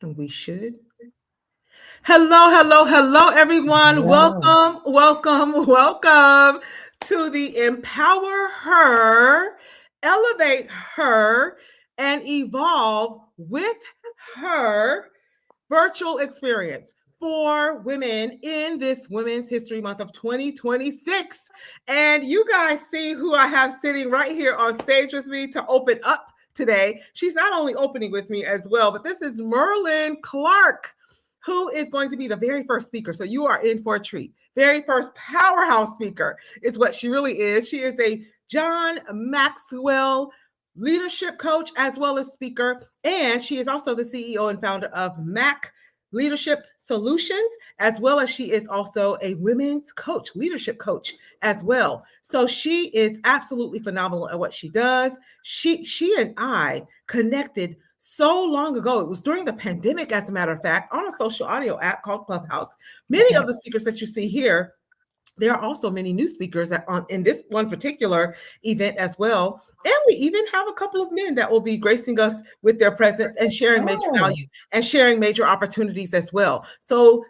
And we should. Hello, hello, hello, everyone. Hello. Welcome, welcome, welcome to the Empower Her, Elevate Her, and Evolve with Her virtual experience for women in this Women's History Month of 2026. And you guys see who I have sitting right here on stage with me to open up today. She's not only opening with me as well, but this is Merlin Clark, who is going to be the very first speaker. So you are in for a treat. Very first powerhouse speaker is what she really is. She is a John Maxwell leadership coach as well as speaker. And she is also the CEO and founder of Mac Leadership Solutions, as well as she is also a women's coach, leadership coach as well. So she is absolutely phenomenal at what she does. She and I connected so long ago. It was during the pandemic, as a matter of fact, on a social audio app called Clubhouse. Many of the speakers that you see here, there are also many new speakers that in this one particular event as well. And we even have a couple of men that will be gracing us with their presence and sharing major value and sharing major opportunities as well. So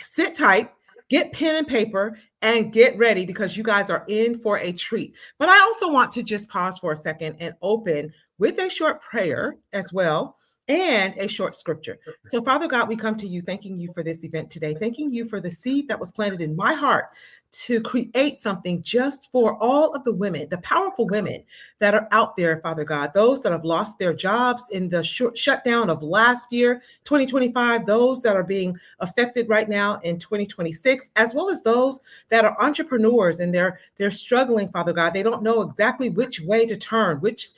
sit tight, get pen and paper, and get ready because you guys are in for a treat. But I also want to just pause for a second and open with a short prayer as well and a short scripture. So, Father God, we come to you thanking you for this event today, thanking you for the seed that was planted in my heart to create something just for all of the women, the powerful women that are out there, Father God, those that have lost their jobs in the shutdown of last year, 2025, those that are being affected right now in 2026, as well as those that are entrepreneurs and they're struggling, Father God. They don't know exactly which way to turn, which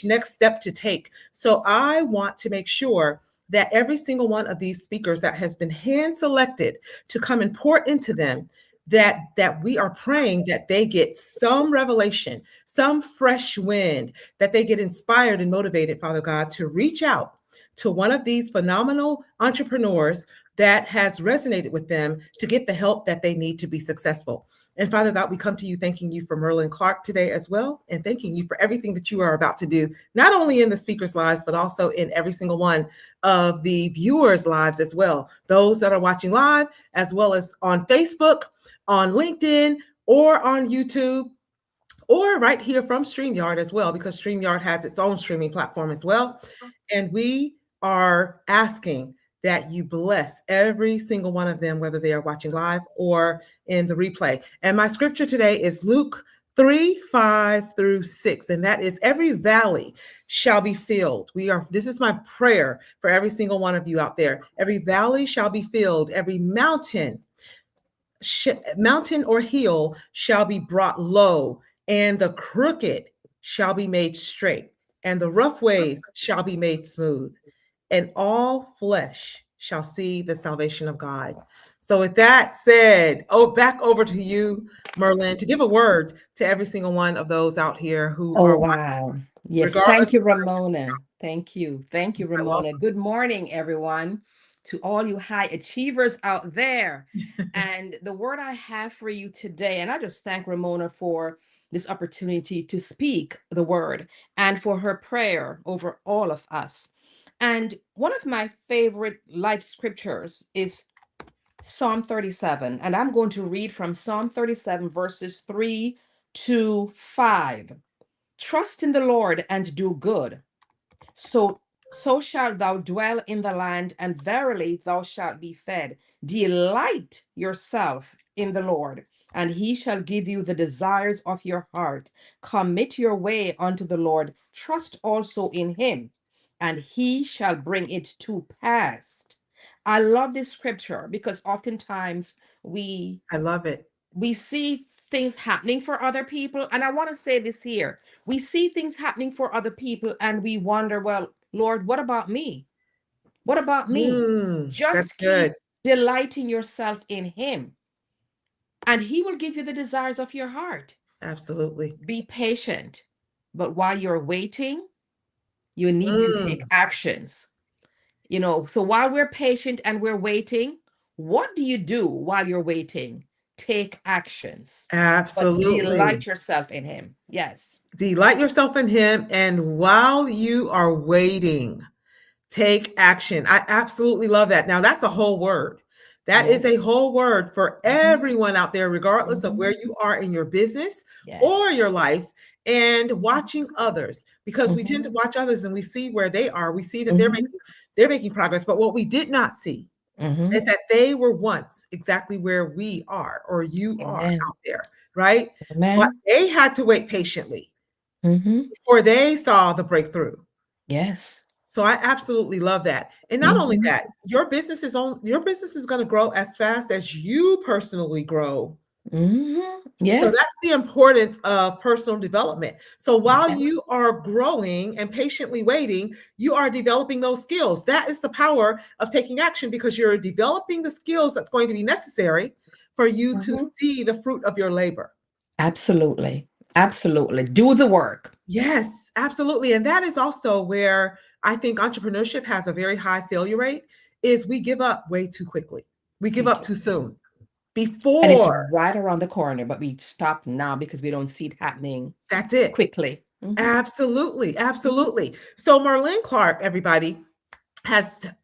next step to take. So I want to make sure that every single one of these speakers that has been hand selected to come and pour into them, that we are praying that they get some revelation, some fresh wind, that they get inspired and motivated, Father God, to reach out to one of these phenomenal entrepreneurs that has resonated with them to get the help that they need to be successful. And Father God, we come to you thanking you for Merlin Clark today as well, and thanking you for everything that you are about to do, not only in the speakers' lives, but also in every single one of the viewers' lives as well. Those that are watching live, as well as on Facebook, on LinkedIn, or on YouTube, or right here from StreamYard as well, because StreamYard has its own streaming platform as well. And we are asking that you bless every single one of them, whether they are watching live or in the replay. And my scripture today is Luke 3:5-6, and that is every valley shall be filled. This is my prayer for every single one of you out there. Every valley shall be filled, every mountain or hill shall be brought low, and the crooked shall be made straight, and the rough ways shall be made smooth, and all flesh shall see the salvation of God. So with that said, back over to you, Merlin, to give a word to every single one of those out here who are watching. Wow. Yes. Regardless. Thank you, Ramona. Thank you. Thank you, Ramona. Good morning, everyone, to all you high achievers out there. And the word I have for you today, and I just thank Ramona for this opportunity to speak the word and for her prayer over all of us. And one of my favorite life scriptures is Psalm 37. And I'm going to read from Psalm 37, verses 3-5. Trust in the Lord and do good. So shalt thou dwell in the land, and verily thou shalt be fed. Delight yourself in the Lord, and he shall give you the desires of your heart. Commit your way unto the Lord. Trust also in him, and he shall bring it to pass. I love this scripture because oftentimes I love it. we see things happening for other people. And I want to say this here. We see things happening for other people and we wonder, well, Lord, what about me? What about me? That's Just keep good. delighting yourself in him, and he will give you the desires of your heart. Absolutely. Be patient. But while you're waiting, you need to take actions. So while we're patient and we're waiting, what do you do while you're waiting? Take actions. But Absolutely. delight yourself in him. Yes. Delight yourself in him. And while you are waiting, Take action. I absolutely love that. Now, that's a whole word. That is a Yes. whole word for Mhm, everyone out there, regardless of where mhm. you are in your business or Yes. your life, and watching others, because we tend to Mhm, watch others and we see where they are. We see that mhm, they're making progress, but what we did not see is mhm. that they were once exactly where we are or you are Amen. out there, right? But Amen. they had to wait patiently Mhm. before they saw the breakthrough. Yes. So I absolutely love that. And not only Mhm, that, your business is going to grow as fast as you personally grow. mhm. So Yes. that's the importance of personal development. So while you Yes. are growing and patiently waiting, you are developing those skills. That is the power of taking action, because you're developing the skills that's going to be necessary for you to Mhm. see the fruit of your labor. Absolutely. Absolutely. Do the work. Yes, absolutely. And that is also where I think entrepreneurship has a very high failure rate, is we give up way too quickly. We give We up do. too soon. And it's Before, right around the corner, but we stop now because we don't see it happening that's it. quickly. Mhm, Absolutely, mhm. absolutely. So Merlin Clark, everybody,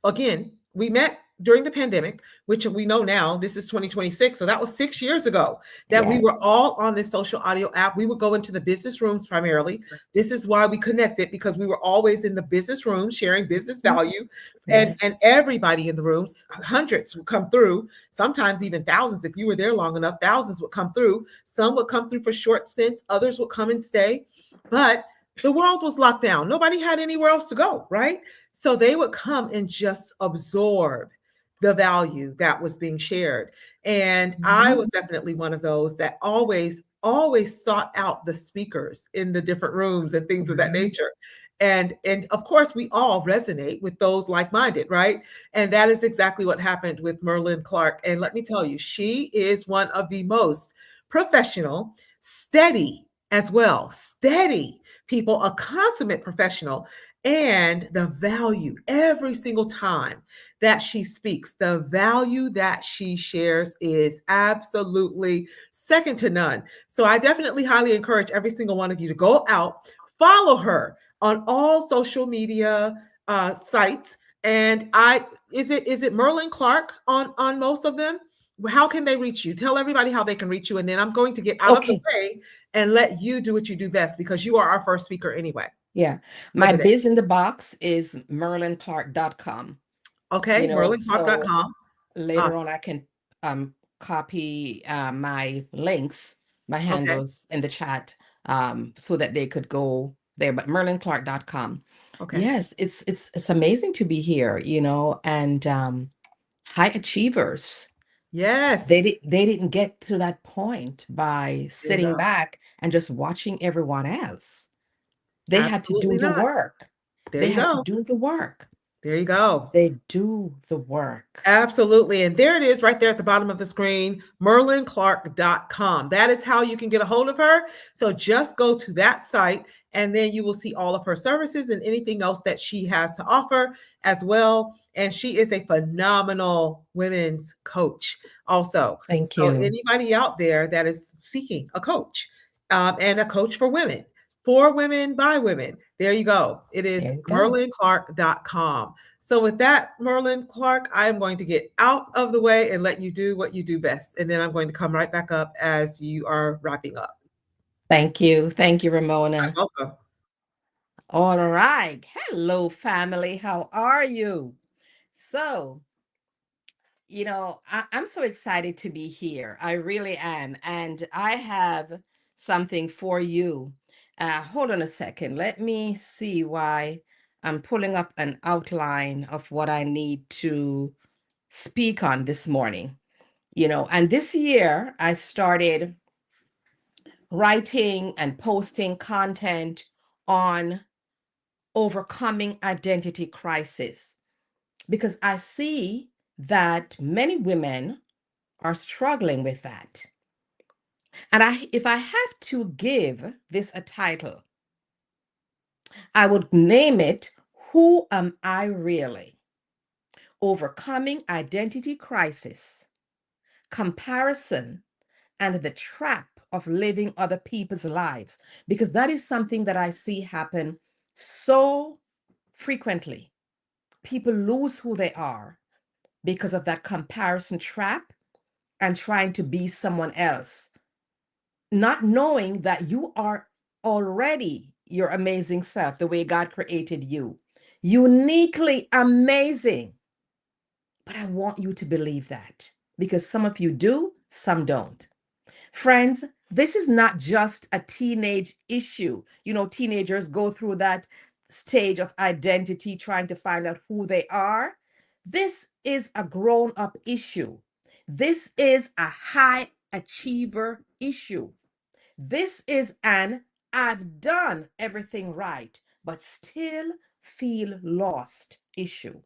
again, we met during the pandemic, which we know now this is 2026. So that was 6 years ago that we were Yes. all on this social audio app. We would go into the business rooms primarily. This is why we connected, because we were always in the business room sharing business Mhm. value, and Yes. everybody in the rooms, hundreds would come through, sometimes even thousands. If you were there long enough, thousands would come through. Some would come through for short stints, others would come and stay. But the world was locked down. Nobody had anywhere else to go, right? So they would come and just absorb the value that was being shared. And I was Mhm, definitely one of those that always sought out the speakers in the different rooms and things of that mhm. nature. And of course we all resonate with those like-minded, right? And that is exactly what happened with Merlin Clark. And let me tell you, she is one of the most professional, steady as well, steady people, a consummate professional. And the value every single time that she speaks, the value that she shares is absolutely second to none. So I definitely highly encourage every single one of you to go out, follow her on all social media sites. And I is it Merlin Clark on most of them? How can they reach you? Tell everybody how they can reach you, and then I'm going to get out of the Okay. way and let you do what you do best, because you are our first speaker anyway Yeah. for My the day. biz in the box is merlinclark.com. Okay, So merlinclark.com. later Awesome. on I can copy my links, my Okay. handles in the chat, so that they could go there. But merlinclark.com. Okay. Yes, it's amazing to be here, and high achievers. They Yes. they didn't get to that point by There you sitting go. back and just watching everyone else. They had to do Absolutely the not. work. There They you had to go. do the work. There you go. They do the work. Absolutely. And there it is right there at the bottom of the screen, merlinclark.com. That is how you can get a hold of her. So just go to that site, and then you will see all of her services and anything else that she has to offer as well. And she is a phenomenal women's coach also. Thank So you. anybody out there that is seeking a coach, and a coach for women by women, there you go. It is There you go. merlinclark.com. So with that, Merlin Clark, I am going to get out of the way and let you do what you do best. And then I'm going to come right back up as you are wrapping up. Thank you. Thank you, You're Ramona. welcome. All right. Hello, family. How are you? So, I'm so excited to be here. I really am. And I have something for you. Hold on a second. Let me see why I'm pulling up an outline of what I need to speak on this morning. And this year I started writing and posting content on overcoming identity crisis because I see that many women are struggling with that. And if I have to give this a title, I would name it Who Am I Really? Overcoming Identity Crisis, Comparison, and the Trap of Living Other People's Lives. Because that is something that I see happen so frequently. people lose who they are because of that comparison trap and trying to be someone else, not knowing that you are already your amazing self, the way God created you, uniquely amazing. But I want you to believe that, because some of you do, some don't. Friends, this is not just a teenage issue. You know, teenagers go through that stage of identity, trying to find out who they are. This is a grown up issue. This is a high achiever issue. This is an I've done everything right, but still feel lost issue.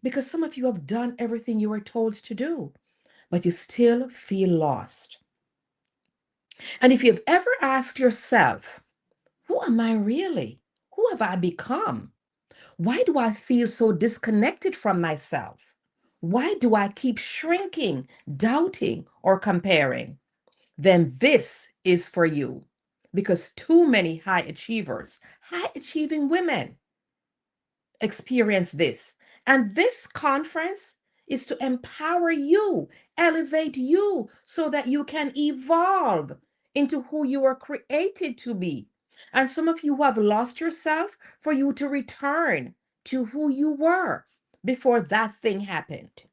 Because some of you have done everything you were told to do, but you still feel lost. And if you've ever asked yourself, who am I really? Who have I become? Why do I feel so disconnected from myself? Why do I keep shrinking, doubting, or comparing? Then this is for you. Because too many high achievers, high achieving women experience this. And this conference is to empower you, elevate you, so that you can evolve into who you are created to be. And some of you who have lost yourself, for you to return to who you were before that thing happened.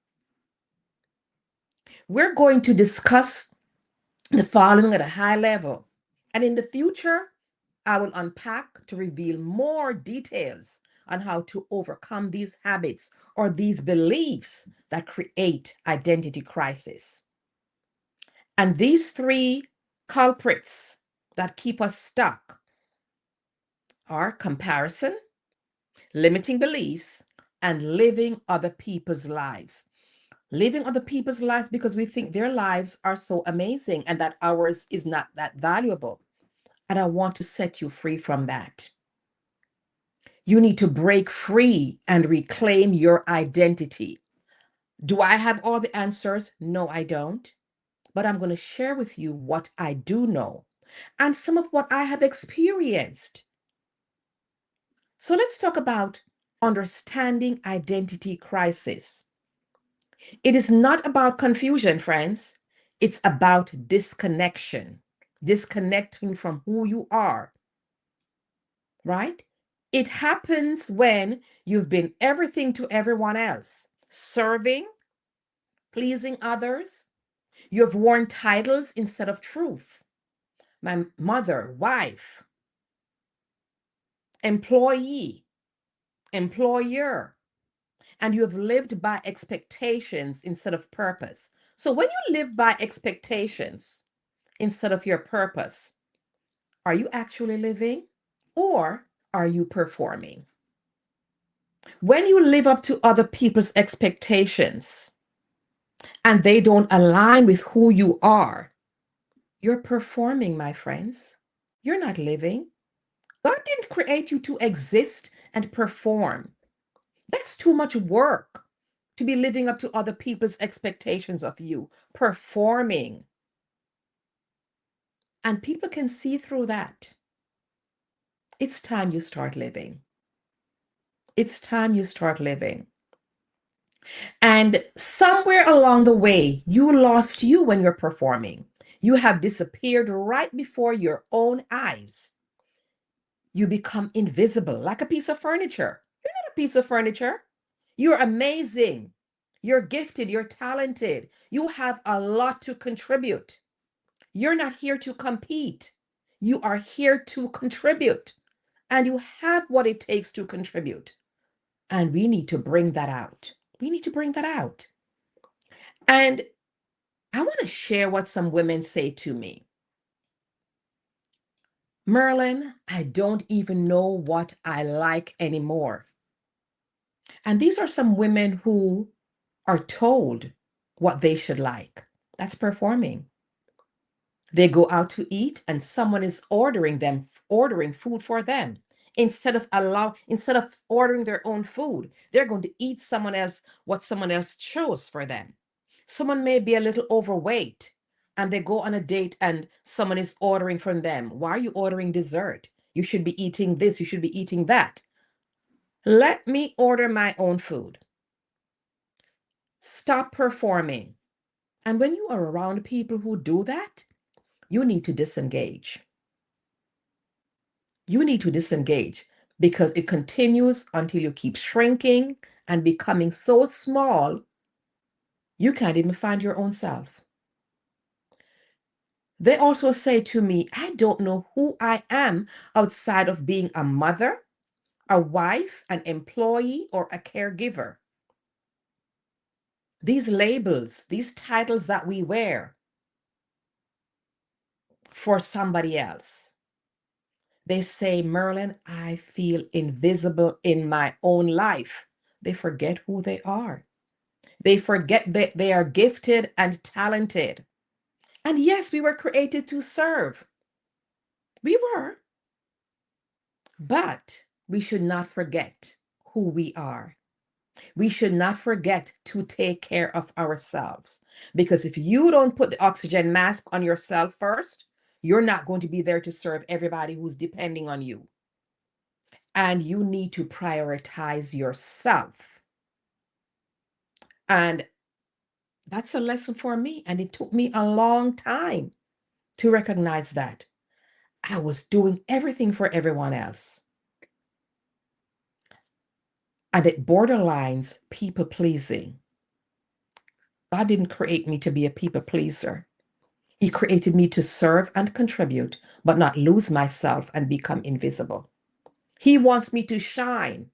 We're going to discuss the following at a high level. And in the future, I will unpack to reveal more details on how to overcome these habits or these beliefs that create identity crisis. And these three culprits that keep us stuck are comparison, limiting beliefs, and living other people's lives. Living other people's lives because we think their lives are so amazing and that ours is not that valuable. And I want to set you free from that. You need to break free and reclaim your identity. Do I have all the answers? No, I don't. But I'm going to share with you what I do know and some of what I have experienced. So let's talk about understanding identity crisis. It is not about confusion, friends. It's about disconnection, disconnecting from who you are, right? It happens when you've been everything to everyone else, serving, pleasing others. You've worn titles instead of truth. My mother, wife, employee, employer, and you have lived by expectations instead of purpose. So when you live by expectations instead of your purpose, are you actually living or are you performing? When you live up to other people's expectations and they don't align with who you are, you're performing, my friends. You're not living. God didn't create you to exist and perform. That's too much work to be living up to other people's expectations of you, performing. And people can see through that. It's time you start living. It's time you start living. And somewhere along the way, you lost you when you're performing. You have disappeared right before your own eyes. You become invisible, like a piece of furniture. You're not a piece of furniture. You're amazing. You're gifted. You're talented. You have a lot to contribute. You're not here to compete. You are here to contribute. And you have what it takes to contribute. And we need to bring that out. We need to bring that out. And I want to share what some women say to me. Merlin, I don't even know what I like anymore. And these are some women who are told what they should like. That's performing. They go out to eat and someone is ordering food for them. Instead of ordering their own food, they're going to eat what someone else chose for them. Someone may be a little overweight and they go on a date and someone is ordering from them. Why are you ordering dessert? You should be eating this, you should be eating that. Let me order my own food. Stop performing. And when you are around people who do that, you need to disengage. You need to disengage because it continues until you keep shrinking and becoming so small, you can't even find your own self. They also say to me, I don't know who I am outside of being a mother, a wife, an employee, or a caregiver. These labels, these titles that we wear for somebody else. They say, Merlin, I feel invisible in my own life. They forget who they are. They forget that they are gifted and talented. And yes, we were created to serve. We were. But we should not forget who we are. We should not forget to take care of ourselves. Because if you don't put the oxygen mask on yourself first, you're not going to be there to serve everybody who's depending on you. And you need to prioritize yourself. And that's a lesson for me. And it took me a long time to recognize that. I was doing everything for everyone else. And it borderlines people pleasing. God didn't create me to be a people pleaser. He created me to serve and contribute, but not lose myself and become invisible. He wants me to shine.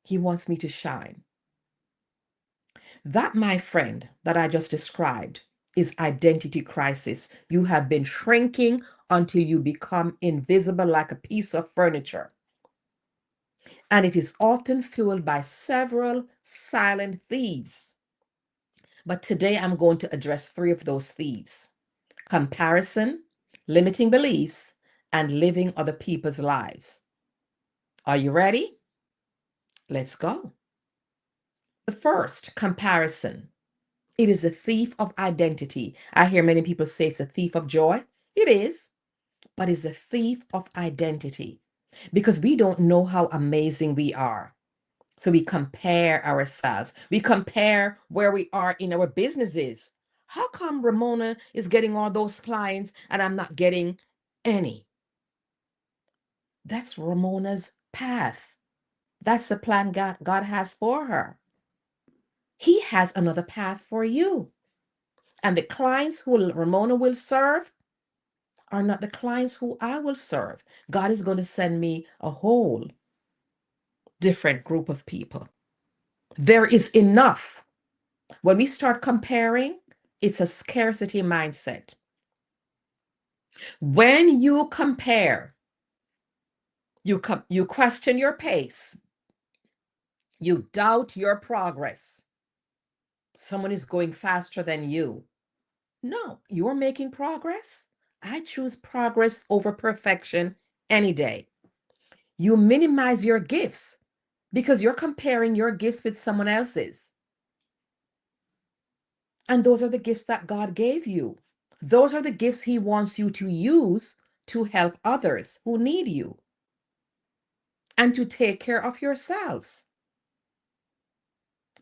He wants me to shine. That, my friend, that I just described is identity crisis. You have been shrinking until you become invisible like a piece of furniture. And it is often fueled by several silent thieves. But today I'm going to address three of those thieves: comparison, limiting beliefs, and living other people's lives. Are you ready? Let's go. The first, comparison. It is a thief of identity. I hear many people say it's a thief of joy. It is, but it's a thief of identity because we don't know how amazing we are. So we compare ourselves. We compare where we are in our businesses. How come Ramona is getting all those clients and I'm not getting any? That's Ramona's path. That's the plan God has for her. He has another path for you. And the clients who Ramona will serve are not the clients who I will serve. God is going to send me a whole different group of people. There is enough. When we start comparing, it's a scarcity mindset. When you compare, you question your pace. You doubt your progress. Someone is going faster than you. No, you're making progress. I choose progress over perfection any day. You minimize your gifts because you're comparing your gifts with someone else's. And those are the gifts that God gave you. Those are the gifts He wants you to use to help others who need you and to take care of yourselves.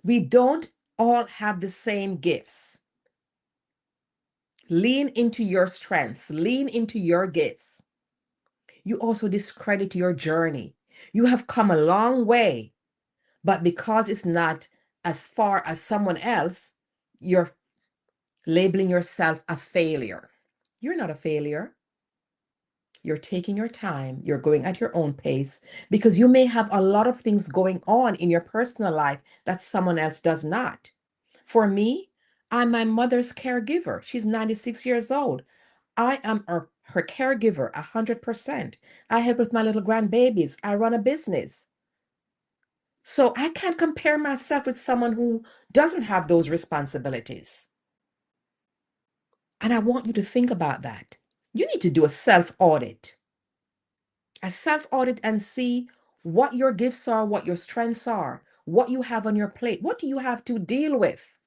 We don't all have the same gifts. Lean into your strengths, lean into your gifts. You also discredit your journey. You have come a long way, but because it's not as far as someone else, you're labeling yourself a failure. You're not a failure. You're taking your time. You're going at your own pace because you may have a lot of things going on in your personal life that someone else does not. For me, I'm my mother's caregiver. She's 96 years old. I am her caregiver 100%. I help with my little grandbabies. I run a business. So I can't compare myself with someone who doesn't have those responsibilities. And I want you to think about that. You need to do a self-audit. A self-audit and see what your gifts are, what your strengths are, what you have on your plate. What do you have to deal with?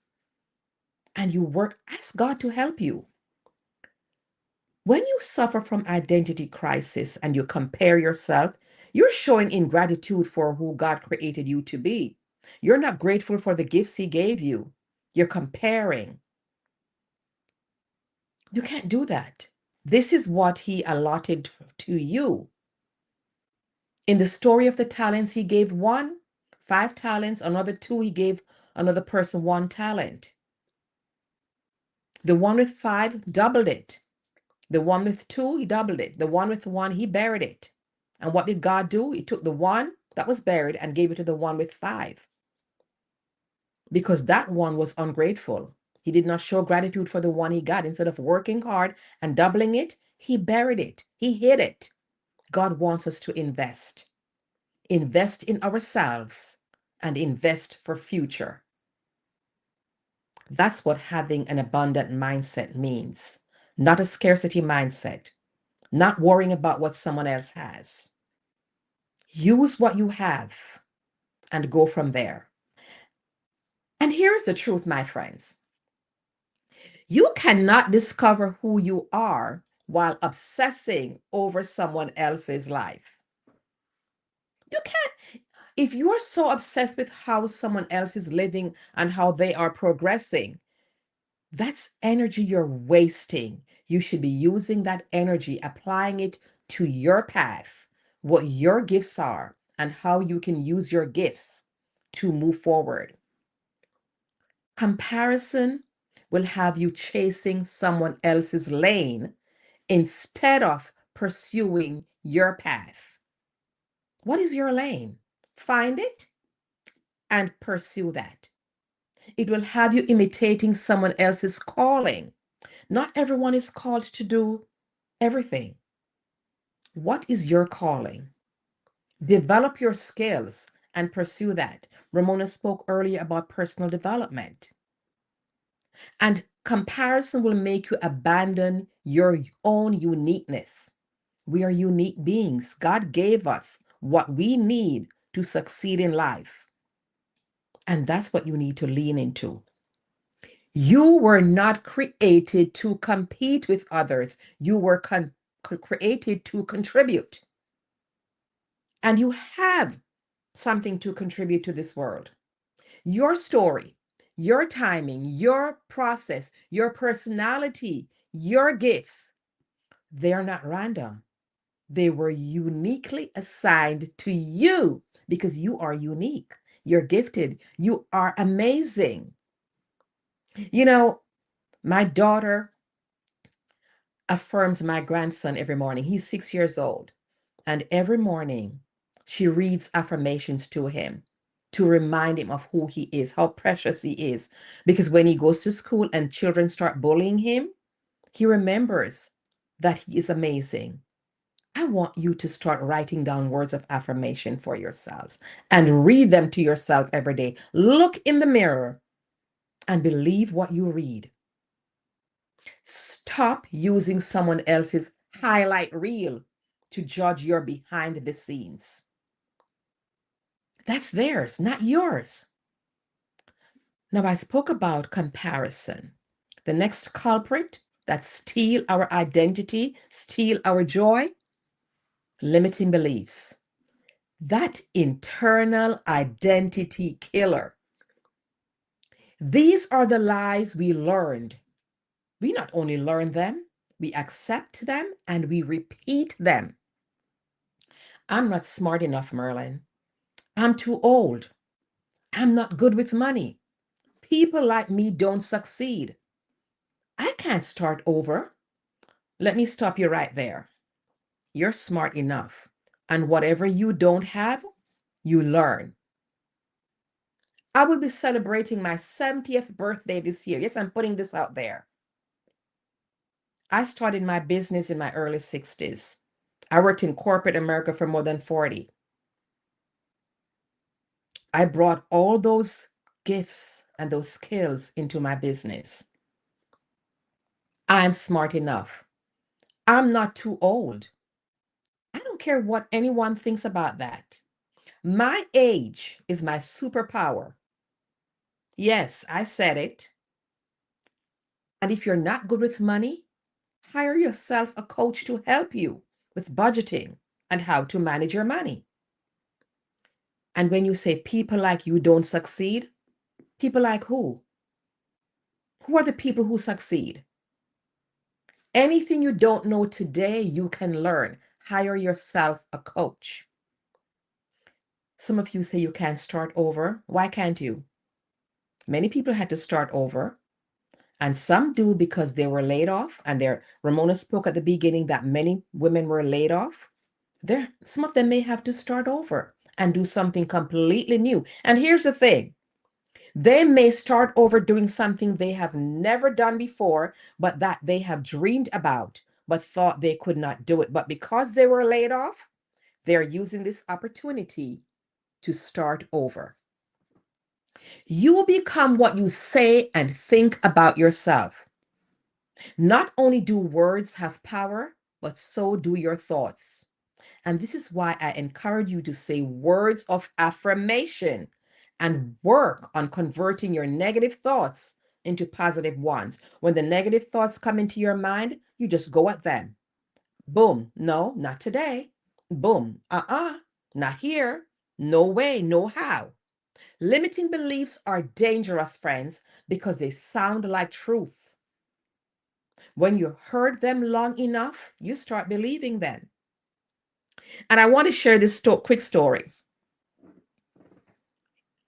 And you work, ask God to help you. When you suffer from identity crisis and you compare yourself, You're showing ingratitude for who God created you to be. You're not grateful for the gifts He gave you. You're comparing. You can't do that. This is what He allotted to you. In the story of the talents, He gave one 5 talents, another 2, He gave another person 1 talent. The one with 5 doubled it. The one with 2, he doubled it. The one with 1, he buried it. And what did God do? He took the one that was buried and gave it to the one with 5. Because that one was ungrateful. He did not show gratitude for the one he got. Instead of working hard and doubling it, he buried it. He hid it. God wants us to invest. Invest in ourselves and invest for future. That's what having an abundant mindset means. Not a scarcity mindset. Not worrying about what someone else has. Use what you have and go from there. And here's the truth, my friends. You cannot discover who you are while obsessing over someone else's life. You can't. If you are so obsessed with how someone else is living and how they are progressing, that's energy you're wasting. You should be using that energy, applying it to your path, what your gifts are, and how you can use your gifts to move forward. Comparison will have you chasing someone else's lane instead of pursuing your path. What is your lane? Find it and pursue that. It will have you imitating someone else's calling. Not everyone is called to do everything. What is your calling? Develop your skills and pursue that. Ramona spoke earlier about personal development. And comparison will make you abandon your own uniqueness. We are unique beings. God gave us what we need to succeed in life. And that's what you need to lean into. You were not created to compete with others. You were created to contribute. And you have something to contribute to this world. Your story, your timing, your process, your personality, your gifts, they're not random. They were uniquely assigned to you because you are unique. You're gifted. You are amazing. You know, my daughter affirms my grandson every morning. He's 6 years old. And every morning, she reads affirmations to him to remind him of who he is, how precious he is. Because when he goes to school and children start bullying him, he remembers that he is amazing. I want you to start writing down words of affirmation for yourselves and read them to yourself every day. Look in the mirror and believe what you read. Stop using someone else's highlight reel to judge your behind the scenes. That's theirs, not yours. Now, I spoke about comparison. The next culprit that steal our identity, steal our joy, limiting beliefs. That internal identity killer. These are the lies we learned. We not only learn them, we accept them and we repeat them. I'm not smart enough, Merlin. I'm too old. I'm not good with money. People like me don't succeed. I can't start over. Let me stop you right there. You're smart enough. And whatever you don't have, you learn. I will be celebrating my 70th birthday this year. Yes, I'm putting this out there. I started my business in my early 60s. I worked in corporate America for more than 40. I brought all those gifts and those skills into my business. I'm smart enough. I'm not too old. I don't care what anyone thinks about that. My age is my superpower. Yes, I said it. And if you're not good with money, hire yourself a coach to help you with budgeting and how to manage your money. And when you say people like you don't succeed, people like who? Who are the people who succeed? Anything you don't know today, you can learn. Hire yourself a coach. Some of you say you can't start over. Why can't you? Many people had to start over, and some do because they were laid off. And Ramona spoke at the beginning that many women were laid off. Some of them may have to start over and do something completely new. And here's the thing. They may start over doing something they have never done before, but that they have dreamed about, but thought they could not do it. But because they were laid off, they're using this opportunity to start over. You will become what you say and think about yourself. Not only do words have power, but so do your thoughts. And this is why I encourage you to say words of affirmation and work on converting your negative thoughts into positive ones. When the negative thoughts come into your mind, you just go at them. Boom. No, not today. Boom. Not here. No way, no how. Limiting beliefs are dangerous, friends, because they sound like truth. When you heard them long enough, you start believing them. And I want to share this quick story.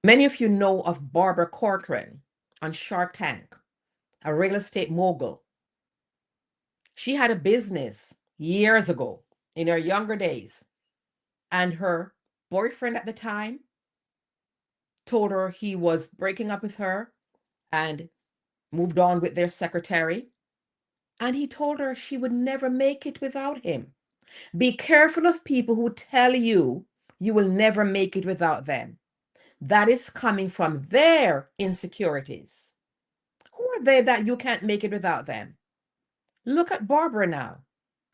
Many of you know of Barbara Corcoran on Shark Tank, a real estate mogul. She had a business years ago in her younger days, and her boyfriend at the time told her he was breaking up with her and moved on with their secretary. And he told her she would never make it without him. Be careful of people who tell you you will never make it without them. That is coming from their insecurities. Who are they that you can't make it without them? Look at Barbara now.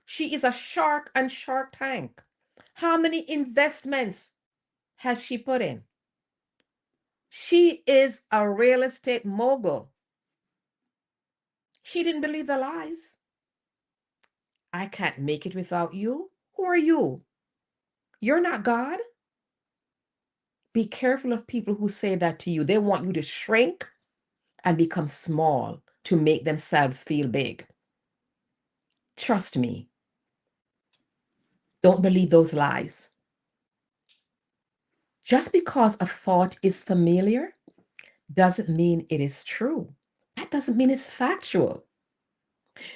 She is a shark on Shark Tank. How many investments has she put in? She is a real estate mogul. She didn't believe the lies. I can't make it without you. Who are you? You're not God. Be careful of people who say that to you. They want you to shrink and become small to make themselves feel big. Trust me. Don't believe those lies. Just because a thought is familiar doesn't mean it is true. That doesn't mean it's factual.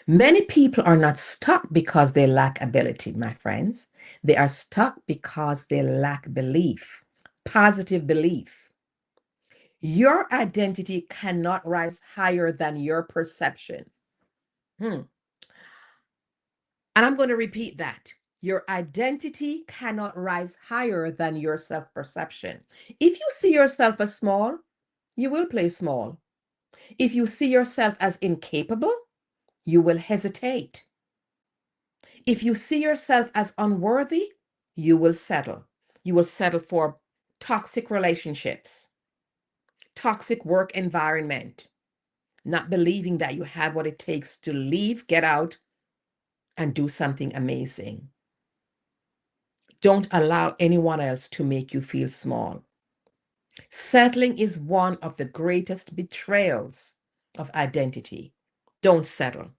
Many people are not stuck because they lack ability, my friends. They are stuck because they lack belief, positive belief. Your identity cannot rise higher than your perception. And I'm going to repeat that. Your identity cannot rise higher than your self-perception. If you see yourself as small, you will play small. If you see yourself as incapable, you will hesitate. If you see yourself as unworthy, you will settle. You will settle for toxic relationships, toxic work environment, not believing that you have what it takes to leave, get out, and do something amazing. Don't allow anyone else to make you feel small. Settling is one of the greatest betrayals of identity. Don't settle.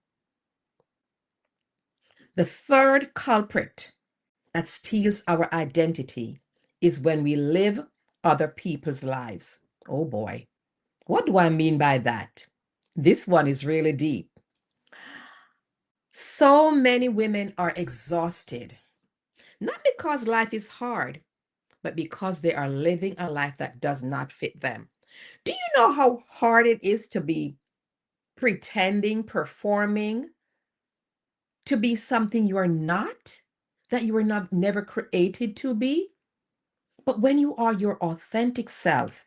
The third culprit that steals our identity is when we live other people's lives. Oh boy. What do I mean by that? This one is really deep. So many women are exhausted, not because life is hard, but because they are living a life that does not fit them. Do you know how hard it is to be pretending, performing, to be something you are not, that you were not never created to be? But when you are your authentic self,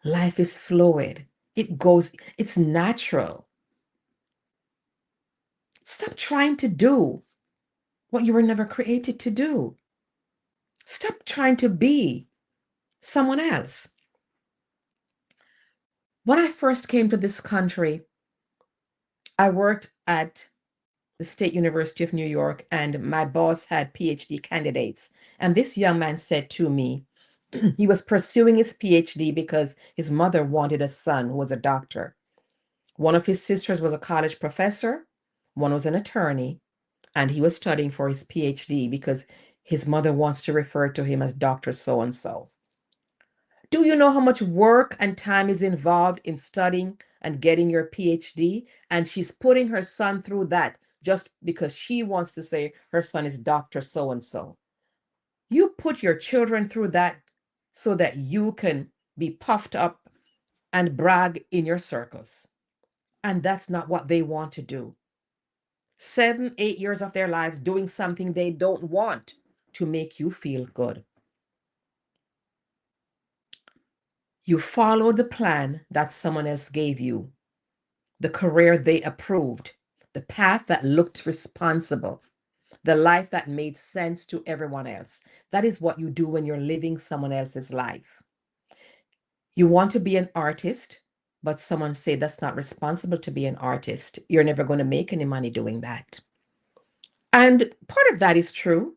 life is fluid. It's natural. Stop trying to do what you were never created to do. Stop trying to be someone else. When I first came to this country, I worked at the State University of New York, and my boss had PhD candidates. And this young man said to me, He was pursuing his PhD because his mother wanted a son who was a doctor. One of his sisters was a college professor, one was an attorney, and he was studying for his PhD because his mother wants to refer to him as Dr. So and so. Do you know how much work and time is involved in studying and getting your PhD? And she's putting her son through that just because she wants to say her son is Dr. So and so. You put your children through that so that you can be puffed up and brag in your circles. And that's not what they want to do. 7, 8 years of their lives doing something they don't want to make you feel good. You followed the plan that someone else gave you, the career they approved, the path that looked responsible, the life that made sense to everyone else. That is what you do when you're living someone else's life. You want to be an artist, but someone say that's not responsible to be an artist. You're never going to make any money doing that. And part of that is true,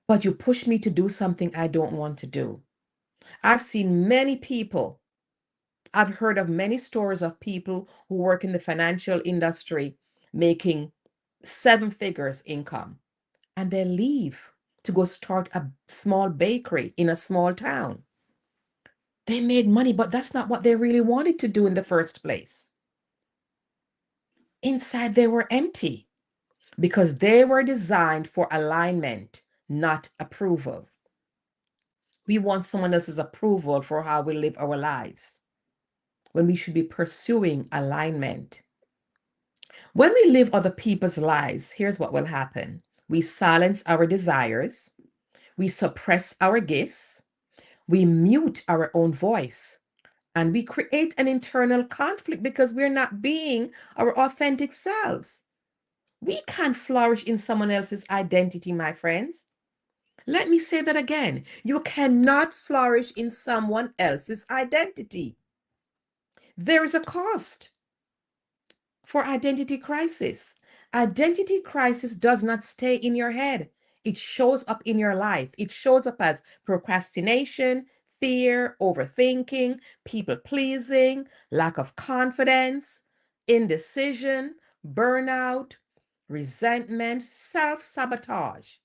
but you push me to do something I don't want to do. I've seen many people, I've heard of many stories of people who work in the financial industry making 7 figures income, and they leave to go start a small bakery in a small town. They made money, but that's not what they really wanted to do in the first place. Inside, they were empty because they were designed for alignment, not approval. We want someone else's approval for how we live our lives when we should be pursuing alignment. When we live other people's lives, here's what will happen. We silence our desires, we suppress our gifts, we mute our own voice, and we create an internal conflict because we're not being our authentic selves. We can't flourish in someone else's identity, my friends. Let me say that again. You cannot flourish in someone else's identity. There is a cost for identity crisis. Identity crisis does not stay in your head. It shows up in your life. It shows up as procrastination, fear, overthinking, people pleasing, lack of confidence, indecision, burnout, resentment, self sabotage.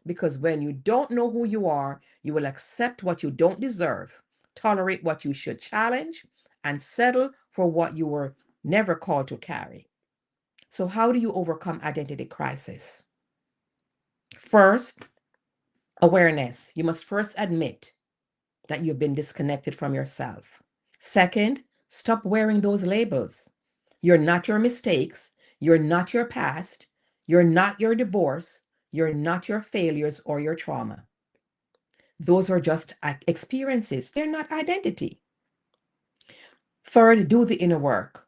Because when you don't know who you are, you will accept what you don't deserve, tolerate what you should challenge, and settle for what you were never called to carry. So, how do you overcome identity crisis? First, awareness. You must first admit that you've been disconnected from yourself. Second, stop wearing those labels. You're not your mistakes. You're not your past. You're not your divorce. You're not your failures or your trauma. Those are just experiences. They're not identity. Third, do the inner work.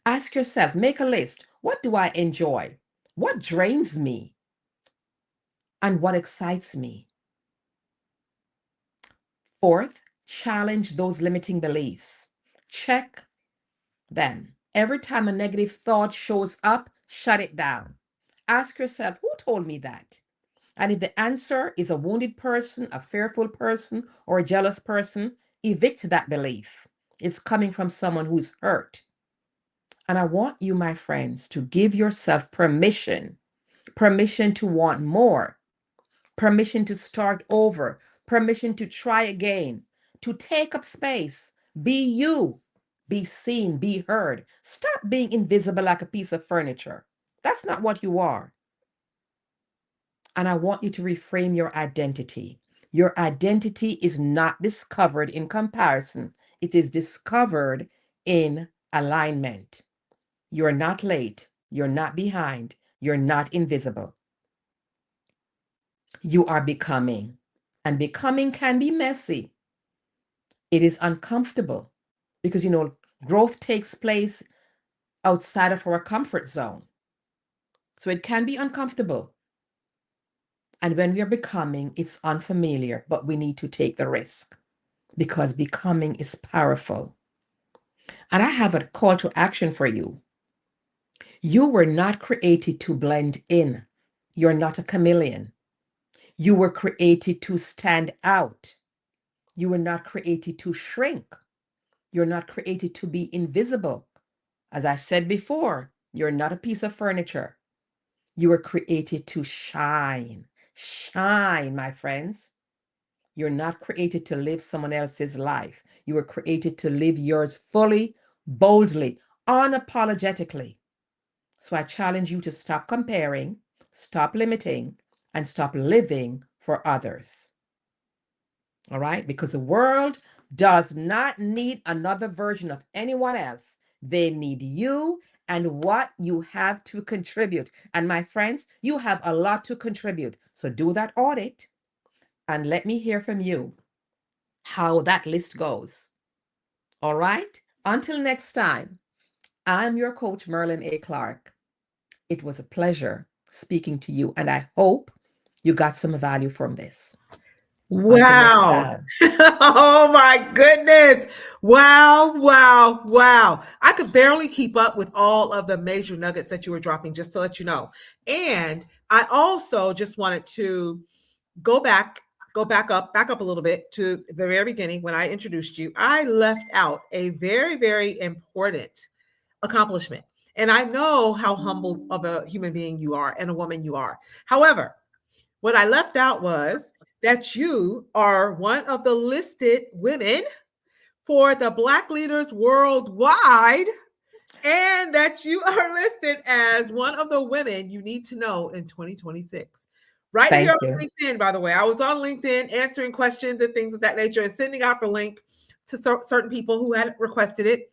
Ask yourself, make a list. What do I enjoy? What drains me? And what excites me? Fourth, challenge those limiting beliefs. Check them. Every time a negative thought shows up, shut it down. Ask yourself, who told me that? And if the answer is a wounded person, a fearful person, or a jealous person, evict that belief. It's coming from someone who's hurt. And I want you, my friends, to give yourself permission to want more, permission to start over, permission to try again, to take up space. Be you, be seen, be heard. Stop being invisible like a piece of furniture. That's not what you are. And I want you to reframe your identity. Your identity is not discovered in comparison, it is discovered in alignment. You're not late, you're not behind, you're not invisible. You are becoming. And becoming can be messy. It is uncomfortable because, growth takes place outside of our comfort zone. So it can be uncomfortable. And when we are becoming, it's unfamiliar, but we need to take the risk because becoming is powerful. And I have a call to action for you. You were not created to blend in. You're not a chameleon. You were created to stand out. You were not created to shrink. You're not created to be invisible. As I said before, you're not a piece of furniture. You were created to shine. Shine, my friends. You're not created to live someone else's life. You were created to live yours fully, boldly, unapologetically. So I challenge you to stop comparing, stop limiting, and stop living for others. All right? Because the world does not need another version of anyone else. They need you and what you have to contribute. And my friends, you have a lot to contribute. So do that audit and let me hear from you how that list goes. All right? Until next time, I'm your coach, Merlin A. Clark. It was a pleasure speaking to you, and I hope you got some value from this. Until next Wow. time. Oh my goodness. Wow, wow, wow. I could barely keep up with all of the major nuggets that you were dropping, just to let you know. And I also just wanted to go back, back up a little bit to the very beginning when I introduced you. I left out a very, very important accomplishment. And I know how humble of a human being you are and a woman you are. However, what I left out was that you are one of the listed women for the Black Leaders Worldwide, and that you are listed as one of the women you need to know in 2026. Right here Thank on you. LinkedIn, by the way. I was on LinkedIn answering questions and things of that nature and sending out the link to certain people who had requested it.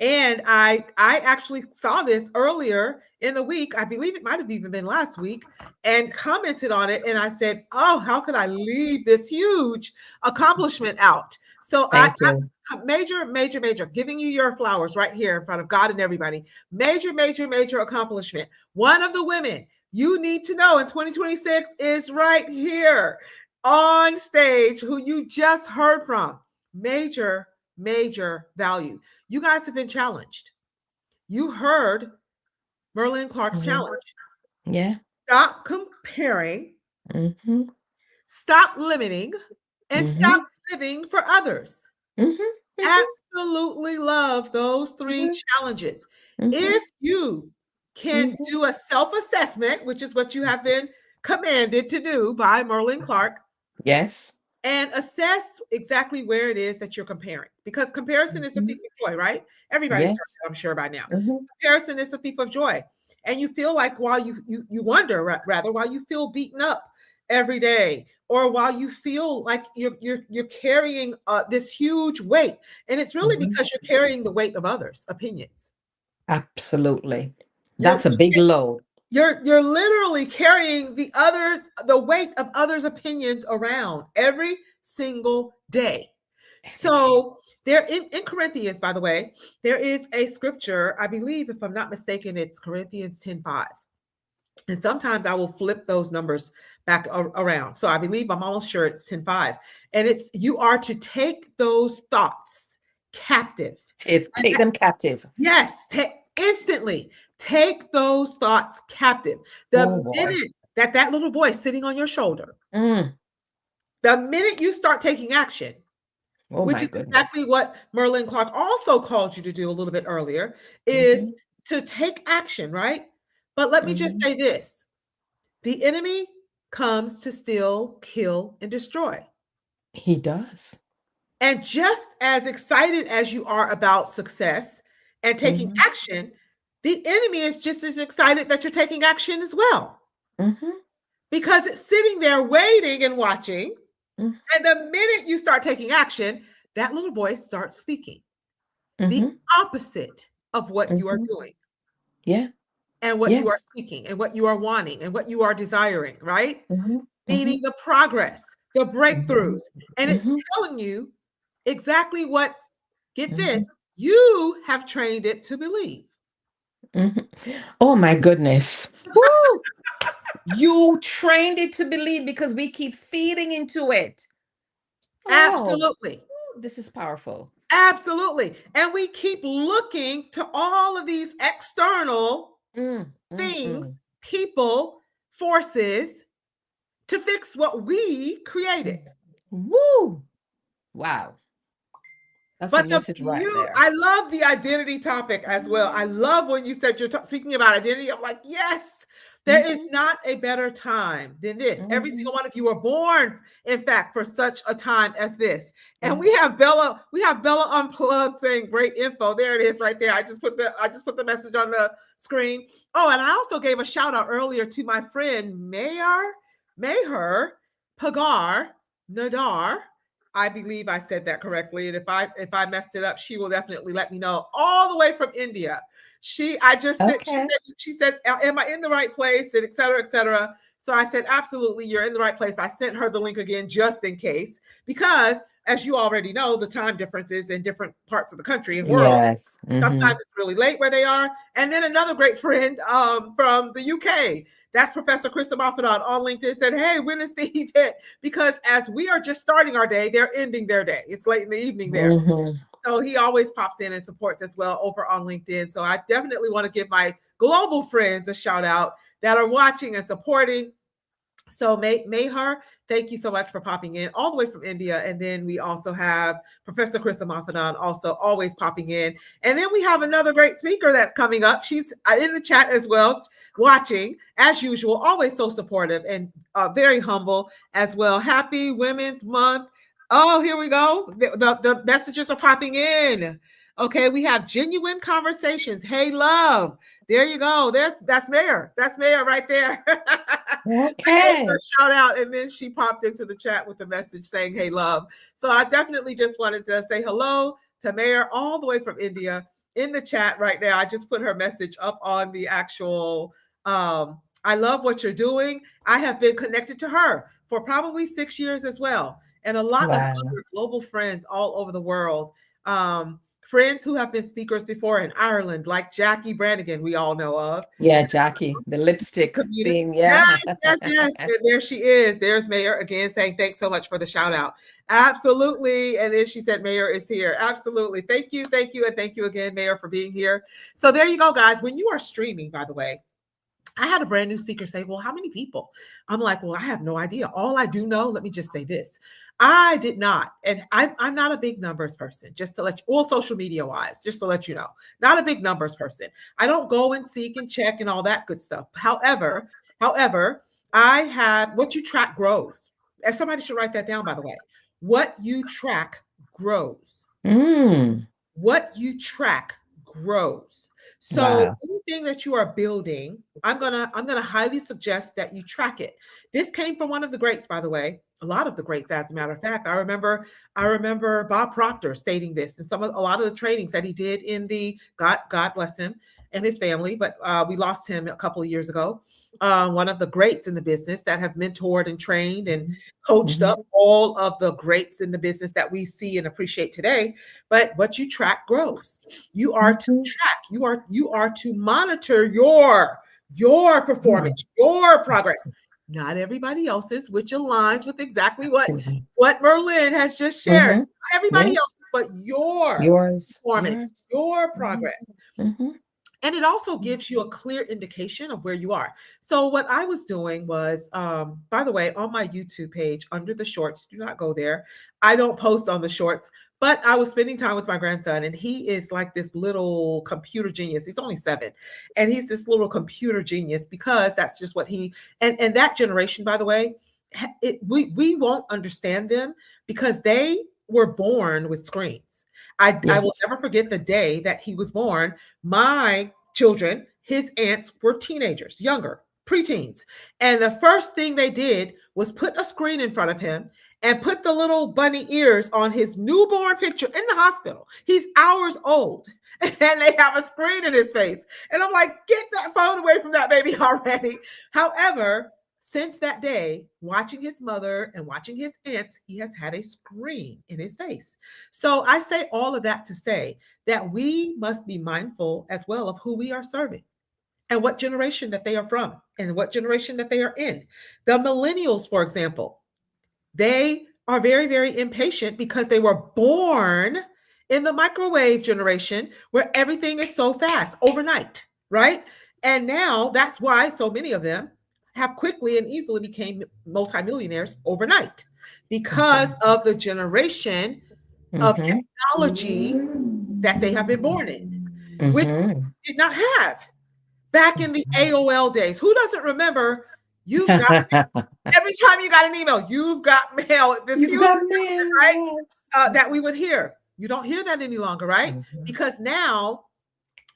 And I actually saw this earlier in the week. I believe it might have even been last week, and commented on it. And I said, "Oh, how could I leave this huge accomplishment out?" So Thank you. major, major, major, giving you your flowers right here in front of God and everybody. Major, major, major accomplishment. One of the women you need to know in 2026 is right here on stage, who you just heard from. Major, major value. You guys have been challenged. You heard Merlin Clark's Mhm. challenge. Yeah. Stop comparing, Mm-hmm. stop limiting, and Mm-hmm. stop living for others. Mm-hmm. Absolutely love those three Mm-hmm. challenges. Mm-hmm. If you can Mm-hmm. do a self assessment, which is what you have been commanded to do by Merlin Clark, Yes. and assess exactly where it is that you're comparing, because comparison is a Mm-hmm. thief of joy, right? Everybody's heard Yes. that, I'm sure, by now. Mm-hmm. Comparison is a thief of joy, and you feel like, while you wonder, rather, while you feel beaten up every day, or while you feel like you're carrying this huge weight, and it's really Mm-hmm. because you're carrying the weight of others' opinions. Absolutely. You're That's a big load. you're literally carrying the weight of others' opinions around every single day. Every day. So there in Corinthians, by the way, there is a scripture, I believe, if I'm not mistaken, it's Corinthians 10:5. And sometimes I will flip those numbers back around. So I believe, I'm almost sure it's 10:5. And it's, you are to take those thoughts captive. And Take them captive. yes, instantly take those thoughts captive. Oh The boy. minute that little voice sitting on your shoulder, Mm. the minute you start taking action, Oh which my is exactly goodness. what Merlin Clark also called you to do a little bit earlier, is Mm-hmm. to take action, right? But let me just Mm-hmm. say this: the enemy comes to steal, kill, and destroy. He does. And just as excited as you are about success and taking Mm-hmm. action, the enemy is just as excited that you're taking action as well, Mm-hmm. because it's sitting there waiting and watching. Mm-hmm. And the minute you start taking action, that little voice starts speaking the Mm-hmm. opposite of what you are Mm-hmm. doing, Yeah. and what you are Yes. speaking, and what you are wanting, and what you are desiring, right? Mm-hmm. Mm-hmm. Meaning the progress, the Mm-hmm. breakthroughs. And it's Mm-hmm. telling you exactly what, get Mm-hmm. this, you have trained it to believe. Mm-hmm. Oh my goodness. Woo! You trained it to believe because we keep feeding into it. Oh, Absolutely. this is powerful. Absolutely. And we keep looking to all of these external Mm, mm, mm, things, people, forces, to fix what we created. mm. Woo! Wow. That's a But message right there. I love the identity topic as well. I love when you said you're speaking about identity. I'm like, yes, there is not a better time than this. Every single one of you were born, in fact, for such a time as this. And Yes. we have Bella Unplugged saying great info. There it is right there. I just put the message on the screen. Oh, and I also gave a shout out earlier to my friend Mayher Pagar Nadar. I believe I said that correctly. And if I messed it up, she will definitely let me know. All the way from India. She said, am I in the right place? And et cetera, et cetera. So I said, absolutely, you're in the right place. I sent her the link again just in case, because as you already know, the time differences in different parts of the country and world. Yes. Sometimes it's really late where they are. And then another great friend from the UK, that's Professor Krista Moffatt on LinkedIn, said, hey, when is the event? Because as we are just starting our day, they're ending their day. It's late in the evening there. So he always pops in and supports as well over on LinkedIn. So I definitely want to give my global friends a shout out that are watching and supporting. So EmpowHER, thank you so much for popping in all the way from India. And then we also have Professor Krista Moffatt also always popping in. And then we have another great speaker that's coming up. She's in the chat as well, watching as usual, always so supportive and very humble as well. Happy Women's Month. Oh, here we go. The messages are popping in. Okay, we have genuine conversations. Hey, love. There you go. That's Mayor. That's Mayor right there. Okay. Shout out, and then she popped into the chat with a message saying, "Hey, love." So I definitely just wanted to say hello to Mayor all the way from India in the chat right now. I just put her message up on the actual. I love what you're doing. I have been connected to her for probably 6 years as well, and a lot of other global friends all over the world. Friends who have been speakers before in Ireland, like Jackie Brannigan, we all know of. Yeah, Jackie, the lipstick theme. Yeah. Yes. And there she is. There's Mayor again saying, thanks so much for the shout out. Absolutely. And then she said, Mayor is here. Absolutely. Thank you. Thank you. And thank you again, Mayor, for being here. So there you go, guys. When you are streaming, by the way, I had a brand new speaker say, well, how many people? I'm like, well, I have no idea. All I do know, let me just say this. I did not, and I'm not a big numbers person, just to let you, all social media wise, just to let you know, not a big numbers person. I don't go and seek and check and all that good stuff. However, I have what you track grows. If somebody should write that down, by the way, what you track grows. What you track grows. So anything that you are building, I'm gonna highly suggest that you track it. This came from one of the greats, by the way. A lot of the greats, as a matter of fact. I remember Bob Proctor stating this, and a lot of the trainings that he did in the God bless him and his family, but we lost him a couple of years ago. One of the greats in the business that have mentored and trained and coached up all of the greats in the business that we see and appreciate today. But what you track grows. You are to track. You are to monitor your performance, your progress. Not everybody else's, which aligns with exactly what Merlin has just shared. Not everybody else, but yours performance, your progress. And it also gives you a clear indication of where you are. So what I was doing was, by the way, on my YouTube page, under the shorts, do not go there. I don't post on the shorts, but I was spending time with my grandson, and he is like this little computer genius. He's only 7, and he's this little computer genius because that's just what and that generation, by the way, we won't understand them because they were born with screens. I will never forget the day that he was born. My children, his aunts, were teenagers, younger, preteens. And the first thing they did was put a screen in front of him and put the little bunny ears on his newborn picture in the hospital. He's hours old, and they have a screen in his face. And I'm like, get that phone away from that baby already. However, since that day, watching his mother and watching his aunts, he has had a screen in his face. So I say all of that to say that we must be mindful as well of who we are serving and what generation that they are from and what generation that they are in. The millennials, for example, they are very, very impatient because they were born in the microwave generation where everything is so fast overnight, right? And now that's why so many of them have quickly and easily became multimillionaires overnight. because of the generation of Mhm. technology that they have been born in, which Mhm. did not have back in the AOL days. Who doesn't remember you've got every time you got an email, you've got mail, this You've huge, got mail, right? yes. That we would hear. You don't hear that any longer, right? Mhm. Because now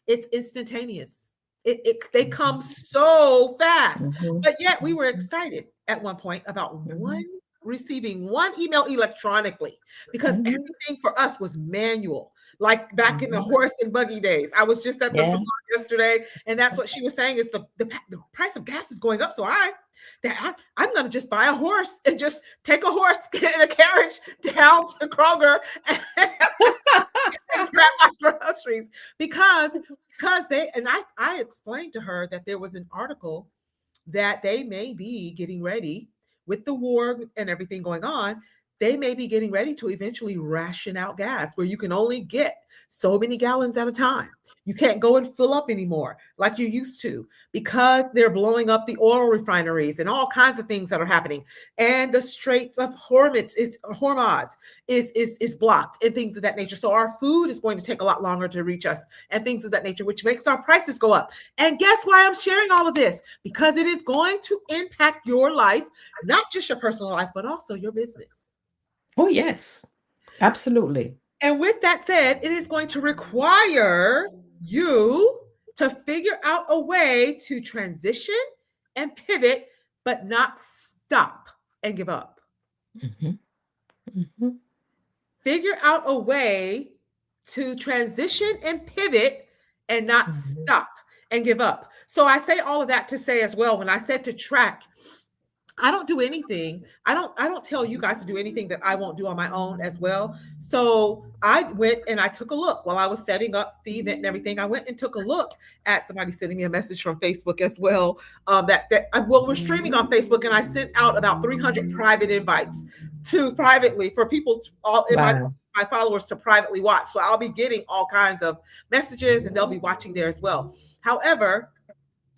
it's instantaneous. They come so fast. Mhm. But yet we were excited at one point about Mhm. receiving one email electronically because Mhm. everything for us was manual. Like back in the Mhm. horse and buggy days. I was just at the Yeah. salon yesterday, and that's what she was saying is the price of gas is going up. So I'm gonna just buy a horse and just take a horse in a carriage down to Kroger and grab my groceries because I explained to her that there was an article that they may be getting ready with the war and everything going on. They may be getting ready to eventually ration out gas where you can only get so many gallons at a time. You can't go and fill up anymore like you used to because they're blowing up the oil refineries and all kinds of things that are happening. And the Straits of Hormuz is blocked and things of that nature. So our food is going to take a lot longer to reach us and things of that nature, which makes our prices go up. And guess why I'm sharing all of this? Because it is going to impact your life, not just your personal life, but also your business. Oh, yes. Absolutely. And with that said, it is going to require you to figure out a way to transition and pivot, but not stop and give up. Mhm. Mhm. Figure out a way to transition and pivot and not Mhm. stop and give up. So I say all of that to say as well, when I said to track, I don't do anything. I don't tell you guys to do anything that I won't do on my own as well. So I went and I took a look while I was setting up the event and everything. I went and took a look at somebody sending me a message from Facebook as well. Well, we're streaming on Facebook, and I sent out about 300 private invites to privately for people all in Wow. my followers to privately watch. So I'll be getting all kinds of messages, and they'll be watching there as well. However,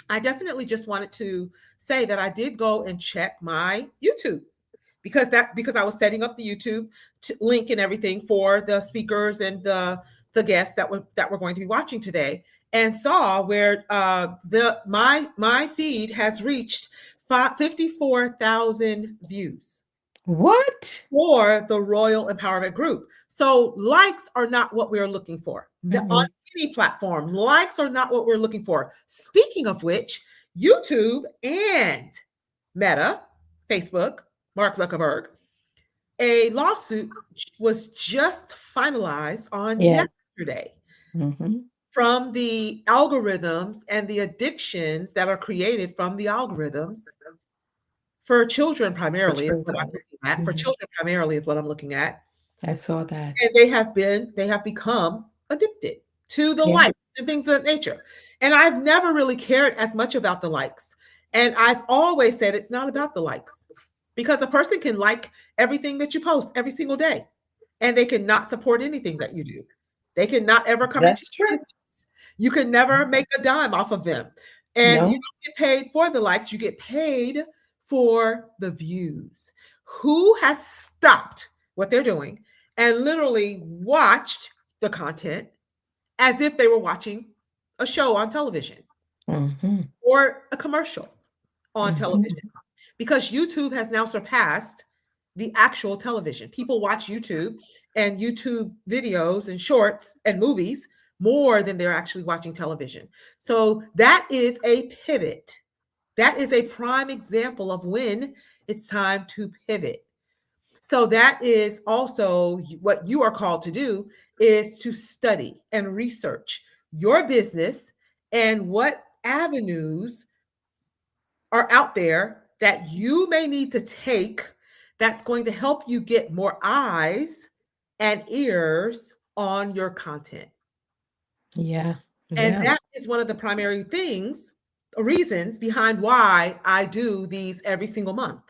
I definitely just wanted to say that I did go and check my YouTube because I was setting up the YouTube link and everything for the speakers and the guests that were going to be watching today, and saw where the my feed has reached 54,000 views What? for the Royal Empowerment Group. So likes are not what we're looking for. On Mm-mm. any platform, likes are not what we're looking for. Speaking of which, YouTube and Meta, Facebook, Mark Zuckerberg, a lawsuit was just finalized on Yes. yesterday Mhm. from the algorithms and the addictions that are created from the algorithms for children For primarily is what I'm children. looking at. For Mhm. children primarily is what I'm looking at. I saw that. And they have become addicted to the Yeah. likes and things of that nature. And I've never really cared as much about the likes. And I've always said it's not about the likes because a person can like everything that you post every single day and they cannot support anything that you do. They cannot ever come into That's your true. business. You can never make a dime off of them. And you No. don't get paid for the likes, you get paid for the views. Who has stopped what they're doing and literally watched the content as if they were watching a show on television Mhm. or a commercial on Mhm. television? Because YouTube has now surpassed the actual television. People watch YouTube and YouTube videos and shorts and movies more than they're actually watching television. So that is a pivot. That is a prime example of when it's time to pivot. So that is also what you are called to do, is to study and research your business and what avenues are out there that you may need to take that's going to help you get more eyes and ears on your content. Yeah. And Yeah. that is one of the primary things, reasons behind why I do these every single month.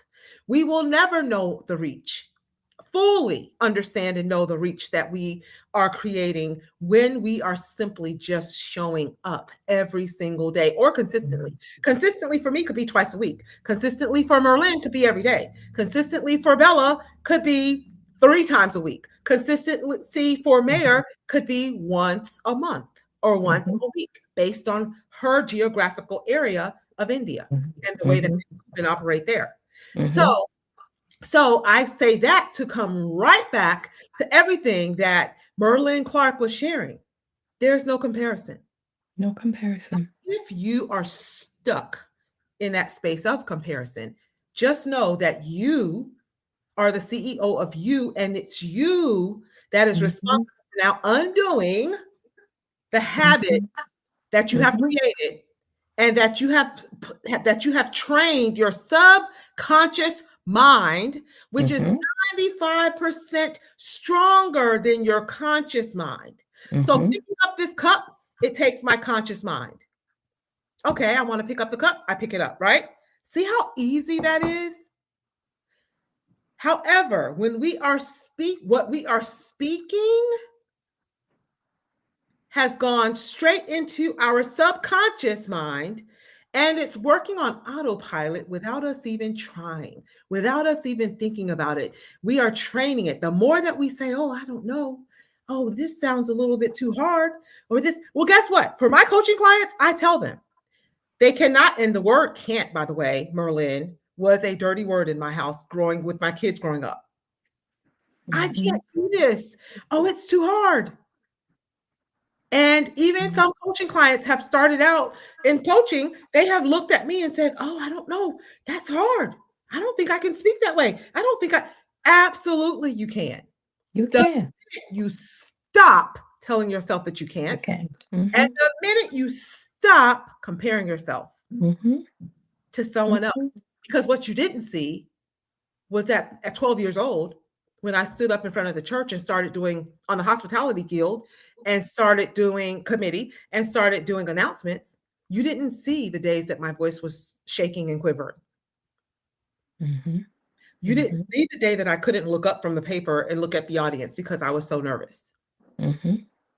We will never know the reach. fully understand and know the reach that we are creating when we are simply just showing up every single day or consistently. Consistently for me could be twice a week. Consistently for Merlin could be every day. Consistently for Bella could be 3 times a week. Consistency for Mayor could be once a month or once a week based on her geographical area of India and the way that we can operate there. So I say that to come right back to everything that Merlin Clark was sharing. There's no comparison. No comparison. If you are stuck in that space of comparison, just know that you are the CEO of you, and it's you that is responsible for now undoing the habit that you have created and that you have trained your subconscious mind, which is 95% stronger than your conscious mind. So picking up this cup, it takes my conscious mind. Okay, I want to pick up the cup, I pick it up, right? See how easy that is? However, when what we are speaking has gone straight into our subconscious mind, and it's working on autopilot without us even trying, without us even thinking about it. We are training it. The more that we say, oh, I don't know. Oh, this sounds a little bit too hard. Or this, well, guess what? For my coaching clients, I tell them they cannot, and the word can't, by the way, Merlin, was a dirty word in my house with my kids growing up. I can't do this. Oh, it's too hard. And even some coaching clients have started out in coaching. They have looked at me and said, oh, I don't know. That's hard. I don't think I can speak that way. I don't think absolutely you can. You can. You stop telling yourself that you can't. And the minute you stop comparing yourself to someone else, because what you didn't see was that at 12 years old, when I stood up in front of the church and started doing on the hospitality guild and started doing committee and started doing announcements, you didn't see the days that my voice was shaking and quivering. You didn't see the day that I couldn't look up from the paper and look at the audience because I was so nervous.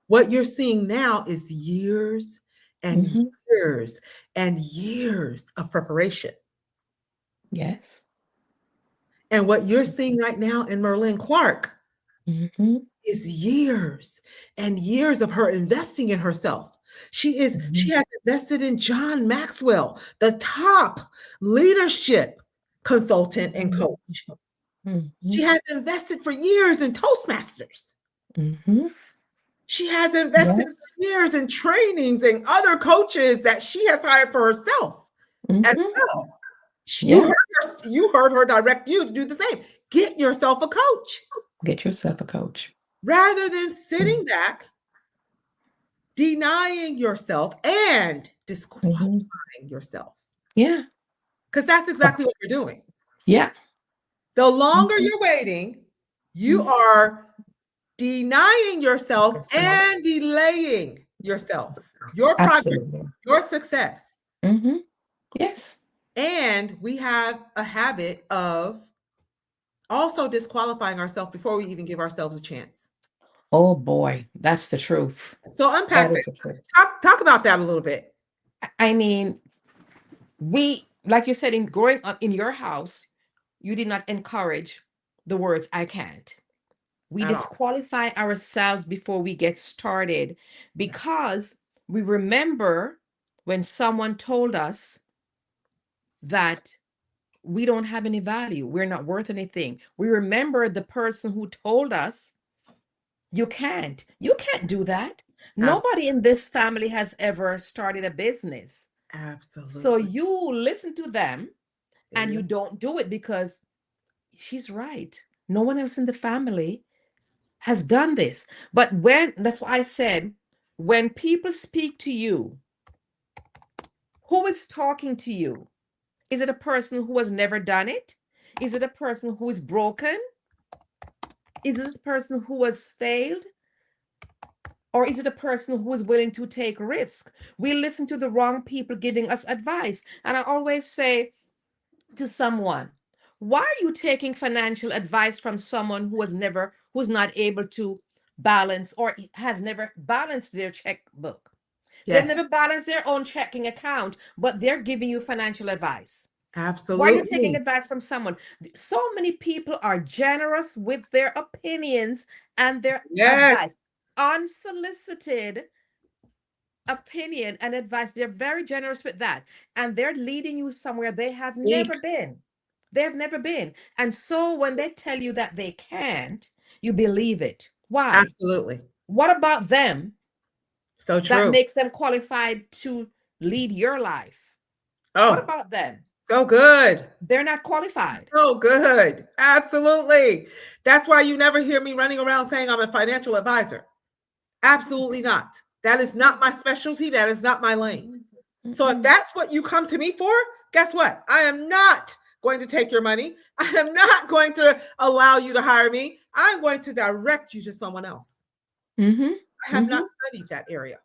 What you're seeing now is years and years and years of preparation. Yes. And what you're seeing right now in Merlin Clark is years and years of her investing in herself. She has invested in John Maxwell, the top leadership consultant and coach. She has invested for years in Toastmasters. She has invested for years in trainings and other coaches that she has hired for herself as well. You heard her direct you to do the same. Get yourself a coach. Get yourself a coach. Rather than sitting back, denying yourself and disqualifying yourself. Yeah. Because that's exactly what you're doing. Yeah. The longer you're waiting, you are denying yourself and delaying yourself, your progress, your success. Yes. And we have a habit of also disqualifying ourselves before we even give ourselves a chance. Oh boy, that's the truth. So unpack it. Talk about that a little bit. I mean, like you said, in growing up in your house, you did not encourage the words I can't. We disqualify ourselves before we get started because we remember when someone told us that we don't have any value. We're not worth anything. We remember the person who told us, you can't do that. Nobody in this family has ever started a business. Absolutely. So you listen to them and you don't do it because she's right. No one else in the family has done this. But that's why I said, when people speak to you, who is talking to you? Is it a person who has never done it? Is it a person who is broken? Is it a person who has failed? Or is it a person who is willing to take risk? We listen to the wrong people giving us advice. And I always say to someone, Why are you taking financial advice from someone who's not able to balance or has never balanced their checkbook? They've Yes, never balanced their own checking account, but they're giving you financial advice. Why are you taking absolutely. advice from someone? So many people are generous with their opinions and their Yes, advice. Unsolicited opinion and advice. They're very generous with that. And they're leading you somewhere they have speak. never been. They have never been. And so when they tell you that they can't, you believe it. Why? Absolutely. What about them So that true. makes them qualified to lead your life? What Oh, about them? so good. They're not qualified. So good. Absolutely. That's why you never hear me running around saying I'm a financial advisor. Absolutely not. That is not my specialty. That is not my lane. So if that's what you come to me for, guess what? I am not going to take your money. I am not going to allow you to hire me. I'm going to direct you to someone else. Mm-hmm. I have not studied that area.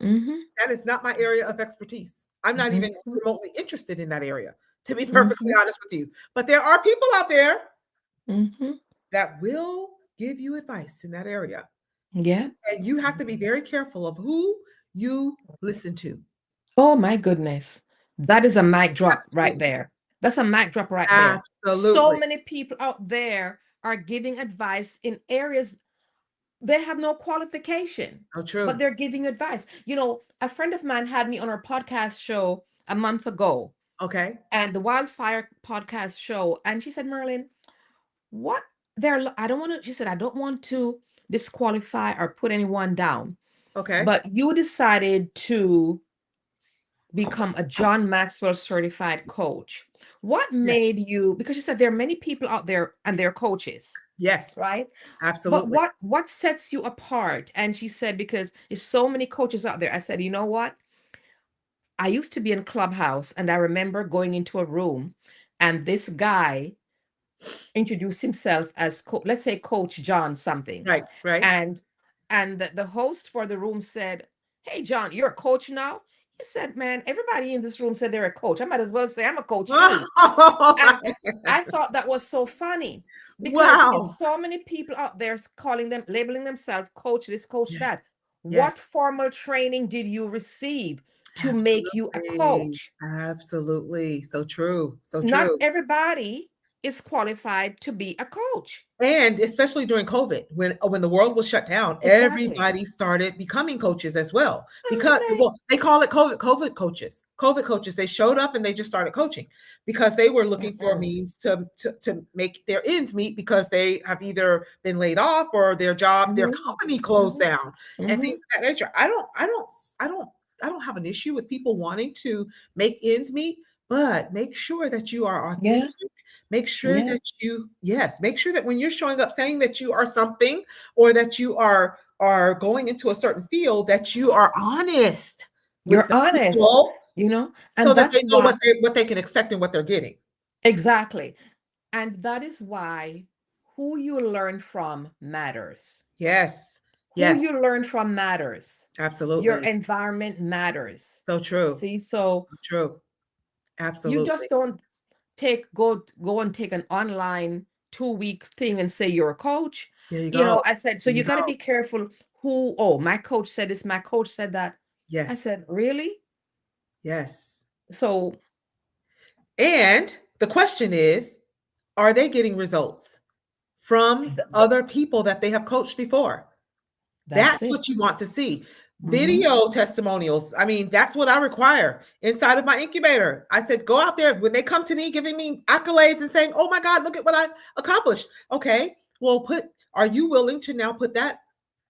Mm-hmm. That is not my area of expertise. I'm not even Mm-hmm. remotely interested in that area, to be perfectly Mm-hmm. honest with you. But there are people out there Mm-hmm. that will give you advice in that area. Yeah. And you have to be very careful of who you listen to. Oh my goodness. That is a mic drop right Absolutely. there. That's a mic drop right there. So Absolutely. many people out there are giving advice in areas they have no qualification, So but true. they're giving advice. You know, a friend of mine had me on her podcast show a month ago, Okay. and the Wildfire podcast show, and she said, Merlin, what I don't want to, she said, I don't want to disqualify or put anyone down, Okay. but you decided to become a John Maxwell certified coach. What Yes. made you, because you said there are many people out there and they're coaches, Yes. right? But Absolutely. what sets you apart? And she said, because there's so many coaches out there. I said, you know what? I used to be in Clubhouse and I remember going into a room and this guy introduced himself as let's say Coach John something. Right. Right. And the host for the room said, "Hey John, you're a coach now?" He said, "Man, everybody in this room said they're a coach. I might as well say I'm a coach too." Oh, And I thought that was so funny because there's wow. so many people out there calling them, labeling themselves coach this, coach Yes. that. What Yes. formal training did you receive to make you a Absolutely. coach? Absolutely. So true. So Not true. everybody is qualified to be a coach. And especially during COVID, when the world was shut down, Exactly. everybody started becoming coaches as well. I would Because say, well, they call it COVID coaches. COVID coaches. They showed up and they just started coaching because they were looking for mm-mm, means to make their ends meet because they have either been laid off or their mhm, company closed mhm, down and things mhm. of that nature. I don't have an issue with people wanting to make ends meet, but make sure that you are Yeah, authentic. Make sure yeah. that yes, make sure that when you're showing up saying that you are something or that you are going into a certain field, that you are honest with You're the honest, people and so that that's they know why, what they can expect and what they're getting. exactly. And that is why who you learn from matters. Yes. Who Yes. you learn from matters. Your Absolutely. environment matters. So true. See, so So true. you Absolutely. just don't go and take an online 2 week thing and say you're a coach. There you You know, go. I said, so There you you got to go. be careful who, oh, my coach said this, my coach said that. I Yes. said, really? Yes. So And the question is, are they getting results from other people that they have coached before? that's That's it. what you want to see. Mm-hmm. Video testimonials. I mean, that's what I require inside of my incubator. I said, go out there when they come to me giving me accolades and saying, oh my God, look at what I accomplished. Okay, well, are you willing to now put that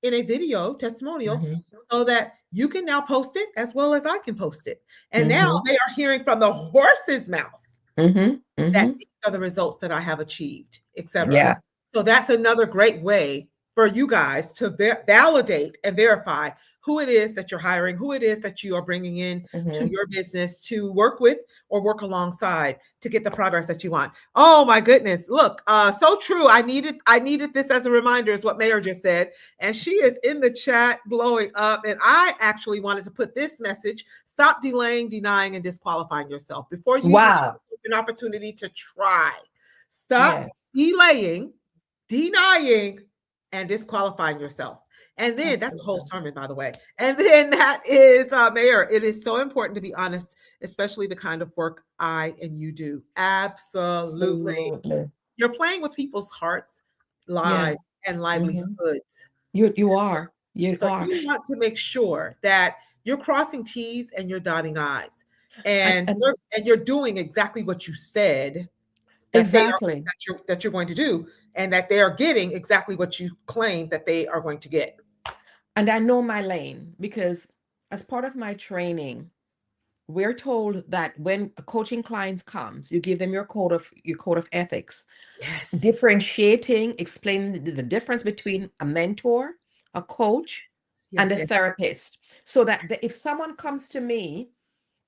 in a video testimonial Mm-hmm. so that you can now post it as well as I can post it? And now Mm-hmm. they are hearing from the horse's mouth Mm-hmm. that Mm-hmm. these are the results that I have achieved, etc. Yeah. So that's another great way for you guys to validate and verify who it is that you're hiring, who it is that you are bringing in to Mm-hmm. your business to work with or work alongside to get the progress that you want. Oh my goodness. Look, so true. I needed this as a reminder, is what Mayor just said. And she is in the chat blowing up. And I actually wanted to put this message: stop delaying, denying, and disqualifying yourself before you even Wow. an opportunity to try. Stop Yes. delaying, denying, and disqualifying yourself. And then that's a whole Absolutely. sermon, by the way. And then that is, Mayor, it is so important to be honest, especially the kind of work I and you do. Absolutely. Absolutely. You're playing with people's hearts, Yeah. lives, and Mm-hmm. livelihoods. You are. You So are. you want to make sure that you're crossing T's and you're dotting I's. And And you're doing exactly what you said that they are exactly. that you're going to do, and that they are getting exactly what you claim that they are going to get. And I know my lane because as part of my training, we're told that when a coaching client comes, you give them your code of ethics, Yes. differentiating, explaining the difference between a mentor, a coach, and Yes, a yes. therapist. So that if someone comes to me,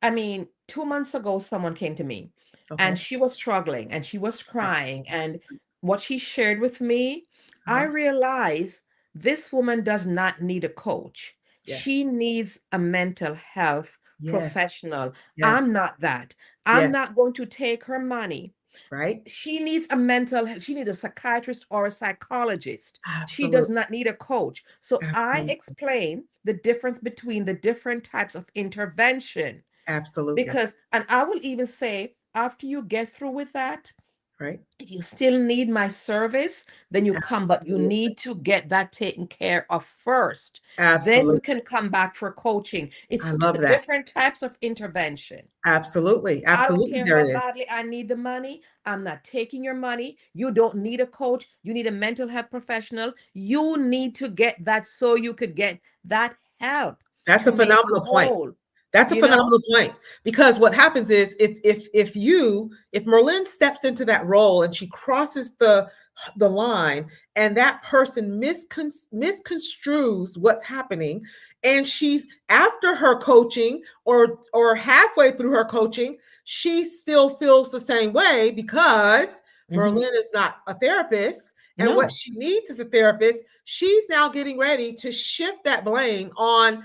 I mean, 2 months ago, someone came to me and Okay. she was struggling and she was Right. crying. And what she shared with me, I Uh-huh. realized this woman does not need a coach. Yes. She needs a mental health Yes. professional. Yes. I'm not that. I'm Yes. not going to take her money. Right. She needs a mental health, she needs a psychiatrist or a psychologist. She does Absolutely. not need a coach. So I Absolutely. explain the difference between the different types of intervention Absolutely. because, and I will even say, after you get through with that, Right. if you still need my service, then you come, but you Absolutely. need to get that taken care of first. Then you Absolutely. can come back for coaching. I It's love that. different types of intervention. Absolutely. I don't Absolutely care there how is. badly I need the money. I'm not taking your money. You don't need a coach. You need a mental health professional. You need to get that so you could get that help That's to a make you phenomenal point. whole. That's a You know? phenomenal point, because what happens is if Merlin steps into that role and she crosses the line, and that person misconstrues what's happening, and she's after her coaching, or halfway through her coaching, she still feels the same way because Hmm. Merlin is not a therapist, and what No. she needs is a therapist. She's now getting ready to shift that blame on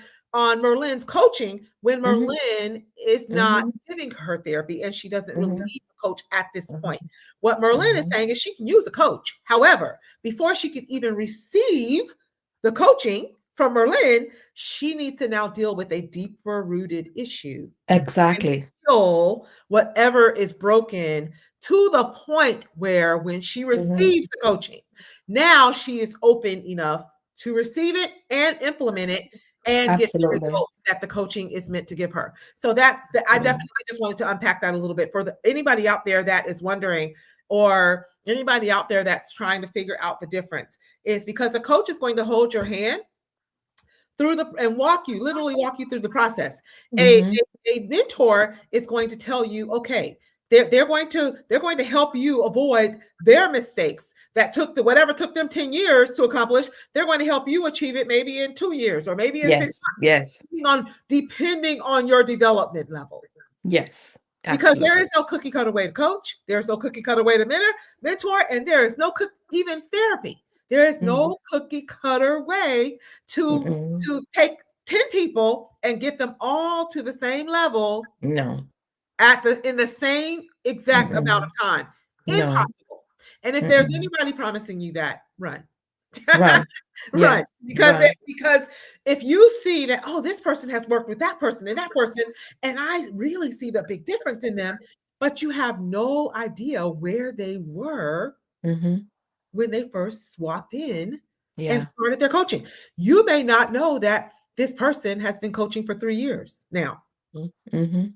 Merlin's coaching, when Hmm. Merlin is not Hmm. giving her therapy and she doesn't really Hmm. need a coach at this point. Hmm. What Merlin is Hmm. saying is she can use a coach. However, before she can even receive the coaching from Merlin, she needs to now deal with a deeper rooted issue and Exactly. heal whatever is broken, to the point where when she Hmm. receives the coaching, now she is open enough to receive it and implement it and get the Absolutely. results that the coaching is meant to give her. So that's I Yeah. definitely just wanted to unpack that a little bit for anybody out there that is wondering, or anybody out there that's trying to figure out the difference, is because a coach is going to hold your hand through the and literally walk you through the process. A, Hmm. a mentor is going to tell you, okay, they're going to help you avoid their mistakes that whatever took them 10 years to accomplish. They're going to help you achieve it maybe in 2 years or maybe in 6 months, Yes. Yes. depending on your development level. Yes. Because there Absolutely. is no cookie cutter way to coach, there's no cookie cutter way to mentor, and there is no even therapy. There is Hmm. no cookie cutter way to Hmm. take 10 people and get them all to the same level No. in the same exact amount Hmm. of time. No. Impossible. And if there's Mm-mm. anybody promising you that, run. Run. Yeah. Run. Run. Because if you see that, oh, this person has worked with that person and that person, and I really see the big difference in them, but you have no idea where they were Hmm. when they first walked in and Yeah. started their coaching. You may not know that this person has been coaching for 3 years now. Hmm.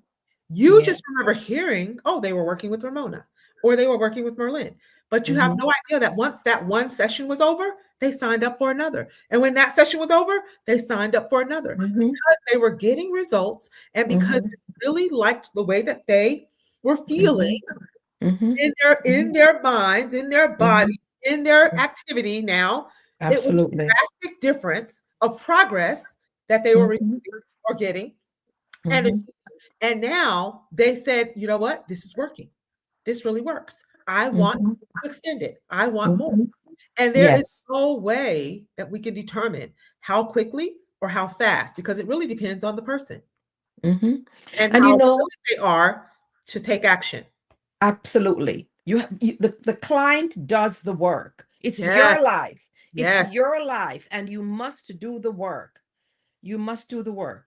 You Yeah. just remember hearing, oh, they were working with Ramona or they were working with Merlin. But you have Hmm. no idea that once that one session was over, they signed up for another. And when that session was over, they signed up for another, Hmm. because they were getting results and because Hmm. they really liked the way that they were feeling Hmm. Hmm. in their minds, in their Hmm. body, in their activity. Now, it was a Absolutely. drastic difference of progress that they were Hmm. receiving or getting. And Hmm. and now they said, you know what? This is working. This really works. I want Hmm. to extend it. I want more. Hmm. And there is Yes. no way that we can determine how quickly or how fast, because it really depends on the person Hmm. and And how willing they are to take action. absolutely. The client does the work. It's your Yes. life. It's Yes. your life, and you must do the work. You must do the work.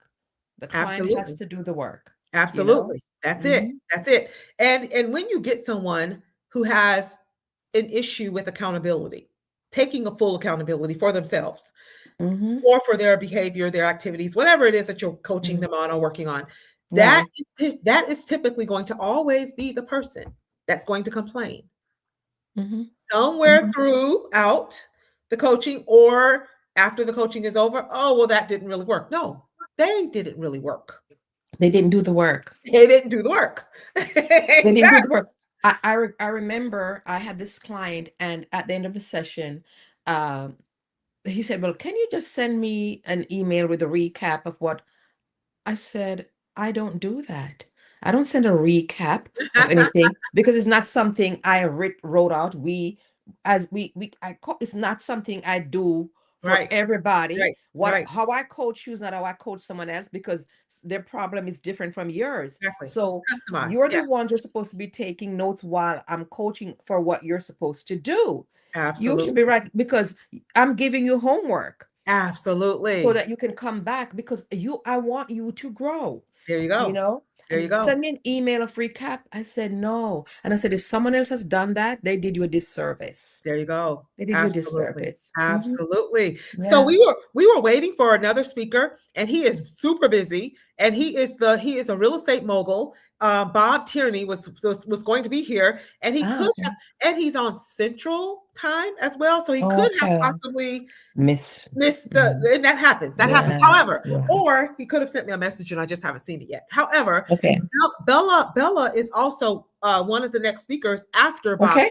The client has Absolutely. to do the work, you know? Absolutely. That's it. Mm-hmm. That's it. And when you get someone who has an issue with accountability, taking a full accountability for themselves Mm-hmm. or for their behavior, their activities, whatever it is that you're coaching Mm-hmm. them on or working on, that Right. that is typically going to always be the person that's going to complain Mm-hmm. somewhere throughout the coaching or after the coaching is over. Oh, well, that didn't really work. No, they didn't really work. They didn't do the work. They didn't do the work. They didn't do Exactly. the work. I remember I had this client, and at the end of the session, um, he said, "Well, can you just send me an email with a recap of what?" I said, "I don't do that. I don't send a recap of anything because it's not something I wrote out. It's not something I do for Right, everybody. right, right. How I coach you is not how I coach someone else, because their problem is different from yours. Exactly. So Customized. you're Yeah, the ones who are supposed to be taking notes while I'm coaching for what you're supposed to do. You should be absolutely. right, because I'm giving you homework so Absolutely. that you can come back, because I want you to grow, There you you go. know." And There he you said, go. "Send me an email of recap." I said, "No." And I said, "If someone else has done that, they did you a disservice. There you go. They did you a Absolutely. disservice." Absolutely. So Yeah. we were waiting for another speaker, and he is super busy, and he is a real estate mogul. Bob Tierney was going to be here, and he Ah, could okay. have, and he's on Central Time as well, so he could have Okay. possibly Miss. missed Mm, and that happens. That happens. yeah. However, Yeah. or he could have sent me a message and I just haven't seen it yet. However, Okay. Bella is also one of the next speakers after Bob. Okay.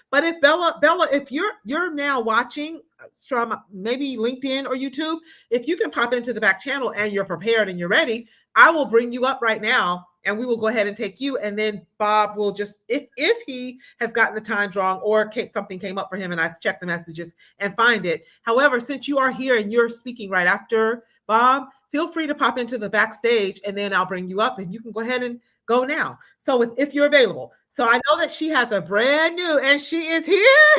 But if Bella, if you're now watching from maybe LinkedIn or YouTube, if you can pop into the back channel and you're prepared and you're ready, I will bring you up right now and we will go ahead and take you. And then Bob will just, if he has gotten the times wrong or something came up for him and I check the messages and find it. However, since you are here and you're speaking right after Bob, feel free to pop into the backstage and then I'll bring you up and you can go ahead and go now. So if you're available. So I know that she has a brand new, and she is here.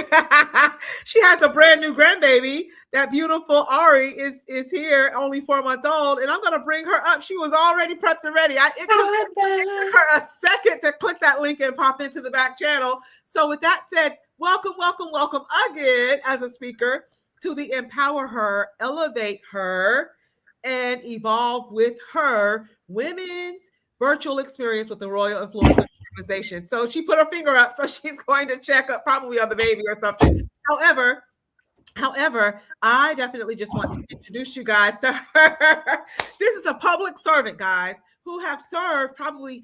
She has a brand new grandbaby. That beautiful Ari is here, only 4 months old, and I'm gonna bring her up. She was already prepped and ready. It Hi, took Bella. her a second to click that link and pop into the back channel. So with that said, welcome, welcome, welcome again as a speaker to the Empower Her, Elevate Her, and Evolve with Her Women's Virtual Experience with the Royal Influencer Organization. So she put her finger up, so she's going to check up probably on the baby or something. However, I definitely just want to introduce you guys to her. This is a public servant, guys, who have served probably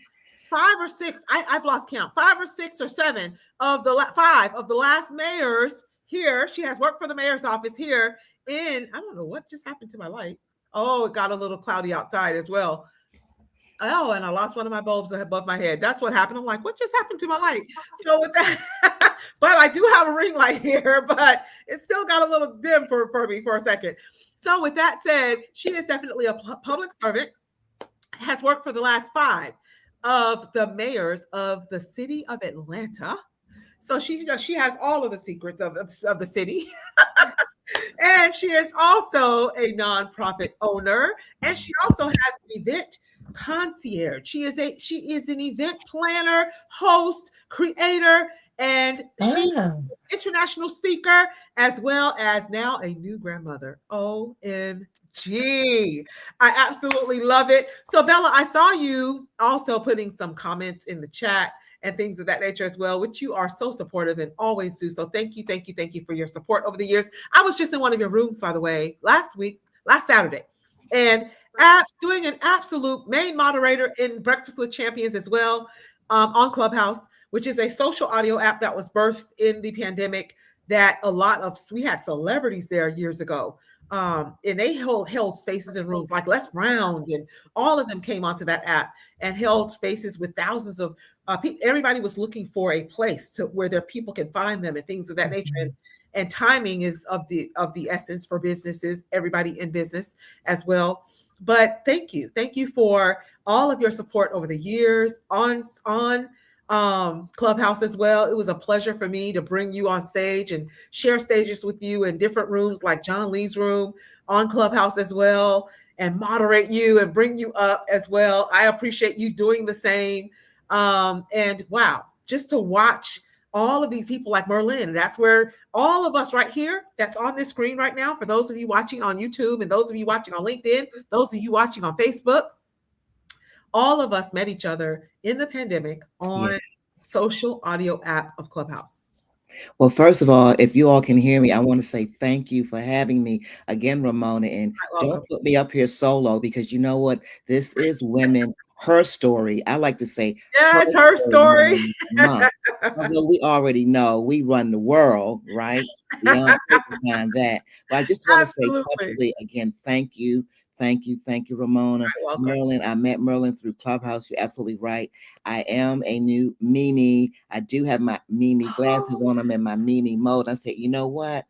5 or 6. I've lost count. 5 or 6 or 7 of the 5 of the last mayors here. She has worked for the mayor's office here in. I don't know what just happened to my light. Oh, it got a little cloudy outside as well. Oh, and I lost one of my bulbs above my head. That's what happened. I'm like, what just happened to my light? So with that, but I do have a ring light here, but it still got a little dim for me for a second. So with that said, she is definitely a public servant, has worked for the last 5 of the mayors of the city of Atlanta. So she has all of the secrets of the city. And she is also a nonprofit owner, and she also has an event concierge. She is an event planner, host, creator, and she Ah. international speaker, as well as now a new grandmother. OMG. I absolutely love it. So, Bella, I saw you also putting some comments in the chat and things of that nature as well, which you are so supportive and always do. So, thank you, thank you, thank you for your support over the years. I was just in one of your rooms, by the way, last Saturday, and doing an absolute main moderator in Breakfast with Champions as well, on Clubhouse, which is a social audio app that was birthed in the pandemic. That we had celebrities there years ago, and they held spaces in rooms like Les Browns, and all of them came onto that app and held spaces with thousands of everybody was looking for a place to where their people can find them and things of that nature. And timing is of the essence for businesses, everybody in business as well. But thank you for all of your support over the years on Clubhouse as well. It was a pleasure for me to bring you on stage and share stages with you in different rooms like John Lee's room on Clubhouse as well, and moderate you and bring you up as well. I appreciate you doing the same. And wow, just to watch all of these people like Merlin, that's where all of us right here that's on this screen right now, for those of you watching on YouTube and those of you watching on LinkedIn, those of you watching on Facebook, all of us met each other in the pandemic on social audio app of Clubhouse. Well, first of all, if you all can hear me, I want to say thank you for having me again, Ramona. And don't put me up here solo, because you know what? This is women, her story. I like to say yes, her story. Month. Although we already know we run the world, right? We don't take behind that. But I just want to say publicly again, thank you. Thank you. Thank you, Ramona. Merlin, I met Merlin through Clubhouse. You're absolutely right. I am a new Mimi. I do have my Mimi glasses on. I'm in my Mimi mode. I said, you know what?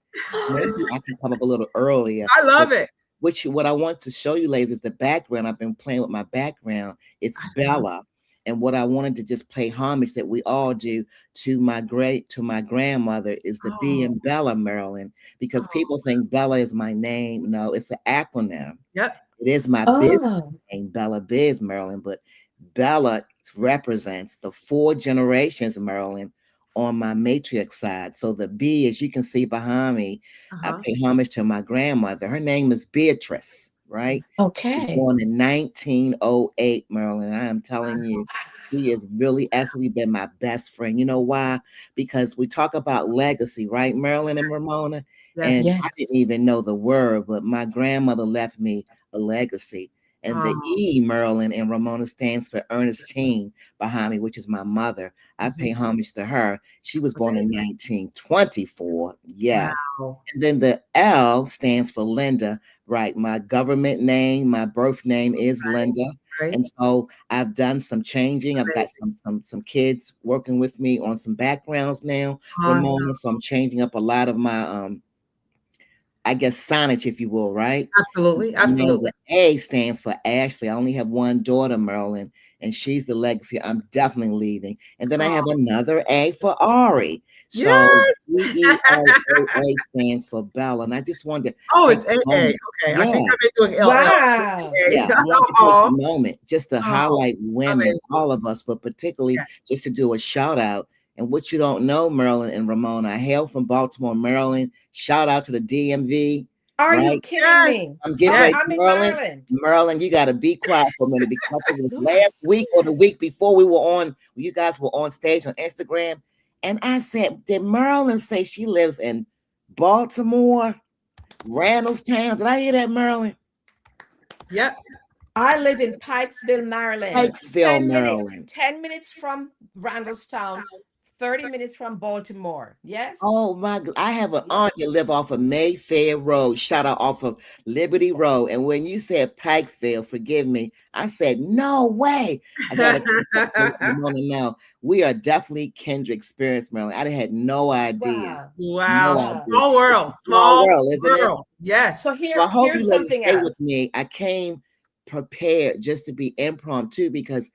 Maybe I can come up a little earlier. I love it. What I want to show you, ladies, is the background. I've been playing with my background. It's Bella. And what I wanted to just pay homage that we all do to my grandmother is the B in Bella, Maryland, because people think Bella is my name. No, it's an acronym. Yep. It is my business name, Bella Biz Maryland, but Bella represents the 4 generations of Maryland on my matriarch side. So the B, as you can see behind me, I pay homage to my grandmother. Her name is Beatrice. Right? Okay. She was born in 1908, Maryland. I am telling you, she has really absolutely been my best friend. You know why? Because we talk about legacy, right, Marilyn and Ramona? And I didn't even know the word, but my grandmother left me a legacy. And the E, Marilyn and Ramona, stands for Ernestine behind me, which is my mother. I pay homage to her. She was born in 1924. Yes. Wow. And then the L stands for Linda, right? My government name, my birth name is Linda. Right. And so I've done some changing. I've got some kids working with me on some backgrounds now, Ramona. So I'm changing up a lot of my I guess signage, if you will, right? Absolutely, absolutely. The A stands for Ashley. I only have one daughter, Merlin, and she's the legacy I'm definitely leaving. And then I have another A for Ari. So BELLA stands for Bella. And I just wanted to it's AA. Okay. I think I've been doing LL. Wow. Yeah, I want to take a moment just to highlight women, all of us, but particularly just to do a shout out. And what you don't know, Merlin and Ramona, I hail from Baltimore, Maryland. Shout out to the DMV. Are you kidding me? I'm getting ready. I'm in Maryland. Maryland, you got to be quiet for a minute, because it was last week or the week before you guys were on stage on Instagram. And I said, did Maryland say she lives in Baltimore, Randallstown? Did I hear that, Maryland? Yep. I live in Pikesville, Maryland. 10 minutes from Randallstown. 30 minutes from Baltimore. Yes. Oh my God. I have an aunt that live off of Mayfair Road. Shout out off of Liberty Road. And when you said Pikesville, forgive me, I said, no way. I gotta want to know. We are definitely kindred experience, Maryland. I had no idea. Wow. No idea. Small world. Small world, isn't it? Yes. So here's something else. With me. I came prepared just to be impromptu, because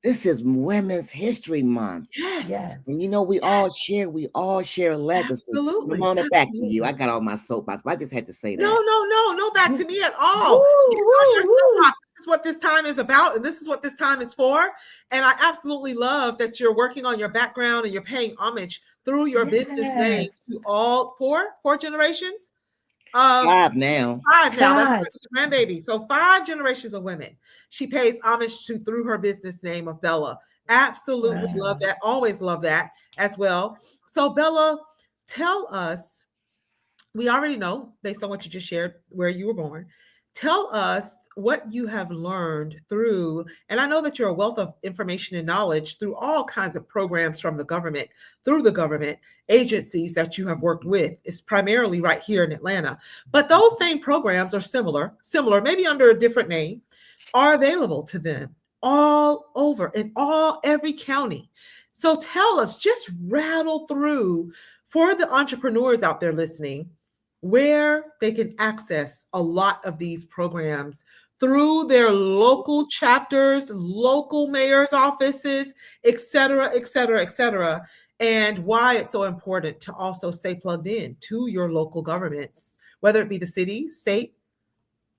this is Women's History Month. Yes. And you know, we all share a legacy. Absolutely. Ramona, back to you. I got all my soapbox, but I just had to say that. No back to me at all. This is what this time is about, and this is what this time is for. And I absolutely love that you're working on your background and you're paying homage through your business name to all four generations. 5 now. 5 now. That's grandbaby. So 5 generations of women she pays homage to through her business name of Bella. Absolutely love that. Always love that as well. So Bella, tell us, we already know based on what you just shared where you were born. Tell us what you have learned through, and I know that you're a wealth of information and knowledge through all kinds of programs from the government, through the government agencies that you have worked with. It's primarily right here in Atlanta, but those same programs are similar, maybe under a different name, are available to them all over in every county. So tell us, just rattle through for the entrepreneurs out there listening, where they can access a lot of these programs through their local chapters, local mayor's offices, et cetera, et cetera, et cetera. And why it's so important to also stay plugged in to your local governments, whether it be the city, state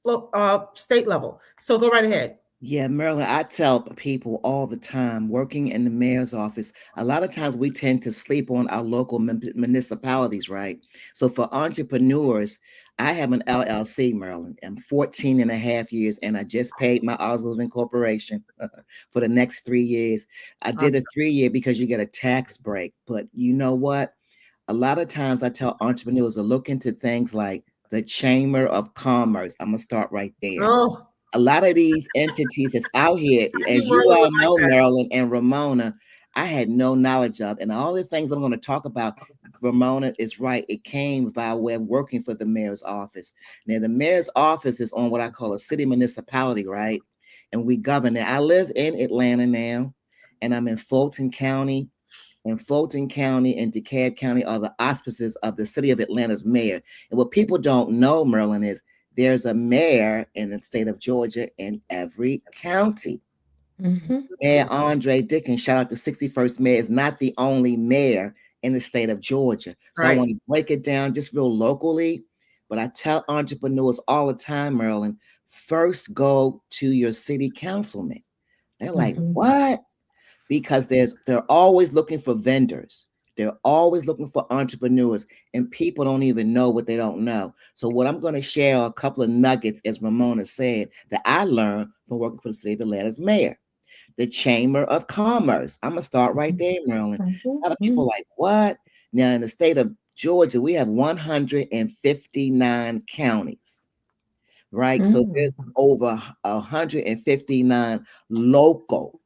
level. So go right ahead. Yeah, Marilyn, I tell people all the time working in the mayor's office, a lot of times we tend to sleep on our local municipalities, right? So for entrepreneurs, I have an LLC, Marilyn. I'm 14 and a half years, and I just paid my Oswald Incorporation for the next 3 years. I did a Awesome. 3 year because you get a tax break. But you know what? A lot of times I tell entrepreneurs to look into things like the Chamber of Commerce. I'm going to start right there. Oh, A lot of these entities that's out here, I knew as you Merlin would all like know, that. Marilyn and Ramona, I had no knowledge of. And all the things I'm going to talk about, Ramona is right. It came by way of working for the mayor's office. Now, the mayor's office is on what I call a city municipality, right? And we govern it. I live in Atlanta now, and I'm in Fulton County. And Fulton County and DeKalb County are the auspices of the city of Atlanta's mayor. And what people don't know, Maryland, is there's a mayor in the state of Georgia in every county. Mayor Andre Dickens, shout out to 61st Mayor, is not the only mayor in the state of Georgia. So I Right. want to break it down just real locally. But I tell entrepreneurs all the time, Maryland, first go to your city councilman. They're like, what? Because they're always looking for vendors. They're always looking for entrepreneurs, and people don't even know what they don't know. So what I'm going to share are a couple of nuggets, as Ramona said, that I learned from working for the city of Atlanta's mayor. The Chamber of Commerce. I'm going to start right there, Maryland. A lot of people are like, what? Now, in the state of Georgia, we have 159 counties, right? So there's over 159 local,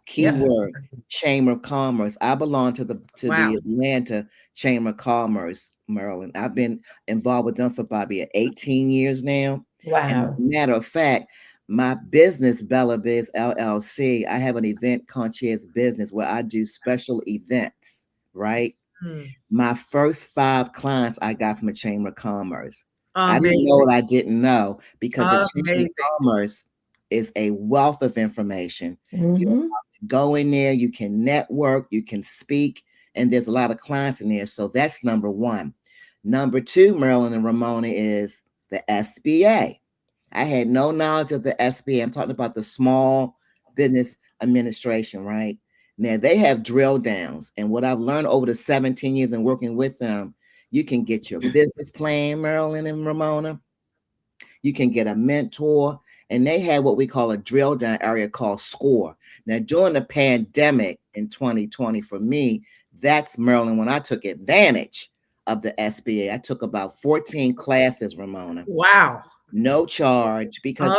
keyword, Chamber of Commerce. I belong to the Wow. Atlanta Chamber of Commerce, Maryland. I've been involved with them for probably 18 years now. And as a matter of fact, my business, Bella Biz LLC, I have an event concierge business where I do special events, right? My first 5 clients I got from the Chamber of Commerce. I didn't know what I didn't know, because the Chamber of Commerce is a wealth of information. You go in there, you can network, you can speak, and there's a lot of clients in there. So that's number one. Number two, Marilyn and Ramona, is the SBA. I had no knowledge of the SBA. I'm talking about the Small Business Administration, right? Now they have drill downs. And what I've learned over the 17 years in working with them, you can get your business plan, Marilyn and Ramona. You can get a mentor. And they had what we call a drill down area called SCORE. Now, during the pandemic in 2020, for me, that's, Maryland, when I took advantage of the SBA. I took about 14 classes, Ramona. Wow. No charge, because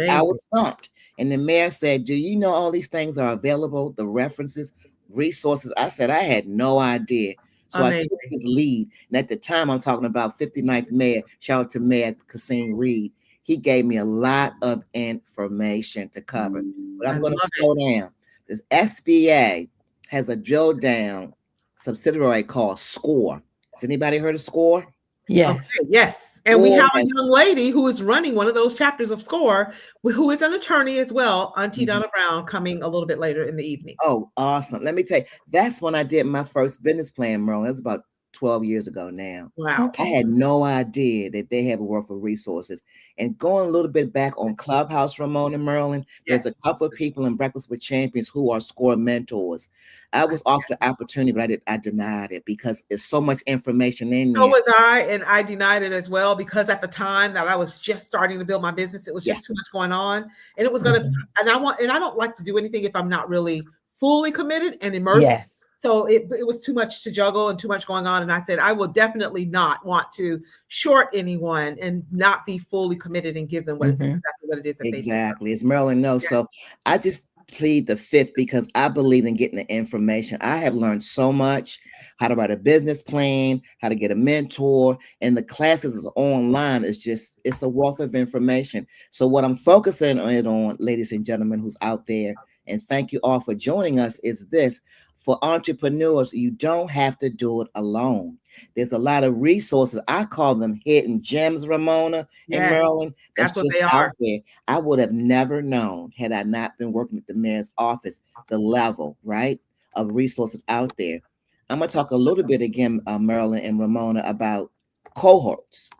I was stumped. And the mayor said, do you know all these things are available, the references, resources? I said, I had no idea. So I took his lead. And at the time, I'm talking about 59th Mayor, shout out to Mayor Cassine Reed. He gave me a lot of information to cover. But I'm going to slow down. This SBA has a drill down subsidiary called SCORE. Has anybody heard of SCORE? Yes. Okay, yes. And we have a young lady who is running one of those chapters of SCORE, who is an attorney as well, Auntie Donna Brown, coming a little bit later in the evening. Oh, awesome. Let me tell you, that's when I did my first business plan, Merle. That's about 12 years ago now. Wow. I had no idea that they have a worth of resources. And going a little bit back on Clubhouse, Ramona and Merlin, there's a couple of people in Breakfast with Champions who are SCORE mentors. I was offered the opportunity, but I denied it because it's so much information in there. So was I, and I denied it as well, because at the time that I was just starting to build my business, it was just too much going on, and it was going to, and I don't like to do anything if I'm not really fully committed and immersed. Yes. So it was too much to juggle and too much going on. And I said, I will definitely not want to short anyone and not be fully committed and give them exactly what it is that they need. Exactly. As Marilyn knows. Yeah. So I just plead the fifth because I believe in getting the information. I have learned so much, how to write a business plan, how to get a mentor, and the classes is online. It's a wealth of information. So what I'm focusing on, ladies and gentlemen who's out there, and thank you all for joining us, is this. for entrepreneurs, you don't have to do it alone. There's a lot of resources. I call them hidden gems, Ramona and Yes, Maryland, that's that's what just they out are. there. I would have never known had I not been working at the mayor's office, the level, right, of resources out there. I'm going to talk a little bit again, Maryland and Ramona, about cohorts.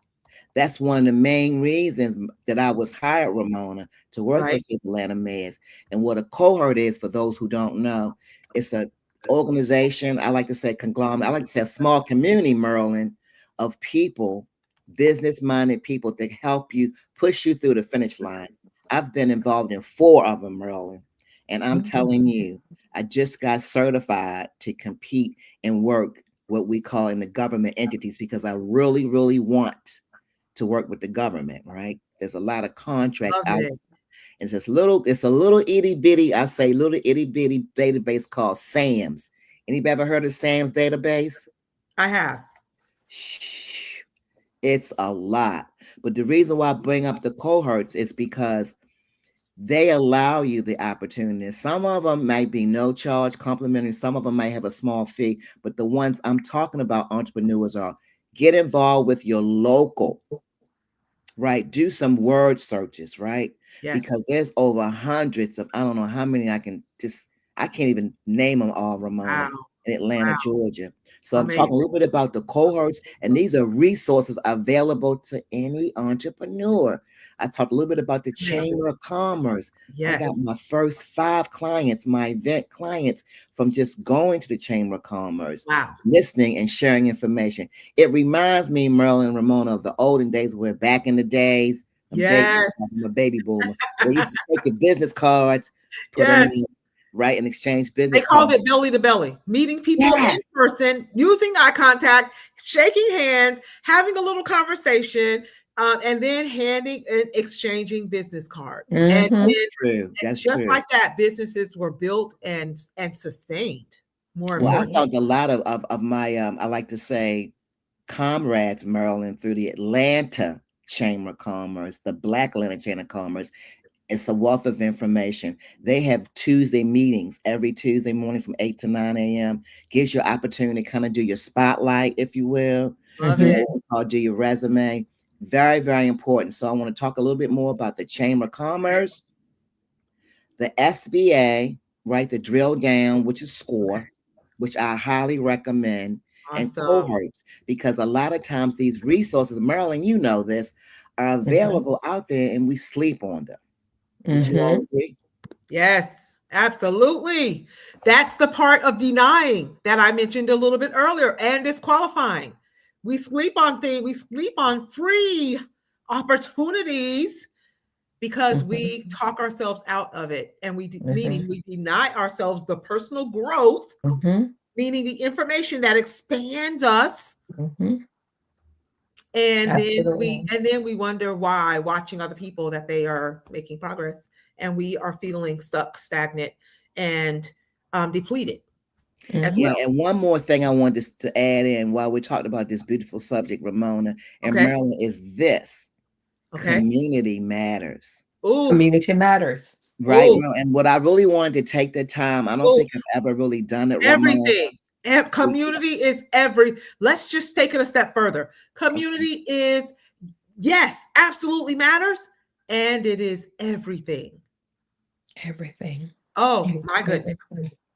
That's one of the main reasons that I was hired, Ramona, to work for Right. City Atlanta Mayors. And what a cohort is, for those who don't know, it's a organization. I like to say conglomerate. I like to say a small community, Maryland, of people, business-minded people that help you push you through the finish line. I've been involved in 4 of them, Maryland, and I'm telling you, I just got certified to compete and work what we call in the government entities because I really, really want to work with the government, right? There's a lot of contracts Love out. it. It's a little itty bitty, I say little itty bitty database called SAMS. Anybody ever heard of SAMS database? I have. It's a lot. But the reason why I bring up the cohorts is because they allow you the opportunity. Some of them might be no charge, complimentary. Some of them might have a small fee. But the ones I'm talking about, entrepreneurs, are get involved with your local, right? Do some word searches, right? Yes. Because there's over hundreds of, I don't know how many I can't even name them all, Ramona, Wow. in Atlanta, Wow. Georgia. So I'm Amazing. talking a little bit about the cohorts, and these are resources available to any entrepreneur. I talked a little bit about the Chamber of Commerce. I got Yes. my first 5 clients, my event clients, from just going to the Chamber of Commerce, Wow. listening and sharing information. It reminds me, Merlin and Ramona, of the olden days where back in the days, Yes. I'm a baby boomer. They used to take your business cards, put them Yes. in, right, and exchange They business called cards. it belly to belly, meeting people in Yes. person, using eye contact, shaking hands, having a little conversation, and then handing and exchanging business cards. And then, True. That's just true. like that, businesses were built and sustained. More Well, I importantly, found a lot of my I like to say comrades, Maryland, through the Atlanta Chamber of Commerce, the Black Atlanta Chamber of Commerce. It's a wealth of information. They have Tuesday meetings every Tuesday morning from 8 to 9 a.m. Gives you opportunity to kind of do your spotlight, if you will. love it. Do your resume. Very, very important. So I want to talk a little bit more about the Chamber of Commerce, the SBA, right? The drill down, which is SCORE, which I highly recommend, and Awesome. cohorts, because a lot of times these resources, Marilyn, you know this, are available out there and we sleep on them. Would you all agree? Yes, absolutely. That's the part of denying that I mentioned a little bit earlier and disqualifying. We sleep on things, we sleep on free opportunities because we talk ourselves out of it, and meaning we deny ourselves the personal growth, meaning the information that expands us. And then we wonder why, watching other people, that they are making progress and we are feeling stuck, stagnant, and depleted as Yeah, well. and one more thing I wanted to add in while we talked about this beautiful subject, Ramona and Okay. Marilyn, is this. Okay. Community matters. Ooh. Community matters. Right. Ooh. And what I really wanted to take the time, I don't Ooh. think I've ever really done it, Ramona. Everything. Community is let's just take it a step further. Community is, yes, absolutely matters. And it is everything. Everything. Oh my goodness.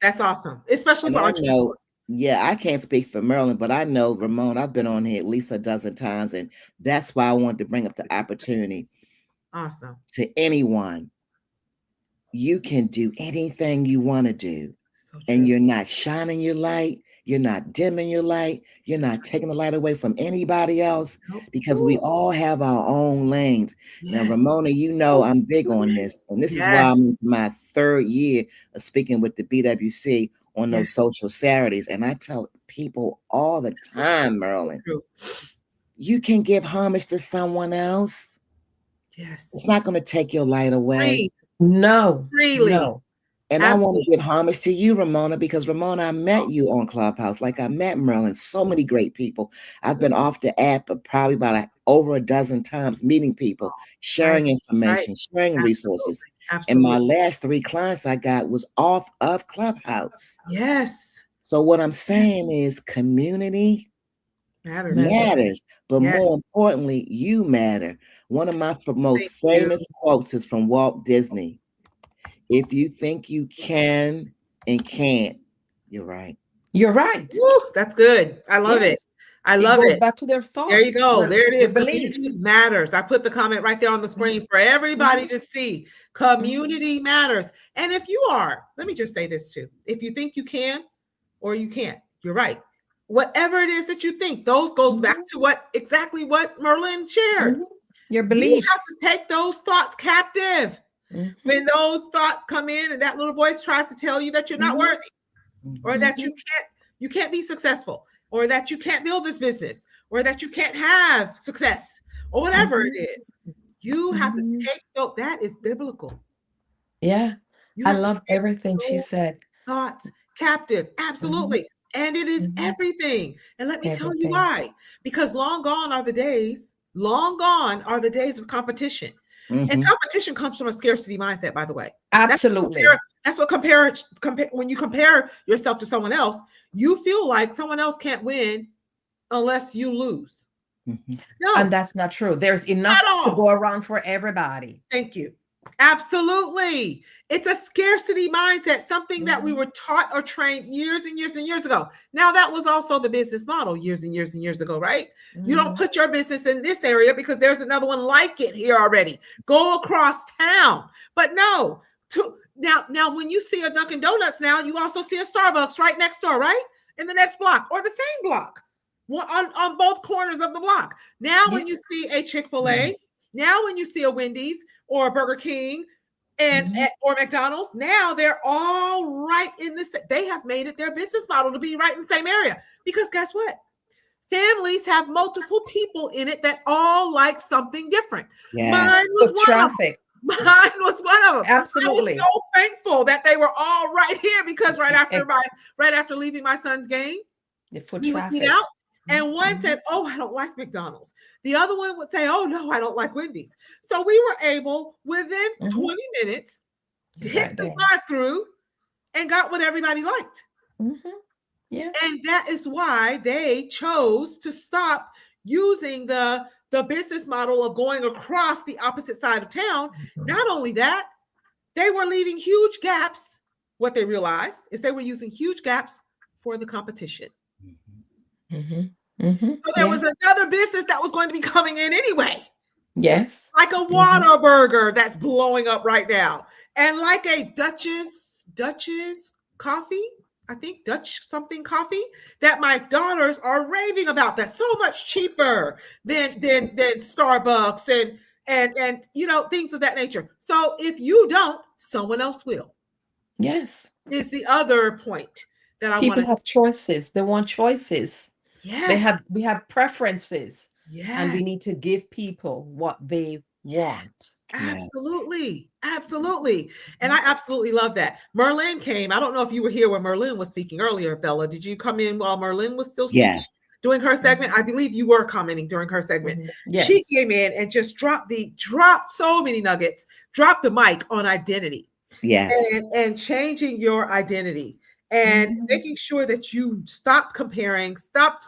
That's awesome. Especially And for I entrepreneurs. know, yeah, I can't speak for Maryland, but I know, Ramon, I've been on here at least a dozen times, and that's why I wanted to bring up the opportunity. Awesome. To anyone. You can do anything you want to do. So And you're not shining your light. You're not dimming your light. You're not taking the light away from anybody else, because we all have our own lanes. Now, Ramona, you know I'm big on this. And this is why I'm in my 3rd year of speaking with the BWC on those social Saturdays. And I tell people all the time, Marilyn, you can give homage to someone else. Yes. It's not going to take your light away. No. Freely. No. And I want to give homage to you, Ramona, because Ramona, I met you on Clubhouse, like I met Merlin, so many great people. I've been off the app probably about over a dozen times, meeting people, sharing information, sharing resources. And my Absolutely. last 3 clients I got was off of Clubhouse. Yes. So what I'm saying is community Matters. matters, but Yes. more importantly, you matter. One of my most Thank you. famous quotes is from Walt Disney. If you think you can and can't, you're right. You're right. Woo, that's good. I love it. Yes. I It love goes it. back to their thoughts. There you go. There it Your is. belief. Community matters. I put the comment right there on the screen for everybody to see. Community matters. And if you are, let me just say this too. If you think you can or you can't, you're right. Whatever it is that you think, those goes back to exactly what Merlin shared. Your You belief. have to take those thoughts captive. When those thoughts come in and that little voice tries to tell you that you're not worthy, or that you can't be successful, or that you can't build this business, or that you can't have success, or whatever it is, you have to take that is biblical. Yeah. You I have to love take everything she those said. thoughts captive. Absolutely. And it is everything. And let me tell you why. Because long gone are the days of competition. And competition comes from a scarcity mindset, by the way. Absolutely. That's what when you compare yourself to someone else, you feel like someone else can't win unless you lose. No. And that's not true. There's enough to go around for everybody. Thank you. Absolutely. It's a scarcity mindset, something that we were taught or trained years and years and years ago. Now, that was also the business model years and years and years ago, right? You don't put your business in this area because there's another one like it here already. Go across town. But no, now when you see a Dunkin' Donuts now, you also see a Starbucks right next door, right? In the next block or the same block on both corners of the block. Now, when you see a Chick-fil-A, now when you see a Wendy's or a Burger King or McDonald's, now they're all right in the same. They have made it their business model to be right in the same area. Because guess what? Families have multiple people in it that all like something different. Mine was one of them. Mine was one of them. Absolutely. I was so thankful that they were all right here because right after leaving my son's game, we would eat out. And one said, "Oh, I don't like McDonald's." The other one would say, "Oh, no, I don't like Wendy's." So we were able, within 20 minutes, hit the drive-through and got what everybody liked. Yeah. And that is why they chose to stop using the business model of going across the opposite side of town. Not only that, they were leaving huge gaps. What they realized is they were using huge gaps for the competition. So there was another business that was going to be coming in anyway. Yes. Like a Whataburger that's blowing up right now. And like a Dutch's coffee, I think Dutch something coffee that my daughters are raving about. That's so much cheaper than Starbucks and you know, things of that nature. So if you don't, someone else will. Yes. Is the other point that I want to have choices. They want choices. Yes. We have preferences. Yes. And we need to give people what they want. Absolutely. Absolutely. And I absolutely love that. Merlin came. I don't know if you were here when Merlin was speaking earlier, Bella. Did you come in while Merlin was still speaking? Yes. Doing her segment? I believe you were commenting during her segment. Yes. She came in and just dropped so many nuggets, dropped the mic on identity. Yes. And changing your identity. And making sure that you stop comparing,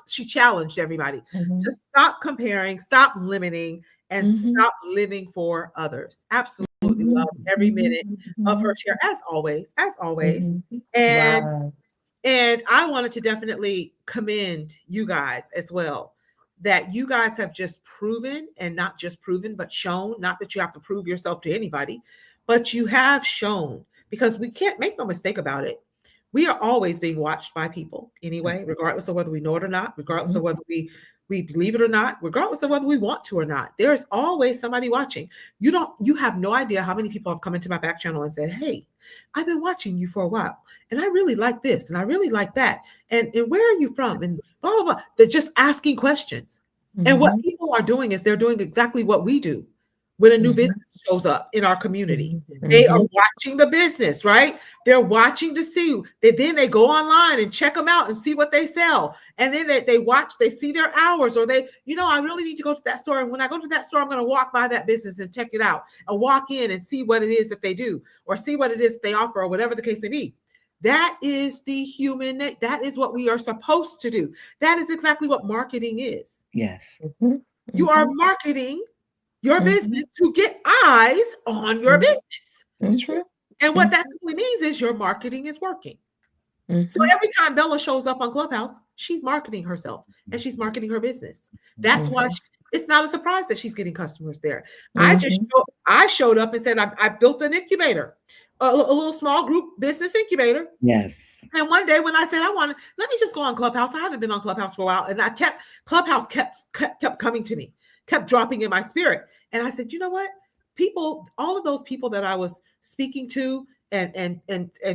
she challenged everybody to stop comparing, stop limiting, and stop living for others. Absolutely love every minute of her share, as always. And I wanted to definitely commend you guys as well, that you guys have just proven, and not just proven, but shown, not that you have to prove yourself to anybody, but you have shown, because we can't make no mistake about it. We are always being watched by people anyway, regardless of whether we know it or not, regardless of whether we believe it or not, regardless of whether we want to or not. There's always somebody watching. You have no idea how many people have come into my back channel and said, "Hey, I've been watching you for a while, and I really like this, and I really like that. And where are you from?" And blah, blah, blah. They're just asking questions. And what people are doing is they're doing exactly what we do. when a new business shows up in our community. Mm-hmm. They are watching the business, right? They're watching to see. Then they go online and check them out and see what they sell. And then they watch, they see their hours, or they, I really need to go to that store. And when I go to that store, I'm going to walk by that business and check it out and walk in and see what it is that they do or see what it is they offer or whatever the case may be. That is the human, that is what we are supposed to do. That is exactly what marketing is. Yes. You are marketing your business to get eyes on your business. That's true. And what that simply means is your marketing is working. So every time Bella shows up on Clubhouse, she's marketing herself and she's marketing her business. That's why it's not a surprise that she's getting customers there. I showed up and said, I built an incubator, a little small group business incubator. Yes. And one day when I said, let me just go on Clubhouse. I haven't been on Clubhouse for a while. And Clubhouse kept coming to me, kept dropping in my spirit. And I said, you know what? All of those people that I was speaking to and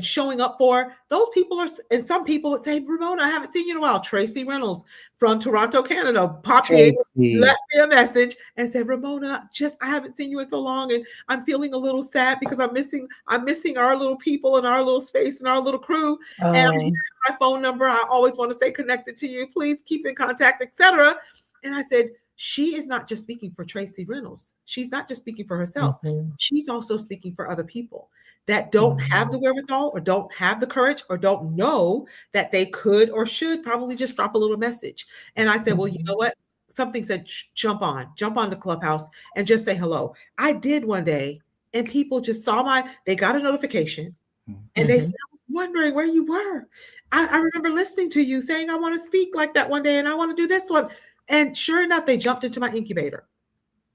showing up for, those people and some people would say, Ramona, I haven't seen you in a while. Tracy Reynolds from Toronto, Canada, popped in, left me a message and said, Ramona, I haven't seen you in so long. And I'm feeling a little sad because I'm missing our little people and our little space and our little crew. And here's my phone number. I always want to stay connected to you. Please keep in contact, etc. And I said, she is not just speaking for Tracy Reynolds. She's not just speaking for herself. She's also speaking for other people that don't have the wherewithal or don't have the courage or don't know that they could or should probably just drop a little message. And I said, well, you know what? Something said, jump on the Clubhouse and just say hello. I did one day and people just saw they got a notification and they said, I was wondering where you were. I remember listening to you saying, I want to speak like that one day and I want to do this one. And sure enough, they jumped into my incubator.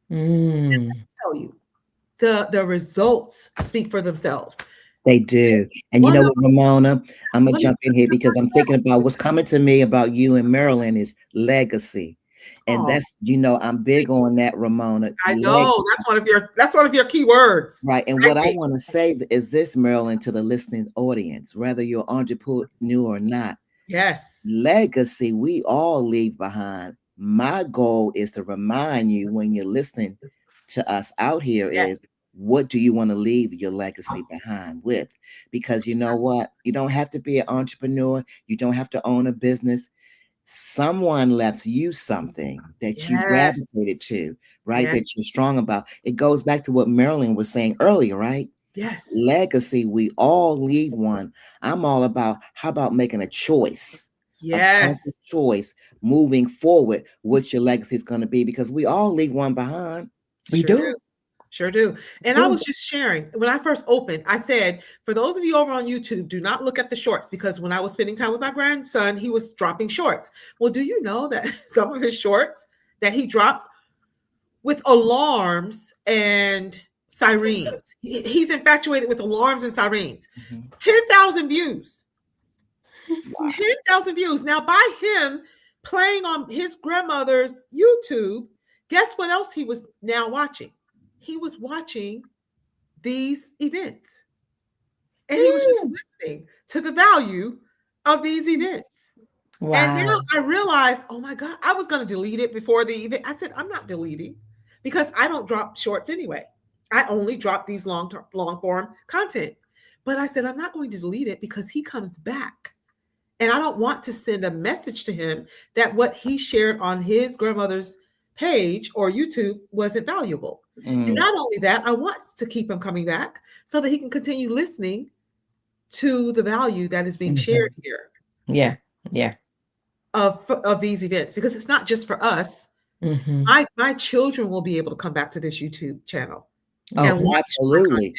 And I tell you, the results speak for themselves. They do. And you know what, Ramona? I'm going to jump in here because I'm thinking about what's coming to me about you and Marilyn is legacy. And that's, I'm big on that, Ramona. I know legacy. That's one of your key words. Right. And what I want to say is this, Marilyn, to the listening audience, whether you're an entrepreneur or not. Yes. Legacy, we all leave behind. My goal is to remind you when you're listening to us out here is what do you want to leave your legacy behind with? Because you know what? You don't have to be an entrepreneur. You don't have to own a business. Someone left you something that you gravitated to, right? That you're strong about. It goes back to what Marilyn was saying earlier, right? Yes. Legacy, we all leave one. I'm all about, how about making a choice? Yes. A choice moving forward, what your legacy is going to be, because we all leave one behind. We do. Sure do. And I was just sharing when I first opened, I said, for those of you over on YouTube, do not look at the shorts, because when I was spending time with my grandson, he was dropping shorts. Well, do you know that some of his shorts that he dropped with alarms and sirens, he's infatuated with alarms and sirens, 10,000 views. Wow. 10,000 views. Now, by him playing on his grandmother's YouTube, guess what else he was now watching? He was watching these events. And he was just listening to the value of these events. Wow. And now I realized, oh my God, I was going to delete it before the event. I said, I'm not deleting because I don't drop shorts anyway. I only drop these long form content. But I said, I'm not going to delete it because he comes back. And I don't want to send a message to him that what he shared on his grandmother's page or YouTube wasn't valuable. And not only that, I want to keep him coming back so that he can continue listening to the value that is being shared here. Yeah. Of these events, because it's not just for us. My children will be able to come back to this YouTube channel. Oh, absolutely.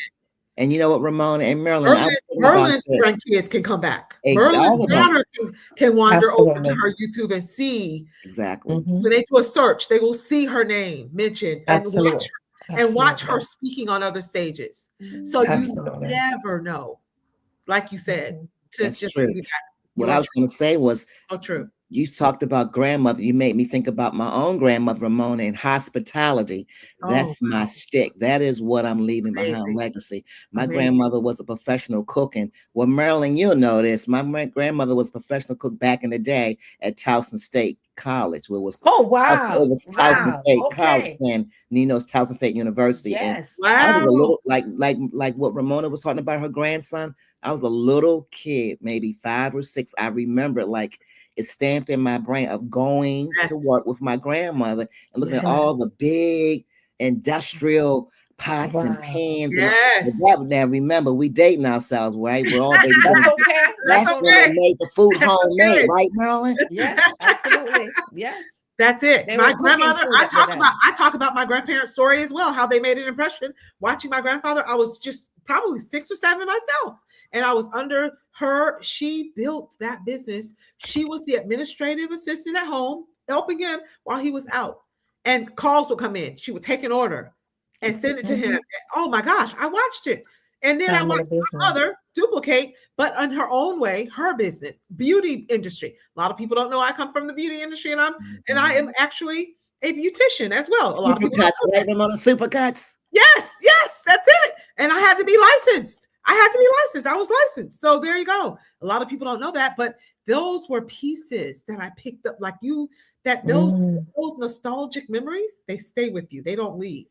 And you know what, Ramona and Marilyn, Merlin's grandkids can come back. Merlin's daughter can wander over to her YouTube and see. Exactly. When they do a search, they will see her name mentioned and watch her speaking on other stages. So you never know, like you said, to just bring you back. what I was going to say was, so true. you talked about grandmother. You made me think about my own grandmother, Ramona, and hospitality. Oh, That's my wow. stick. That is what I'm leaving behind Amazing. legacy. My Amazing. grandmother was a professional cook. And well, Marilyn, you'll know this. My grandmother was a professional cook back in the day at Towson State College, where it was Oh, it wow. was Towson Wow. State College Okay. and Nino's Towson State University. And Yes. I was a Wow. little like what Ramona was talking about her grandson. I was a little kid, maybe 5 or 6. I remember like it's stamped in my brain of going to Yes. work with my grandmother and looking at Yes. all the big industrial pots and Wow. pans and Yes. that. Now remember, we dating ourselves, right? We're all baby That's boomers. okay. That's That's That's when they okay. okay. made the food That's homemade, okay. right, Marilyn? Yes, absolutely. Yes. That's it. They My were cooking grandmother, food with them. I talk about my grandparents' story as well, how they made an impression. Watching my grandfather, I was just probably 6 or 7 myself. And I was under her. She built that business. She was the administrative assistant at home, helping him while he was out. And calls would come in. She would take an order and send it to him. Mhm. Oh my gosh, I watched it. And then I Family watched my business. mother duplicate, but on her own way, her business, beauty industry. A lot of people don't know I come from the beauty industry, and I am actually a beautician as well. A lot of people don't Supercuts, know right, that. Ramona? Supercuts. Yes, that's it. And I had to be licensed. I was licensed. So there you go. A lot of people don't know that, but those were pieces that I picked up, like you, that Mm. those nostalgic memories, they stay with you. They don't leave.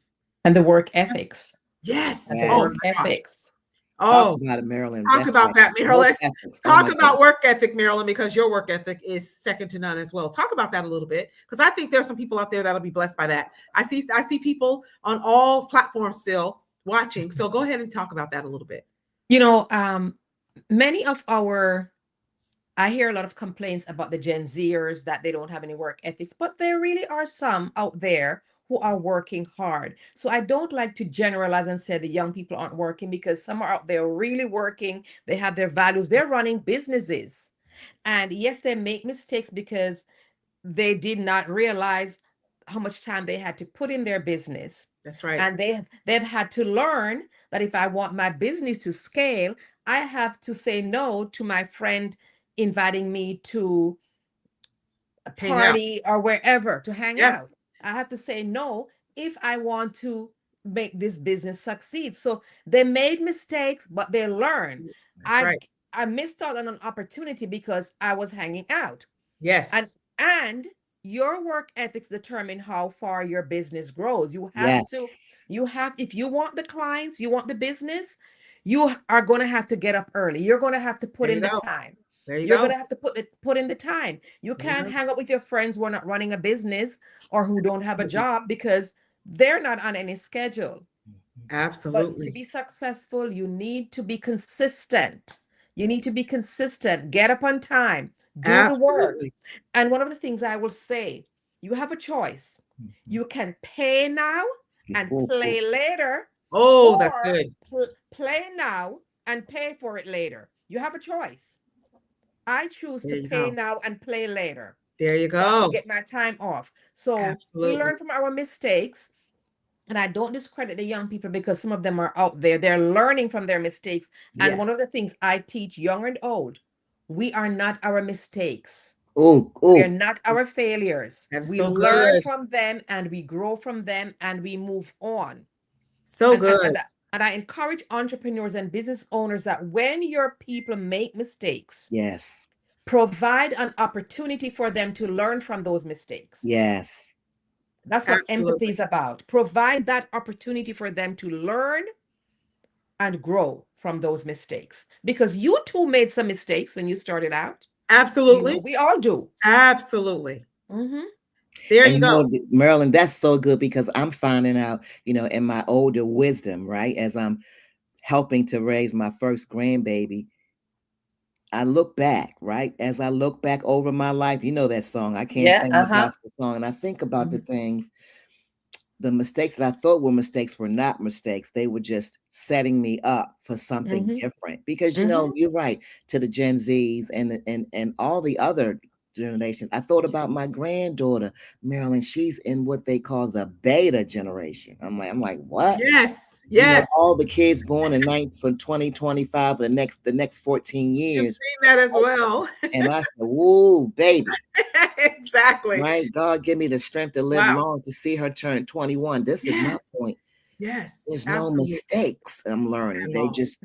And the work ethics. Yes. And the Oh Yes. work my gosh. ethics. Talk Oh, about it, Marilyn. talk That's about right. that, Work Marilyn. ethics. Oh Talk my about goodness. work ethic, Marilyn, because your work ethic is second to none as well. Talk about that a little bit, because I think there's some people out there that'll be blessed by that. I see people on all platforms still watching. So go ahead and talk about that a little bit. You know, many of our, I hear a lot of complaints about the Gen Zers that they don't have any work ethics, but there really are some out there who are working hard. So I don't like to generalize and say the young people aren't working, because some are out there really working. They have their values. They're running businesses. And yes, they make mistakes because they did not realize how much time they had to put in their business. That's right. And they've had to learn that if I want my business to scale, I have to say no to my friend inviting me to a Hang out. party or wherever to hang out. Yes. I have to say no if I want to make this business succeed. So they made mistakes, but they learned. That's I right. I missed out on an opportunity because I was hanging out. And Yes. and your work ethics determine how far your business grows. Yes. If you want the clients, you want the business, you are going to have to get up early. You're going to have to put There in you the go. time. There you You're going go. to have to put in the time. You There you can't go. hang out with your friends who are not running a business or who don't have a job, because they're not on any schedule. But to Absolutely. be successful, you need to be consistent. You need to be consistent. Get up on time. Do the work. Absolutely. And one of the things I will say, you have a choice. You can pay now and Ooh, ooh. play later, Oh, that's or good. play now and pay for it later. You have a choice. I choose There to you pay go. now and play later, There you so I can go. get my time off. So we Absolutely. learn from our mistakes. And I don't discredit the young people, because some of them are out there. They're learning from their mistakes. And one of Yes. the things I teach young and old, we are not our mistakes. Ooh, We are ooh. not our failures. That is We so learn good. from them and we grow from them and we move on. So And, and, good. and, and I encourage entrepreneurs and business owners that when your people make mistakes, Yes. provide an opportunity for them to learn from those mistakes. Yes. That's what empathy Absolutely. is about. Provide that opportunity for them to learn and grow from those mistakes. Because you too made some mistakes when you started out. Absolutely. We all do. Absolutely. Mm-hmm. There And you go. Marilyn, that's so good because I'm finding out, in my older wisdom, right? As I'm helping to raise my first grandbaby, I look back, right? As I look back over my life, you know that song. I can't Yeah. sing the Uh-huh. gospel song. And I think about the Mhm. things, the mistakes that I thought were mistakes were not mistakes. They were just setting me up for something Mhm. different. Because Mhm. you're right, to the Gen Zs and all the other generations. I thought about my granddaughter, Marilyn. She's in what they call the beta generation. I'm like, what? Yes. You know, Yes. all the kids born in 2025, the next 14 You've years. seen that as well. And I said, whoa, baby. Exactly. Right? God give me the strength to live Wow. long to see her turn 21. This is my point. Yes. There's Absolutely. no mistakes I'm learning. They just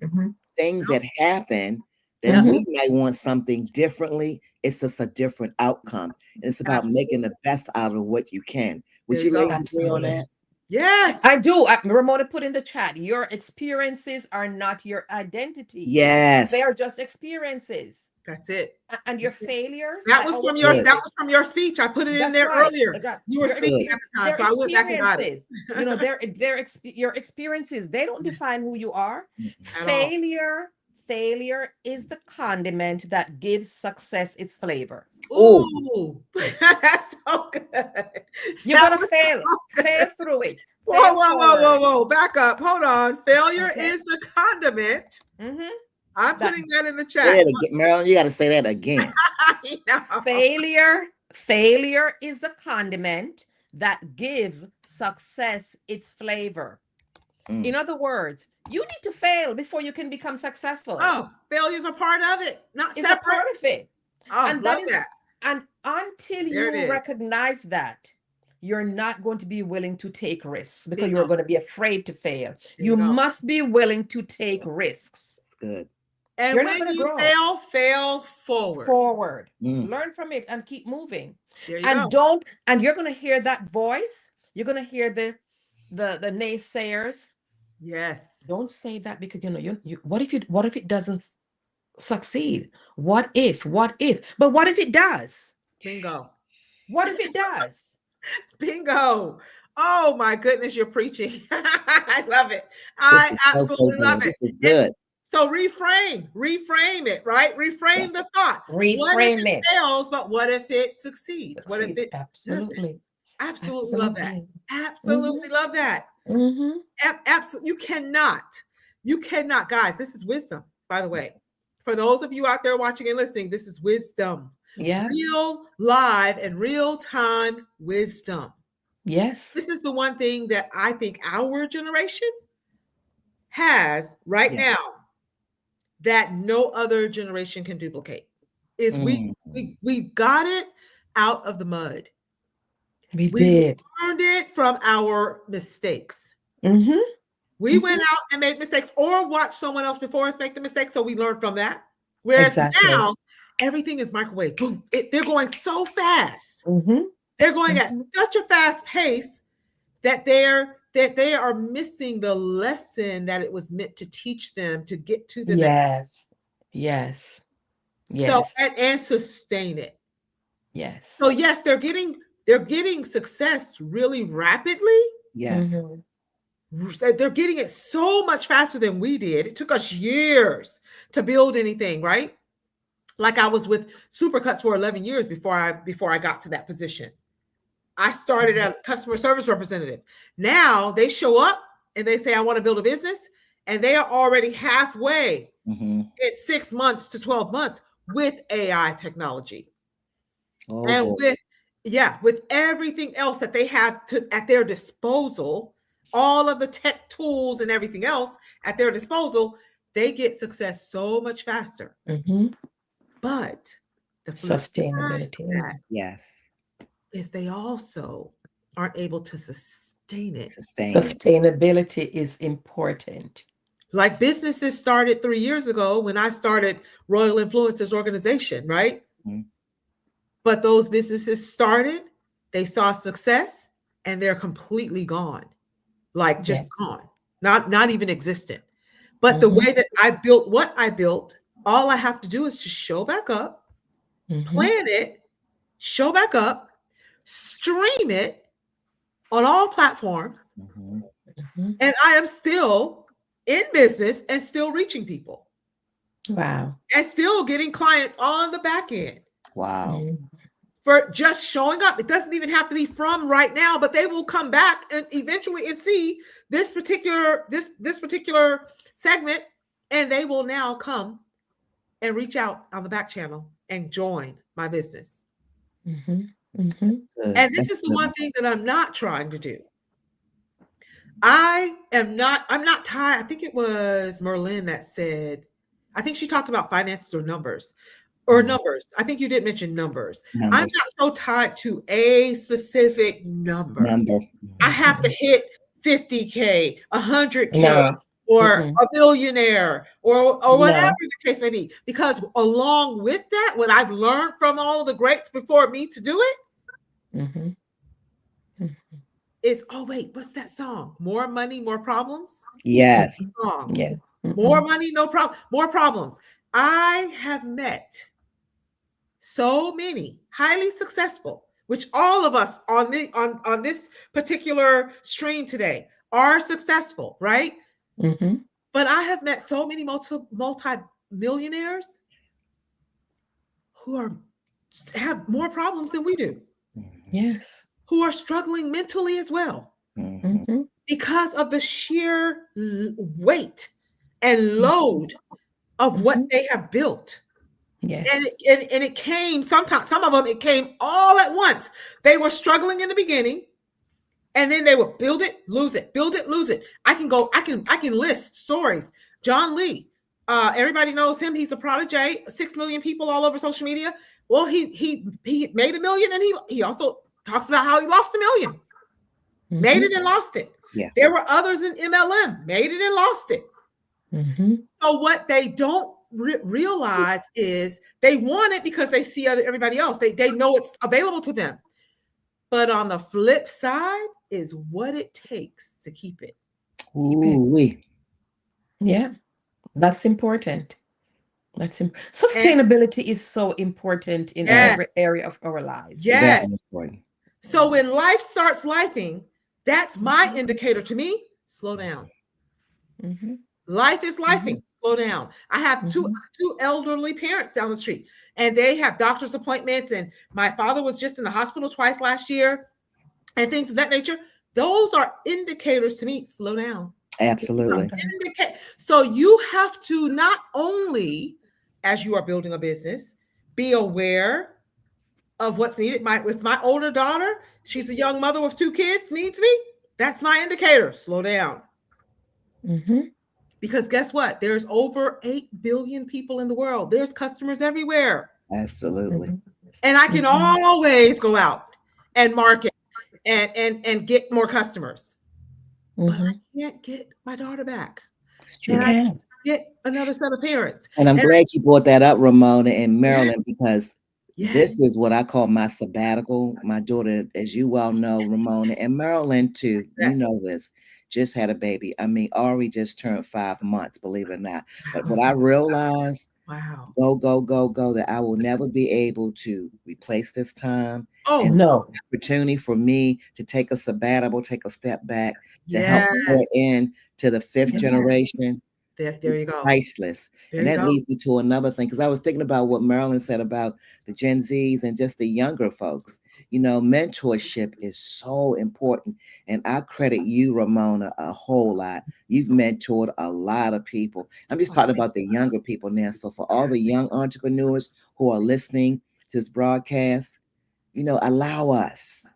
things that happen that we might want something differently. It's just a different outcome. It's about making the best out of what you can. Would you ladies agree on that? Yes, I do. Ramona put in the chat, your experiences are not your identity. Yes. They are just experiences. That's it. And your failures. That was from your speech. I put it in there earlier. You were speaking at the time, so I went back and got it. You know, your experiences, they don't define who you are. Failure is the condiment that gives success its flavor. Ooh, that's so good. You're gonna fail through it. Whoa. Back up. Hold on. Failure is the condiment. I'm putting that in the chat. Marilyn, you got to say that again. Failure is the condiment that gives success its flavor. In other words, you need to fail before you can become successful. Oh, failure's a part of it, not it's separate. A part of it. Oh, and love that. And until you recognize that, you're not going to be willing to take risks because you're going to be afraid to fail. You must be willing to take risks. That's good. And you're when you fail forward. Learn from it and keep moving. And you're going to hear that voice. You're going to hear the naysayers. Yes. Don't say that because what if it doesn't succeed? What if? But what if it does? Bingo. What if it does? Bingo. Oh my goodness, you're preaching. I love it. I absolutely love it. This is good. So reframe it, right? Reframe the thought. Reframe it. Fails, but what if it succeeds? What if it absolutely love that. Absolutely love that. Absolutely. You cannot, guys. This is wisdom, by the way. For those of you out there watching and listening, this is wisdom. Yeah. Real live and real time wisdom. Yes. This is the one thing that I think our generation has right now that no other generation can duplicate. Is we got it out of the mud. We did. Learned it from our mistakes. We went out and made mistakes or watched someone else before us make the mistake, so we learned from that. Whereas now, everything is microwave. Boom. They're going so fast. They're going at such a fast pace that they are missing the lesson that it was meant to teach them to get to the next. Yes. So and sustain it. Yes. So yes, they're getting success really rapidly. Yes. They're getting it so much faster than we did. It took us years to build anything, right? Like I was with Supercuts for 11 years before I got to that position. I started as a customer service representative. Now they show up and they say, I want to build a business. And they are already halfway in 6 months to 12 months with AI technology. With everything else that they have at their disposal, all of the tech tools and everything else at their disposal, they get success so much faster. But the sustainability, is they also aren't able to sustain it. Sustainability is important. Like businesses started 3 years ago when I started Royal Influencers Organization, right? But those businesses started, they saw success, and they're completely gone. Like just gone, not even existent. But the way that I built what I built, all I have to do is just show back up, plan it, show back up, stream it on all platforms, and I am still in business and still reaching people. Wow. And still getting clients on the back end. Wow. For just showing up. It doesn't even have to be from right now, but they will come back and eventually and see this particular segment, and they will now come and reach out on the back channel and join my business. And this is the one thing that I'm not trying to do. I'm not tied. I think it was Merlin that said, I think she talked about finances or numbers. I think you did mention numbers. I'm not so tied to a specific number. I have to hit 50K, 100K, or a billionaire, or whatever the case may be. Because along with that, what I've learned from all of the greats before me to do it is, oh wait, what's that song? More money, more problems? Yes. Song. Yeah. More money, no problem, more problems. I have met so many highly successful, which all of us on this particular stream today are successful, right? But I have met so many multi-millionaires who have more problems than we do. Yes. Who are struggling mentally as well. Because of the sheer weight and load of what they have built. Yes. And it came sometimes, some of them, it came all at once. They were struggling in the beginning, and then they would build it, lose it, build it, lose it. I can list stories. John Lee, everybody knows him. He's a prodigy, 6 million people all over social media. Well, he made $1 million, and he also talks about how he lost $1 million. Made it and lost it. Yeah. There were others in MLM, made it and lost it. So what they don't realize is they want it because they see everybody else. They know it's available to them. But on the flip side is what it takes to keep it. Yeah, that's important. Sustainability is so important in every area of our lives. Yes. So when life starts lifing, that's my indicator to me. Slow down. Life is lifing. Slow down. I have two elderly parents down the street, and they have doctor's appointments. And my father was just in the hospital twice last year, and things of that nature. Those are indicators to me. Slow down. Absolutely. So you have to not only, as you are building a business, be aware of what's needed. With my older daughter, she's a young mother with 2 kids, needs me. That's my indicator. Slow down. Because guess what? There's over 8 billion people in the world. There's customers everywhere. Absolutely. And I can always go out and market and get more customers. But I can't get my daughter back. And I can't get another set of parents. And I'm glad you brought that up, Ramona and Marilyn, because this is what I call my sabbatical. My daughter, as you well know, Ramona, and Marilyn too, you know this, just had a baby. I mean, Ari just turned 5 months, believe it or not. But what I realized, go, that I will never be able to replace this time. Opportunity for me to take a sabbatical, take a step back, to help pour in to the 5th generation. There you go. Priceless. And that leads me to another thing, because I was thinking about what Marilyn said about the Gen Zs and just the younger folks. You know, mentorship is so important. And I credit you, Ramona, a whole lot. You've mentored a lot of people. I'm just talking about the younger people now. So for all the young entrepreneurs who are listening to this broadcast, you know, allow us,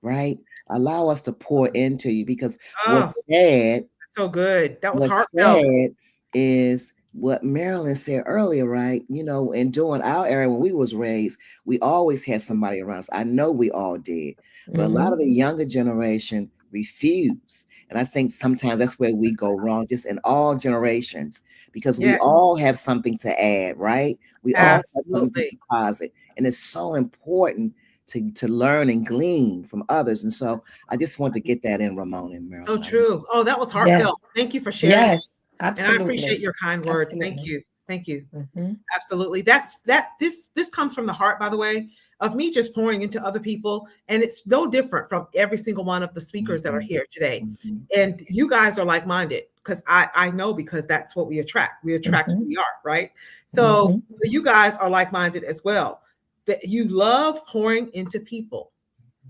right? Allow us to pour into you, because what's sad, so good. That was what's sad is what Marilyn said earlier, right? You know, and during our era when we was raised, we always had somebody around us. I know we all did, but a lot of the younger generation refuse. And I think sometimes that's where we go wrong, just in all generations, because we all have something to add, right? We all have something to deposit. And it's so important to learn and glean from others. And so I just want to get that in, Ramona and Marilyn. So true. Oh, that was heartfelt. Thank you for sharing. Yes, absolutely. And I appreciate your kind words. Absolutely. Thank you. Absolutely. This comes from the heart, by the way, of me just pouring into other people. And it's no different from every single one of the speakers that are here today. And you guys are like-minded, because I know, because that's what we attract. We attract who we are, right? So you guys are like-minded as well. That you love pouring into people.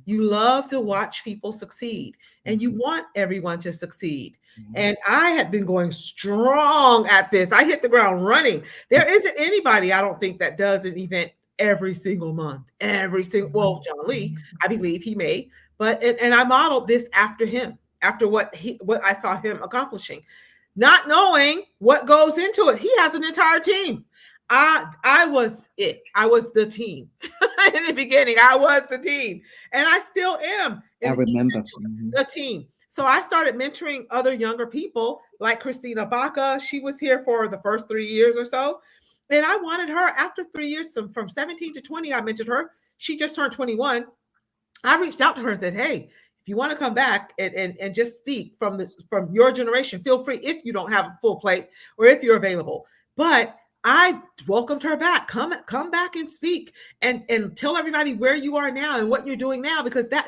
You love to watch people succeed, and you want everyone to succeed. And I had been going strong at this. I hit the ground running. There isn't anybody, I don't think, that does an event every single month, every single, well, John Lee, I believe he may, but, and I modeled this after him, after what I saw him accomplishing, not knowing what goes into it. He has an entire team. I was it. I was the team. In the beginning, I was the team, and I still am. I remember the team. So I started mentoring other younger people like Christina Baca. She was here for the first 3 years or so. And I wanted her after 3 years, from 17 to 20, I mentored her. She just turned 21. I reached out to her and said, hey, if you want to come back and just speak from your generation, feel free if you don't have a full plate or if you're available. But I welcomed her back. Come back and speak and tell everybody where you are now and what you're doing now, because that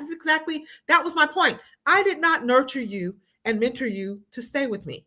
was my point. I did not nurture you and mentor you to stay with me.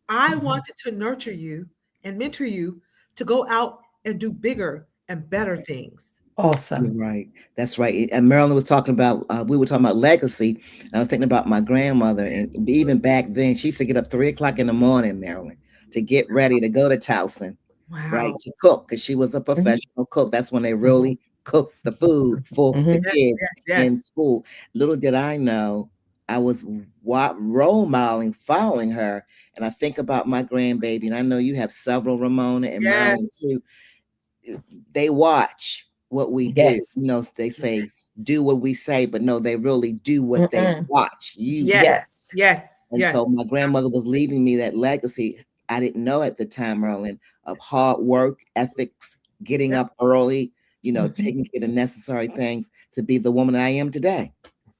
I wanted to nurture you and mentor you to go out and do bigger and better things. Awesome. You're right. That's right. And Marilyn was talking about, we were talking about legacy. I was thinking about my grandmother, and even back then, she used to get up 3 o'clock in the morning, Marilyn, to get ready to go to Towson, right, to cook, because she was a professional cook. That's when they really cooked the food for the kids in school. Little did I know, I was role modeling, following her. And I think about my grandbaby, and I know you have several, Ramona and Marilyn too. They watch what we do. You know, they say do what we say, but no, they really do what they watch. Yes. And so my grandmother was leaving me that legacy. I didn't know at the time, Marilyn, of hard work, ethics, getting up early, you know, taking care of the necessary things to be the woman I am today.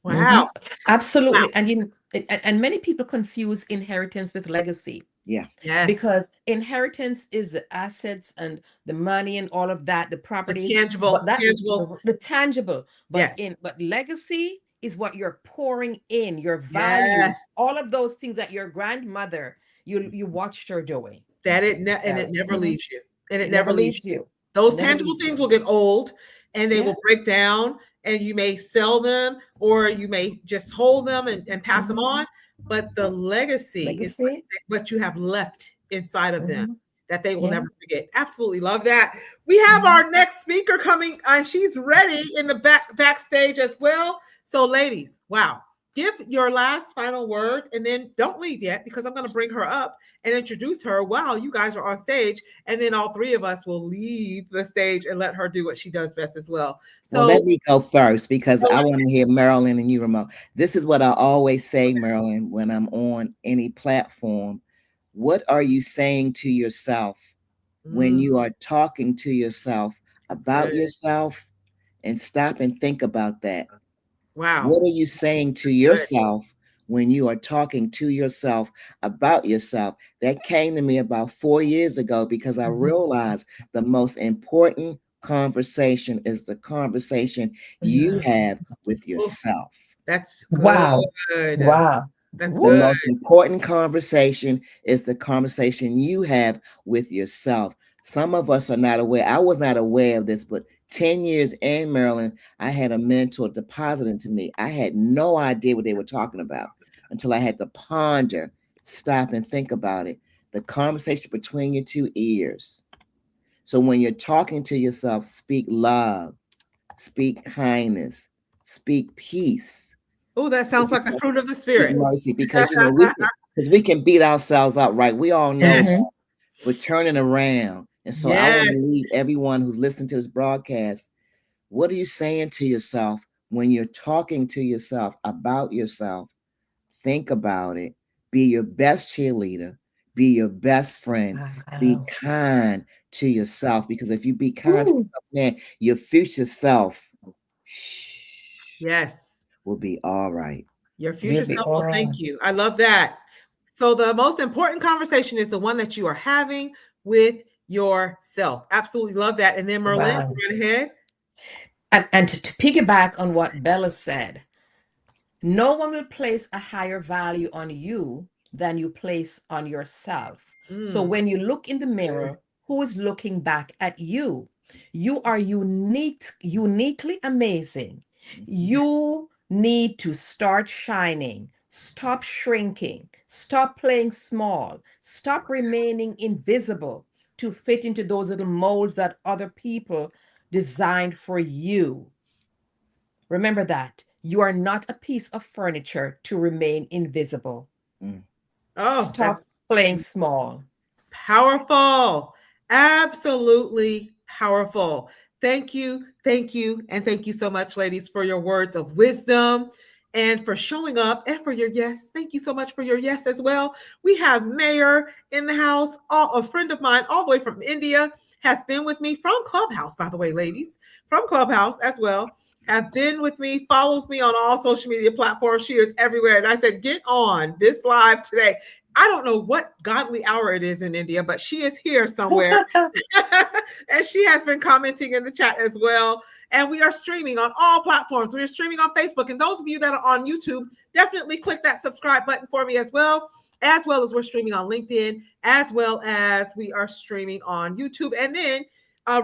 Wow. Absolutely. Wow. And many people confuse inheritance with legacy. Yeah. Yes. Because inheritance is the assets and the money and all of that, the properties, the tangible, the tangible. But but legacy is what you're pouring in, your values, all of those things that your grandmother you watched her doing. That it never leaves you. And it never leaves you. Those tangible things will get old and they will break down, and you may sell them or you may just hold them and pass them on. But the legacy is what you have left inside of them that they will never forget. Absolutely love that. We have our next speaker coming, and she's ready in the backstage as well. So ladies, wow. Give your last final words, and then don't leave yet, because I'm going to bring her up and introduce her while you guys are on stage. And then all three of us will leave the stage and let her do what she does best as well. So let me go first, because I want to hear Marilyn and you, Ramon. This is what I always say, Marilyn, when I'm on any platform. What are you saying to yourself when you are talking to yourself about yourself? And stop and think about that. Wow. What are you saying to yourself when you are talking to yourself about yourself? That came to me about 4 years ago, because I realized the most important conversation is the conversation you have with yourself. That's good. Wow. That's the most important conversation is the conversation you have with yourself. Some of us are not aware. I was not aware of this, but 10 years in Maryland, I had a mentor deposit into me. I had no idea what they were talking about until I had to ponder, stop and think about it. The conversation between your two ears. So when you're talking to yourself, speak love, speak kindness, speak peace. Oh, that sounds like the fruit of the spirit. Mercy, because you know we can beat ourselves up, right? We all know that. We're turning around. And so I want to leave everyone who's listening to this broadcast. What are you saying to yourself when you're talking to yourself about yourself? Think about it. Be your best cheerleader. Be your best friend. Be kind to yourself, because if you be kind to yourself, then your future self will be all right. Your future self will thank you. I love that. So the most important conversation is the one that you are having with yourself. Absolutely love that. And then Merlin, right ahead. And to piggyback on what Bella said, no one will place a higher value on you than you place on yourself. So when you look in the mirror, who is looking back at you? You are uniquely amazing. You need to start shining. Stop shrinking. Stop playing small. Stop remaining invisible to fit into those little molds that other people designed for you. Remember that. You are not a piece of furniture to remain invisible. Oh, Stop that's playing small. powerful. Absolutely powerful. Thank you, thank you, and thank you so much, ladies, for your words of wisdom and for showing up and for your yes. Thank you so much for your yes as well. We have Mayor in the house, a friend of mine all the way from India, has been with me from Clubhouse, by the way, ladies, from Clubhouse as well. Have been with me, follows me on all social media platforms. She is everywhere. And I said, get on this live today. I don't know what godly hour it is in India, but she is here somewhere. And she has been commenting in the chat as well. And we are streaming on all platforms. We are streaming on Facebook. And those of you that are on YouTube, definitely click that subscribe button for me as well as we're streaming on LinkedIn, as well as we are streaming on YouTube. And then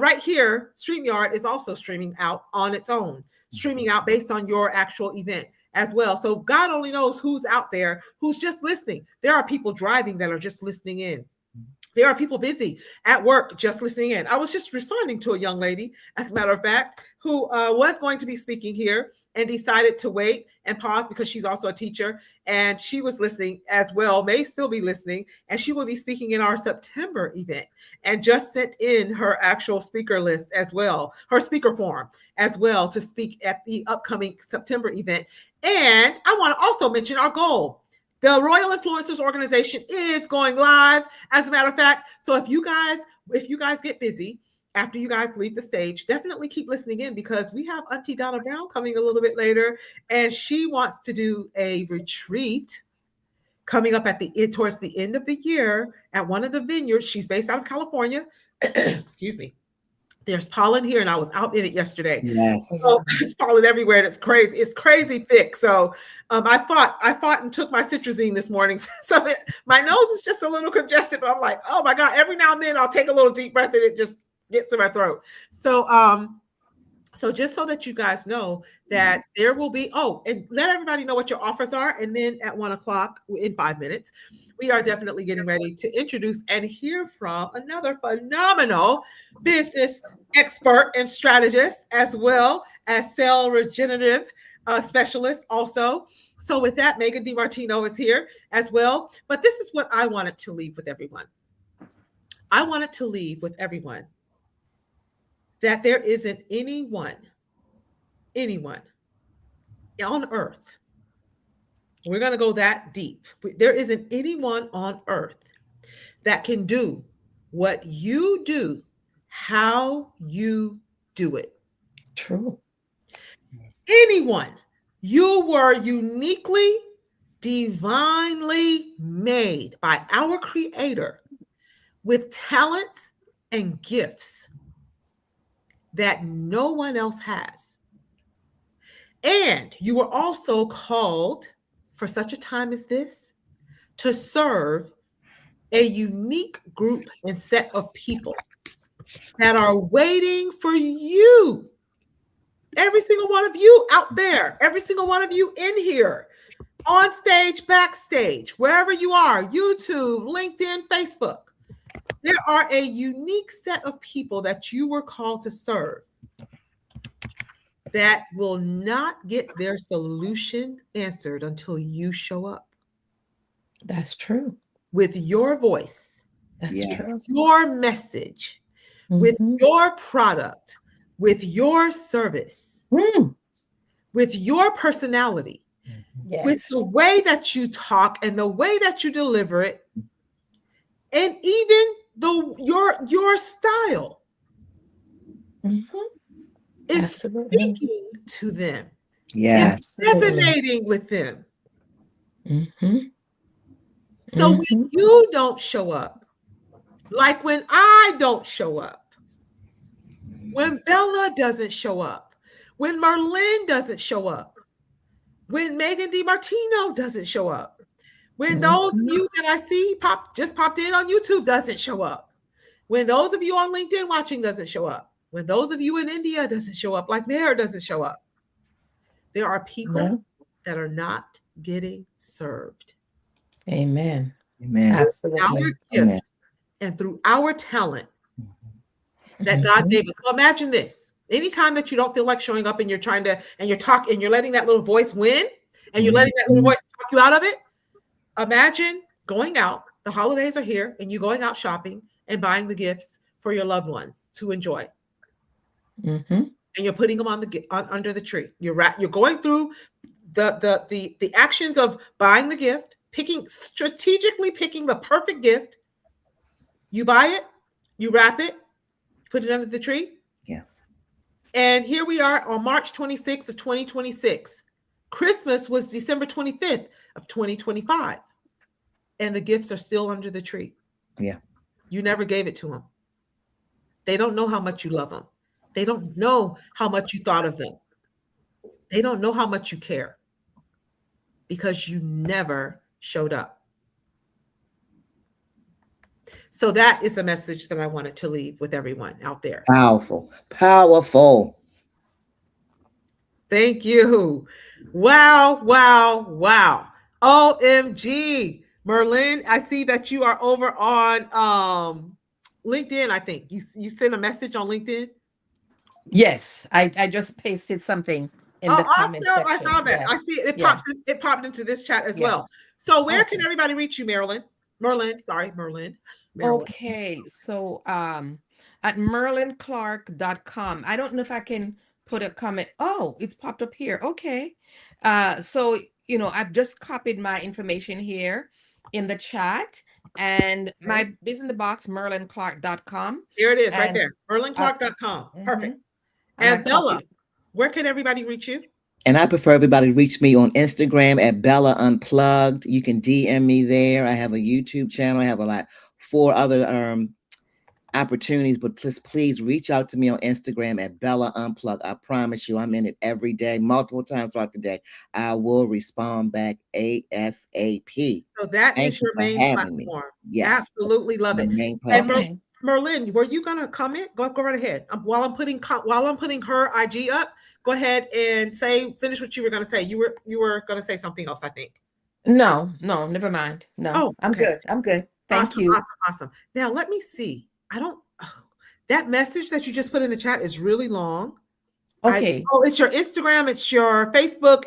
right here, StreamYard is also streaming out on its own, streaming out based on your actual event as well. So God only knows who's out there, who's just listening. There are people driving that are just listening in. There are people busy at work just listening in. I was just responding to a young lady, as a matter of fact, who was going to be speaking here and decided to wait and pause because she's also a teacher. And she was listening as well, may still be listening. And she will be speaking in our September event and just sent in her actual speaker list as well, her speaker form as well, to speak at the upcoming September event. And I want to also mention our goal. The Royal Influencers Organization is going live, as a matter of fact. So if you guys get busy after you guys leave the stage, definitely keep listening in, because we have Auntie Donna Brown coming a little bit later, and she wants to do a retreat coming up at towards the end of the year at one of the vineyards. She's based out of California. Excuse me. There's pollen here, and I was out in it yesterday. Yes. So it's pollen everywhere, and it's crazy. It's crazy thick. So I fought and took my citrazine this morning. So my nose is just a little congested, but I'm like, oh my God, every now and then I'll take a little deep breath and it just gets in my throat. So so just so that you guys know that there will be, and let everybody know what your offers are. And then at 1:00 in 5 minutes, we are definitely getting ready to introduce and hear from another phenomenal business expert and strategist, as well as cell regenerative specialist also. So with that, Megan DiMartino is here as well. But this is what I wanted to leave with everyone. I wanted to leave with everyone that there isn't anyone on earth. We're going to go that deep. There isn't anyone on earth that can do what you do, how you do it. True. Anyone. You were uniquely, divinely made by our Creator with talents and gifts that no one else has. And you were also called for such a time as this to serve a unique group and set of people that are waiting for you. Every single one of you out there, every single one of you in here, on stage, backstage, wherever you are, YouTube, LinkedIn, Facebook, there are a unique set of people that you were called to serve that will not get their solution answered until you show up. That's true. With your voice, That's true. your message, with your product, with your service, with your personality, with the way that you talk and the way that you deliver it, and even your style is speaking to them. Yes. It's resonating with them. So when you don't show up, like when I don't show up, when Bella doesn't show up, when Merlin doesn't show up, when Megan DiMartino doesn't show up, when those of you that I see just popped in on YouTube doesn't show up, when those of you on LinkedIn watching doesn't show up, when those of you in India doesn't show up, like Mayor doesn't show up, there are people that are not getting served. Amen. Amen. Absolutely. Our gift and through our talent that God gave us. So imagine this. Anytime that you don't feel like showing up and you're trying to, and you're letting that little voice win, and you're letting that little voice talk you out of it, imagine going out. The holidays are here, and you going out shopping and buying the gifts for your loved ones to enjoy. And you're putting them under the tree. You're going through the actions of buying the gift, strategically picking the perfect gift. You buy it, you wrap it, put it under the tree. Yeah. And here we are on March 26th of 2026. Christmas was December 25th of 2025. And the gifts are still under the tree. Yeah. You never gave it to them. They don't know how much you love them. They don't know how much you thought of them. They don't know how much you care because you never showed up. So that is the message that I wanted to leave with everyone out there. Powerful. Powerful. Thank you. Wow, wow, wow. OMG. Merlin, I see that you are over on LinkedIn, I think. You sent a message on LinkedIn? Yes, I just pasted something in the comment section. I saw that. Yeah. I see it. It popped into this chat as well. So where can everybody reach you, Merlin? Merlin. Okay, so at merlinclark.com. I don't know if I can put a comment. Oh, it's popped up here. Okay. So, I've just copied my information here in the chat, and my business in the box, merlinclark.com. Here it is, right there. merlinclark.com. Perfect. And Bella, where can everybody reach you? And I prefer everybody reach me on Instagram at Bella Unplugged. You can DM me there. I have a YouTube channel. I have 4 other opportunities, but please reach out to me on Instagram at Bella Unplugged. I promise you, I'm in it every day, multiple times throughout the day. I will respond back ASAP. So that is your main platform. Yes, absolutely love it. Main platform. And Merlin, were you gonna comment? Go right ahead. While I'm putting her IG up, go ahead and finish what you were gonna say. You were gonna say something else, I think. No, never mind. No. Oh, okay. I'm good. Thank you. Awesome. Now let me see. That message that you just put in the chat is really long. Okay. It's your Instagram, it's your Facebook,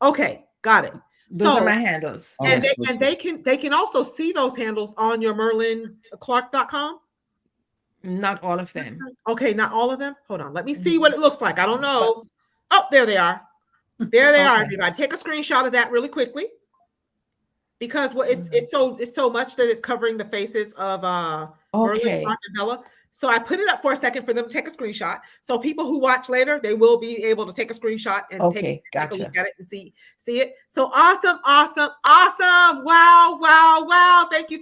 okay, got it. Those are my handles. And they can also see those handles on your merlinclark.com. Not all of them. Okay, not all of them. Hold on. Let me see what it looks like. I don't know. Oh, there they are. There they are, everybody. Take a screenshot of that really quickly. Because it's so much that it's covering the faces of Merlin, Clark, and Bella. So I put it up for a second for them to take a screenshot. So people who watch later, they will be able to take a screenshot and take a look at it and see it. So awesome. Wow. Thank you,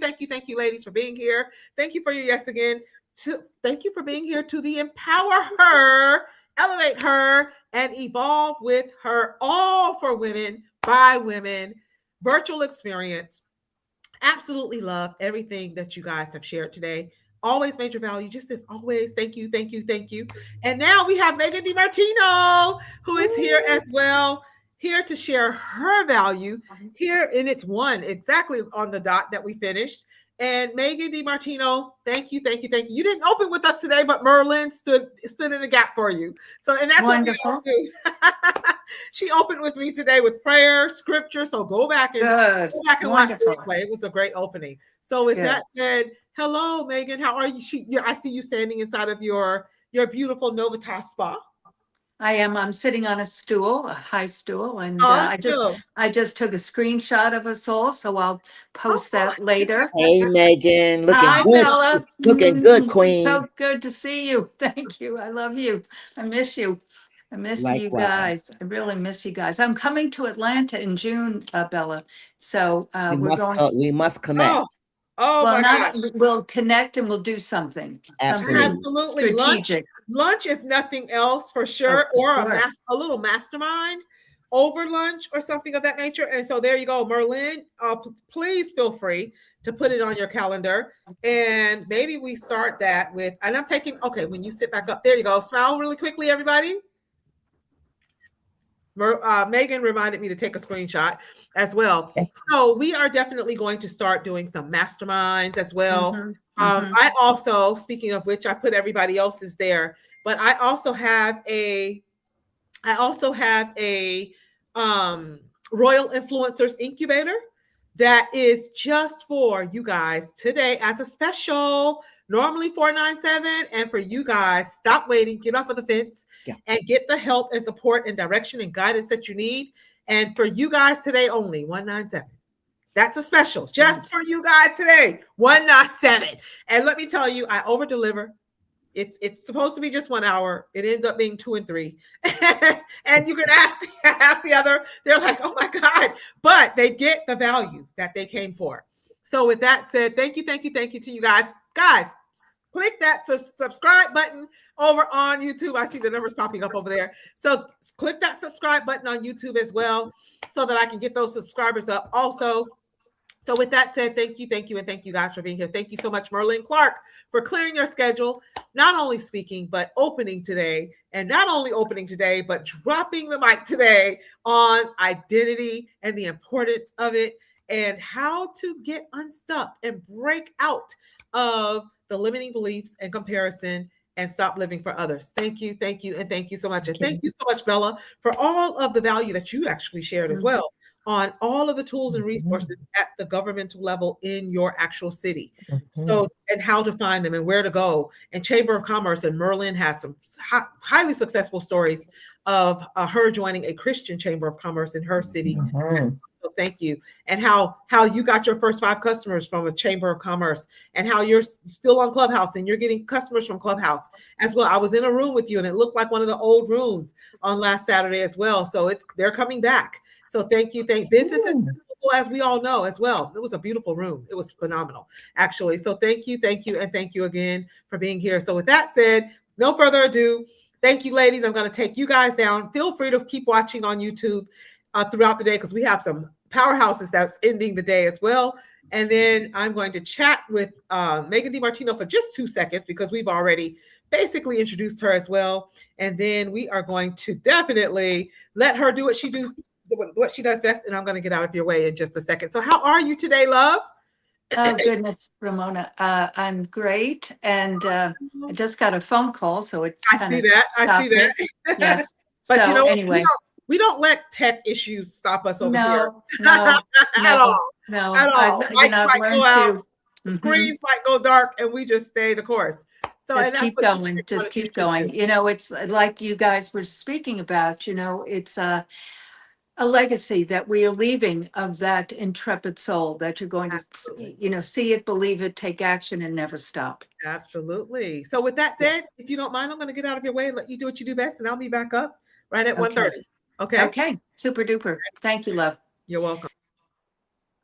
ladies, for being here. Thank you for your yes again. Thank you for being here to the Empower Her, Elevate Her, and Evolve with Her, all for women, by women, virtual experience. Absolutely love everything that you guys have shared today. Always major value, just as always. Thank you. And now we have Megan DiMartino, who is here as well, here to share her value here. And it's one exactly on the dot that we finished. And Megan DiMartino, thank you. You didn't open with us today, but Merlin stood in the gap for you. So, and that's wonderful. What we do. She opened with me today with prayer, scripture. So go back and watch the replay. It was a great opening. So with that said, hello, Megan. How are you? I see you standing inside of your beautiful Novitas spa. I am. I'm sitting on a stool, a high stool, and I just took a screenshot of us all, so I'll post that later. Hey, Megan, looking good, Queen. So good to see you. Thank you. I love you. I miss you. I miss you guys. I really miss you guys. I'm coming to Atlanta in June, Bella. So we must connect. We'll connect and we'll do something. Absolutely. Lunch, if nothing else, for sure, a little mastermind over lunch or something of that nature. And so there you go, Merlin. Please feel free to put it on your calendar, and maybe we start that with. And I'm taking. Okay, when you sit back up, there you go. Smile really quickly, everybody. Megan reminded me to take a screenshot as well. So we are definitely going to start doing some masterminds as well. I also, speaking of which, I put everybody else's there, but I also have a Royal Influencers Incubator that is just for you guys today as a special, normally $497. And for you guys, stop waiting, get off of the fence and get the help and support and direction and guidance that you need. And for you guys today only, $197. That's a special just for you guys today, $197. And let me tell you, I over deliver. It's supposed to be just 1 hour. It ends up being 2 and 3. And you can ask the other. They're like, oh my God, but they get the value that they came for. So with that said, thank you to you guys. Guys, click that subscribe button over on YouTube. I see the numbers popping up over there. So click that subscribe button on YouTube as well so that I can get those subscribers up also. So with that said, thank you, and thank you guys for being here. Thank you so much, Merlin Clark, for clearing your schedule, not only speaking, but opening today, and not only opening today, but dropping the mic today on identity and the importance of it and how to get unstuck and break out of the limiting beliefs and comparison and stop living for others. Thank you, and thank you so much. And thank you so much, Bella, for all of the value that you actually shared as well on all of the tools and resources at the governmental level in your actual city. So, and how to find them and where to go. And Chamber of Commerce, and Merlin has some highly successful stories of her joining a Christian Chamber of Commerce in her city. So thank you. And how you got your first 5 customers from a Chamber of Commerce, and how you're still on Clubhouse and you're getting customers from Clubhouse as well. I was in a room with you and it looked like one of the old rooms on last Saturday as well. So they're coming back. So thank you. Business is beautiful, as we all know as well. It was a beautiful room. It was phenomenal, actually. So thank you, and thank you again for being here. So with that said, no further ado, thank you, ladies. I'm going to take you guys down. Feel free to keep watching on YouTube throughout the day, because we have some powerhouses that's ending the day as well. And then I'm going to chat with Megan DiMartino for just 2 seconds, because we've already basically introduced her as well. And then we are going to definitely let her do what she does best, and I'm going to get out of your way in just a second. So how are you today, love? Oh, goodness, Ramona. I'm great. And I just got a phone call, so it I see that. Yes. But so, you know what? Anyway. We don't let tech issues stop us over here. No, at all. No. Lights might go out, screens might go dark, and we just stay the course. So just keep going. Just keep going. You know, it's like you guys were speaking about, it's a legacy that we are leaving of that intrepid soul that you're going to, see it, believe it, take action, and never stop. Absolutely. So with that said, if you don't mind, I'm going to get out of your way and let you do what you do best, and I'll be back up right at 1:30. Okay. Okay. Super duper. Thank you, love. You're welcome.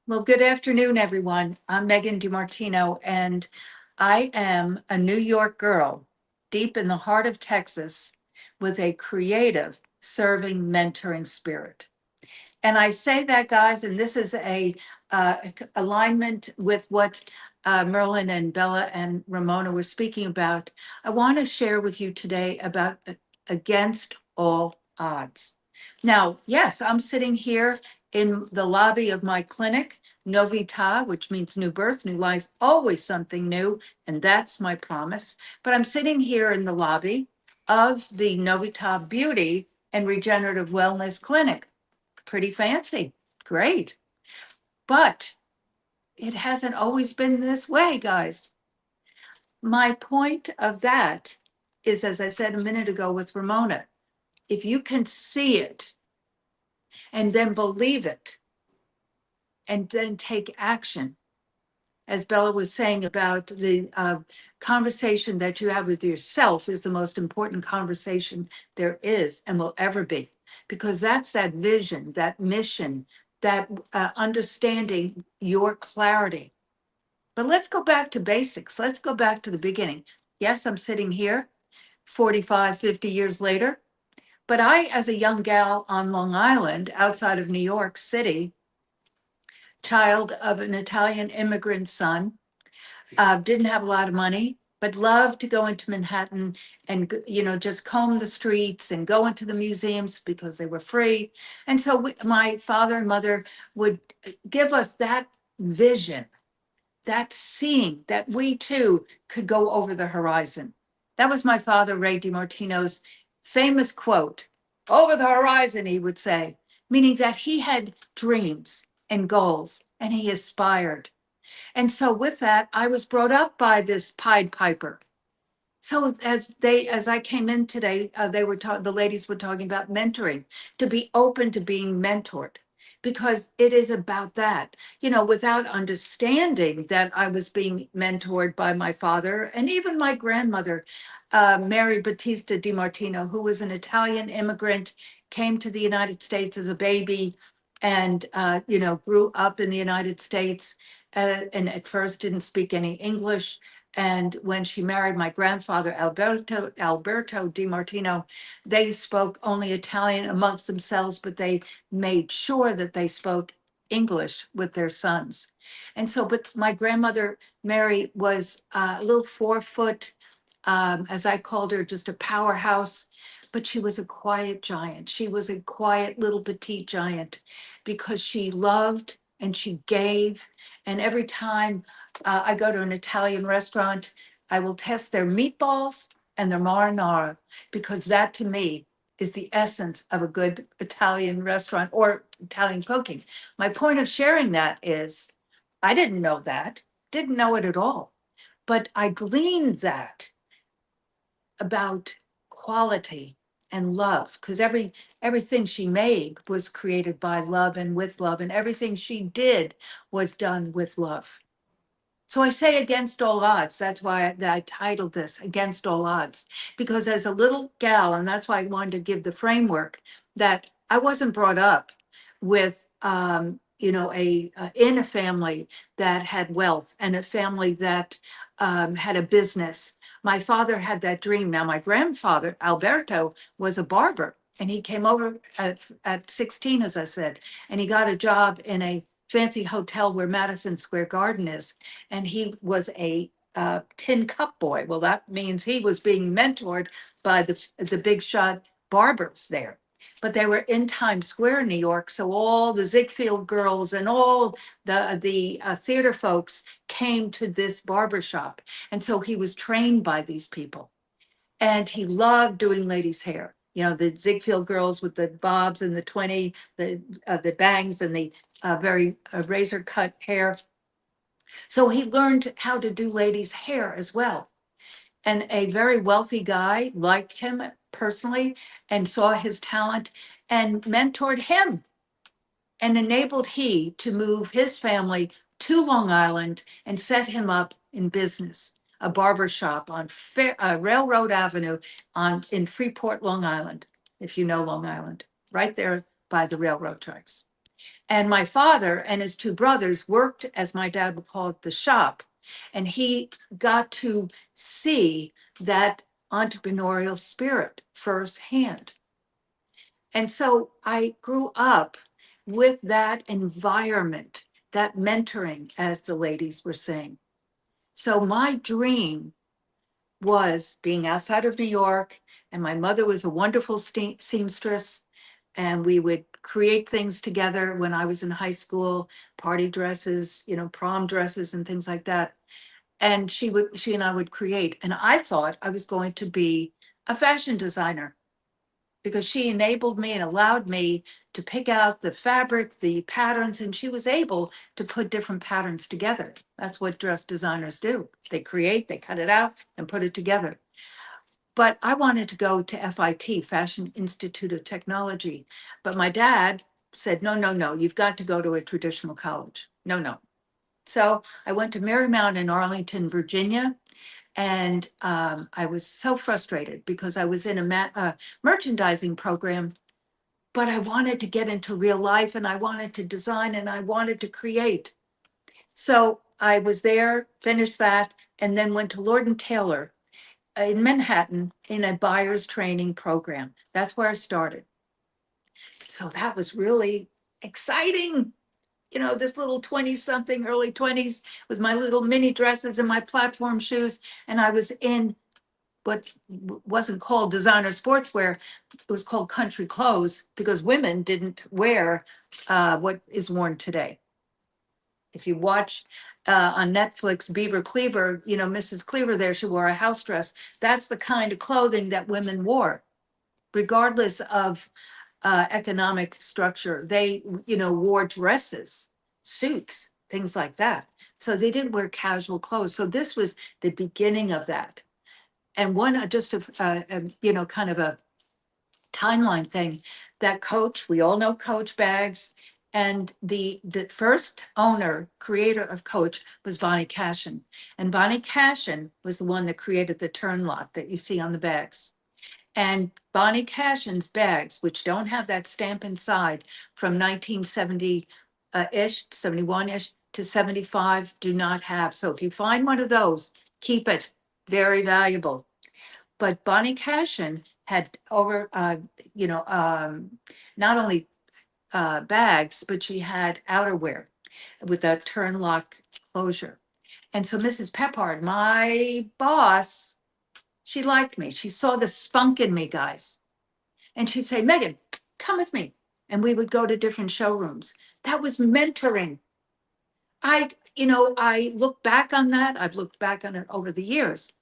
Well, good afternoon, everyone. I'm Megan DiMartino, and I am a New York girl deep in the heart of Texas with a creative, serving, mentoring spirit. And I say that, guys, and this is a alignment with what Merlin and Bella and Ramona were speaking about. I want to share with you today about against all odds. Now, yes, I'm sitting here in the lobby of my clinic, Novita, which means new birth, new life, always something new, and that's my promise. But I'm sitting here in the lobby of the Novita Beauty and Regenerative Wellness Clinic. Pretty fancy, great. But it hasn't always been this way, guys. My point of that is, as I said a minute ago with Ramona, if you can see it and then believe it and then take action, as Bella was saying about the conversation that you have with yourself is the most important conversation there is and will ever be, because that's that vision, that mission, that understanding your clarity. But let's go back to basics. Let's go back to the beginning. Yes, I'm sitting here 45, 50 years later, but I, as a young gal on Long Island, outside of New York City, child of an Italian immigrant son, didn't have a lot of money, but loved to go into Manhattan and, just comb the streets and go into the museums because they were free. And so my father and mother would give us that vision, that seeing that we too could go over the horizon. That was my father, Ray DiMartino's famous quote, over the horizon, he would say, meaning that he had dreams and goals and he aspired. And so with that, I was brought up by this Pied Piper. So as I came in today, the ladies were talking about mentoring, to be open to being mentored, because it is about that, without understanding that I was being mentored by my father and even my grandmother, Mary Battista DiMartino, who was an Italian immigrant, came to the United States as a baby and, grew up in the United States, and at first didn't speak any English. And when she married my grandfather, Alberto DiMartino, they spoke only Italian amongst themselves, but they made sure that they spoke English with their sons. And so, but my grandmother, Mary, was a little 4 foot, as I called her, just a powerhouse, but she was a quiet giant. She was a quiet little petite giant because she loved and she gave. And every time I go to an Italian restaurant, I will test their meatballs and their marinara, because that to me is the essence of a good Italian restaurant or Italian cooking. My point of sharing that is I didn't know that, didn't know it at all, but I gleaned that about quality and love, because everything she made was created by love and with love, and everything she did was done with love. So I say against all odds. That's why I titled this Against All Odds, because as a little gal, and that's why I wanted to give the framework, that I wasn't brought up with, in a family that had wealth and a family that had a business. My father had that dream. Now, my grandfather, Alberto, was a barber, and he came over at 16, as I said, and he got a job in a fancy hotel where Madison Square Garden is, and he was a tin cup boy. Well, that means he was being mentored by the big shot barbers there. But they were in Times Square, New York, so all the Ziegfeld girls and all the theater folks came to this barber shop, and so he was trained by these people, and he loved doing ladies' hair. The Ziegfeld girls with the bobs and the 20, the bangs and the very razor cut hair. So he learned how to do ladies' hair as well. And a very wealthy guy liked him personally and saw his talent and mentored him and enabled he to move his family to Long Island and set him up in business, a barber shop on Railroad Avenue in Freeport, Long Island, if you know Long Island, right there by the railroad tracks. And my father and his two brothers worked, as my dad would call it, the shop. And he got to see that entrepreneurial spirit firsthand. And so I grew up with that environment, that mentoring, as the ladies were saying. So my dream was being outside of New York, and my mother was a wonderful seamstress, and we would create things together when I was in high school, party dresses, prom dresses and things like that. And she and I would create. And I thought I was going to be a fashion designer, because she enabled me and allowed me to pick out the fabric, the patterns, and she was able to put different patterns together. That's what dress designers do. They create, they cut it out and put it together. But I wanted to go to FIT, Fashion Institute of Technology. But my dad said, no, no, no, you've got to go to a traditional college. No, no. So I went to Marymount in Arlington, Virginia. And I was so frustrated because I was in a merchandising program, but I wanted to get into real life and I wanted to design and I wanted to create. So I was there, finished that, and then went to Lord and Taylor in Manhattan in a buyer's training program. That's where I started. So that was really exciting. this little 20-something, early 20s with my little mini dresses and my platform shoes. And I was in what wasn't called designer sportswear. It was called country clothes because women didn't wear what is worn today. If you watch on Netflix, Beaver Cleaver, Mrs. Cleaver there, she wore a house dress. That's the kind of clothing that women wore, regardless of economic structure. They, wore dresses, suits, things like that. So they didn't wear casual clothes. So this was the beginning of that. And one, just kind of a timeline thing, that Coach, we all know Coach bags. And the first owner, creator of Coach was Bonnie Cashin. And Bonnie Cashin was the one that created the turn lock that you see on the bags. And Bonnie Cashin's bags, which don't have that stamp inside from 1970-ish, 71-ish to 75, do not have. So if you find one of those, keep it. Very valuable. But Bonnie Cashin had not only bags, but she had outerwear with a turn lock closure. And so Mrs. Peppard, my boss, she liked me. She saw the spunk in me, guys. And she'd say, Megan, come with me. And we would go to different showrooms. That was mentoring. I look back on that. I've looked back on it over the years.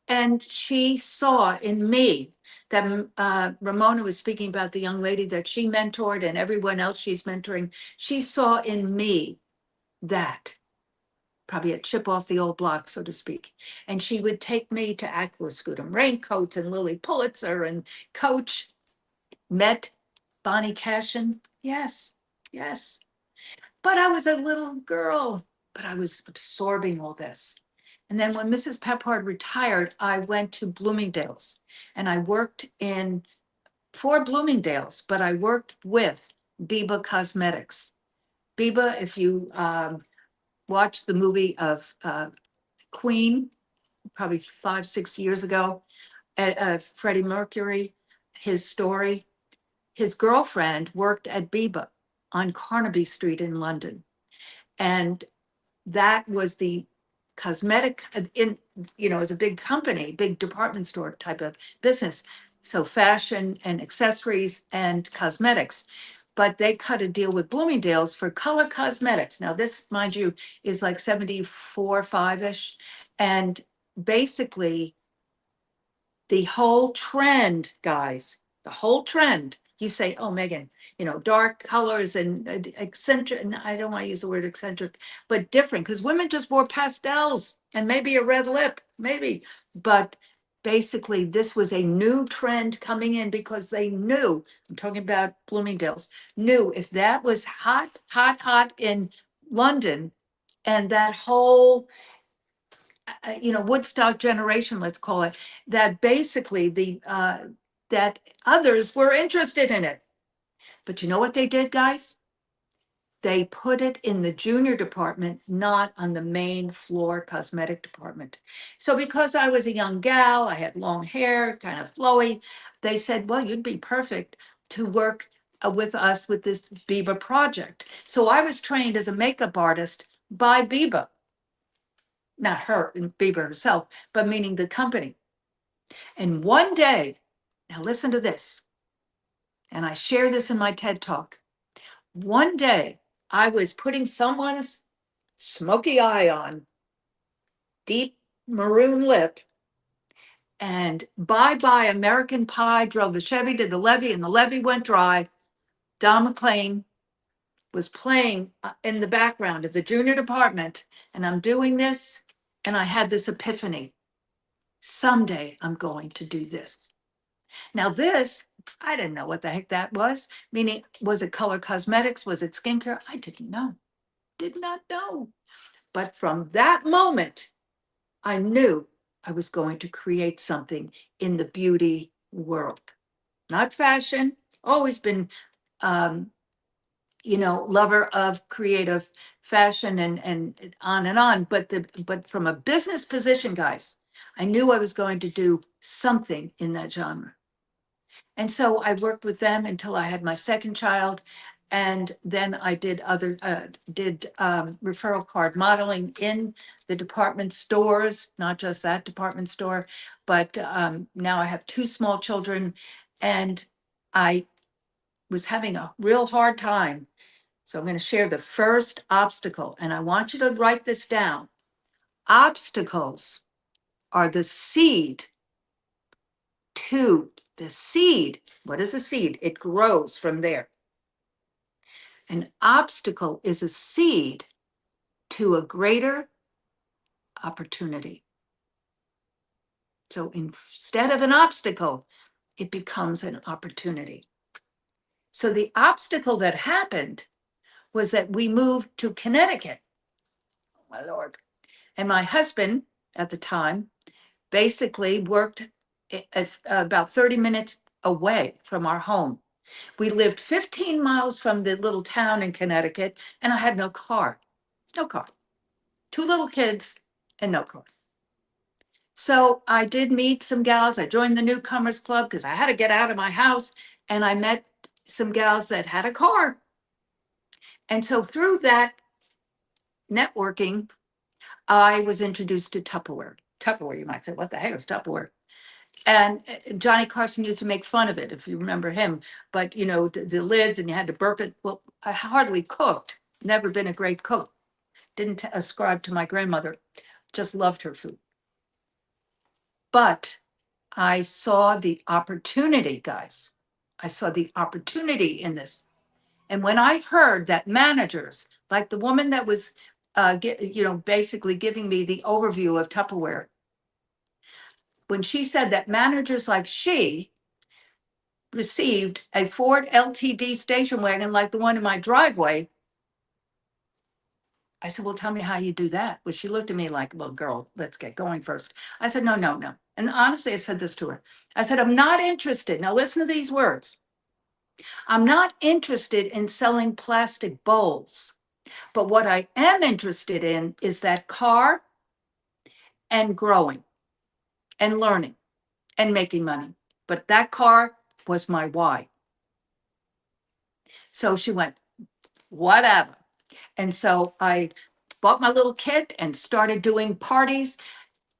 And she saw in me that Ramona was speaking about the young lady that she mentored and everyone else she's mentoring. She saw in me that, probably a chip off the old block, so to speak. And she would take me to Aqua Scootum Raincoats and Lily Pulitzer and Coach. Met Bonnie Cashin. Yes, yes. But I was a little girl, but I was absorbing all this. And then when Mrs. Peppard retired, I went to Bloomingdale's and I worked for Bloomingdale's, but I worked with Biba Cosmetics. Biba, if you watch the movie of Queen, probably 5-6 years ago, Freddie Mercury, his story, his girlfriend worked at Biba on Carnaby Street in London. And that was the cosmetic it was a big company, big department store type of business. So fashion and accessories and cosmetics. But they cut a deal with Bloomingdale's for color cosmetics. Now this, mind you, is like 74, 5-ish. And basically the whole trend, guys, the whole trend, you say, oh, Megan, dark colors and eccentric, and I don't want to use the word eccentric, but different, because women just wore pastels and maybe a red lip, maybe. But basically, this was a new trend coming in because they knew, I'm talking about Bloomingdale's, knew if that was hot, hot, hot in London, and that whole Woodstock generation, let's call it, that basically that others were interested in it. But you know what they did, guys? They put it in the junior department, not on the main floor cosmetic department. So because I was a young gal, I had long hair, kind of flowy, they said, well, you'd be perfect to work with us with this Biba project. So I was trained as a makeup artist by Biba. Not her, Biba herself, but meaning the company. And one day, now listen to this, and I share this in my TED Talk. One day, I was putting someone's smoky eye on, deep maroon lip, and bye-bye American Pie drove the Chevy to the levee, and the levee went dry. Don McLean was playing in the background of the junior department, and I'm doing this, and I had this epiphany. Someday I'm going to do this. Now this, I didn't know what the heck that was. Meaning, was it color cosmetics? Was it skincare? I didn't know. Did not know. But from that moment, I knew I was going to create something in the beauty world. Not fashion, always been, lover of creative fashion and on. But from a business position, guys, I knew I was going to do something in that genre. And so I worked with them until I had my second child. And then I did referral card modeling in the department stores, not just that department store, but now I have 2 small children, and I was having a real hard time. So I'm going to share the first obstacle, and I want you to write this down. Obstacles are the seed to the seed. What is a seed? It grows from there. An obstacle is a seed to a greater opportunity. So instead of an obstacle, it becomes an opportunity. So the obstacle that happened was that we moved to Connecticut. Oh, my Lord. And my husband at the time basically worked at about 30 minutes away from our home. We lived 15 miles from the little town in Connecticut, and I had no car. No car. 2 little kids and no car. So I did meet some gals. I joined the newcomers club because I had to get out of my house, and I met some gals that had a car. And so through that networking, I was introduced to Tupperware. Tupperware, you might say, what the heck is Tupperware? And Johnny Carson used to make fun of it, if you remember him. But, you know, the lids, and you had to burp it. Well, I hardly cooked. Never been a great cook. Didn't ascribe to my grandmother. Just loved her food. But I saw the opportunity, guys. I saw the opportunity in this. And when I heard that managers, like the woman that was, basically giving me the overview of Tupperware, when she said that managers like she received a Ford LTD station wagon like the one in my driveway, I said, well, tell me how you do that. Well, she looked at me like, well, girl, let's get going first. I said, no, no, no. And honestly, I said this to her. I said, I'm not interested. Now listen to these words. I'm not interested in selling plastic bowls. But what I am interested in is that car and growing and learning and making money. But that car was my why. So she went, whatever. And so I bought my little kit and started doing parties.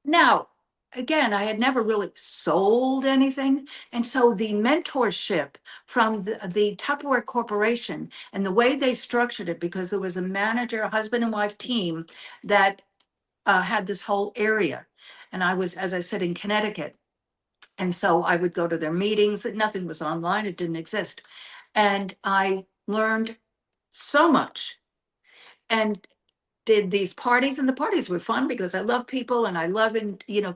Now, again, I had never really sold anything. And so the mentorship from the Tupperware Corporation and the way they structured it, because there was a manager, a husband and wife team that had this whole area. And I was, as I said, in Connecticut. And so I would go to their meetings. Nothing was online. It didn't exist. And I learned so much and did these parties. And the parties were fun because I love people and I love,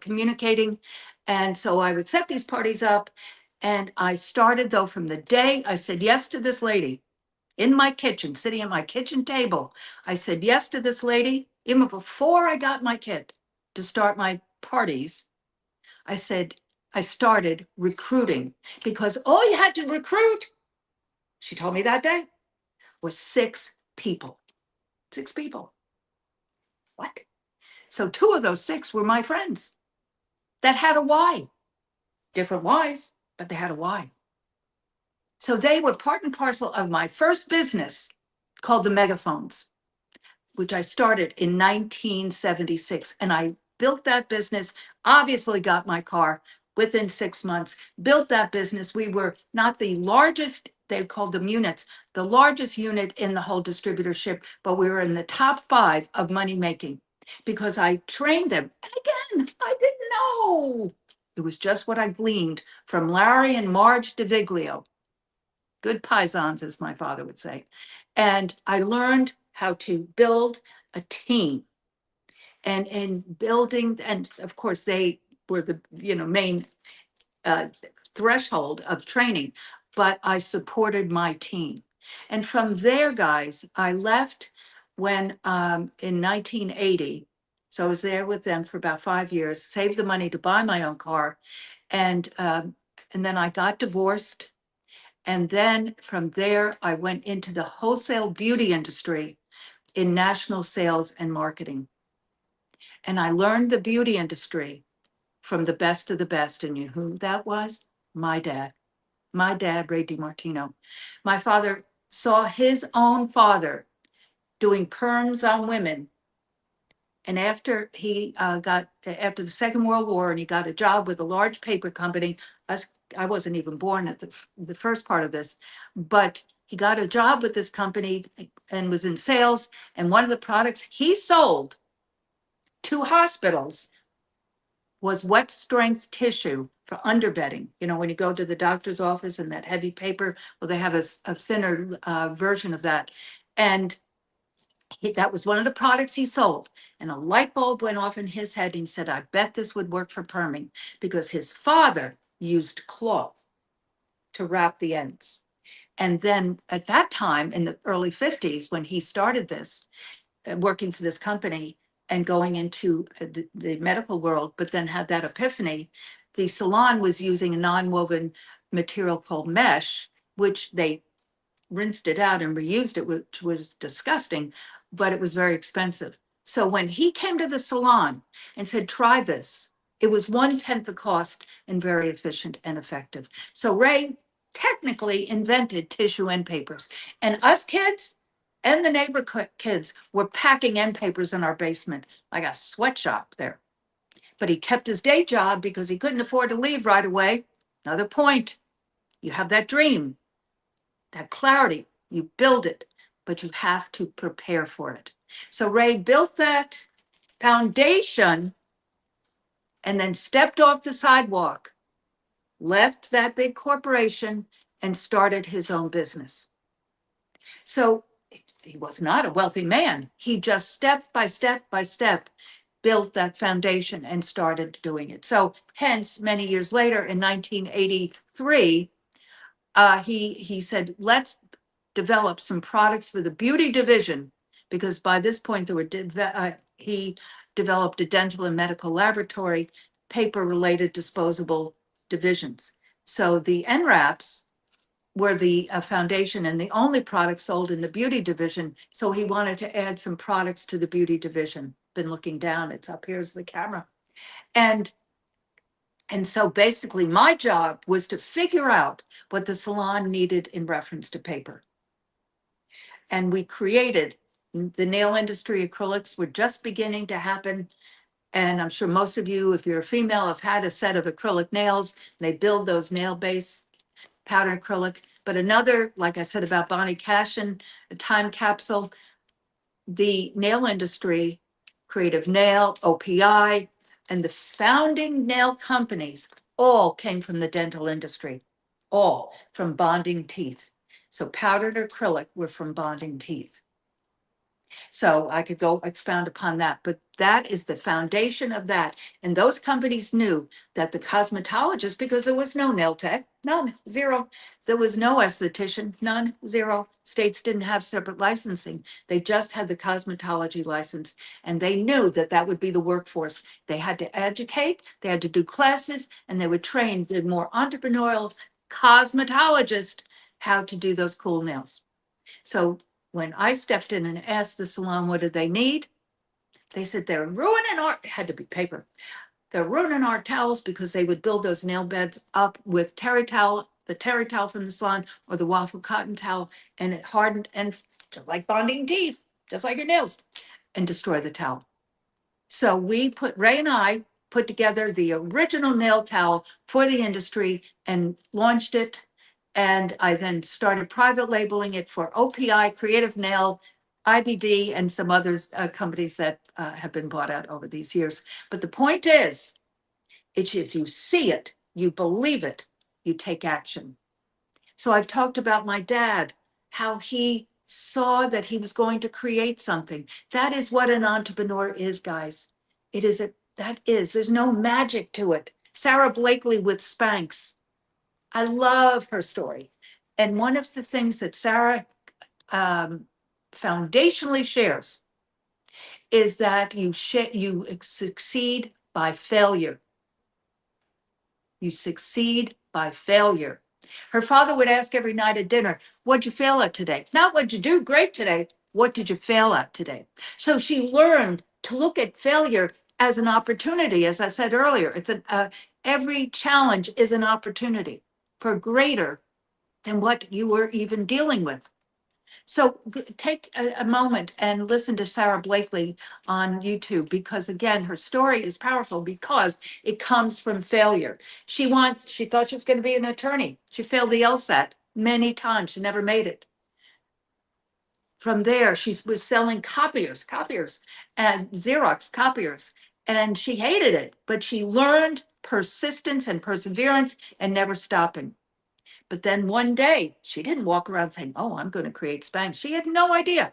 communicating. And so I would set these parties up. And I started, though, from the day I said yes to this lady in my kitchen, sitting at my kitchen table. I said yes to this lady, even before I got my kit to start my parties. I said, I started recruiting because all you had to recruit, she told me that day, was 6 people. 6 people. What? So 2 of those 6 were my friends that had a why. Different whys, but they had a why. So they were part and parcel of my first business called the Megaphones, which I started in 1976. And I built that business, obviously got my car within 6 months, built that business. We were not the largest, they called them units, the largest unit in the whole distributorship, but we were in the top 5 of money making because I trained them. And again, I didn't know. It was just what I gleaned from Larry and Marge DeViglio. Good paisans, as my father would say. And I learned how to build a team. And in building, and of course, they were the main threshold of training, but I supported my team. And from there, guys, I left when in 1980. So I was there with them for about 5 years, saved the money to buy my own car. And then I got divorced. And then from there, I went into the wholesale beauty industry in national sales and marketing. And I learned the beauty industry from the best of the best. And you know who that was? My dad, Ray DiMartino. My father saw his own father doing perms on women. And after after the Second World War, and he got a job with a large paper company. I wasn't even born at the first part of this, but he got a job with this company and was in sales. And one of the products he sold to hospitals was wet strength tissue for underbedding. You know, when you go to the doctor's office and that heavy paper, well, they have a thinner version of that. And that was one of the products he sold. And a light bulb went off in his head. And he said, I bet this would work for perming, because his father used cloth to wrap the ends. And then at that time, in the early 50s, when he started this, working for this company and going into the medical world, but then had that epiphany, the salon was using a non-woven material called mesh, which they rinsed it out and reused it, which was disgusting, but it was very expensive. So when he came to the salon and said, try this, it was 1/10 the cost and very efficient and effective. So Ray technically invented tissue end papers. And us kids and the neighbor kids were packing end papers in our basement, like a sweatshop there. But he kept his day job because he couldn't afford to leave right away. Another point, you have that dream, that clarity, you build it, but you have to prepare for it. So Ray built that foundation and then stepped off the sidewalk, left that big corporation, and started his own business. So he was not a wealthy man. He just step by step by step built that foundation and started doing it. So hence, many years later in 1983, he said, let's develop some products for the beauty division, because by this point he developed a dental and medical laboratory paper related disposable divisions. So the NWRAPs were the foundation and the only product sold in the beauty division. So he wanted to add some products to the beauty division. Been looking down, it's up here's the camera. And so basically my job was to figure out what the salon needed in reference to paper. And we created, the nail industry acrylics were just beginning to happen. And I'm sure most of you, if you're a female, have had a set of acrylic nails. They build those nail base powder acrylic. But another, like I said about Bonnie Cashin, a time capsule, the nail industry, Creative Nail, OPI, and the founding nail companies all came from the dental industry, all from bonding teeth. So powdered acrylic were from bonding teeth. So I could go expound upon that, but that is the foundation of that. And those companies knew that the cosmetologist, because there was no nail tech, none, zero. There was no esthetician, none, zero. States didn't have separate licensing. They just had the cosmetology license. And they knew that that would be the workforce. They had to educate, they had to do classes, and they would train the more entrepreneurial cosmetologists how to do those cool nails. So when I stepped in and asked the salon, what did they need? They said, they're ruining our, it had to be paper. They're ruining our towels, because they would build those nail beds up with terry towel, the terry towel from the salon or the waffle cotton towel, and it hardened and just like bonding teeth, just like your nails, and destroy the towel. So Ray and I put together the original nail towel for the industry and launched it. And I then started private labeling it for OPI, Creative Nail, IBD, and some others companies that have been bought out over these years. But the point is, it's if you see it, you believe it, you take action. So I've talked about my dad, how he saw that he was going to create something. That is what an entrepreneur is, guys. There's no magic to it. Sarah Blakely with Spanx. I love her story. And one of the things that Sarah foundationally shares is that you succeed by failure. You succeed by failure. Her father would ask every night at dinner, what'd you fail at today? Not what'd you do great today. What did you fail at today? So she learned to look at failure as an opportunity. As I said earlier, every challenge is an opportunity for greater than what you were even dealing with. So take a moment and listen to Sarah Blakely on YouTube, because again, her story is powerful because it comes from failure. She thought she was going to be an attorney. She failed the LSAT many times. She never made it. From there, she was selling copiers and Xerox copiers, and she hated it, but she learned persistence and perseverance and never stopping. But then one day, she didn't walk around saying, "Oh, I'm going to create Spanx." She had no idea,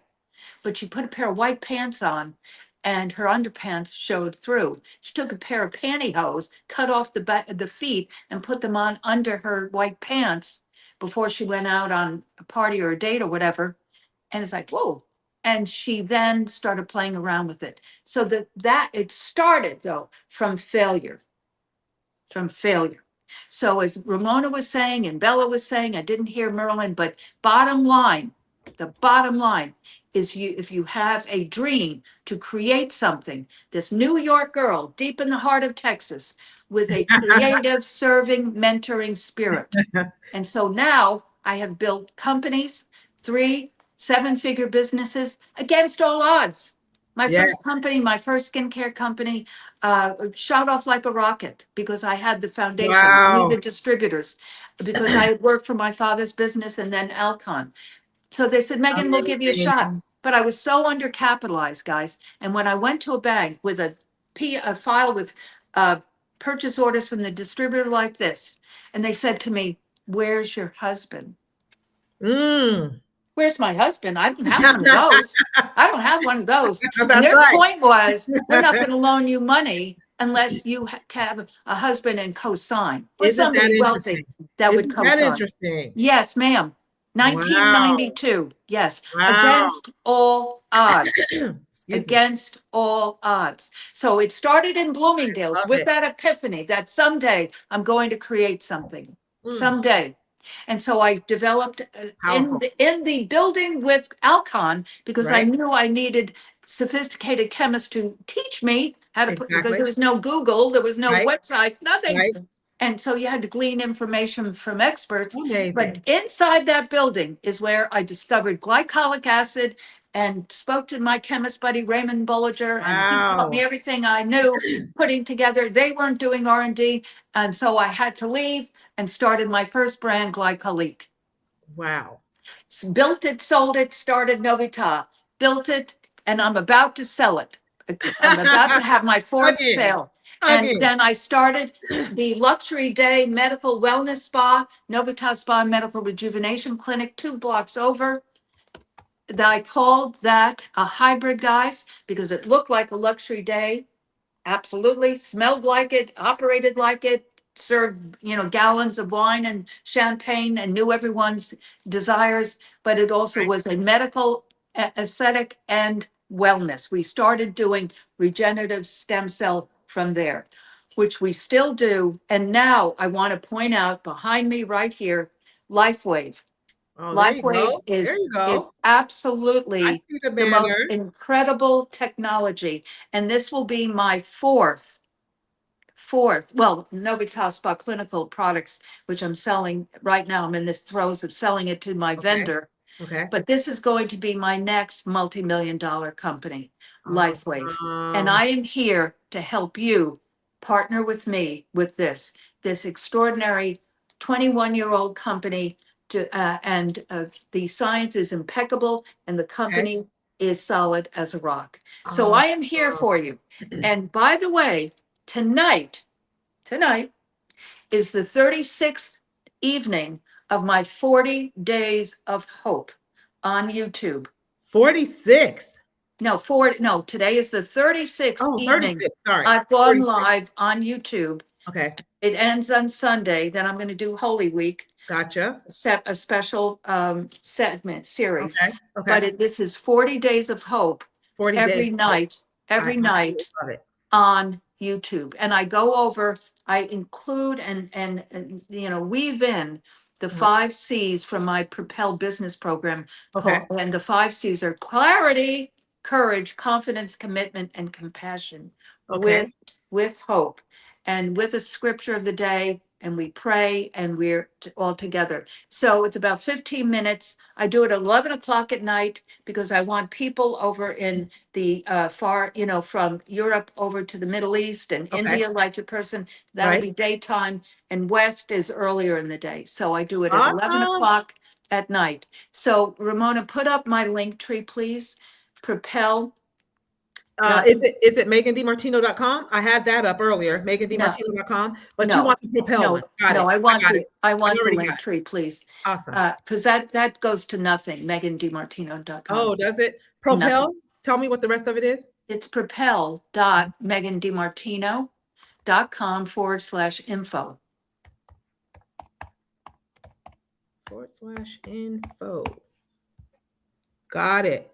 but she put a pair of white pants on and her underpants showed through. She took a pair of pantyhose, cut off the feet and put them on under her white pants before she went out on a party or a date or whatever. And it's like, whoa. And she then started playing around with it. So that it started though from failure. So as Ramona was saying and Bella was saying, I didn't hear Merlin, but the bottom line is if you have a dream to create something, this New York girl deep in the heart of Texas with a creative, serving, mentoring spirit. And so now I have built companies, 3 7-figure businesses against all odds. My first company, my first skincare company, shot off like a rocket because I had the foundation, I needed distributors, because I had worked for my father's business and then Alcon. So they said, Megan, we'll give you a shot. But I was so undercapitalized, guys. And when I went to a bank with a file with purchase orders from the distributor like this, and they said to me, "Where's your husband?" Where's my husband? I don't have one of those. I don't have one of those. And their point was, we're not going to loan you money unless you have a husband and co-sign, or somebody wealthy that would co-sign. Interesting? Yes, ma'am. 1992. Yes. Against all odds. Against all odds. So it started in Bloomingdale's with that epiphany that someday I'm going to create something. Someday. And so I developed in the building with Alcon, because I knew I needed sophisticated chemists to teach me how to put, because there was no Google, there was no website, nothing. And so you had to glean information from experts. But inside that building is where I discovered glycolic acid and spoke to my chemist buddy, Raymond Bolliger, and he taught me everything I knew putting together. They weren't doing R&D. And so I had to leave and started my first brand, Glycolique. Wow. Built it, sold it, started Novita, built it, and I'm about to sell it. I'm about to have my 4th sale. And then I started the Luxury Day Medical Wellness Spa, Novita Spa Medical Rejuvenation Clinic, 2 blocks over. I called that a hybrid, guys, because it looked like a luxury day. Absolutely. Smelled like it, operated like it, served, gallons of wine and champagne and knew everyone's desires. But it also was a medical, aesthetic, and wellness. We started doing regenerative stem cell from there, which we still do. And now I want to point out behind me right here, LifeWave. LifeWave is absolutely the most incredible technology. And this will be my fourth, well, Novitas Spa clinical products, which I'm selling right now. I'm in this throes of selling it to my vendor. But this is going to be my next multi-million-dollar company, LifeWave. And I am here to help you partner with me with this extraordinary 21-year-old company. And the science is impeccable and the company is solid as a rock. So I am here for you. And by the way, tonight is the 36th evening of my 40 Days of Hope on YouTube. 46. No, today is the 36th evening. 36. Sorry. I've gone live on YouTube. Okay. It ends on Sunday. Then I'm going to do Holy Week. Gotcha. A special segment series. Okay. But this is 40 Days of Hope. 40 every days. night on YouTube. And I go over, I include and weave in the 5 C's from my Propel business program. And the 5 C's are clarity, courage, confidence, commitment, and compassion with hope. And with a scripture of the day, and we pray, and we're all together. So it's about 15 minutes. I do it at 11 o'clock at night because I want people over in the far, from Europe over to the Middle East and India, like your person. That'll be daytime, and West is earlier in the day. So I do it at 11 o'clock at night. So Ramona, put up my link tree, please. Propel. Is it MeganDiMartino.com? I had that up earlier, MeganDiMartino.com, but you want the Propel one. Got it. I want the link tree, please. Awesome. Because that goes to nothing, MeganDiMartino.com. Oh, does it? Propel? Nothing. Tell me what the rest of it is. It's propel.megandimartino.com/info. /info. Got it.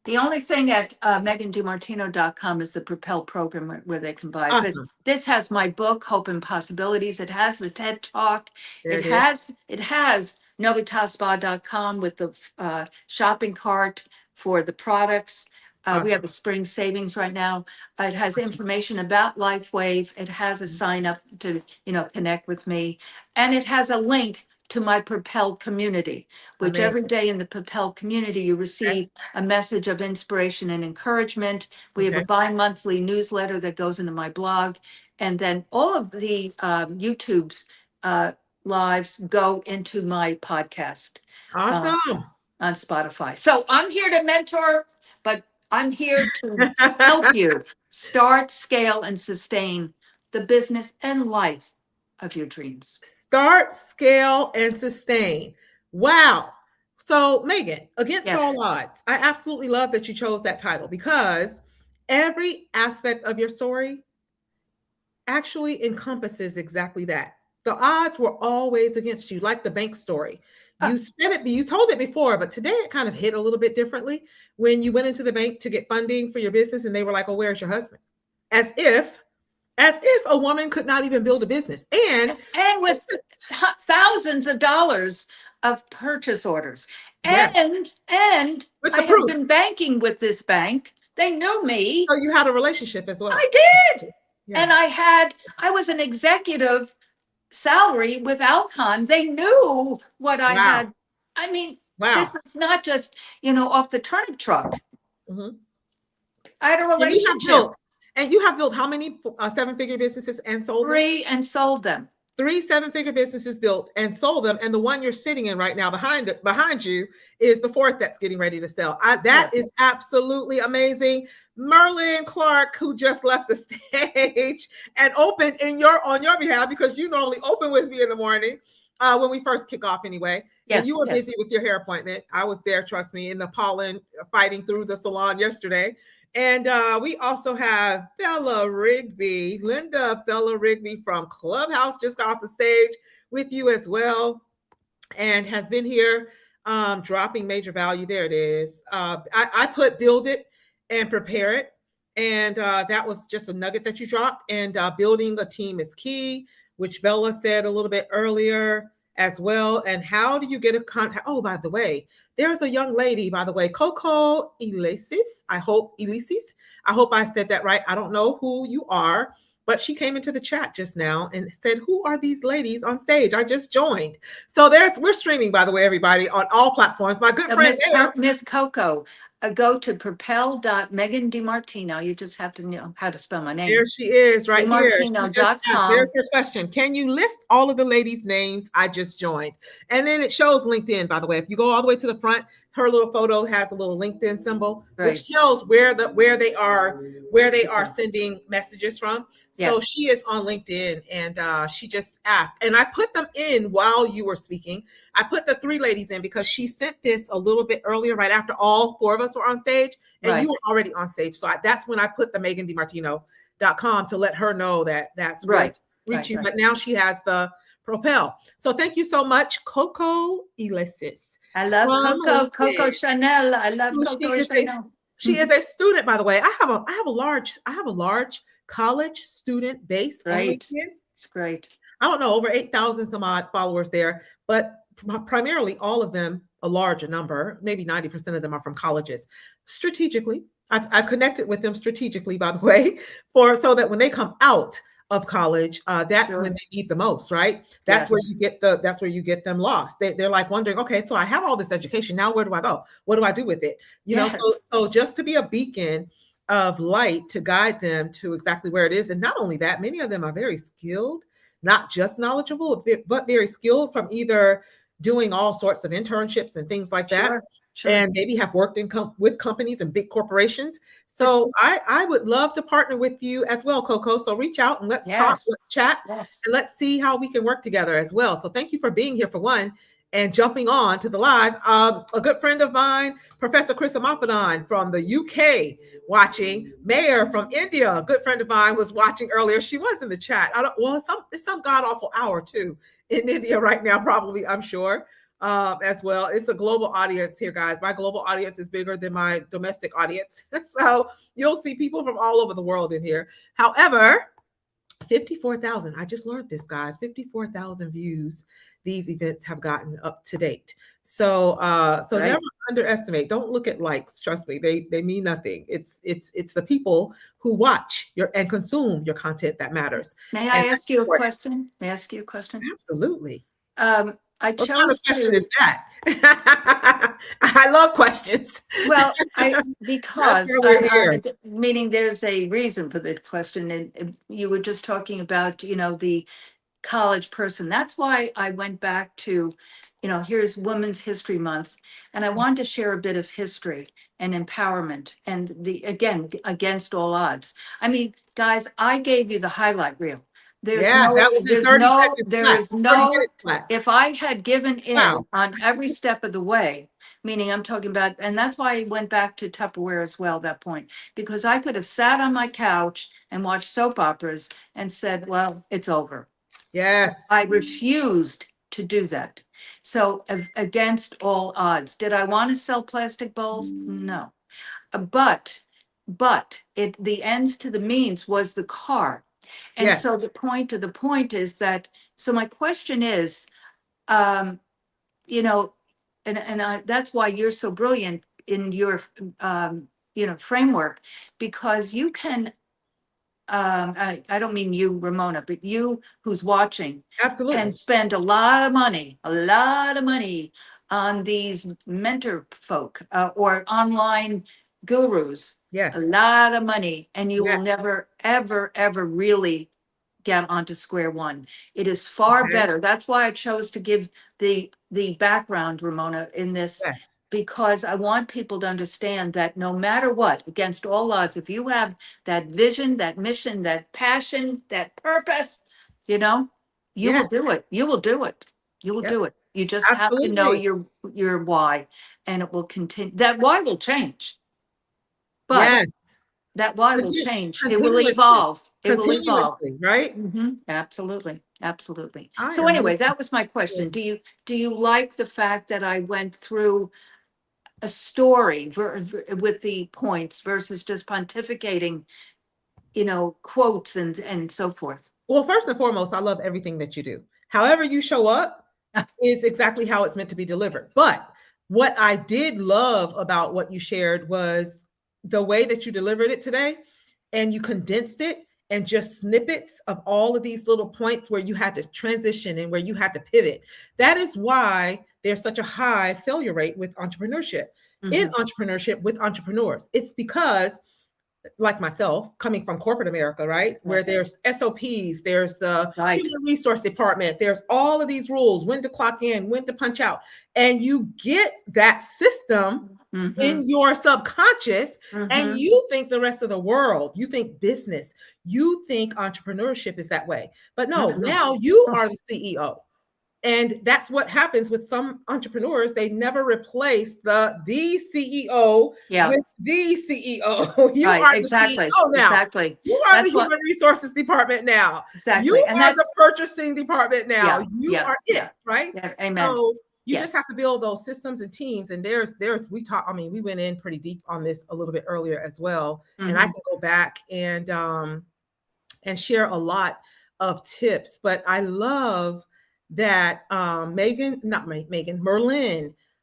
The only thing at megandimartino.com is the Propel program where they can buy. Awesome. But this has my book, Hope and Possibilities. It has the TED Talk. It has novitaspa.com with the shopping cart for the products. Awesome. We have a spring savings right now. It has information about LifeWave. It has a sign up to connect with me, and it has a link to my Propel community, which every day in the Propel community, you receive a message of inspiration and encouragement. We have a bi-monthly newsletter that goes into my blog. And then all of the YouTube's lives go into my podcast. Awesome. On Spotify. So I'm here to mentor, but I'm here to help you start, scale, and sustain the business and life of your dreams. Start, scale, and sustain. Wow. So, Megan, against all odds, I absolutely love that you chose that title because every aspect of your story actually encompasses exactly that. The odds were always against you, like the bank story. You said it, you told it before, but today it kind of hit a little bit differently when you went into the bank to get funding for your business and they were like, "Oh, where's your husband?" As if a woman could not even build a business. And with thousands of dollars of purchase orders. And I have been banking with this bank. They knew me. So you had a relationship as well. I did. Yeah. And I was an executive salary with Alcon. They knew what I had. I mean, this was not just, off the turnip truck. Mm-hmm. I had a relationship. And you have built how many 7-figure businesses and sold them? 3 and sold them. 3 7-figure businesses built and sold them. And the one you're sitting in right now behind you is the 4th that's getting ready to sell. That is absolutely amazing. Merlin Clark, who just left the stage and opened on your behalf, because you normally open with me in the morning when we first kick off anyway. Yes, and you were busy with your hair appointment. I was there, trust me, in the pollen fighting through the salon yesterday. And we also have Bella Rigby, Linda Bella Rigby from Clubhouse, just got off the stage with you as well, and has been here dropping major value. There it is. I put build it and prepare it. And that was just a nugget that you dropped. And building a team is key, which Bella said a little bit earlier as well. And how do you get a contact? Oh, by the way, there's a young lady, by the way, Coco Elisis. I hope I said that right. I don't know who you are, but she came into the chat just now and said, "Who are these ladies on stage? I just joined." So we're streaming, by the way, everybody, on all platforms. My good friend Miss Coco. Go to propel.megandimartino. You just have to know how to spell my name. There she is right here. Dimartino.com. There's her question. Can you list all of the ladies' names I just joined? And then it shows LinkedIn, by the way. If you go all the way to the front, her little photo has a little LinkedIn symbol, which tells where they are sending messages from. So she is on LinkedIn, and she just asked. And I put them in while you were speaking. I put the 3 ladies in because she sent this a little bit earlier, right after all 4 of us were on stage, and you were already on stage. So that's when I put the MeganDiMartino.com to let her know that that's right. Reach you. But now she has the Propel. So thank you so much, Coco Elisis. I love Coco Chanel. I love Coco Chanel. She is a student, by the way. I have a large college student base on LinkedIn. It's great. I don't know, over 8,000 some odd followers there, but primarily all of them, a larger number, maybe 90% of them are from colleges. Strategically, I've connected with them strategically, by the way, so that when they come out of college, that's Sure. when they need the most, right? That's Yes. where you get them lost. They're like wondering, okay, so I have all this education. Now where do I go? What do I do with it? You know, Yes. so just to be a beacon of light to guide them to exactly where it is. And not only that, many of them are very skilled, not just knowledgeable, but very skilled from either doing all sorts of internships and things like that. Sure. Sure. And maybe have worked with companies and big corporations. So I would love to partner with you as well, Coco. So reach out and let's talk, Yes. let's chat, Yes. and let's see how we can work together as well. So thank you for being here for one and jumping on to the live. A good friend of mine, Professor Chris Amafadan from the UK watching. Mayor from India, a good friend of mine, was watching earlier. She was in the chat. It's some god awful hour too in India right now, probably, I'm sure. As well. It's a global audience here, guys. My global audience is bigger than my domestic audience. So you'll see people from all over the world in here. However, 54,000, I just learned this, guys, 54,000 views these events have gotten up to date. So right. Never underestimate. Don't look at likes. Trust me, they mean nothing. It's the people who watch and consume your content that matters. May I ask you a question? May I ask you a question? Absolutely. What kind of question is that? I love questions. Well, because meaning there's a reason for the question, and you were just talking about, the college person. That's why I went back to, here's Women's History Month, and I wanted to share a bit of history and empowerment, and again, against all odds. I mean, guys, I gave you the highlight reel. If I had given in on every step of the way, meaning I'm talking about, and that's why I went back to Tupperware as well at that point, because I could have sat on my couch and watched soap operas and said, well, it's over. Yes. I refused to do that. So against all odds, did I want to sell plastic bowls? No. But the ends to the means was the car. And yes. So the point is that, so my question is, and that's why you're so brilliant in your, framework, because you can, I don't mean you, Ramona, but you who's watching, absolutely, can spend a lot of money on these mentor folk or online gurus. Yes. A lot of money, and you will never, ever, ever really get onto square one. It is far better. That's why I chose to give the background, Ramona, in this, because I want people to understand that no matter what, against all odds, if you have that vision, that mission, that passion, that purpose, you will do it. You will do it. You will do it. You just have to know your why, and it will continue. That why will change. But that why will change. It will evolve. It will evolve. Right? Mm-hmm. Absolutely. Absolutely. So anyway, that was my question. Do you like the fact that I went through a story with the points versus just pontificating, quotes and so forth? Well, first and foremost, I love everything that you do. However you show up is exactly how it's meant to be delivered. But what I did love about what you shared was the way that you delivered it today, and you condensed it and just snippets of all of these little points where you had to transition and where you had to pivot. That is why there's such a high failure rate with entrepreneurship. Mm-hmm. In entrepreneurship with entrepreneurs, it's because, like myself, coming from corporate America, right? Where there's SOPs, there's the human resource department, there's all of these rules, when to clock in, when to punch out. And you get that system in your subconscious, and you think the rest of the world, you think business, you think entrepreneurship is that way. But no, now you are the CEO. And that's what happens with some entrepreneurs. They never replace the CEO with the CEO. You are the CEO now. Exactly. You are the human resources department now. Exactly. You are the purchasing department now. You are it, right? Yeah. Amen. So you just have to build those systems and teams. And we went in pretty deep on this a little bit earlier as well. And I can go back and share a lot of tips. But I love that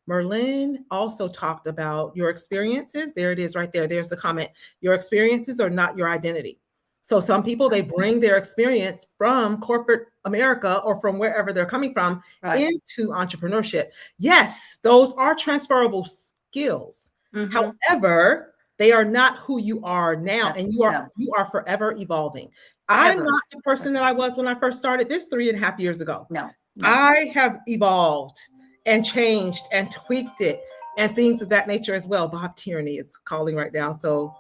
Merlin also talked about your experiences. There it is right there. There's the comment. Your experiences are not your identity. So some people, they bring their experience from corporate America or from wherever they're coming from into entrepreneurship. Yes, those are transferable skills. However, they are not who you are now, and you are forever evolving. I'm not the person that I was when I first started this 3.5 years ago. No. I have evolved and changed and tweaked it and things of that nature as well. Bob Tierney is calling right now, so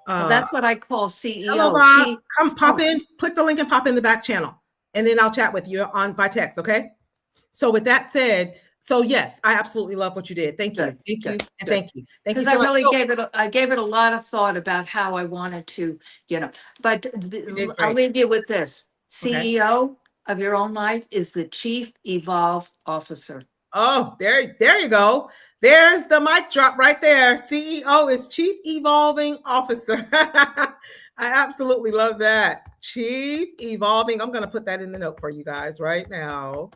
well, that's what I call CEO. Hello, Bob. Come pop in, click the link and pop in the back channel, and then I'll chat with you by text. Okay. So with that said, so yes, I absolutely love what you did. Thank you, thank you. Because I really gave it a lot of thought about how I wanted to, But I'll leave you with this: CEO of your own life is the Chief Evolve Officer. Oh, there you go. There's the mic drop right there. CEO is Chief Evolving Officer. I absolutely love that. Chief Evolving. I'm going to put that in the note for you guys right now.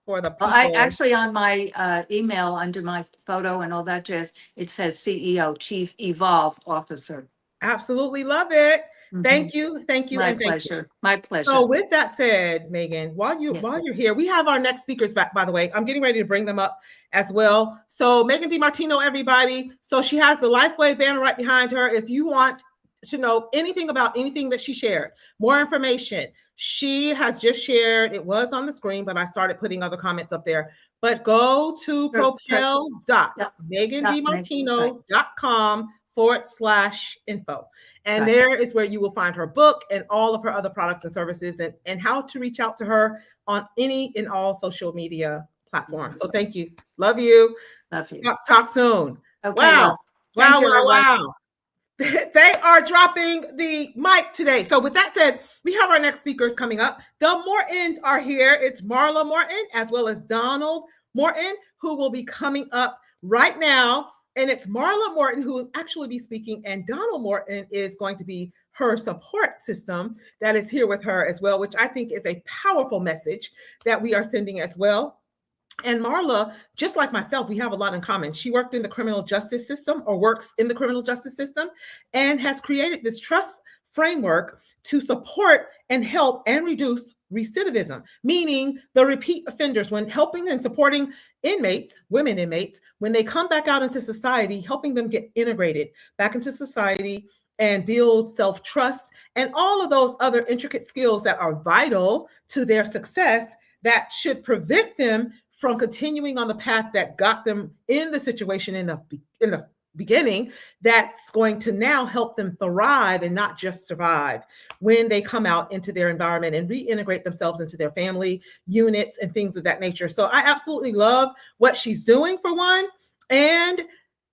For the people. I actually, on my email under my photo and all that jazz, it says CEO, Chief Evolve Officer. Absolutely love it. Thank you. My pleasure. My pleasure. So with that said, Megan, while you're here, we have our next speakers back, by the way. I'm getting ready to bring them up as well. So Megan DiMartino, everybody. So she has the Lifeway banner right behind her. If you want to know anything about anything that she shared, more information, she has just shared, it was on the screen, but I started putting other comments up there. But go to propel.megandimartino.com/info. And there is where you will find her book and all of her other products and services and how to reach out to her on any and all social media platforms. So thank you. Love you. Love you. Talk soon. Okay, wow. Well, Wow. They are dropping the mic today. So with that said, we have our next speakers coming up. The Mortons are here. It's Marla Morton as well as Donald Morton, who will be coming up right now. And it's Marla Morton who will actually be speaking, and Donald Morton is going to be her support system that is here with her as well, which I think is a powerful message that we are sending as well. And Marla, just like myself, we have a lot in common. She worked in the criminal justice system or works in the criminal justice system and has created this trust framework to support and help and reduce recidivism, meaning the repeat offenders, when helping and supporting inmates, women inmates, when they come back out into society, helping them get integrated back into society and build self-trust and all of those other intricate skills that are vital to their success that should prevent them from continuing on the path that got them in the situation in the beginning, that's going to now help them thrive and not just survive when they come out into their environment and reintegrate themselves into their family units and things of that nature. So I absolutely love what she's doing, for one. And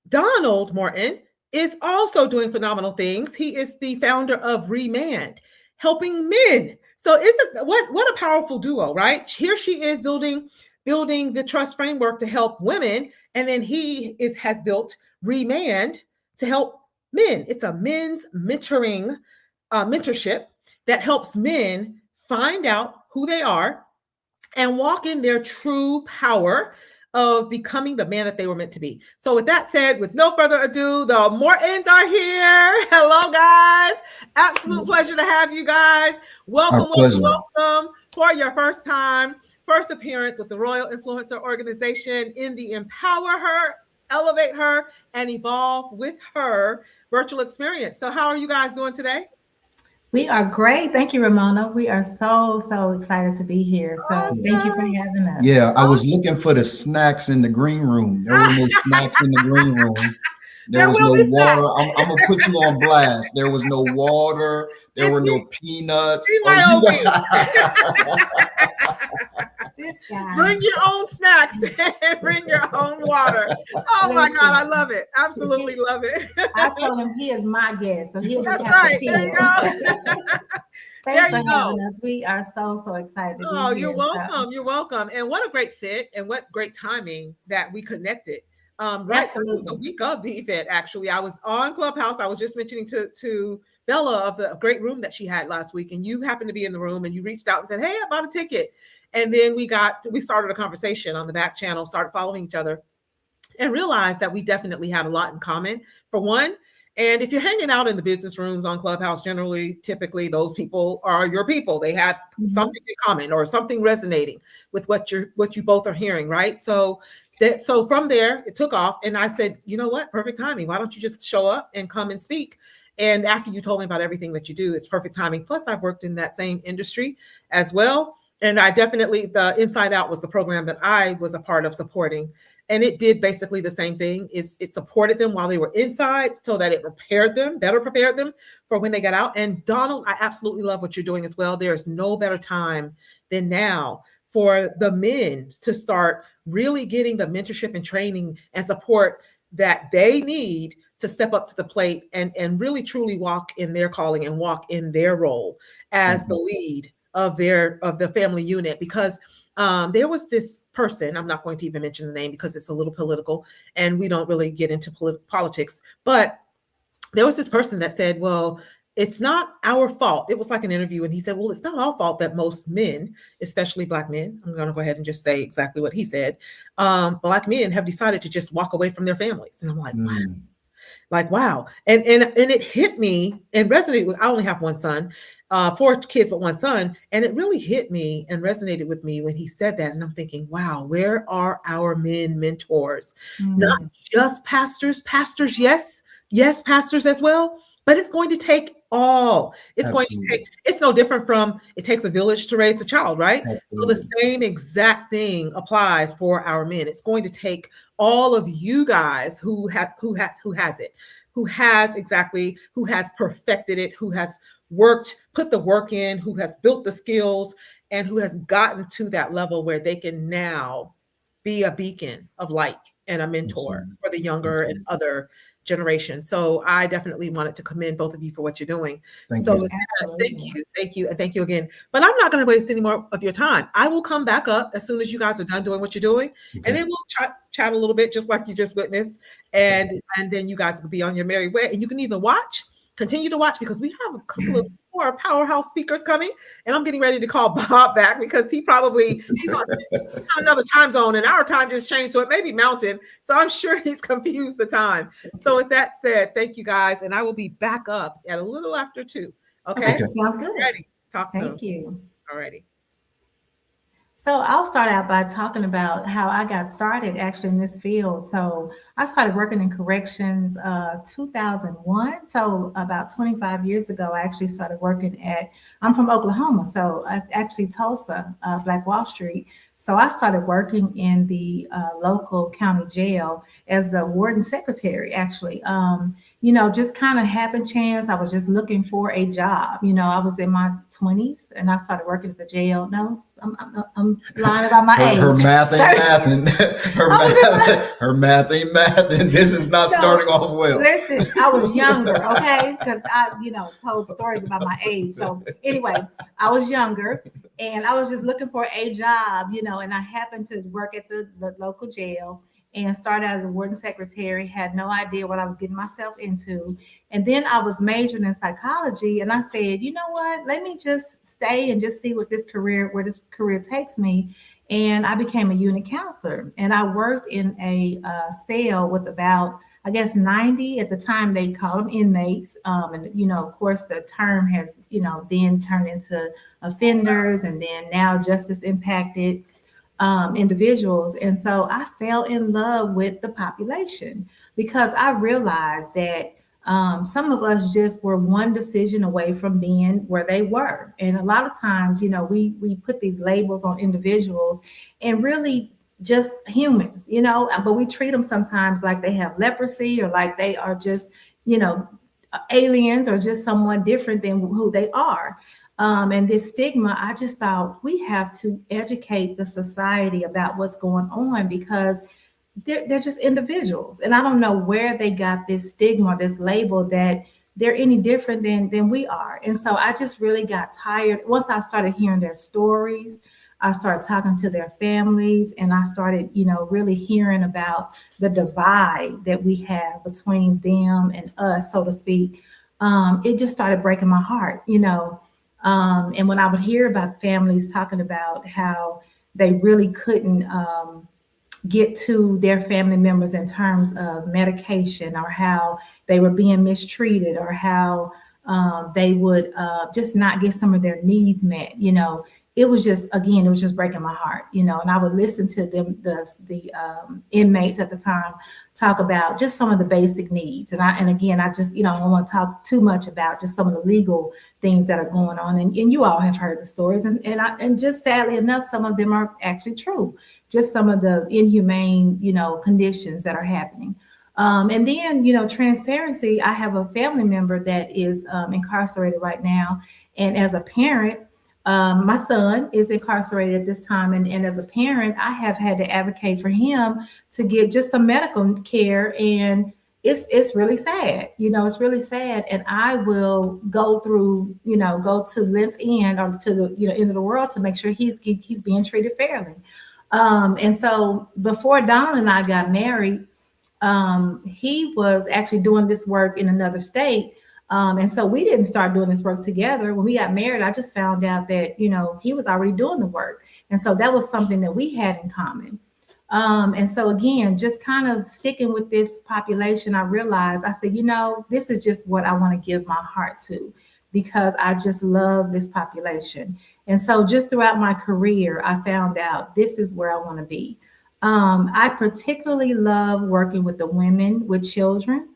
Donald Morton is also doing phenomenal things. He is the founder of Remand, helping men. So what a powerful duo, right? Here she is building the trust framework to help women, and then he has built Remand to help men. It's a men's mentorship that helps men find out who they are and walk in their true power of becoming the man that they were meant to be. So with that said, with no further ado, the Mortons are here. Hello, guys. Absolute pleasure to have you guys. Welcome for your first appearance with the Royal Influencer Organization in the EmpowHER, ElevateHER, and Evolve with Her virtual experience. So how are you guys doing today? We are great. Thank you, Ramona. We are so excited to be here. So Thank you for having us. Yeah, I was looking for the snacks in the green room. There were no snacks in the green room. There was no water. I'm going to put you on blast. There was no water. There were no peanuts. This guy. Bring your own snacks and bring your own water. Oh my God, I love it. Absolutely love it. I told him he is my guest, so he'll just That's have right. to There you go. Thanks for having us. We are so excited to be here. You're welcome. You're welcome. And what a great fit and what great timing that we connected. Right, the week of the event, actually. I was on Clubhouse. I was just mentioning to Bella of the great room that she had last week, and you happened to be in the room and you reached out and said, hey, I bought a ticket. And then we started a conversation on the back channel, started following each other, and realized that we definitely had a lot in common, for one. And if you're hanging out in the business rooms on Clubhouse, generally, typically those people are your people. They have something in common or something resonating with what you both are hearing, right? So from there, it took off, and I said, you know what, perfect timing. Why don't you just show up and come and speak? And after you told me about everything that you do, it's perfect timing. Plus, I've worked in that same industry as well. And I definitely, the Inside Out was the program that I was a part of supporting. And it did basically the same thing. It supported them while they were inside so that it better prepared them for when they got out. And Donald, I absolutely love what you're doing as well. There is no better time than now for the men to start really getting the mentorship and training and support that they need to step up to the plate and really truly walk in their calling and walk in their role as the lead of the family unit. Because there was this person, I'm not going to even mention the name because it's a little political and we don't really get into politics, but there was this person that said, well, it's not our fault. It was like an interview, and he said, well, it's not our fault that most men, especially Black men, I'm going to go ahead and just say exactly what he said, Black men have decided to just walk away from their families. And I'm like, wow. Like, wow. And it hit me and resonated with, I only have one son, 4 kids, but one son. And it really hit me and resonated with me when he said that. And I'm thinking, wow, where are our men mentors? Not just pastors, yes, pastors as well, but it's going to take all. It's going to take, it's no different from, it takes a village to raise a child, right? Absolutely. So the same exact thing applies for our men. It's going to take all of you guys who has perfected it, who has put the work in, who has built the skills, and who has gotten to that level where they can now be a beacon of light and a mentor for the younger and other generation. So I definitely wanted to commend both of you for what you're doing. Thank you, and thank you again. But I'm not going to waste any more of your time. I will come back up as soon as you guys are done doing what you're doing, and then we'll chat a little bit, just like you just witnessed, and then you guys will be on your merry way. And you can either continue to watch, because we have a couple of more powerhouse speakers coming, and I'm getting ready to call Bob back because he's on another time zone, and our time just changed, so it may be mountain. So I'm sure he's confused the time. So with that said, thank you guys, and I will be back up at a little after 2. Okay. Sounds good. Ready. Talk soon. Thank you. Alrighty. So I'll start out by talking about how I got started actually in this field. So I started working in corrections 2001. So about 25 years ago, I actually started working I'm from Oklahoma, so actually Tulsa, Black Wall Street. So I started working in the local county jail as the warden secretary, actually. Just kind of happened chance. I was just looking for a job. I was in my 20s and I started working at the jail. No, I'm lying about my age. Her math ain't mathing. Her math ain't mathing. This is not starting off well. Listen, I was younger, okay? Because I, told stories about my age. So anyway, I was younger and I was just looking for a job, and I happened to work at the local jail. And started as a warden secretary, had no idea what I was getting myself into. And then I was majoring in psychology. And I said, you know what, let me just stay and just see where this career takes me. And I became a unit counselor. And I worked in a cell with about, 90 at the time. They called them inmates. And, of course, the term has, then turned into offenders, and then now justice impacted individuals. And so I fell in love with the population because I realized that some of us just were one decision away from being where they were. And a lot of times, we put these labels on individuals and really just humans, but we treat them sometimes like they have leprosy or like they are just, aliens or just someone different than who they are. And this stigma, I just thought we have to educate the society about what's going on because they're just individuals. And I don't know where they got this stigma, this label that they're any different than we are. And so I just really got tired. Once I started hearing their stories, I started talking to their families, and I started, really hearing about the divide that we have between them and us, so to speak. It just started breaking my heart, And when I would hear about families talking about how they really couldn't get to their family members in terms of medication, or how they were being mistreated, or how they would just not get some of their needs met. It was just, again, it was just breaking my heart. And I would listen to them, the inmates at the time, talk about just some of the basic needs. And again, I just, I don't want to talk too much about just some of the legal things that are going on. And you all have heard the stories, and just sadly enough, some of them are actually true. Just some of the inhumane, conditions that are happening. And then, transparency. I have a family member that is incarcerated right now. And as a parent, my son is incarcerated at this time. And as a parent, I have had to advocate for him to get just some medical care. And it's really sad. It's really sad. And I will go through, go to Lent's End, or to the, end of the world, to make sure he's being treated fairly. And so before Donald and I got married, he was actually doing this work in another state. And so we didn't start doing this work together. When we got married, I just found out that, he was already doing the work. And so that was something that we had in common. And so again, just kind of sticking with this population, I realized, I said, this is just what I want to give my heart to, because I just love this population. And so just throughout my career, I found out this is where I want to be. I particularly love working with the women with children.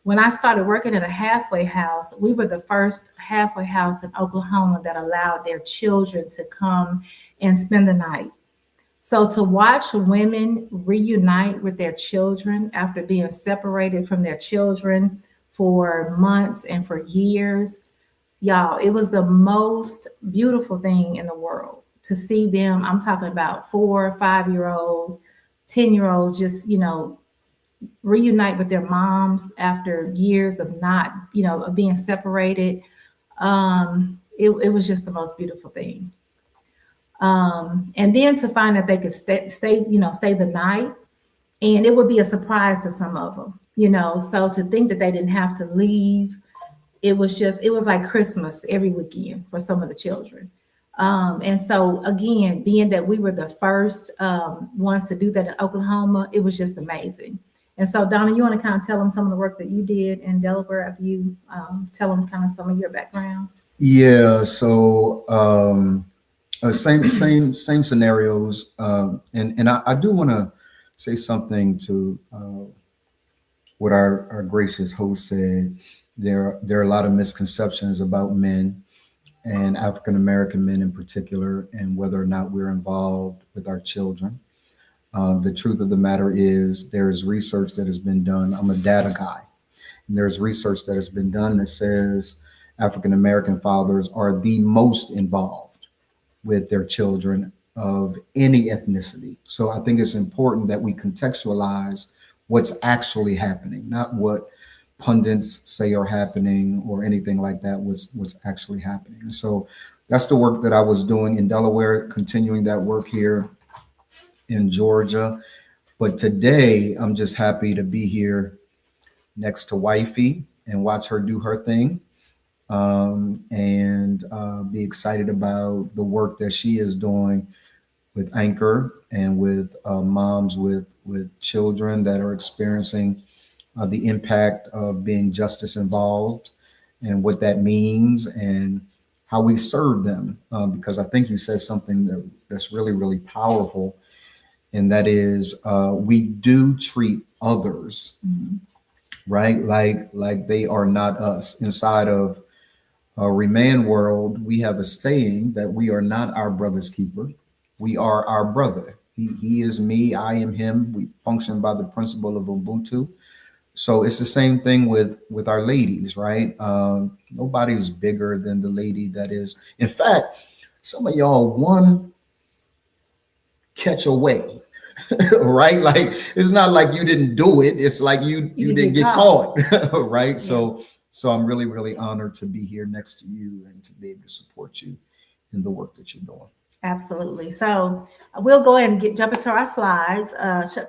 When I started working at a halfway house, we were the first halfway house in Oklahoma that allowed their children to come and spend the night. So to watch women reunite with their children after being separated from their children for months and for years, y'all, it was the most beautiful thing in the world to see them. I'm talking about 4 or 5-year-olds, 10-year-olds, just, reunite with their moms after years of not, of being separated. It was just the most beautiful thing. And then to find that they could stay the night, and it would be a surprise to some of them, so to think that they didn't have to leave, it was like Christmas every weekend for some of the children. And so again, being that we were the first ones to do that in Oklahoma, it was just amazing. And so, Donna, you want to kind of tell them some of the work that you did in Delaware after you tell them kind of some of your background? Yeah. So same scenarios. And I do want to say something to what our gracious host said. There are a lot of misconceptions about men, and African American men in particular, and whether or not we're involved with our children. The truth of the matter is, there's research that has been done. I'm a data guy, and there's research that has been done that says African American fathers are the most involved with their children of any ethnicity. So I think it's important that we contextualize what's actually happening, not what pundits say are happening or anything like that. What's actually happening. And so that's the work that I was doing in Delaware, continuing that work here in Georgia. But today I'm just happy to be here next to wifey and watch her do her thing, and be excited about the work that she is doing with Anchor and with moms with children that are experiencing the impact of being justice involved, and what that means, and how we serve them. Because I think you said something that's really, really powerful. And that is, we do treat others, right? Like they are not us. Inside of a Remand world, we have a saying that we are not our brother's keeper. We are our brother. He is me, I am him. We function by the principle of Ubuntu. So it's the same thing with our ladies, right? Nobody's bigger than the lady that is. In fact, some of y'all one catch away, right? Like, it's not like you didn't do it. It's like you didn't get caught, right? Yeah. So I'm really, really honored to be here next to you and to be able to support you in the work that you're doing. Absolutely. So we'll go ahead and jump into our slides,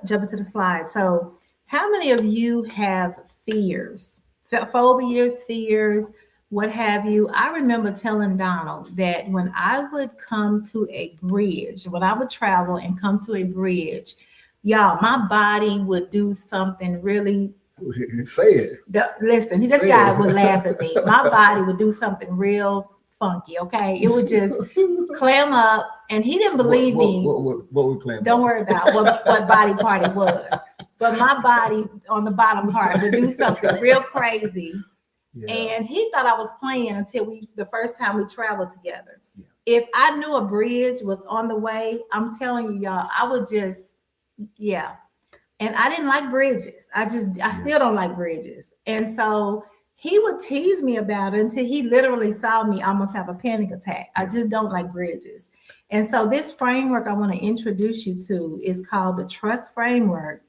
jump into the slides. So how many of you have fears, phobias, fears, what have you? I remember telling Donald that when I would come to a bridge, when I would travel and come to a bridge, y'all, my body would do something really. Say it. Listen, this guy would laugh at me. My body would do something real funky. Okay, it would just clam up, and he didn't believe me. What would clam? Don't worry about what body part it was, but my body on the bottom part would do something real crazy. Yeah. And he thought I was playing until the first time we traveled together. Yeah. If I knew a bridge was on the way, I'm telling you, y'all, I would just, yeah. And I didn't like bridges. I still don't like bridges. And so he would tease me about it until he literally saw me almost have a panic attack. I just don't like bridges. And so this framework I want to introduce you to is called the trust framework.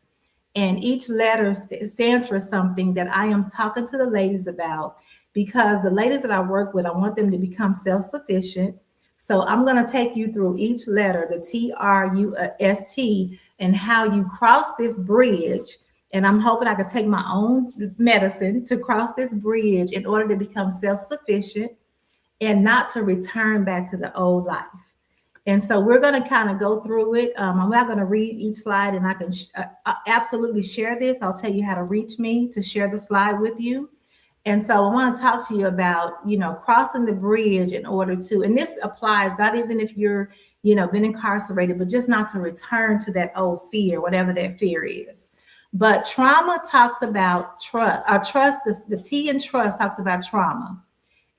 And each letter stands for something that I am talking to the ladies about, because the ladies that I work with, I want them to become self-sufficient. So I'm going to take you through each letter, the TRUST, and how you cross this bridge. And I'm hoping I could take my own medicine to cross this bridge in order to become self-sufficient and not to return back to the old life. And so we're going to kind of go through it. I'm not going to read each slide, and I can absolutely share this. I'll tell you how to reach me to share the slide with you. And so I want to talk to you about, crossing the bridge in order to, and this applies not even if you're, been incarcerated, but just not to return to that old fear, whatever that fear is. But trauma talks about trust. The T in trust talks about trauma.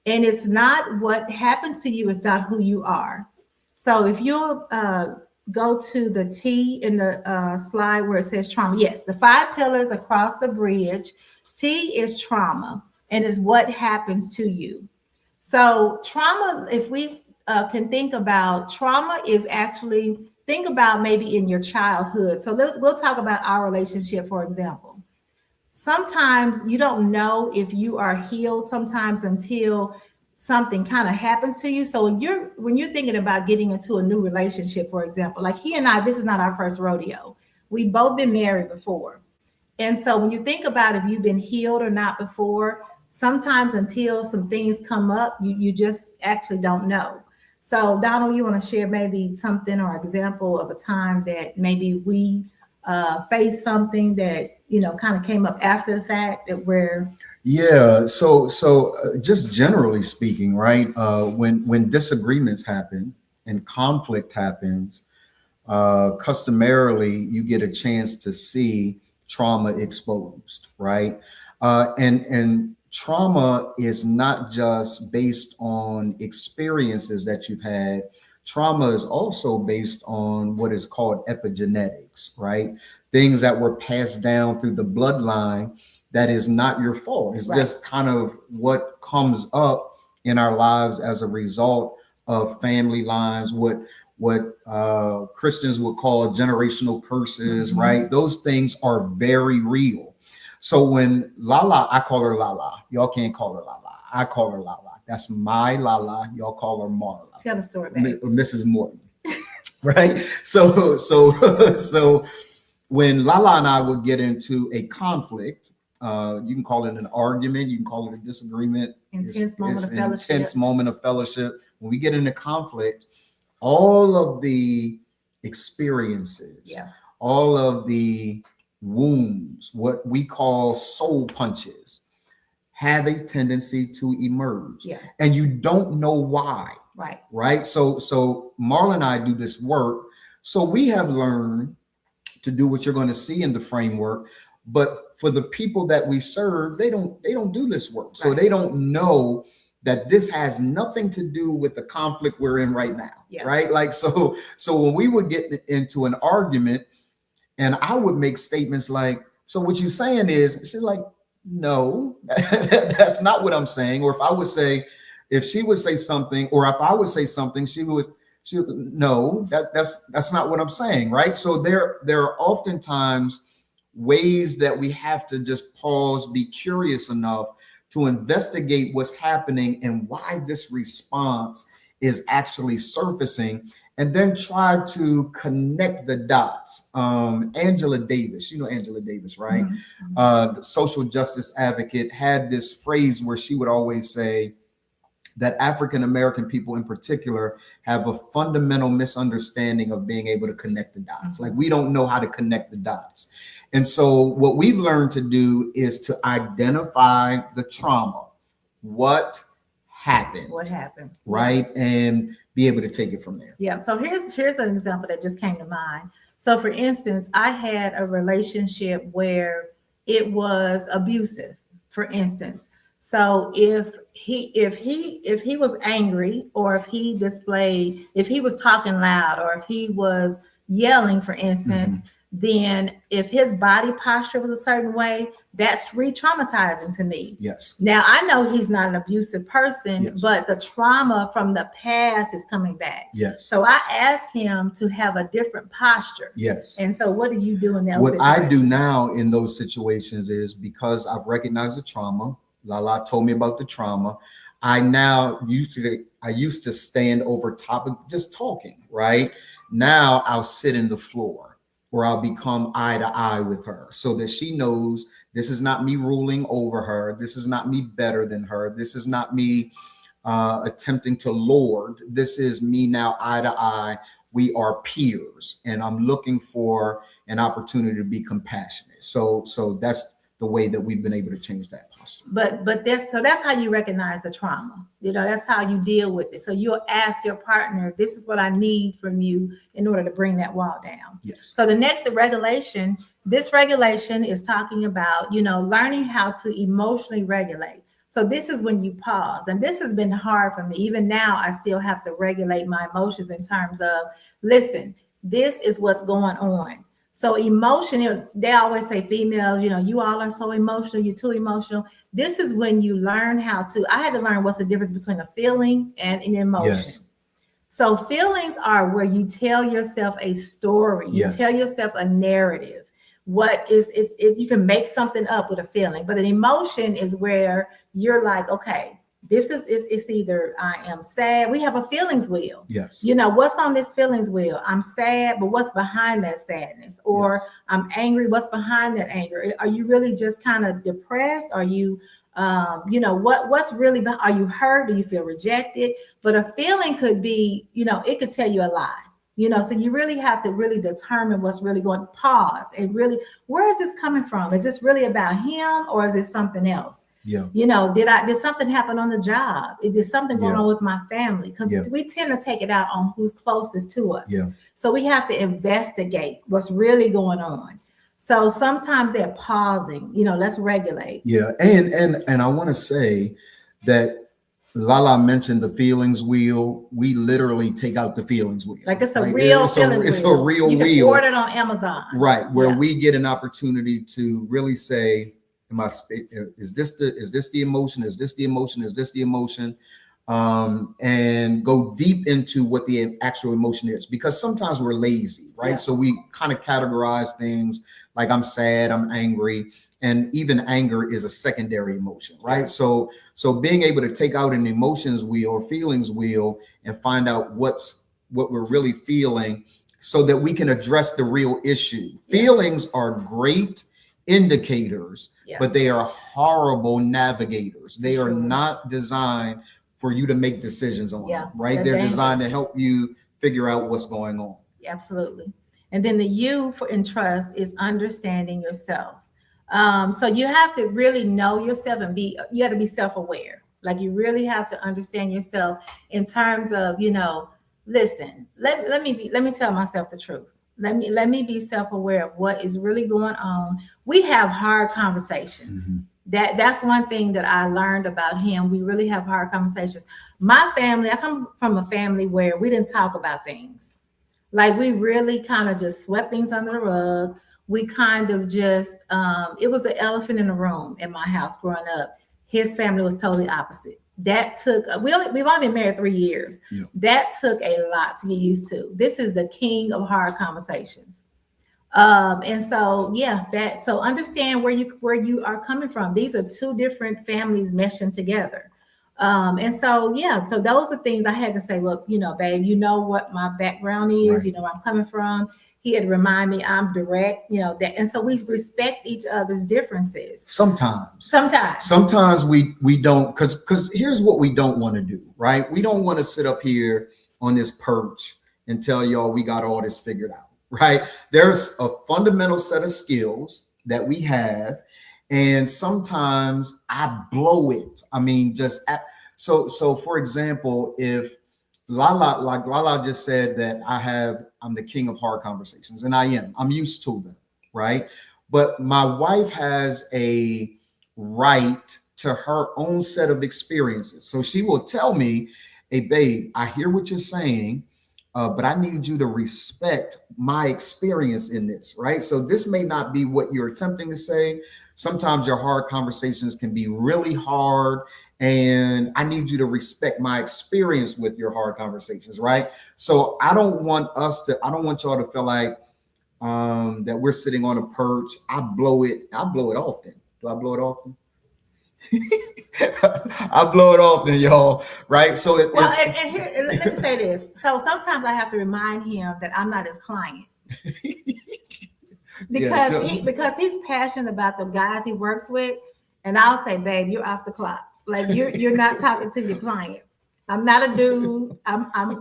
And it's not what happens to you, it's not who you are. So if you'll go to the T in the slide where it says trauma, yes, the 5 pillars across the bridge, T is trauma, and is what happens to you. So trauma, if we can think about trauma, is actually, think about maybe in your childhood. So we'll talk about our relationship, for example. Sometimes you don't know if you are healed sometimes until something kind of happens to you. So when you're thinking about getting into a new relationship, for example, like he and I, this is not our first rodeo. We've both been married before. And so when you think about if you've been healed or not before, sometimes until some things come up, you just actually don't know. So Donald, you want to share maybe something or example of a time that maybe we faced something that, kind of came up after the fact that where... Yeah. So just generally speaking, right? When disagreements happen and conflict happens, customarily you get a chance to see trauma exposed, right? And trauma is not just based on experiences that you've had. Trauma is also based on what is called epigenetics, right? Things that were passed down through the bloodline that is not your fault. It's just kind of what comes up in our lives as a result of family lines, what Christians would call generational curses, right? Those things are very real. So when Lala, I call her Lala. Y'all can't call her Lala. I call her Lala. That's my Lala. Y'all call her Marla. Tell the story, babe. Mrs. Morton. Right? So when Lala and I would get into a conflict, you can call it an argument, you can call it a disagreement. Intense moment of fellowship. When we get into conflict, all of the experiences, all of the wounds, what we call soul punches, have a tendency to emerge. And you don't know why. Right. So Marla and I do this work. So we have learned to do what you're going to see in the framework. But for the people that we serve, they don't do this work. So they don't know that this has nothing to do with the conflict we're in right now. Right. Like, so when we would get into an argument and I would make statements like, so what you're saying is, she's like, no, that's not what I'm saying. Or if she would say something, or if I would say something, no, that's not what I'm saying. Right. So there are oftentimes ways that we have to just pause, be curious enough to investigate what's happening and why this response is actually surfacing, and then try to connect the dots. Angela Davis, you know Angela Davis, right? The social justice advocate, had this phrase where she would always say, that African American people in particular have a fundamental misunderstanding of being able to connect the dots. Like, we don't know how to connect the dots. And so what we've learned to do is to identify the trauma. What happened? What happened? Right? And be able to take it from there. Yeah. So here's an example that just came to mind. So for instance, I had a relationship where it was abusive, for instance. So if he was angry, or if he was talking loud, or if he was yelling, for instance, then if his body posture was a certain way, that's re-traumatizing to me. Yes. Now, I know he's not an abusive person, Yes. but the trauma from the past is coming back. Yes. So I asked him to have a different posture. Yes. And so what do you do in that What situation? I do now in those situations is, because I've recognized the trauma, Lala told me about the trauma, I used to stand over top of just talking, right? Now I'll sit in the floor, or I'll become eye to eye with her, so that she knows this is not me ruling over her. This is not me better than her. This is not me attempting to lord. This is me now eye to eye. We are peers, and I'm looking for an opportunity to be compassionate. So that's the way that we've been able to change that posture. But that's how you recognize the trauma. That's how you deal with it. So you'll ask your partner, this is what I need from you in order to bring that wall down. Yes. So the next regulation, this regulation is talking about, learning how to emotionally regulate. So this is when you pause. And this has been hard for me. Even now, I still have to regulate my emotions in terms of, listen, this is what's going on. So emotion, they always say females, you all are so emotional, you're too emotional. This is when you learn I had to learn what's the difference between a feeling and an emotion. Yes. So feelings are where you tell yourself a story, you Yes. tell yourself a narrative. What is you can make something up with a feeling, but an emotion is where you're like, okay, it's either I am sad. We have a feelings wheel. Yes. What's on this feelings wheel? I'm sad, but what's behind that sadness? Or Yes. I'm angry. What's behind that anger? Are you really just kind of depressed? Are you, what's really, are you hurt? Do you feel rejected? But a feeling could be, it could tell you a lie. So you really have to really determine what's really going. Pause and really, where is this coming from? Is this really about him, or is it something else? Yeah. Did something happen on the job? Is there something going on with my family? Because we tend to take it out on who's closest to us. Yeah. So we have to investigate what's really going on. So sometimes they're pausing, let's regulate. Yeah. And I want to say that Lala mentioned the feelings wheel. We literally take out the feelings wheel. Like it's a real feelings wheel. It's a real you can wheel. order it on Amazon. Right. Where we get an opportunity to really say, is this the emotion? Is this the emotion? Is this the emotion? And go deep into what the actual emotion is, because sometimes we're lazy, right? Yeah. So we kind of categorize things like I'm sad, I'm angry, and even anger is a secondary emotion, right? So being able to take out an emotions wheel or feelings wheel and find out what we're really feeling, so that we can address the real issue. Yeah. Feelings are great indicators, but they are horrible navigators. They are not designed for you to make decisions on, right? They're designed to help you figure out what's going on. Absolutely. And then the U in trust is understanding yourself. So you have to really know yourself and you have to be self-aware. Like you really have to understand yourself in terms of, listen, let me tell myself the truth. Let me be self-aware of what is really going on. We have hard conversations. Mm-hmm. That's one thing that I learned about him. We really have hard conversations. My family, I come from a family where we didn't talk about things. Like we really kind of just swept things under the rug. We kind of just, it was the elephant in the room in my house growing up. His family was totally opposite. That took, we've only been married 3 years. Yeah. That took a lot to get used to. This is the king of hard conversations. And so, so understand where you are coming from. These are two different families meshing together. And so, so those are things I had to say, look, babe, what my background is, right. Where I'm coming from. He had remind me I'm direct, you know, that, and so we respect each other's differences. Sometimes we don't, because here's what we don't want to do, right? We don't want to sit up here on this perch and tell y'all we got all this figured out, right? There's a fundamental set of skills that we have, and sometimes I blow it. I mean, so for example, if Lala just said that I'm the king of hard conversations, and I am. I'm used to them, right? But my wife has a right to her own set of experiences. So she will tell me, hey, babe, I hear what you're saying, but I need you to respect my experience in this, right? So this may not be what you're attempting to say. Sometimes your hard conversations can be really hard, and I need you to respect my experience with your hard conversations, right? So I don't want y'all to feel like that we're sitting on a perch. I blow it often. Do I blow it often? I blow it often, y'all, right? So and let me say this. So sometimes I have to remind him that I'm not his client. Because he's passionate about the guys he works with, and I'll say, babe, you're off the clock. Like you're not talking to your client. I'm not a dude. I'm I don't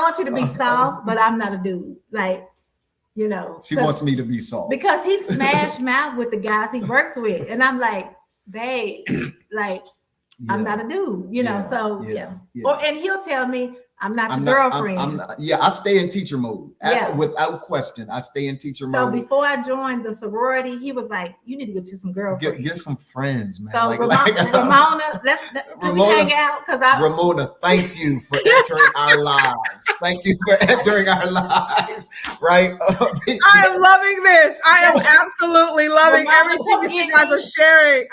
want you to be soft, but I'm not a dude. Like, you know. She wants me to be soft. Because he smashed mouth with the guys he works with. And I'm like, babe, like, I'm not a dude, you know. So and he'll tell me, I'm not your girlfriend. I stay in teacher mode. Without question, I stay in teacher mode. So before I joined the sorority, he was like, you need to get you some girlfriends. Get some friends, man. So Ramona, can we hang out? Ramona, thank you for entering our lives. Thank you for entering our lives. Right? I am loving this. I am absolutely loving everything that you guys are sharing.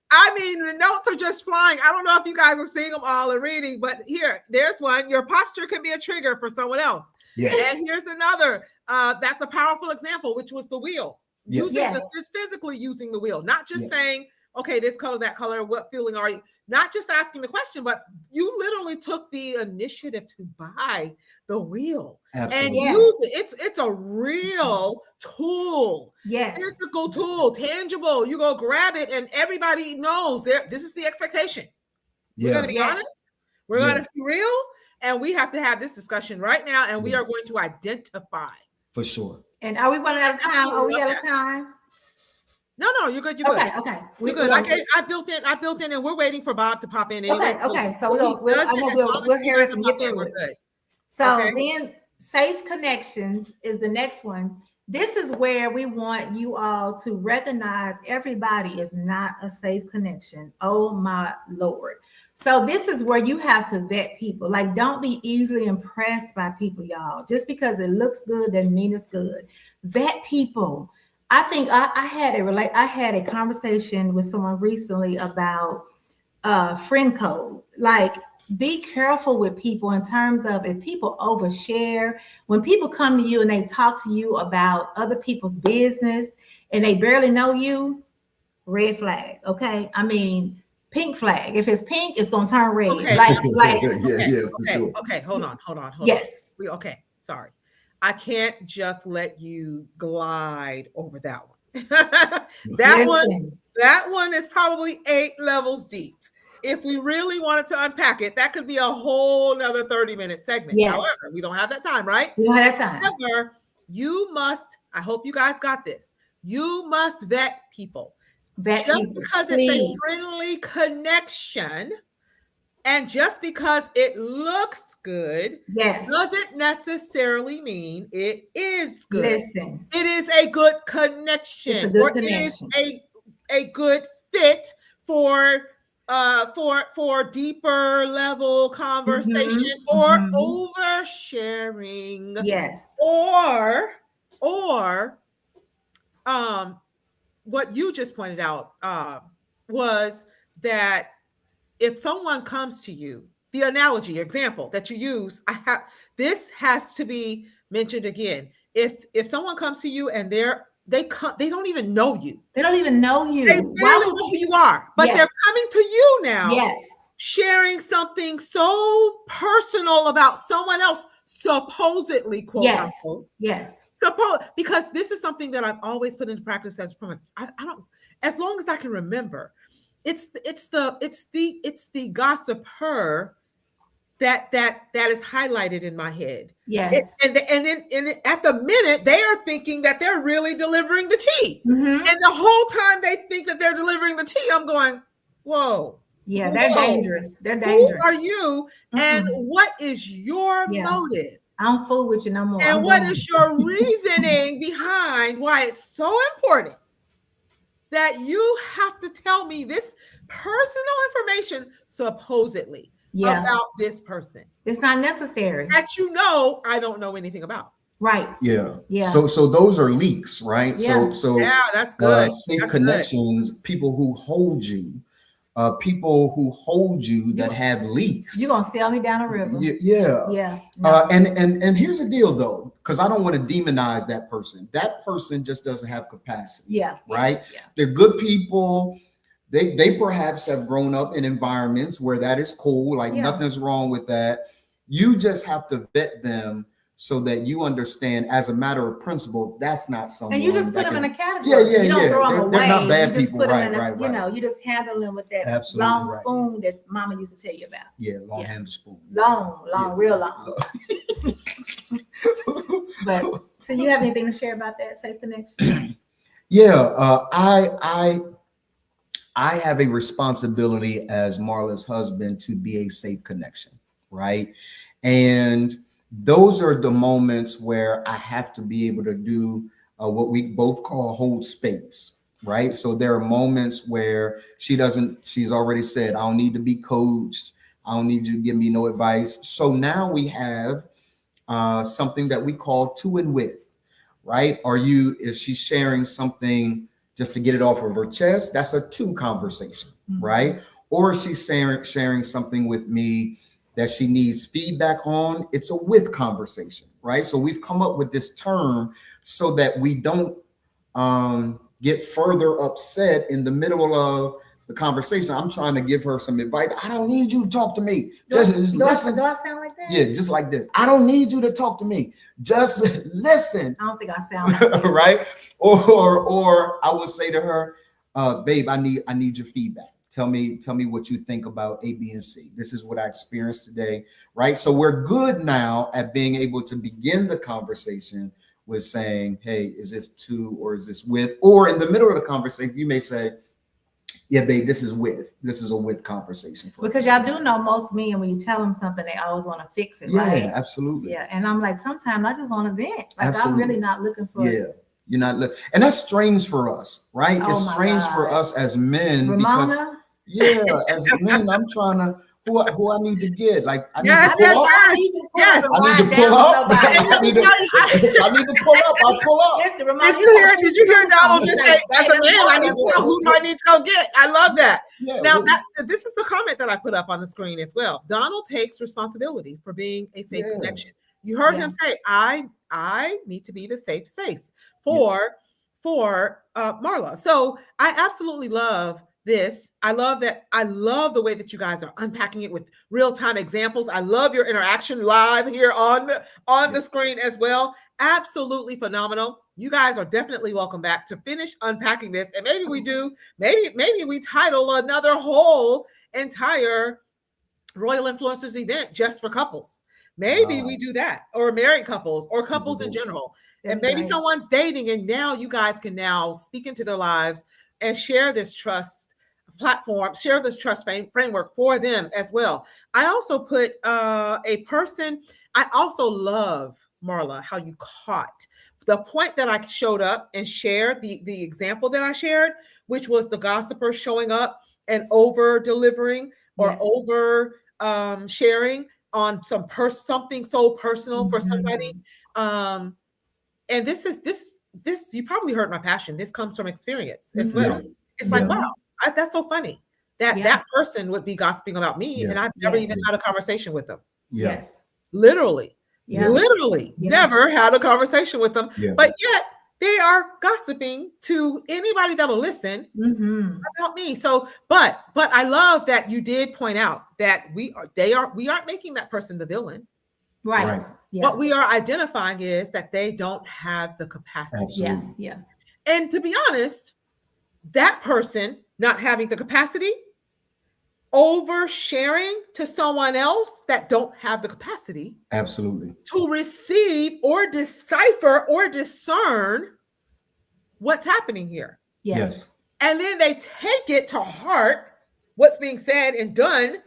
I mean, the notes are just flying. I don't know if you guys are seeing them all and reading, but there's one. Your posture can be a trigger for someone else. Yes. And here's another. That's a powerful example, which was the wheel. Just physically using the wheel, not just saying, okay, this color, that color, what feeling are you? Not just asking the question, but you literally took the initiative to buy the wheel. Absolutely. And use it. It's a real tool. Yes. Physical tool, tangible. You go grab it, and everybody knows this is the expectation. We're going to be honest. We're going to be real, and we have to have this discussion right now, and we are going to identify. For sure. And are we running out of time? Are we out of time? No, you're good. You're good. Okay. We're good. I built in, and we're waiting for Bob to pop in. Anyway, okay. So we'll hear it and get through it. So then safe connections is the next one. This is where we want you all to recognize everybody is not a safe connection. Oh my Lord. So this is where you have to vet people. Like, don't be easily impressed by people, y'all. Just because it looks good doesn't mean it's good. Vet people. I think I had a conversation with someone recently about friend code. Like, be careful with people in terms of if people overshare, when people come to you and they talk to you about other people's business and they barely know you, red flag. Okay. I mean, pink flag. If it's pink, it's going to turn red. Okay. Okay. Hold on. Yes. Okay. Sorry. I can't just let you glide over that one. That one is probably 8 levels deep. If we really wanted to unpack it, that could be a whole nother 30-minute segment. Yes. However, we don't have that time, right? We don't have time. However, you must, I hope you guys got this. You must vet people. Because it's a friendly connection, and just because it looks good, doesn't necessarily mean it is good. Listen, it is a good connection. It's a good connection. It is a good fit for deeper level conversation or oversharing. Yes. Or what you just pointed out was that if someone comes to you, the analogy example that you use, this has to be mentioned again. If someone comes to you and they don't even know you. They don't even know you. They barely know who you are, but they're coming to you now. Yes. Sharing something so personal about someone else supposedly, quote Yes. unquote. Yes. Because this is something that I've always put into practice I don't, as long as I can remember, it's the gossiper that is highlighted in my head. Yes. And then at the minute they are thinking that they're really delivering the tea, Mm-hmm. and the whole time they think that they're delivering the tea, I'm going, whoa. Yeah, they're dangerous. They're Who dangerous. are you? And what is your Yeah. motive? I don't fool with you no more. And what is your reasoning behind why it's so important that you have to tell me this personal information, supposedly, about this person? It's not necessary. That I don't know anything about. Right. Yeah. Yeah. So those are leaks, right? Yeah. So yeah, that's good. Safe that's connections, good. People who hold you that have leaks. You're gonna sail me down a river. Yeah. Yeah. No. And here's the deal though, because I don't want to demonize that person. That person just doesn't have capacity. Yeah. Right. Yeah. They're good people. They perhaps have grown up in environments where that is cool. Like nothing's wrong with that. You just have to vet them so that you understand, as a matter of principle, that's not someone. And you just put them in a category. Yeah. You don't throw them away. They're not bad you just people. Put them Right, in a, right. You know, you just handle them with that absolutely long spoon that Mama used to tell you about. Yeah, long handle spoon. Long, real long. But so you have anything to share about that safe connection? Yeah, I have a responsibility as Marla's husband to be a safe connection, right? And those are the moments where I have to be able to do what we both call hold space, right? So there are moments where she's already said, I don't need to be coached. I don't need you to give me no advice. So now we have something that we call to and with, right? Is she sharing something just to get it off of her chest? That's a to conversation, right? Or she's sharing something with me that she needs feedback on. It's a with conversation, right? So we've come up with this term so that we don't get further upset in the middle of the conversation. I'm trying to give her some advice. I don't need you to talk to me. Just listen. Do I sound like that? Yeah, just like this. I don't need you to talk to me. Just listen. I don't think I sound like that. Right? Or I would say to her, babe, I need your feedback. Tell me what you think about A, B, and C. This is what I experienced today, right? So we're good now at being able to begin the conversation with saying, hey, is this to or is this with? Or in the middle of the conversation, you may say, yeah, babe, this is a with conversation. Because y'all do know most men, when you tell them something, they always want to fix it, right? Yeah, absolutely. Yeah, and I'm like, sometimes I just want to vent. Like, absolutely. I'm really not looking for You're not and that's strange for us, right? Oh, it's strange for us as men. Ramona? Because, as men, I'm trying to who I need to get. Like I need to pull up. I need to pull up. I need to pull up. I'll pull up. Listen, Ramona, did you hear Donald just say, as a man, I need to know who do I need to go get? I love that. Yeah, now, this is the comment that I put up on the screen as well. Donald takes responsibility for being a safe connection. You heard him say, I need to be the safe space for Marla. So I absolutely love this. I love the way that you guys are unpacking it with real-time examples. I love your interaction live here on the screen as well. Absolutely phenomenal. You guys are definitely welcome back to finish unpacking this. And maybe we title another whole entire Royal Influencers event just for couples. Maybe we do that, or married couples, or couples in general. And maybe someone's dating, and now you guys can now speak into their lives and share this trust platform, share this trust framework for them as well. I also put a person. I also love, Marla, how you caught the point that I showed up and shared the example that I shared, which was the gossiper showing up and over delivering or over sharing on something so personal for somebody. And this you probably heard my passion. This comes from experience as well. It's like, wow, that's so funny that person would be gossiping about me, and I've never even had a conversation with them. Yes, literally never had a conversation with them, but yet they are gossiping to anybody that'll listen about me. So, but I love that you did point out that we aren't making that person the villain. Right. Yeah. What we are identifying is that they don't have the capacity. Absolutely. Yeah. And to be honest, that person not having the capacity, oversharing to someone else that don't have the capacity Absolutely. to receive or decipher or discern what's happening here. Yes. And then they take it to heart, what's being said and done,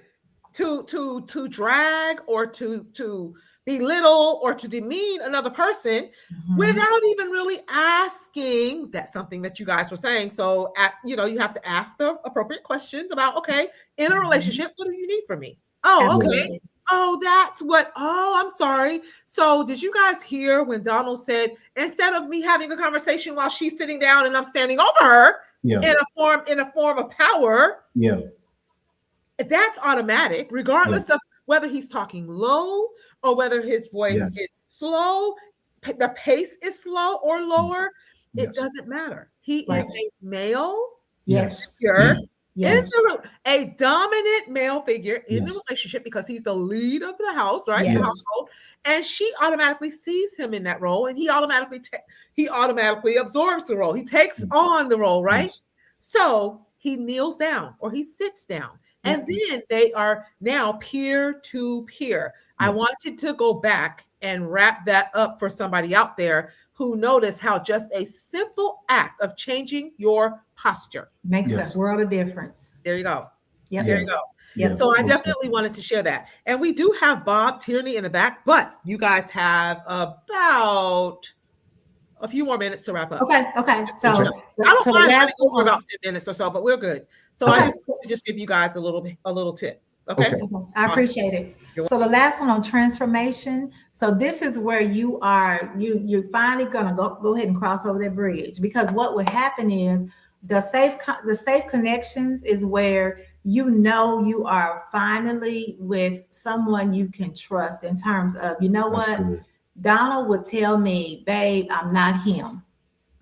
to drag or to belittle or to demean another person without even really asking. That's something that you guys were saying. So you have to ask the appropriate questions about, okay, in a relationship, what do you need from me? Oh, okay. Absolutely. Oh, that's what. Oh, I'm sorry. So did you guys hear when Donald said, instead of me having a conversation while she's sitting down and I'm standing over her in a form of power? Yeah. That's automatic, regardless of whether he's talking low or whether his voice is slow, the pace is slow or lower. It doesn't matter. He is a male figure, a dominant male figure in the relationship because he's the lead of the house, right? The household. And she automatically sees him in that role, and he automatically absorbs the role. He takes on the role, right? So he kneels down or he sits down. And then they are now peer to peer. I wanted to go back and wrap that up for somebody out there who noticed how just a simple act of changing your posture makes a world of difference. There you go. Yep. There you go. Yeah. So I definitely wanted to share that. And we do have Bob Tierney in the back, but you guys have about a few more minutes to wrap up. Okay. So I don't so mind the last for one, about 10 minutes or so, but we're good. So I just give you guys a little tip. Okay. I appreciate it. So the last one on transformation. So this is where you're finally gonna go ahead and cross over that bridge, because what would happen is the safe connections is where you are finally with someone you can trust in terms of, Donald would tell me, babe, I'm not him.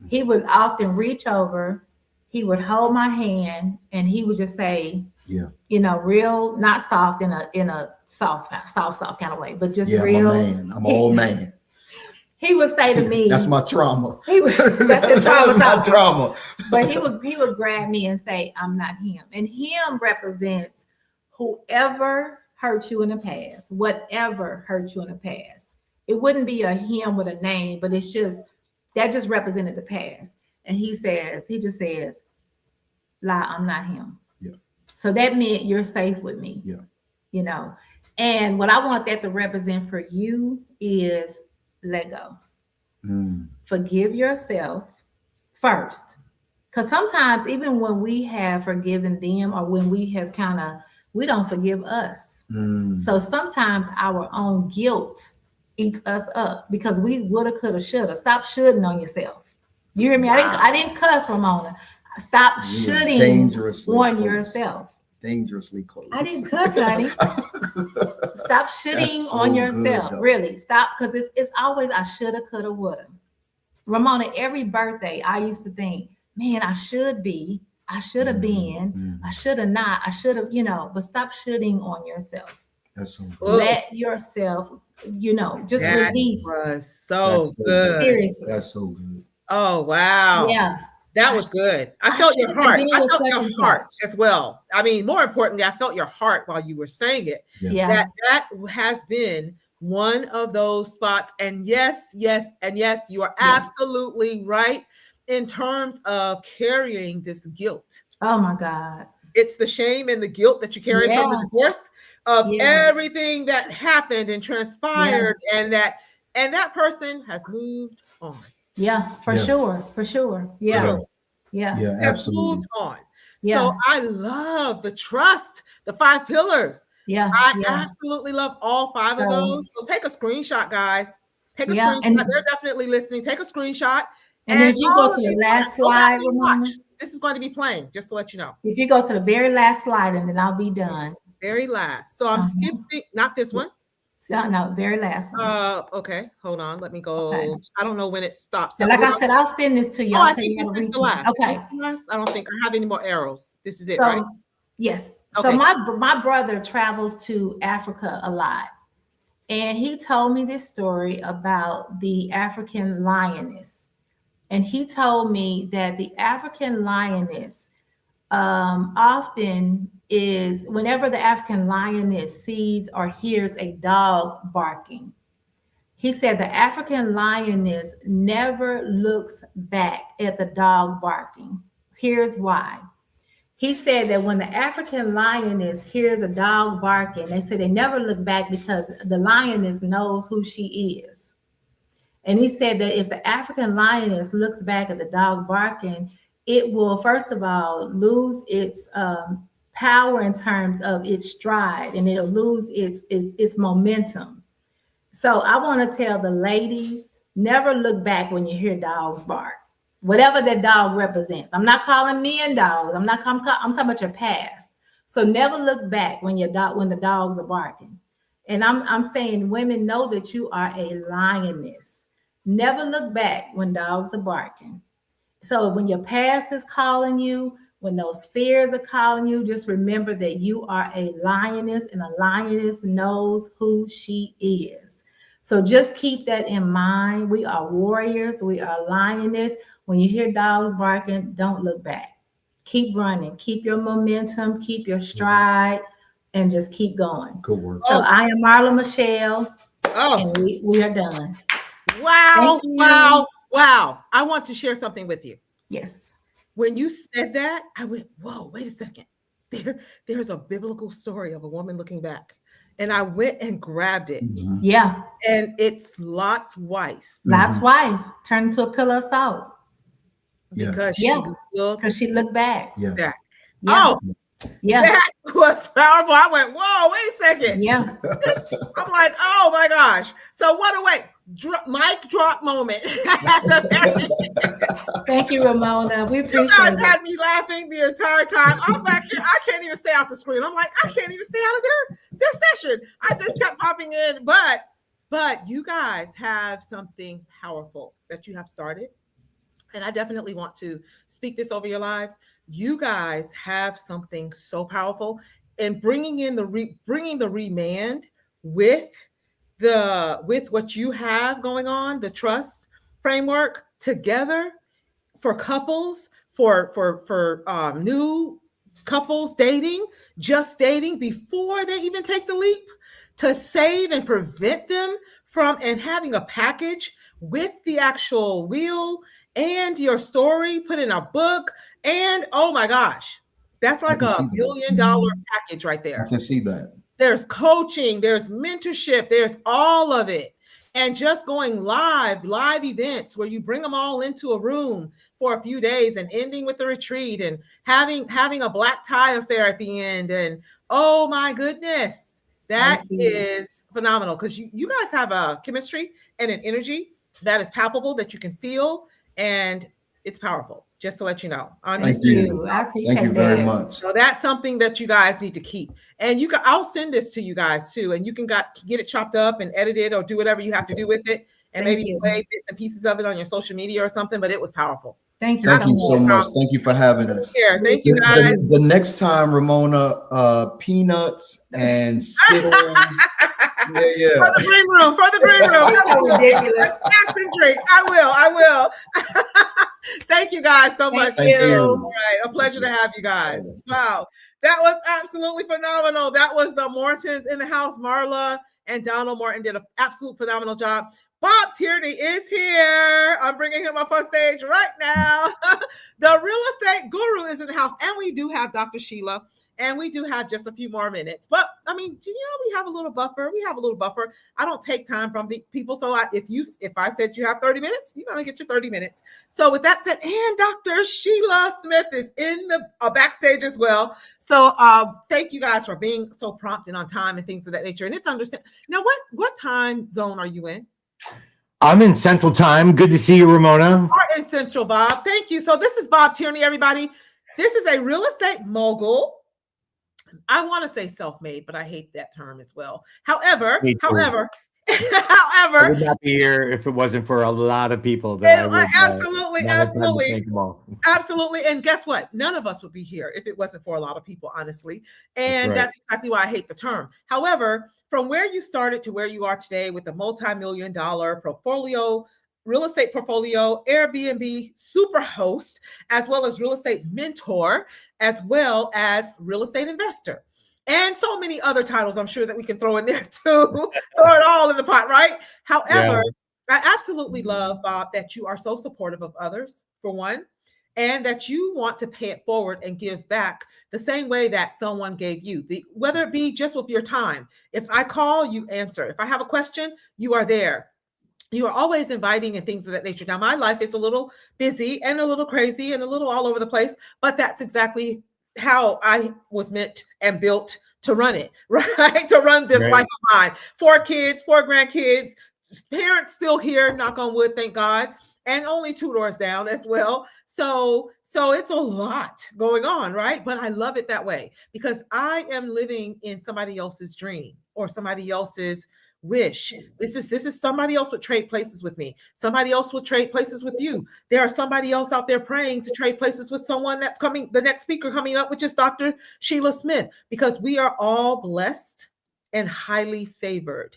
He would often reach over, he would hold my hand, and he would just say, real, not soft in a soft kind of way, but just real. I'm an old man. He would say to me, "That's my trauma." That's his trauma. That's my trauma. But he would grab me and say, "I'm not him." And him represents whoever hurt you in the past, whatever hurt you in the past. It wouldn't be a him with a name, but it's just that just represented the past. And he just says, "Lie, I'm not him." Yeah. So that meant you're safe with me. Yeah. And what I want that to represent for you is let go. Forgive yourself first. Because sometimes even when we have forgiven them or when we have we don't forgive us. So sometimes our own guilt eats us up because we woulda, coulda, shoulda. Stop shoulding on yourself. You hear me? Wow. I didn't cuss, Ramona. Stop shoulding on yourself. Dangerously close. I didn't cuss, honey. Stop shitting on yourself. Really, stop, because it's always I shoulda, coulda, woulda. Ramona, every birthday I used to think, man, I should have been, I should have not, I should have, but stop shitting on yourself. That's so good. Let yourself, just release. Was so good. Seriously. That's so good. Oh wow. Yeah. That was good. I felt your heart. I felt your second heart as well. I mean, more importantly, I felt your heart while you were saying it. Yeah. That has been one of those spots. And yes, you are absolutely right in terms of carrying this guilt. Oh my God. It's the shame and the guilt that you carry from the divorce of everything that happened and transpired, and that person has moved on. Yeah, for sure. Yeah. Absolutely. Moved on. Yeah. So I love the trust, the 5 pillars. Yeah. I absolutely love all 5 of those. So take a screenshot, guys. Take a screenshot. And they're definitely listening. Take a screenshot. And if you go to the last slide, this is going to be playing, just to let you know. If you go to the very last slide, and then I'll be done. Very last. So I'm skipping, not this one. No, very last one. Okay, hold on. Let me go. Okay. I don't know when it stops. And like I said, I'll send this to you. I think this is the last. Okay. I don't think I have any more arrows. This is it, right? Yes. Okay. So my brother travels to Africa a lot, And he told me this story about the African lioness. And he told me that the African lioness often is, whenever the African lioness sees or hears a dog barking, he said the African lioness never looks back at the dog barking. Here's why. He said that when the African lioness hears a dog barking, they say they never look back because the lioness knows who she is. And he said that if the African lioness looks back at the dog barking, it will, first of all, lose its power in terms of its stride, and it'll lose its momentum. So I want to tell the ladies, never look back when you hear dogs bark, whatever that dog represents. I'm not calling men dogs. I'm talking about your past. So never look back when the dogs are barking. And I'm saying, women, know that you are a lioness. Never look back when dogs are barking. So when your past is calling you, when those fears are calling you, just remember that you are a lioness, and a lioness knows who she is. So just keep that in mind. We are warriors. We are lioness. When you hear dogs barking, don't look back. Keep running. Keep your momentum. Keep your stride, and just keep going. Good work. So I am Marla Michelle, Oh, and we are done. wow, wow. I want to share something with you. Yes. When you said that, I went, whoa, wait a second. There's a biblical story of a woman looking back. And I went and grabbed it. Mhm. Yeah. And it's Lot's wife. Lot's wife turned into a pillar of salt Yeah. Because Yeah. she looked because she looked back. Yeah. back. Yeah. Oh, Yeah. that was powerful. I went, whoa, wait a second. Yeah. I'm like, oh my gosh. So what a way. Mic drop moment. Thank you, Ramona. We You appreciate guys it. had me laughing the entire time. I'm back here. I can't even stay off the screen. I'm like, I can't even stay out of their session. I just kept popping in. But you guys have something powerful that you have started. And I definitely want to speak this over your lives. You guys have something so powerful, and bringing in bringing the remand with what you have going on, the trust framework together for couples, for new couples dating, just dating before they even take the leap, to save and prevent them from, and having a package with the actual will and your story put in a book. And oh my gosh, that's like a $1 billion package right there. I can see that. There's coaching, there's mentorship, there's all of it. And just going live events where you bring them all into a room for a few days, and ending with the retreat, and having a black tie affair at the end. And oh my goodness, that is phenomenal, because you guys have a chemistry and an energy that is palpable, that you can feel, and it's powerful. Just to let you know. Thank you. I appreciate Thank you very much. So that's something that you guys need to keep. And I'll send this to you guys too, and you can get it chopped up and edit it, or do whatever you have to do with it, and maybe play bits and pieces of it on your social media or something. But it was powerful. Thank you. Thank you so much. Thank you for having us. Here, thank you guys. The next time, Ramona, peanuts and Skittles. For the green room. That's ridiculous. Snacks and drinks. I will. Thank you guys so much. Thank you. All right, a pleasure to have you guys. Wow, that was absolutely phenomenal. That was the Mortons in the house. Marla and Donald Morton did an absolute phenomenal job. Bob Tierney is here. I'm bringing him up on stage right now. The real estate guru is in the house, and we do have Dr. Sheila. And we do have just a few more minutes. But I mean, we have a little buffer. I don't take time from people. So if I said you have 30 minutes, you're going to get your 30 minutes. So with that said, and Dr. Sheila Smith is in the backstage as well. So thank you guys for being so prompt and on time and things of that nature. And it's understand. Now, what time zone are you in? I'm in Central Time. Good to see you, Ramona. Are in Central, Bob. Thank you. So this is Bob Tierney, everybody. This is a real estate mogul. I want to say self-made, but I hate that term as well. However, I However, would not be here if it wasn't for a lot of people that I would absolutely, not have time to absolutely. thank them all. Absolutely. And guess what? None of us would be here if it wasn't for a lot of people, honestly. And that's exactly why I hate the term. However, from where you started to where you are today with a multi-million-dollar portfolio, real estate portfolio, Airbnb super host, as well as real estate mentor, as well as real estate investor. And so many other titles I'm sure that we can throw in there too. Throw it all in the pot, right? However, I absolutely love, Bob, that you are so supportive of others, for one, and that you want to pay it forward and give back the same way that someone gave you, whether it be just with your time. If I call, you answer. If I have a question, you are there. You are always inviting and things of that nature. Now, my life is a little busy and a little crazy and a little all over the place, but that's exactly how I was meant and built to run it, right? To run this life of mine. 4 kids, 4 grandkids, parents still here, knock on wood, thank God, and only 2 doors down as well. So it's a lot going on, right? But I love it that way because I am living in somebody else's dream or somebody else's wish. This is somebody else would trade places with me. Somebody else would trade places with you. There are somebody else out there praying to trade places with someone that's coming, the next speaker coming up, which is Dr. Sheila Smith, because we are all blessed and highly favored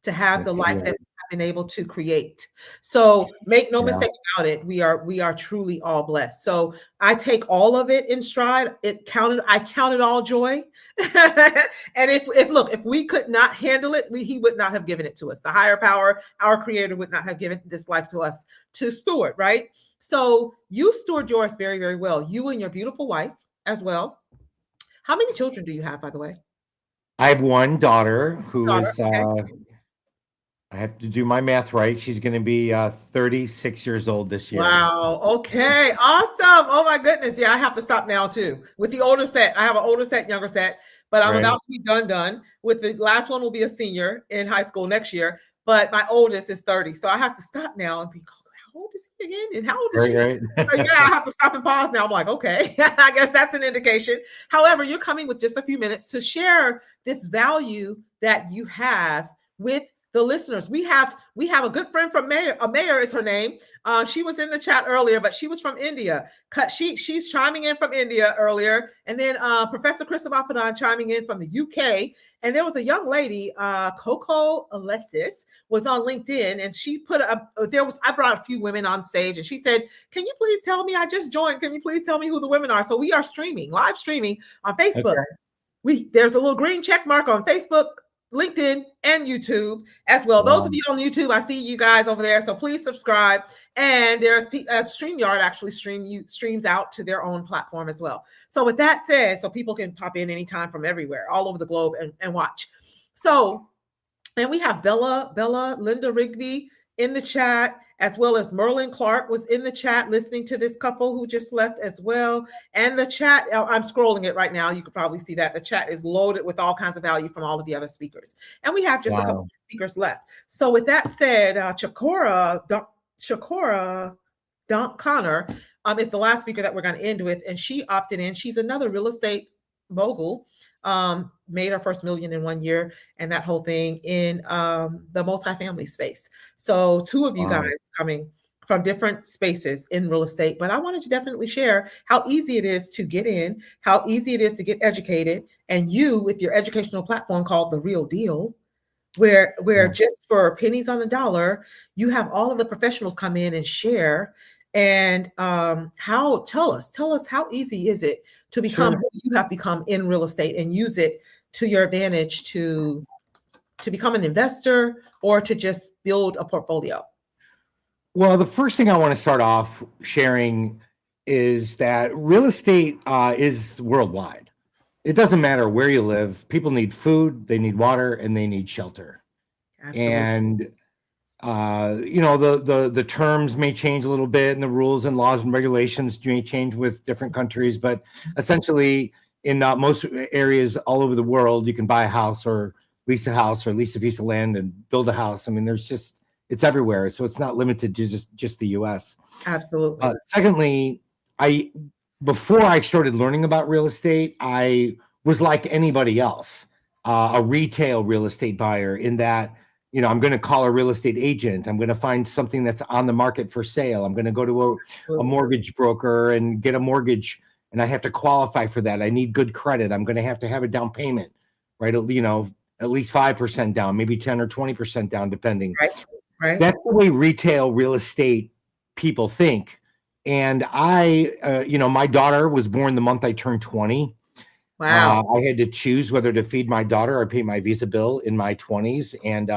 to have the life that we've been able to create. So make no mistake about it. We are truly all blessed. So I take all of it in stride. I count it all joy. And if we could not handle it, he would not have given it to us. The higher power, our creator, would not have given this life to us to steward, right? So you steward yours very, very well. You and your beautiful wife as well. How many children do you have, by the way? I have one daughter who is I have to do my math right. She's going to be 36 years old this year. Wow. Okay. Awesome. Oh my goodness. Yeah, I have to stop now too. With the older set, I have an older set, younger set, but I'm about to be done. With the last one will be a senior in high school next year, but my oldest is 30. So I have to stop now and think, how old is he again? And how old is she? So yeah, I have to stop and pause now. I'm like, okay, I guess that's an indication. However, you're coming with just a few minutes to share this value that you have with the listeners. We have a good friend from Mayor. Mayor is her name. She was in the chat earlier, but she was from India. She's chiming in from India earlier. And then Professor Christopher chiming in from the UK. And there was a young lady, Coco Alessis, was on LinkedIn, and she put I brought a few women on stage, and she said, "Can you please tell me? I just joined. Can you please tell me who the women are?" So we are live streaming on Facebook. There's a little green check mark on Facebook, LinkedIn, and YouTube as well. Those of you on YouTube, I see you guys over there, so please subscribe. And there's StreamYard actually streams out to their own platform as well. So with that said, so people can pop in anytime from everywhere, all over the globe, and watch. So, and we have Bella, Linda Rigby in the chat, as well as Merlin Clark was in the chat listening to this couple who just left as well. And the chat, I'm scrolling it right now. You could probably see that the chat is loaded with all kinds of value from all of the other speakers. And we have just a couple of speakers left. So with that said, Chakora Connor is the last speaker that we're going to end with. And she opted in. She's another real estate mogul, made her first $1 million in 1 year and that whole thing in the multifamily space. So 2 of you guys coming from different spaces in real estate, but I wanted to definitely share how easy it is to get in, how easy it is to get educated, and you with your educational platform called The Real Deal, where just for pennies on the dollar, you have all of the professionals come in and share. And tell us how easy is it to become who you have become in real estate and use it to your advantage to become an investor or to just build a portfolio? Well, the first thing I want to start off sharing is that real estate is worldwide. It doesn't matter where you live. People need food, they need water, and they need shelter. Absolutely. And the terms may change a little bit, and the rules and laws and regulations may change with different countries, but essentially in most areas all over the world, you can buy a house or lease a piece of land and build a house. I mean, it's everywhere. So it's not limited to just the US. Absolutely. Secondly, before I started learning about real estate, I was like anybody else, a retail real estate buyer, in that I'm going to call a real estate agent. I'm going to find something that's on the market for sale. I'm going to go to a mortgage broker and get a mortgage, and I have to qualify for that. I need good credit. I'm going to have a down payment, right? At least 5% down, maybe 10 or 20% down, depending. Right. That's the way retail real estate people think. And my daughter was born the month I turned 20. Wow. I had to choose whether to feed my daughter or pay my visa bill in my 20s. And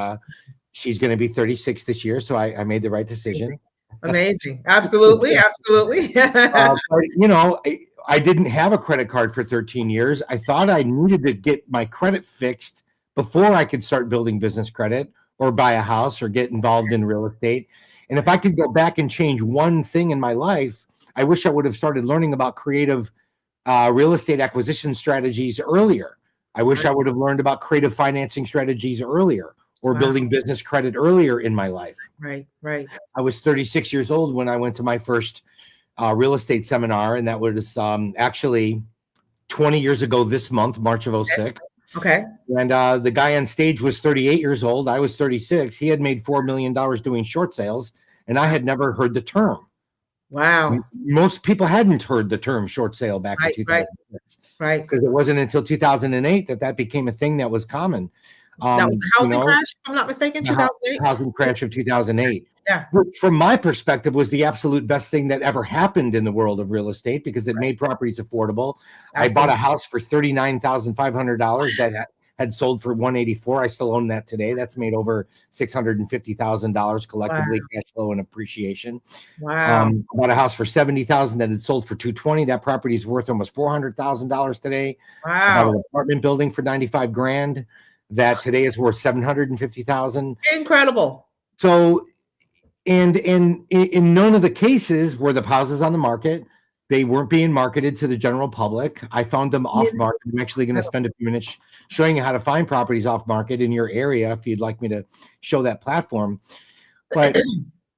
she's going to be 36 this year. So I made the right decision. Amazing. Absolutely. Absolutely. I didn't have a credit card for 13 years. I thought I needed to get my credit fixed before I could start building business credit or buy a house or get involved in real estate. And if I could go back and change one thing in my life, I wish I would have started learning about creative real estate acquisition strategies earlier. I wish I would have learned about creative financing strategies earlier, or building business credit earlier in my life. Right. I was 36 years old when I went to my first real estate seminar, and that was actually 20 years ago this month, March of 06. Okay. And the guy on stage was 38 years old. I was 36. He had made $4 million doing short sales, and I had never heard the term. Wow. Most people hadn't heard the term short sale back in 2006. Right. Because it wasn't until 2008 that became a thing that was common. That was the housing crash, if I'm not mistaken, 2008. Housing crash of 2008. Yeah. Which, from my perspective, was the absolute best thing that ever happened in the world of real estate, because it made properties affordable. Absolutely. I bought a house for $39,500 that had sold for $184,000. I still own that today. That's made over $650,000 collectively, cash flow and appreciation. Wow. I bought a house for $70,000 that had sold for $220,000. That property is worth almost $400,000 today. Wow. I bought an apartment building for $95,000 that today is worth $750,000. Incredible. So, and in none of the cases were the houses on the market. They weren't being marketed to the general public. I found them off market. I'm actually going to spend a few minutes showing you how to find properties off market in your area, if you'd like me to show that platform. But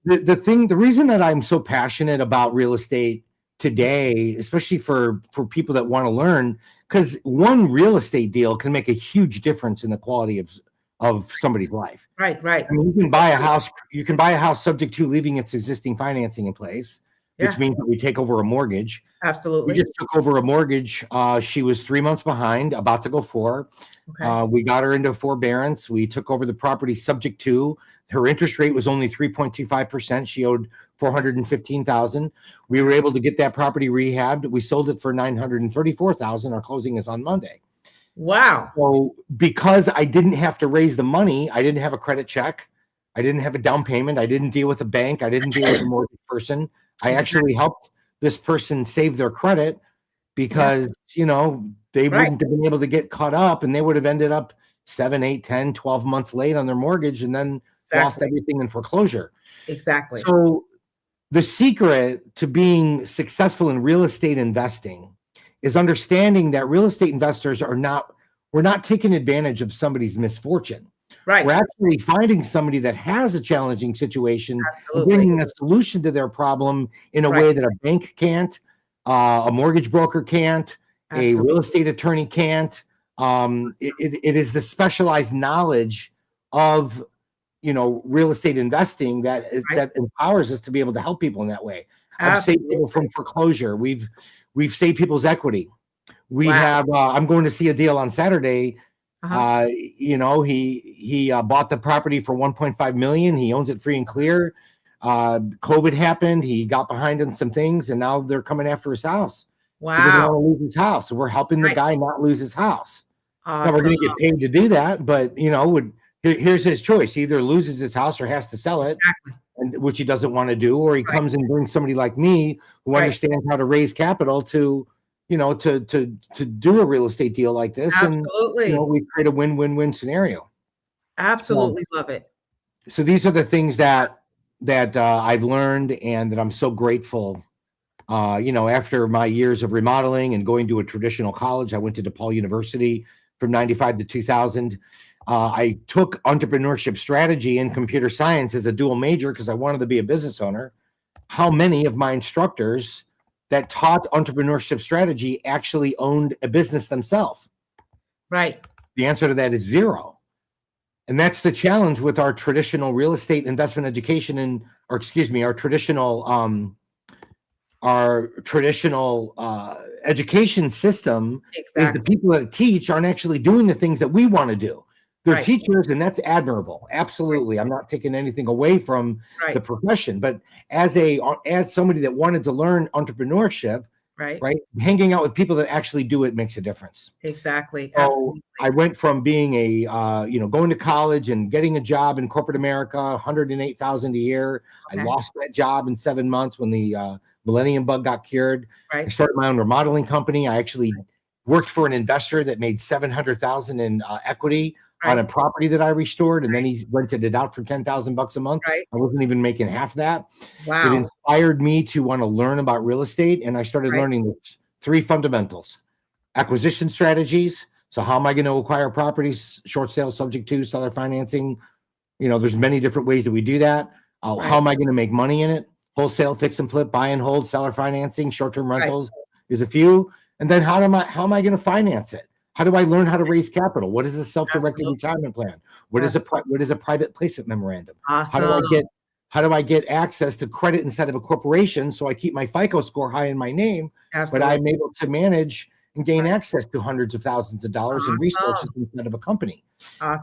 the reason that I'm so passionate about real estate today, especially for people that want to learn, because one real estate deal can make a huge difference in the quality of somebody's life. Right. I mean, you can buy a house subject to leaving its existing financing in place, which means that we take over a mortgage. Absolutely. We just took over a mortgage. She was 3 months behind, about to go 4. Okay. We got her into forbearance. We took over the property subject to. Her interest rate was only 3.25%. She owed $415,000. We were able to get that property rehabbed. We sold it for $934,000. Our closing is on Monday. Wow. So because I didn't have to raise the money, I didn't have a credit check, I didn't have a down payment, I didn't deal with a bank, I didn't deal with a mortgage person. I actually helped this person save their credit, because they wouldn't have been able to get caught up, and they would have ended up 7, 8, 10, 12 months late on their mortgage, and then lost everything in foreclosure. Exactly. So the secret to being successful in real estate investing is understanding that real estate investors we're not taking advantage of somebody's misfortune. Right. We're actually finding somebody that has a challenging situation, and bringing a solution to their problem in a way that a bank can't, a mortgage broker can't, a real estate attorney can't. It is the specialized knowledge of real estate investing that empowers us to be able to help people in that way. I've saved people from foreclosure. We've saved people's equity. We have. I'm going to see a deal on Saturday. He bought the property for $1.5 million. He owns it free and clear. COVID happened. He got behind on some things, and now they're coming after his house. Wow. He doesn't want to lose his house, so we're helping the guy not lose his house. Now we're going to get paid to do that, but here's his choice: he either loses his house or has to sell it. And which he doesn't want to do, or he comes and brings somebody like me who understands how to raise capital to do a real estate deal like this. Absolutely. And we create a win-win-win scenario. Absolutely love it. So these are the things that I've learned, and that I'm so grateful. After my years of remodeling and going to a traditional college, I went to DePaul University from 95 to 2000. I took entrepreneurship strategy and computer science as a dual major because I wanted to be a business owner. How many of my instructors that taught entrepreneurship strategy actually owned a business themselves? Right. The answer to that is 0. And that's the challenge with our traditional real estate investment education our traditional education system is the people that teach aren't actually doing the things that we want to do. They're teachers, and that's admirable. Absolutely. I'm not taking anything away from the profession, but as somebody that wanted to learn entrepreneurship, right, hanging out with people that actually do it makes a difference. Exactly. So Absolutely. I went from being going to college and getting a job in corporate America, $108,000 a year. I lost that job in 7 months when the millennium bug got cured. I started my own remodeling company. I actually worked for an investor that made $700,000 in equity on a property that I restored, and then he rented it out for $10,000 a month. I wasn't even making half that. Wow. It inspired me to want to learn about real estate, and I started learning the 3 fundamentals: acquisition strategies. So how am I going to acquire properties? Short sale, subject to seller financing. There's many different ways that we do that. How am I going to make money in it? Wholesale, fix and flip, buy and hold, seller financing, short-term rentals is a few. And then how am I going to finance it? How do I learn how to raise capital? What is a self-directed retirement plan? What is a private placement memorandum? Awesome. How do I get access to credit inside of a corporation so I keep my FICO score high in my name, but I'm able to manage and gain access to hundreds of thousands of dollars in resources inside of a company?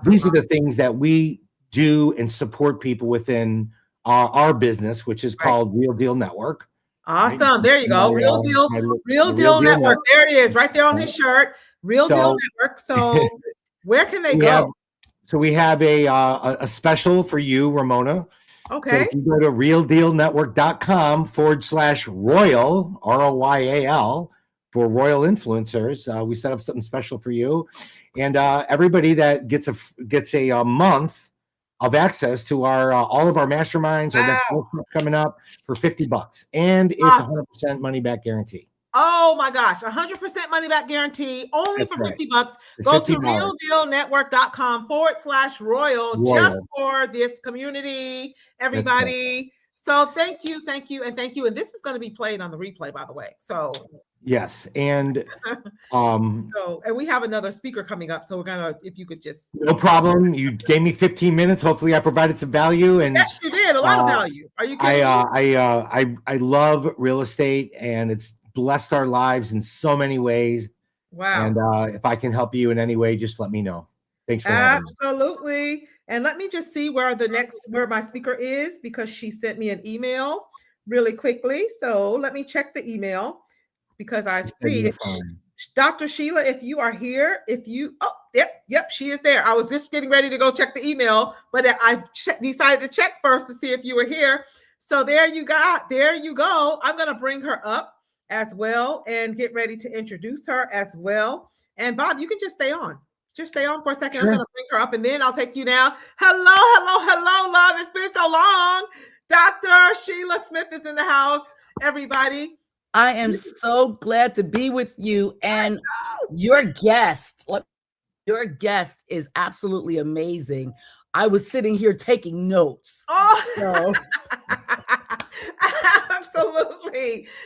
These are the things that we do and support people within our business, which is called Real Deal Network. Awesome. There you go. Real Deal Network. There it is, right there on his shirt. Real Deal Network. So where can they go? We have a special for you, Ramona. Okay. So if you go to realdealnetwork.com/royal, ROYAL, for Royal Influencers, we set up something special for you. And everybody that gets a month of access to our all of our masterminds, our next workshop coming up for $50. And it's 100% money back guarantee. Oh my gosh, 100% money back guarantee only for $50. Go to realdealnetwork.com/royal just for this community, everybody. So thank you. And this is going to be played on the replay, by the way. So yes, and and we have another speaker coming up. So we're gonna, if you could just no problem. You gave me 15 minutes. Hopefully, I provided some value. And yes, you did a lot of value. Are you kidding I love real estate, and it's blessed our lives in so many ways. Wow. And if I can help you in any way, just let me know. Thanks for having me. Absolutely. And let me just see where my speaker is, because she sent me an email really quickly. So let me check the email, because I see if Dr. Sheila, if you are here, yep, she is there. I was just getting ready to go check the email, but I decided to check first to see if you were here. So there you go. I'm going to bring her up as well and get ready to introduce her as well. And Bob, you can just stay on. Just stay on for a second. Sure. I'm going to bring her up, and then I'll take you down. Hello, love. It's been so long. Dr. Sheila Smith is in the house, everybody. I am so glad to be with you, and your guest is absolutely amazing. I was sitting here taking notes. Oh, so.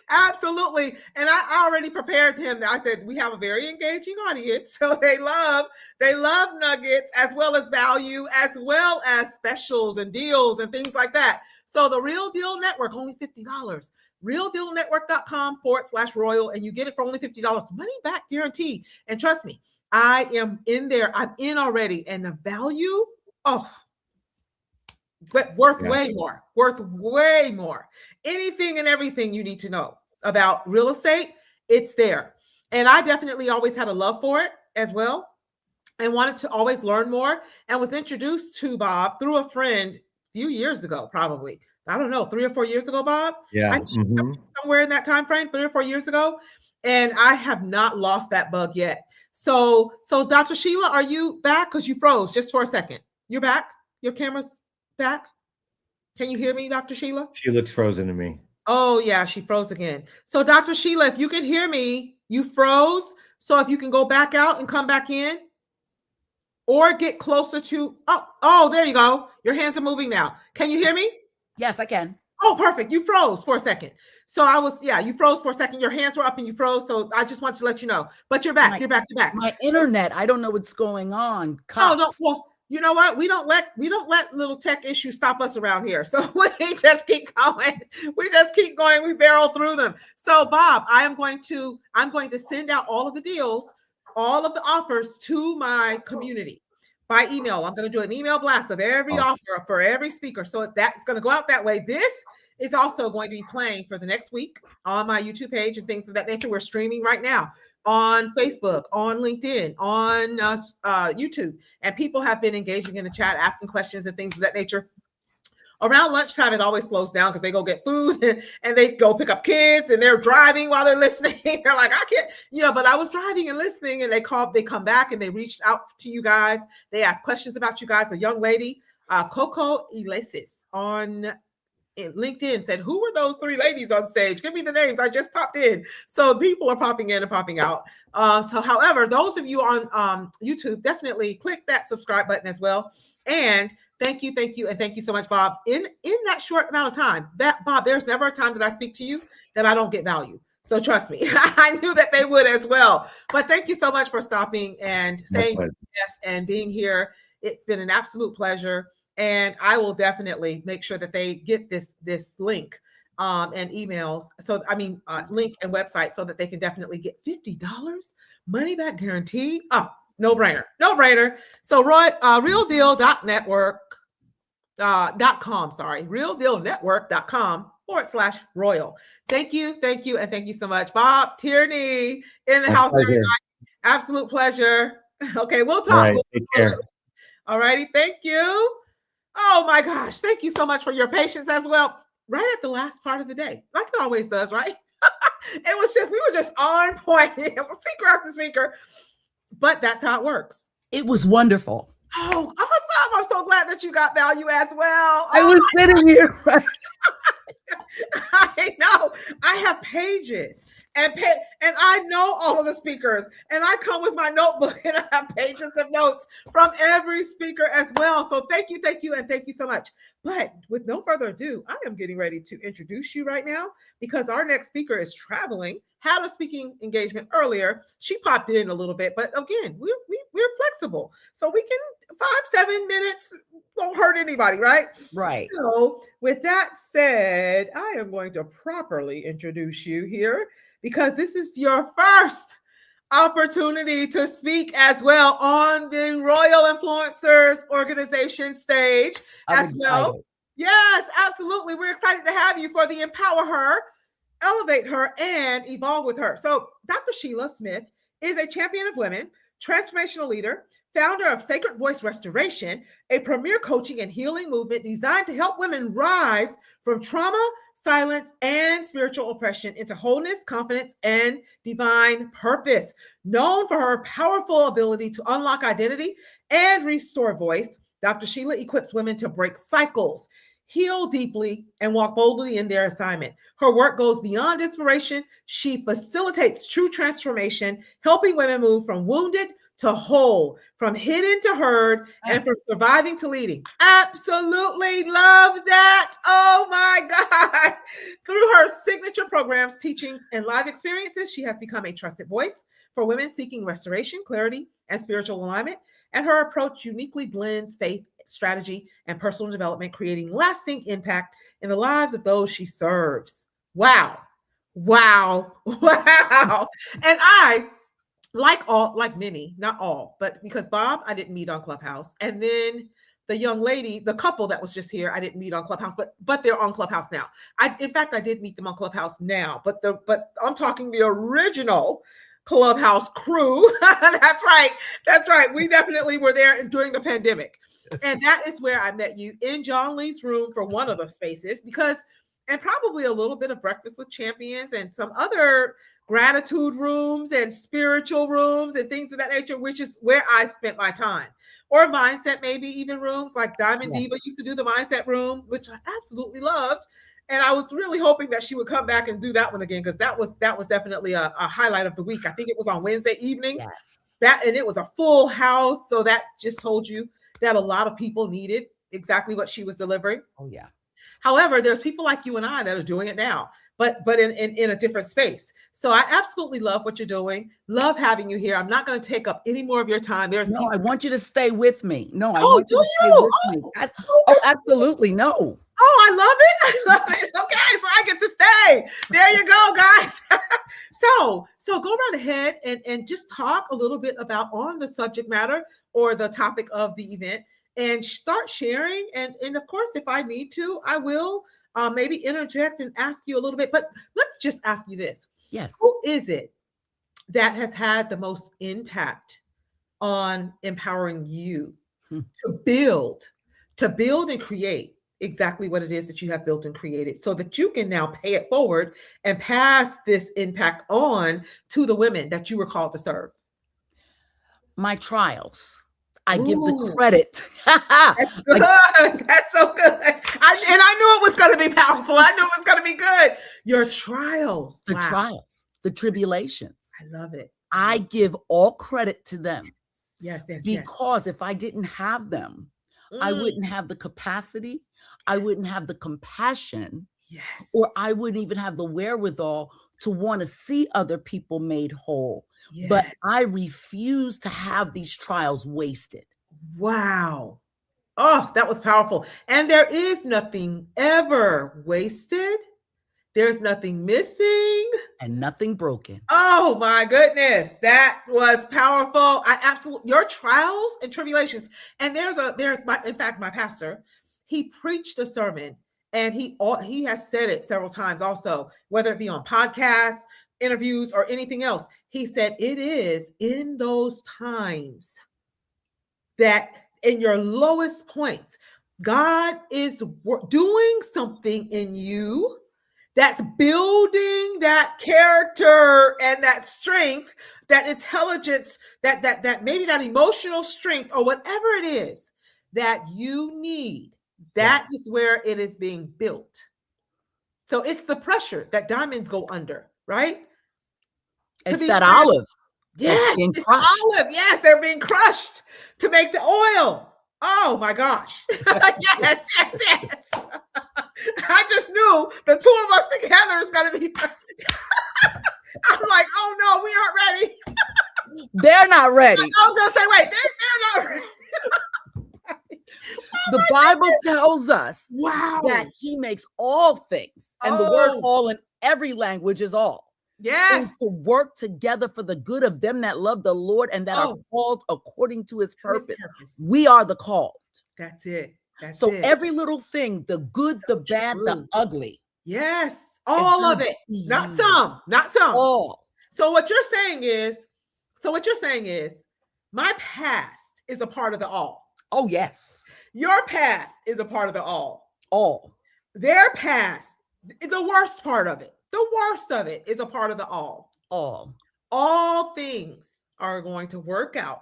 Absolutely. And I already prepared him. I said, we have a very engaging audience. So they love nuggets as well as value, as well as specials and deals and things like that. So the Real Deal Network, only $50. realdealnetwork.com/royal, and you get it for only $50. Money back guarantee. And trust me, I am in there. I'm in already. And the value, but worth way more. Anything and everything you need to know about real estate, it's there. And I definitely always had a love for it as well, and wanted to always learn more, and was introduced to Bob through a friend a few years ago, probably. I don't know, 3 or 4 years ago, Bob? Yeah. I think somewhere in that time frame, 3 or 4 years ago. And I have not lost that bug yet. So Dr. Sheila, are you back? Because you froze just for a second. You're back? Your camera's back? Can you hear me, Dr. Sheila? She looks frozen to me. Oh, yeah, she froze again. So Dr. Sheila, if you can hear me, you froze. So if you can go back out and come back in, or get closer to, there you go. Your hands are moving now. Can you hear me? Yes, I can. Oh, perfect. You froze for a second. So you froze for a second. Your hands were up and you froze. So I just wanted to let you know, but you're back. You're back. My internet, I don't know what's going on. Oh, no. Well, you know what? We don't let little tech issues stop us around here. So we just keep going. We just keep going. We barrel through them. So Bob, I'm going to send out all of the deals, all of the offers to my community by email. I'm going to do an email blast of every offer for every speaker. So that's going to go out that way. This is also going to be playing for the next week on my YouTube page and things of that nature. We're streaming right now on Facebook, on LinkedIn, on YouTube, and people have been engaging in the chat, asking questions and things of that nature. Around lunchtime, it always slows down because they go get food and they go pick up kids and they're driving while they're listening. They're like, I can't, but I was driving and listening, and they come back and they reached out to you guys. They asked questions about you guys. A young lady, Coco Elesis on LinkedIn said, who were those three ladies on stage? Give me the names. I just popped in. So people are popping in and popping out. So however, those of you on YouTube, definitely click that subscribe button as well. And thank you. And thank you so much, Bob. In that short amount of time, Bob, there's never a time that I speak to you that I don't get value. So trust me, I knew that they would as well. But thank you so much for stopping and saying yes and being here. It's been an absolute pleasure. And I will definitely make sure that they get this link and emails. So, link and website so that they can definitely get $50 money back guarantee. Oh, no brainer. So realdealnetwork.com, Thank you. And thank you so much. Bob Tierney in the house. Absolute pleasure. Okay, we'll talk. All right, take care. All righty. Thank you. Oh my gosh. Thank you so much for your patience as well. Right at the last part of the day, like it always does, right? We were just on point, speaker after speaker, but that's how it works. It was wonderful. Oh, awesome. I'm so glad that you got value as well. I was sitting here. I know. I have pages and I know all of the speakers, and I come with my notebook and I have pages of notes from every speaker as well. So thank you, and thank you so much. But with no further ado, I am getting ready to introduce you right now because our next speaker is traveling, had a speaking engagement earlier. She popped in a little bit, but again, we're flexible. So we can 5-7 minutes won't hurt anybody, right? Right. So with that said, I am going to properly introduce you here because this is your first opportunity to speak as well on the Royal Influencers Organization stage as well. Yes, absolutely. We're excited to have you for the EmpowHER, ElevateHER, and Evolve with Her. So Dr. Sheila Smith is a champion of women, transformational leader, founder of Sacred Voice Restoration, a premier coaching and healing movement designed to help women rise from trauma, silence, and spiritual oppression into wholeness, confidence, and divine purpose. Known for her powerful ability to unlock identity and restore voice, Dr. Sheila equips women to break cycles, heal deeply, and walk boldly in their assignment. Her work goes beyond inspiration. She facilitates true transformation, helping women move from wounded to whole, from hidden to heard, and from surviving to leading. Absolutely love that. Oh my God. Through her signature programs, teachings, and live experiences, she has become a trusted voice for women seeking restoration, clarity, and spiritual alignment. And her approach uniquely blends faith, strategy, and personal development, creating lasting impact in the lives of those she serves. Wow. And I, like many, not all, but because Bob, I didn't meet on Clubhouse. And then the young lady, the couple that was just here, I didn't meet on Clubhouse, but they're on Clubhouse now. In fact, I did meet them on Clubhouse now, but I'm talking the original Clubhouse crew. That's right. We definitely were there during the pandemic. And that is where I met you, in John Lee's room for one of the spaces, and probably a little bit of Breakfast with Champions and some other gratitude rooms and spiritual rooms and things of that nature, which is where I spent my time. Or mindset, maybe even rooms like Diamond Diva used to do the mindset room, which I absolutely loved. And I was really hoping that she would come back and do that one again, because that was definitely a highlight of the week. I think it was on Wednesday evenings. Yes. And it was a full house. So that just told you that a lot of people needed exactly what she was delivering. Oh, yeah. However, there's people like you and I that are doing it now. but in a different space. So I absolutely love what you're doing. Love having you here. I'm not going to take up any more of your time. There's No, people. I want you to stay with me. No, I Oh, want you do to stay you? with me. Oh, Oh, absolutely. No. Oh, I love it. I love it. Okay, so I get to stay. There you go, guys. So go right ahead and just talk a little bit about on the subject matter or the topic of the event and start sharing. And of course, if I need to, I will maybe interject and ask you a little bit. But let me just ask you this. Yes. Who is it that has had the most impact on empowering you to build and create exactly what it is that you have built and created so that you can now pay it forward and pass this impact on to the women that you were called to serve? My trials. I give Ooh. the credit. That's good. That's so good. I knew it was going to be powerful. I knew it was going to be good. Your trials. The Wow. trials, the tribulations. I love it. I give all credit to them. Yes. Because if I didn't have them, I wouldn't have the capacity. I wouldn't have the compassion. Yes. Or I wouldn't even have the wherewithal to want to see other people made whole. Yes. But I refuse to have these trials wasted. Wow. Oh, that was powerful. And there is nothing ever wasted. There's nothing missing. And nothing broken. Oh my goodness. That was powerful. I absolutely, your trials and tribulations. And in fact, my pastor, he preached a sermon and he has said it several times also, whether it be on podcasts, interviews, or anything else. He said, it is in those times that in your lowest points, God is doing something in you that's building that character and that strength, that intelligence, that maybe that emotional strength or whatever it is that you need. That is where it is being built. So it's the pressure that diamonds go under, right? It's that olive. Yes, it's olive. Yes, they're being crushed to make the oil. Oh my gosh. Yes. I just knew the two of us together is going to be. I'm like, oh no, we aren't ready. They're not ready. I was going to say, wait, they're not ready. The Bible tells us wow. that he makes all things, and the word all in every language is all. Yes. Is to work together for the good of them that love the Lord and that are called according to his purpose. We are the called. That's it. So every little thing, the good, the bad, the ugly. Yes. All of it. Not some. All. So what you're saying is, my past is a part of the all. Oh, yes. Your past is a part of the all. All. Their past, the worst part of it. The worst of it is a part of the all. All things are going to work out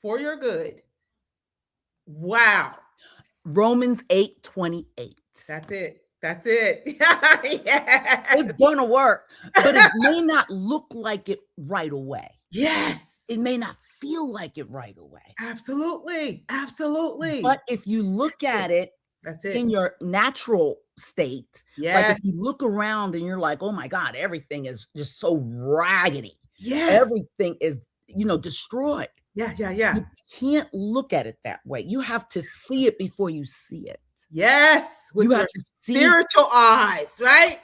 for your good. Wow. Romans 8:28. That's it. Yes. It's going to work, but it may not look like it right away. Yes. It may not feel like it right away. Absolutely. But if you look at it, that's it. In your natural state, like if you look around and you're like, oh my God, everything is just so raggedy. Yes. Everything is, destroyed. Yeah. You can't look at it that way. You have to see it before you see it. Yes. With you your spiritual eyes, right?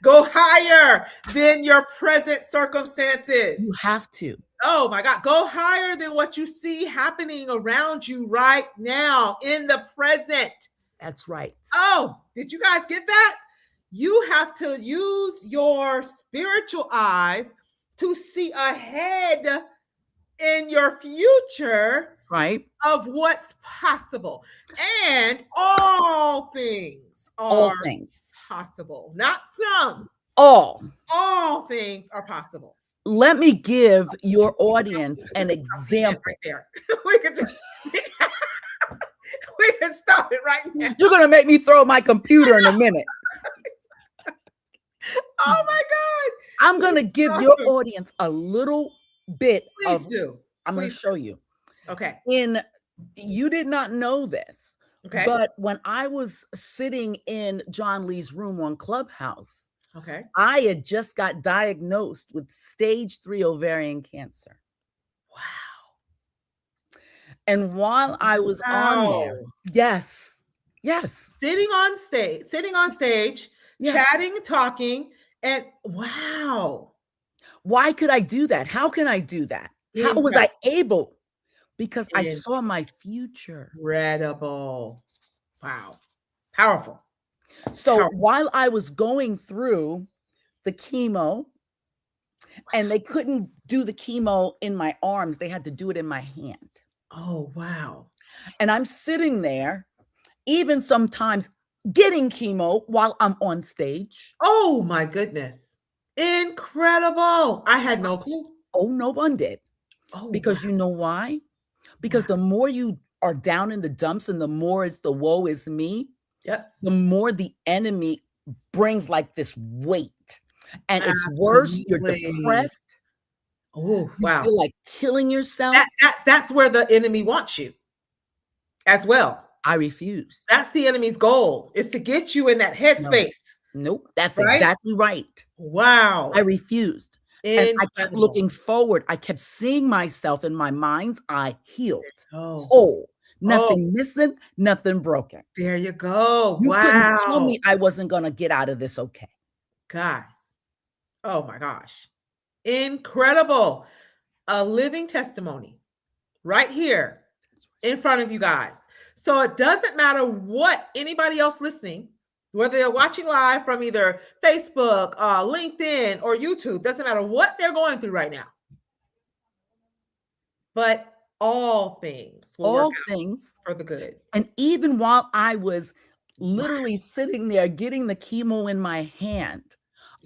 Go higher than your present circumstances. You have to. Oh my God. Go higher than what you see happening around you right now in the present. That's right. Oh, did you guys get that? You have to use your spiritual eyes to see ahead in your future, right, of what's possible. And all things are possible, not some. All things are possible. Let me give your audience an example. Right there. We can stop it right now. You're going to make me throw my computer in a minute. Oh my God. I'm going to give your audience a little bit I'm going to show you. Okay. You did not know this, Okay. But when I was sitting in John Lee's room on Clubhouse, Okay. I had just got diagnosed with stage 3 ovarian cancer. Wow. And while I was on there, yes, sitting on stage, yeah. chatting, talking, and wow. Why could I do that? How can I do that? How was I able? Because I saw my future. Incredible. Wow. Powerful. So while I was going through the chemo, and they couldn't do the chemo in my arms, they had to do it in my hand. Oh, wow. And I'm sitting there, even sometimes getting chemo while I'm on stage. Oh, my goodness. Incredible. I had no clue. Oh, no one did. Oh, because wow. you know why? Because the more you are down in the dumps and the more is the woe is me, the more the enemy brings like this weight. And it's worse. You're depressed. Oh, You wow. feel like killing yourself. That's where the enemy wants you as well. I refuse. That's the enemy's goal, is to get you in that headspace. Nope. That's exactly right. Wow. I refused. And I kept looking forward. I kept seeing myself in my mind's eye healed, whole, nothing missing, nothing broken. There you go. You couldn't tell me I wasn't going to get out of this okay. Guys. Oh my gosh. Incredible. A living testimony right here in front of you guys. So it doesn't matter what anybody else listening, whether they're watching live from either Facebook, LinkedIn, or YouTube, doesn't matter what they're going through right now. But all things will work out for the good. And even while I was literally sitting there getting the chemo in my hand,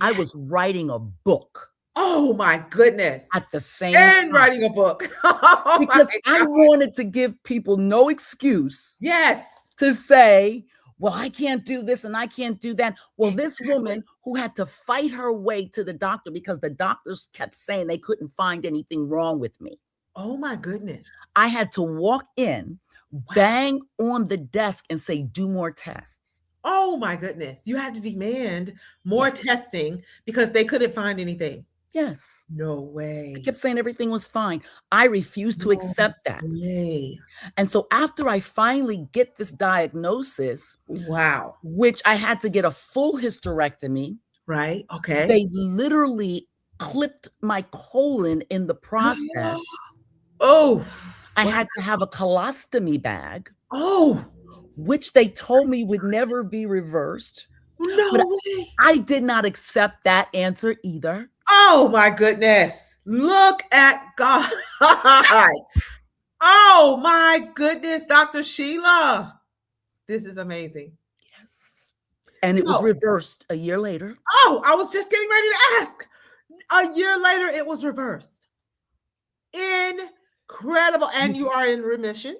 I was writing a book. Oh my goodness. At the same time. time. Writing a book. Because I wanted to give people no excuse. Yes. To say, well, I can't do this and I can't do that. Well, this woman who had to fight her way to the doctor because the doctors kept saying they couldn't find anything wrong with me. Oh my goodness. I had to walk in, bang on the desk and say, do more tests. Oh my goodness. You had to demand more testing because they couldn't find anything. Yes. No way. I kept saying everything was fine. I refused to accept that. Way. And so after I finally get this diagnosis, which I had to get a full hysterectomy. Right. Okay. They literally clipped my colon in the process. I had to have a colostomy bag. Which they told me would never be reversed. No way. I did not accept that answer either. Oh my goodness. Look at God. Oh my goodness, Dr. Sheila. This is amazing. Yes. And it was reversed a year later. Oh, I was just getting ready to ask. A year later, it was reversed. Incredible. And you are in remission.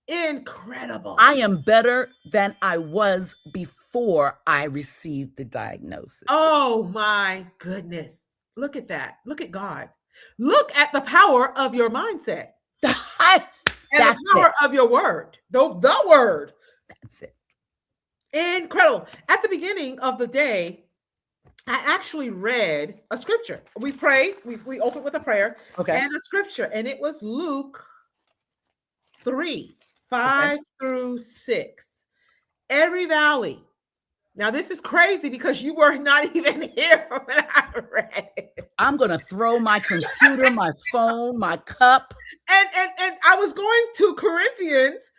Incredible. I am better than I was before I received the diagnosis. Oh my goodness. Look at that. Look at God. Look at the power of your mindset. And the power of your word. The word. That's it. Incredible. At the beginning of the day, I actually read a scripture. We prayed. We opened with a prayer and a scripture. And it was Luke 3:5 through 6. Every valley. Now, this is crazy because you were not even here when I read it. I'm going to throw my computer, my phone, my cup. And I was going to Corinthians,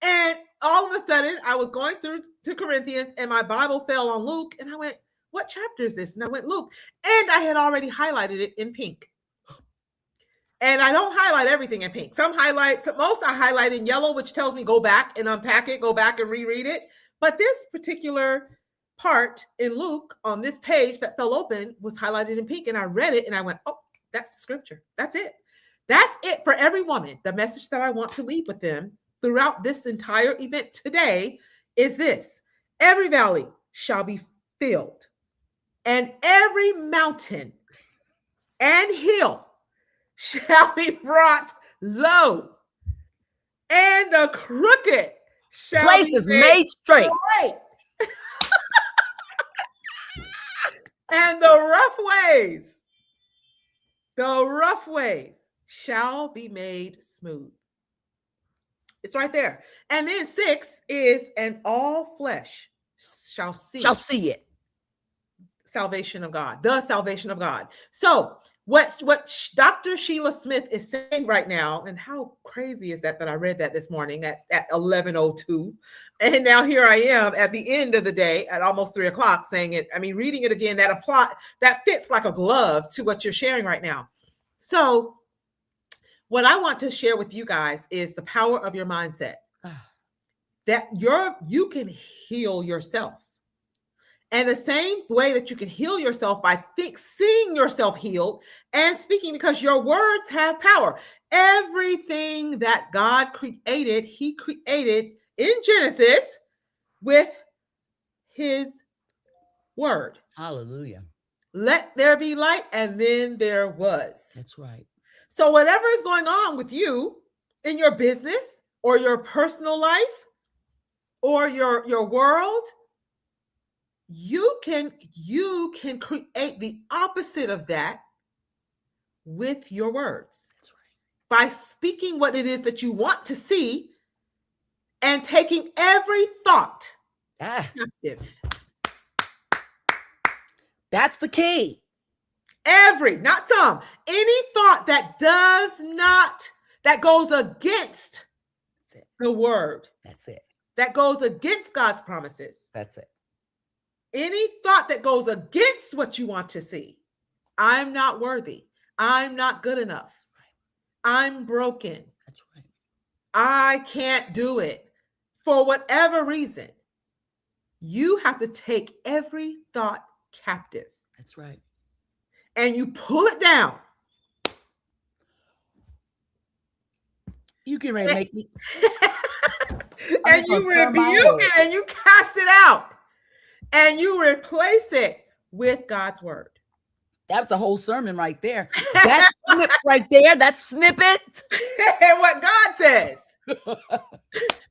and all of a sudden I was going through to Corinthians and my Bible fell on Luke. And I went, what chapter is this? And I went, Luke. And I had already highlighted it in pink. And I don't highlight everything in pink. Most I highlight in yellow, which tells me go back and unpack it, go back and reread it. But this particular part in Luke on this page that fell open was highlighted in pink. And I read it and I went, oh, that's the scripture. That's it. That's it for every woman. The message that I want to leave with them throughout this entire event today is this: every valley shall be filled, and every mountain and hill shall be brought low, and the crooked Places made straight. And the rough ways shall be made smooth. It's right there. And then 6 is, and all flesh shall see it. Salvation of God, the salvation of God. So what Dr. Sheila Smith is saying right now, and how crazy is that I read that this morning at 11:02, and now here I am at the end of the day at almost 3 o'clock saying it. I mean, reading it again, that fits like a glove to what you're sharing right now. So what I want to share with you guys is the power of your mindset. That you can heal yourself. And the same way that you can heal yourself by seeing yourself healed and speaking, because your words have power. Everything that God created, he created in Genesis with his word. Hallelujah. Let there be light, and then there was. That's right. So whatever is going on with you in your business or your personal life or your world, you can create the opposite of that with your words. That's right. By speaking what it is that you want to see and taking every thought captive. That's the key. Not some, any thought that that goes against the word. That's it. That goes against God's promises. That's it. Any thought that goes against what you want to see. I'm not worthy. I'm not good enough. I'm broken. That's right. I can't do it. For whatever reason, you have to take every thought captive. That's right. And you pull it down. You can ready to make me. And you rebuke it and you cast it out. And you replace it with God's word. That's a whole sermon right there. That snip right there, that snippet. And what God says.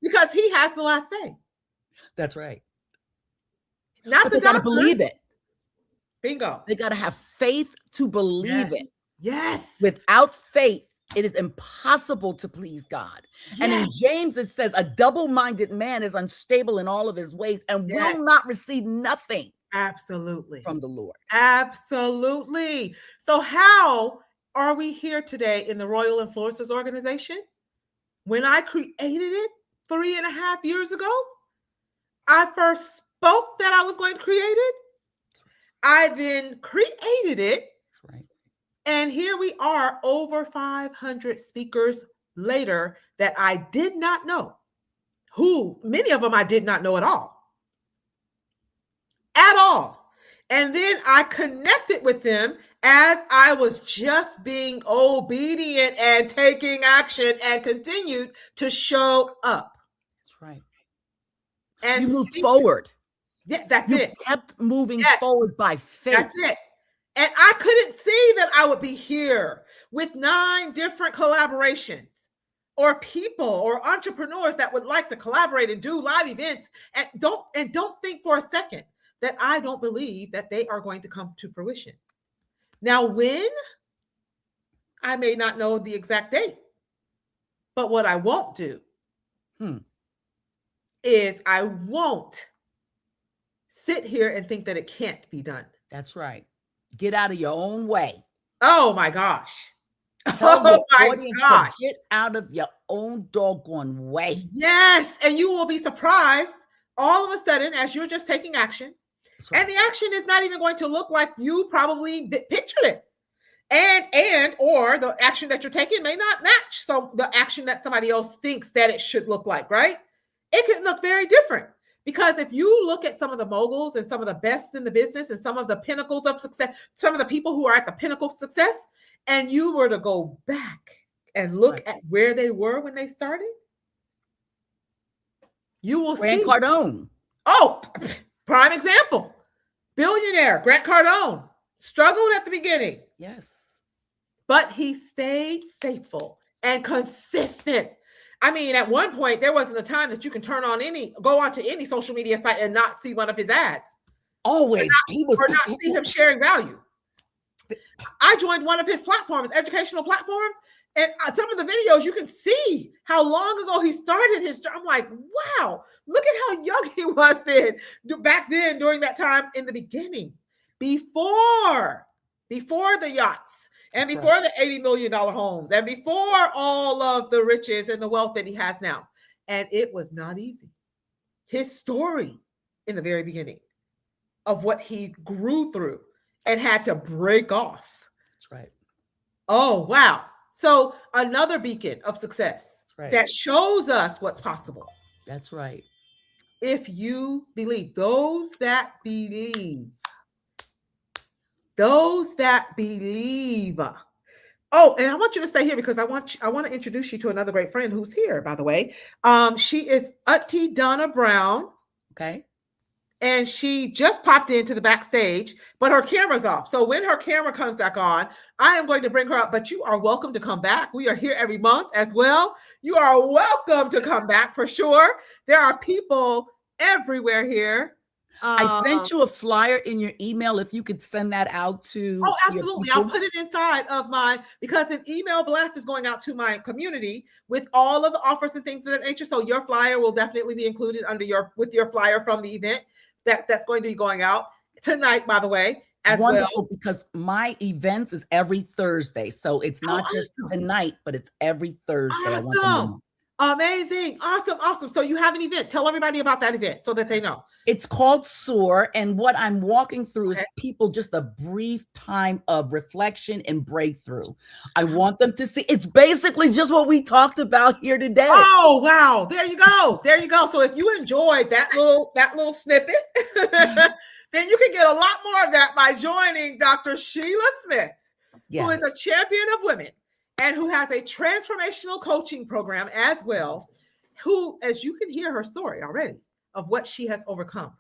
Because he has the last say. That's right. Not they gotta believe it. Bingo. They gotta have faith to believe it. Yes. Without faith, it is impossible to please God. Yes. And in James, it says, a double-minded man is unstable in all of his ways and will not receive nothing. Absolutely. From the Lord. Absolutely. So how are we here today in the Royal Influencers Organization? When I created it 3.5 years ago, I first spoke that I was going to create it. I then created it. That's right. And here we are, over 500 speakers later that I did not know. Many of them I did not know at all. At all. And then I connected with them as I was just being obedient and taking action and continued to show up. That's right. And you moved forward. Yeah, that's it. You kept moving forward by faith. That's it. And I couldn't see that I would be here with 9 different collaborations or people or entrepreneurs that would like to collaborate and do live events. And don't think for a second that I don't believe that they are going to come to fruition. Now, when? I may not know the exact date, but what I won't do is I won't sit here and think that it can't be done. That's right. Get out of your own way. Oh my gosh. Tell the audience to get out of your own doggone way. Yes. And you will be surprised all of a sudden as you're just taking action. Right. And the action is not even going to look like you probably pictured it. Or the action that you're taking may not match the action that somebody else thinks that it should look like, right? It can look very different. Because if you look at some of the moguls and some of the best in the business and some of the pinnacles of success, some of the people who are at the pinnacle of success, and you were to go back and look at where they were when they started, you will see. Grant Cardone. Oh, prime example. Billionaire, Grant Cardone, struggled at the beginning. Yes. But he stayed faithful and consistent. I mean, at one point, there wasn't a time that you can go onto any social media site and not see one of his ads. Always. Or not see him sharing value. I joined one of his platforms, educational platforms, and some of the videos, you can see how long ago he started his. I'm like, wow, look at how young he was back then, during that time in the beginning, before the yachts, and before the $80 million homes, and before all of the riches and the wealth that he has now. And it was not easy. His story in the very beginning of what he grew through and had to break off. That's right. Oh, wow. So another beacon of success that shows us what's possible. That's right. If you believe, those that believe. Oh, and I want you to stay here because I want to introduce you to another great friend who's here, by the way. She is Auntie Donna Brown. Okay. And she just popped into the backstage, but her camera's off. So when her camera comes back on, I am going to bring her up, but you are welcome to come back. We are here every month as well. You are welcome to come back for sure. There are people everywhere here. I sent you a flyer in your email. If you could send that out to. Oh, absolutely. I'll put it inside of because an email blast is going out to my community with all of the offers and things of that nature. So your flyer will definitely be included with your flyer from the event that's going to be going out tonight, by the way, as Wonderful, well. Because my events is every Thursday. So it's not just tonight, but it's every Thursday. Awesome. Amazing. Awesome. So you have an event. Tell everybody about that event so that they know. It's called SOAR. And what I'm walking through is people just a brief time of reflection and breakthrough. I want them to see. It's basically just what we talked about here today. Oh, wow. There you go. So if you enjoyed that little snippet, then you can get a lot more of that by joining Dr. Sheila Smith, who is a champion of women and who has a transformational coaching program as well, who, as you can hear her story already of what she has overcome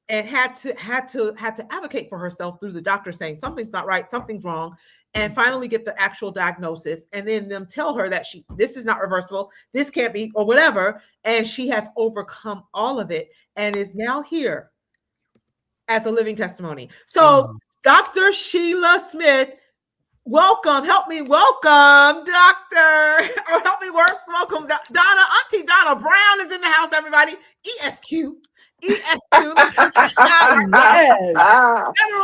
and had to advocate for herself through the doctor saying something's not right, something's wrong, and finally get the actual diagnosis, and then them tell her that this is not reversible, this can't be, or whatever, and she has overcome all of it and is now here as a living testimony. So Dr. Sheila Smith, welcome. Help me welcome Dr. Or help me welcome Donna. Auntie Donna Brown is in the house, everybody. ESQ. Hello.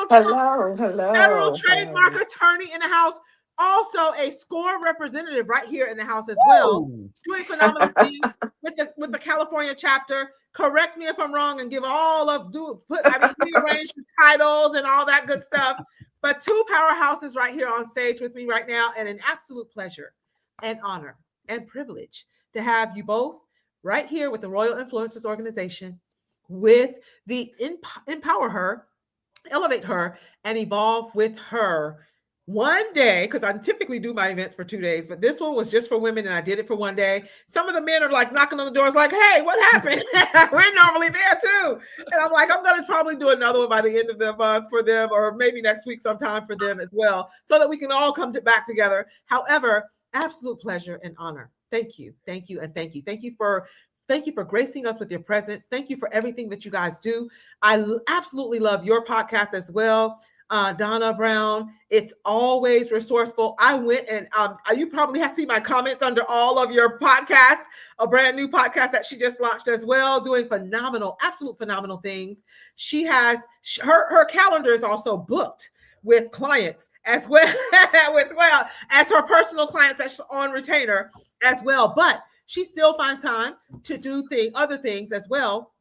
Federal trademark attorney in the house. Also a SCORE representative right here in the house as well. Doing phenomenal things with the California chapter. Correct me if I'm wrong and give rearrange the titles and all that good stuff. But two powerhouses right here on stage with me right now, and an absolute pleasure and honor and privilege to have you both right here with the Royal Influencers Organization, with the EmpowHER, ElevateHER, and Evolve with Her. One day, because I typically do my events for 2 days, but this one was just for women and I did it for one day. Some of the men are like knocking on the doors like, hey, what happened? We're normally there too. And I'm like, I'm going to probably do another one by the end of the month for them, or maybe next week sometime for them as well, so that we can all come back together. However, absolute pleasure and honor. Thank you. Thank you. And thank you. Thank you for gracing us with your presence. Thank you for everything that you guys do. I absolutely love your podcast as well. Donna Brown, it's always resourceful. I went and you probably have seen my comments under all of your podcasts, a brand new podcast that she just launched as well, doing absolute phenomenal things. She has her calendar is also booked with clients as well, as her personal clients that's on retainer as well. But she still finds time to do other things as well,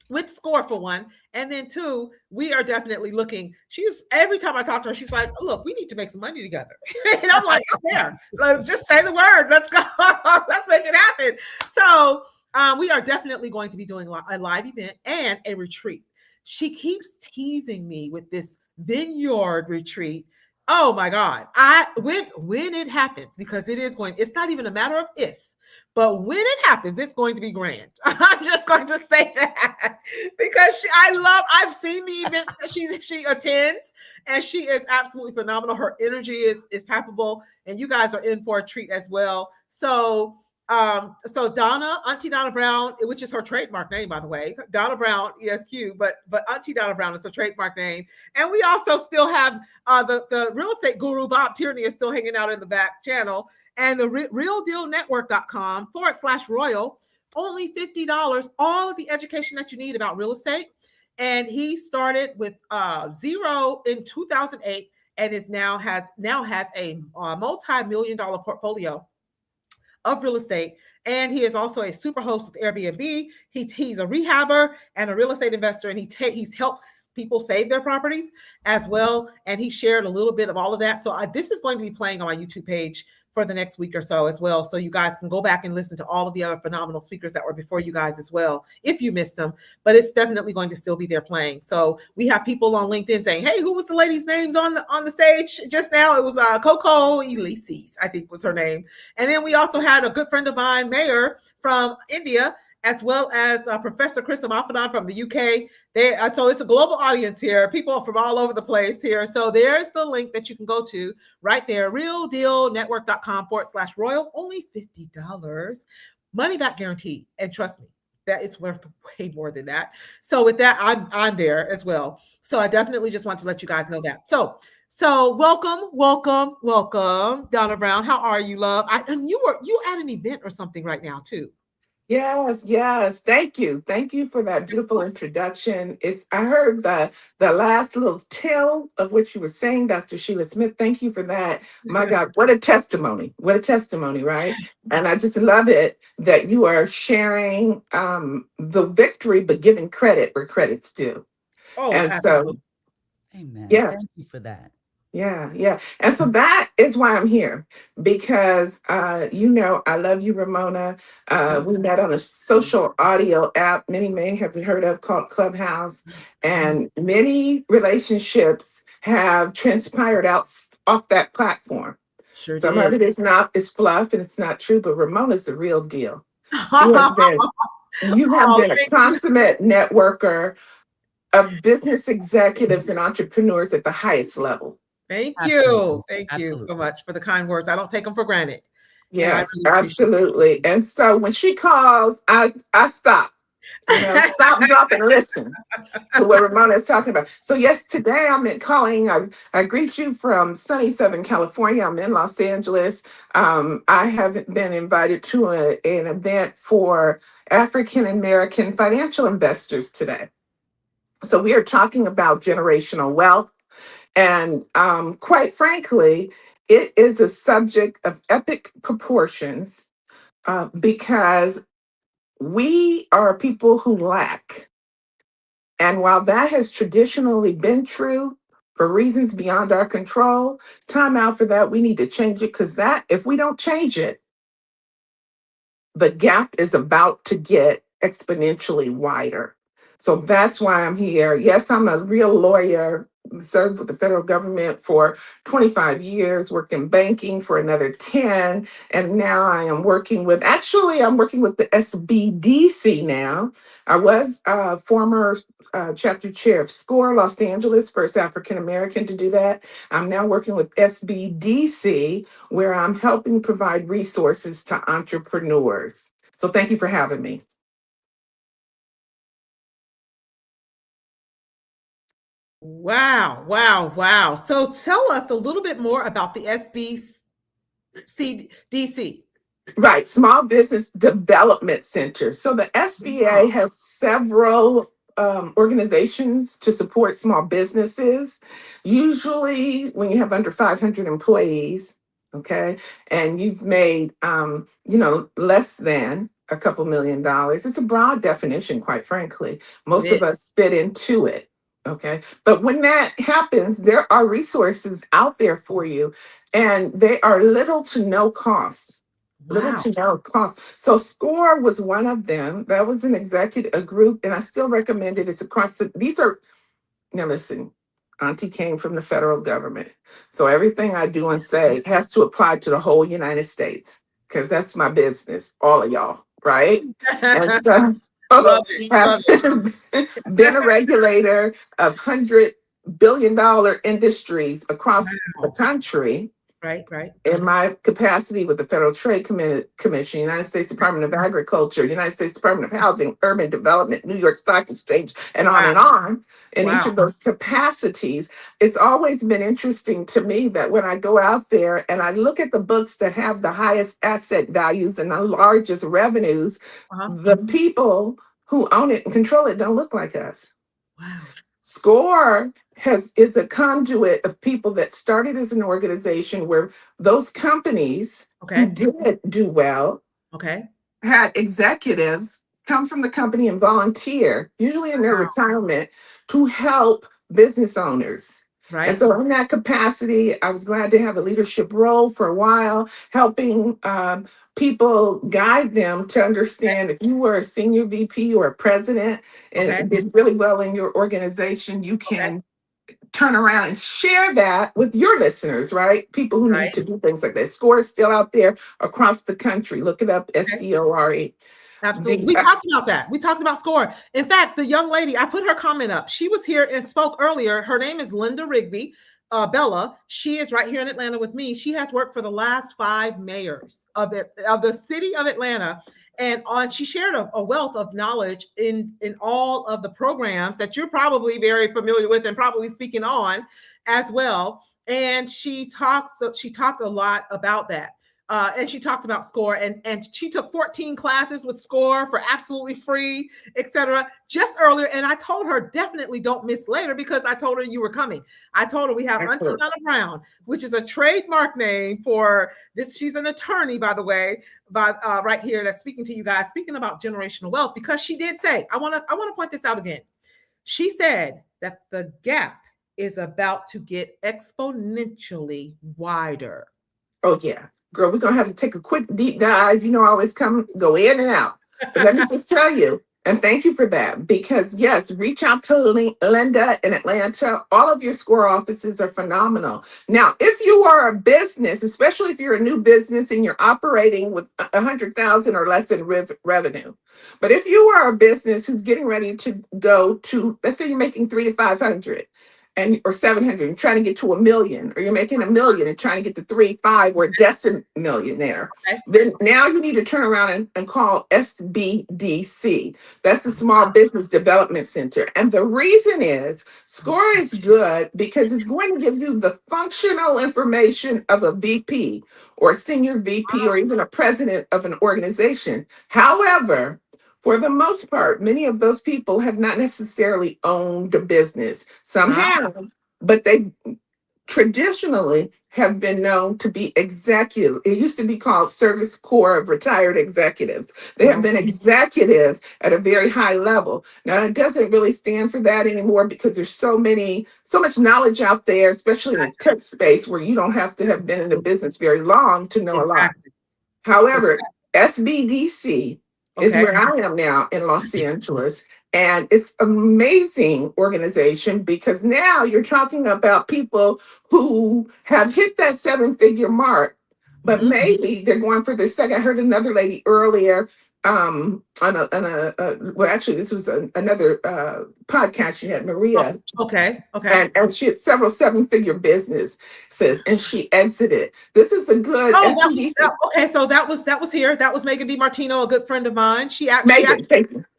with SCORE for one. And then two, we are definitely looking. Every time I talk to her, she's like, look, we need to make some money together. And I'm like, I'm there. Just say the word. Let's go. Let's make it happen. So we are definitely going to be doing a live event and a retreat. She keeps teasing me with this vineyard retreat. Oh my God. When it happens, because it's not even a matter of if, but when it happens, it's going to be grand. I'm just going to say that because I've seen the events that she attends, and she is absolutely phenomenal. Her energy is palpable, and you guys are in for a treat as well. So So Donna, Auntie Donna Brown, which is her trademark name, by the way, Donna Brown, ESQ, but Auntie Donna Brown is her trademark name. And we also still have the real estate guru, Bob Tierney, is still hanging out in the back channel. And the realdealnetwork.com/royal, only $50, all of the education that you need about real estate. And he started with zero in 2008 and now has a multi-million-dollar portfolio of real estate. And he is also a super host with Airbnb. He's a rehabber and a real estate investor, and he's helped people save their properties as well. And he shared a little bit of all of that. So this is going to be playing on my YouTube page for the next week or so as well. So you guys can go back and listen to all of the other phenomenal speakers that were before you guys as well, if you missed them, but it's definitely going to still be there playing. So we have people on LinkedIn saying, hey, who was the lady's names on the stage just now? It was Coco Elises, I think was her name. And then we also had a good friend of mine, Mayor from India, as well as Professor Chris Amafadan from the UK. So it's a global audience here, people from all over the place here. So there's the link that you can go to right there, realdealnetwork.com/royal, only $50, money back guaranteed. And trust me, that it's worth way more than that. So with that, I'm there as well. So I definitely just want to let you guys know that. So welcome, Donna Brown. How are you, love? And you at an event or something right now too. Yes. Thank you for that beautiful introduction. I heard the last little tail of what you were saying, Dr. Sheila Smith. Thank you for that. My God, what a testimony, right? And I just love it that you are sharing the victory, but giving credit where credit's due. Oh, and absolutely. so, Amen. Yeah. Thank you for that. Yeah. And so that is why I'm here, because, I love you, Ramona. We met on a social audio app many may have heard of called Clubhouse, and many relationships have transpired off that platform. Sure Some did. of it is fluff and it's not true, but Ramona's the real deal. You have been a consummate networker of business executives and entrepreneurs at the highest level. Thank Absolutely. you. Thank you Absolutely. so much for the kind words. I don't take them for granted. Yes, really absolutely. And so when she calls, I stop. Stop, drop, and listen to what Ramona is talking about. So yes, today I'm calling. I greet you from sunny Southern California. I'm in Los Angeles. I have been invited to an event for African American financial investors today. So we are talking about generational wealth. And quite frankly, it is a subject of epic proportions because we are people who lack. And while that has traditionally been true for reasons beyond our control, time out for that. We need to change it, because if we don't change it, the gap is about to get exponentially wider. So that's why I'm here. Yes, I'm a real lawyer, served with the federal government for 25 years, worked in banking for another 10. And now I'm working with the SBDC now. I was former chapter chair of SCORE Los Angeles, first African American to do that. I'm now working with SBDC, where I'm helping provide resources to entrepreneurs. So thank you for having me. Wow. So tell us a little bit more about the SBDC. Right, Small Business Development Center. So the SBA has several organizations to support small businesses. Usually when you have under 500 employees, okay, and you've made, less than a couple $1 million. It's a broad definition, quite frankly. Most of us fit into it. Okay. But when that happens, there are resources out there for you, and they are little to no cost. Little to no cost. So SCORE was one of them. That was a group, and I still recommend it. It's across now listen, Auntie came from the federal government. So everything I do and say has to apply to the whole United States, because that's my business, all of y'all, right? And so have been a regulator of $100 billion industries across the country. Right. In my capacity with the Federal Trade Commission, United States Department of Agriculture, United States Department of Housing, Urban Development, New York Stock Exchange, and on and on. In each of those capacities, it's always been interesting to me that when I go out there and I look at the books that have the highest asset values and the largest revenues, the people who own it and control it don't look like us. Wow. SCORE is a conduit of people that started as an organization where those companies who did do well had executives come from the company and volunteer, usually in their retirement, to help business owners. Right. And so in that capacity, I was glad to have a leadership role for a while, helping people, guide them to understand if you were a senior VP or a president and did really well in your organization, you can turn around and share that with your listeners, right? People who need to do things like that. SCORE is still out there across the country. Look it up, SCORE. Absolutely. We talked about that. We talked about SCORE. In fact, the young lady, I put her comment up. She was here and spoke earlier. Her name is Linda Rigby. Bella, she is right here in Atlanta with me. She has worked for the last 5 mayors of the city of Atlanta. And she shared a wealth of knowledge in all of the programs that you're probably very familiar with and probably speaking on as well. And she talked a lot about that. And she talked about SCORE, and she took 14 classes with SCORE for absolutely free, etc. just earlier. And I told her, definitely don't miss later, because I told her you were coming. I told her we have Auntie Donna Brown, which is a trademark name for this. She's an attorney, by the way, right here that's speaking to you guys, speaking about generational wealth, because she did say, I want to point this out again. She said that the gap is about to get exponentially wider. Oh, yeah. Girl, we're going to have to take a quick deep dive. You know, I always go in and out. But let me just tell you, and thank you for that, because yes, reach out to Linda in Atlanta. All of your SCORE offices are phenomenal. Now, if you are a business, especially if you're a new business and you're operating with 100,000 or less in revenue, but if you are a business who's getting ready to go to, let's say you're making 300 to 500, or 700 and trying to get to 1 million, or you're making 1 million and trying to get to 3, 5, or decent millionaire, then now you need to turn around and call SBDC. That's the Small Business Development Center. And the reason is SCORE is good because it's going to give you the functional information of a VP or a senior VP or even a president of an organization. However, for the most part, many of those people have not necessarily owned a business. Some have, but they traditionally have been known to be executive. It used to be called Service Corps of Retired Executives. They have been executives at a very high level. Now, it doesn't really stand for that anymore because there's so much knowledge out there, especially in the tech space, where you don't have to have been in the business very long to know a lot. However, SBDC is where I am now in Los Angeles. And it's an amazing organization because now you're talking about people who have hit that 7-figure mark, but maybe they're going for their second. I heard another lady earlier well, actually, this was another podcast she had, Maria. Okay. And she had several 7-figure businesses, and she exited. This is a good. Okay, so that was here. That was Megan DiMartino, a good friend of mine. Megan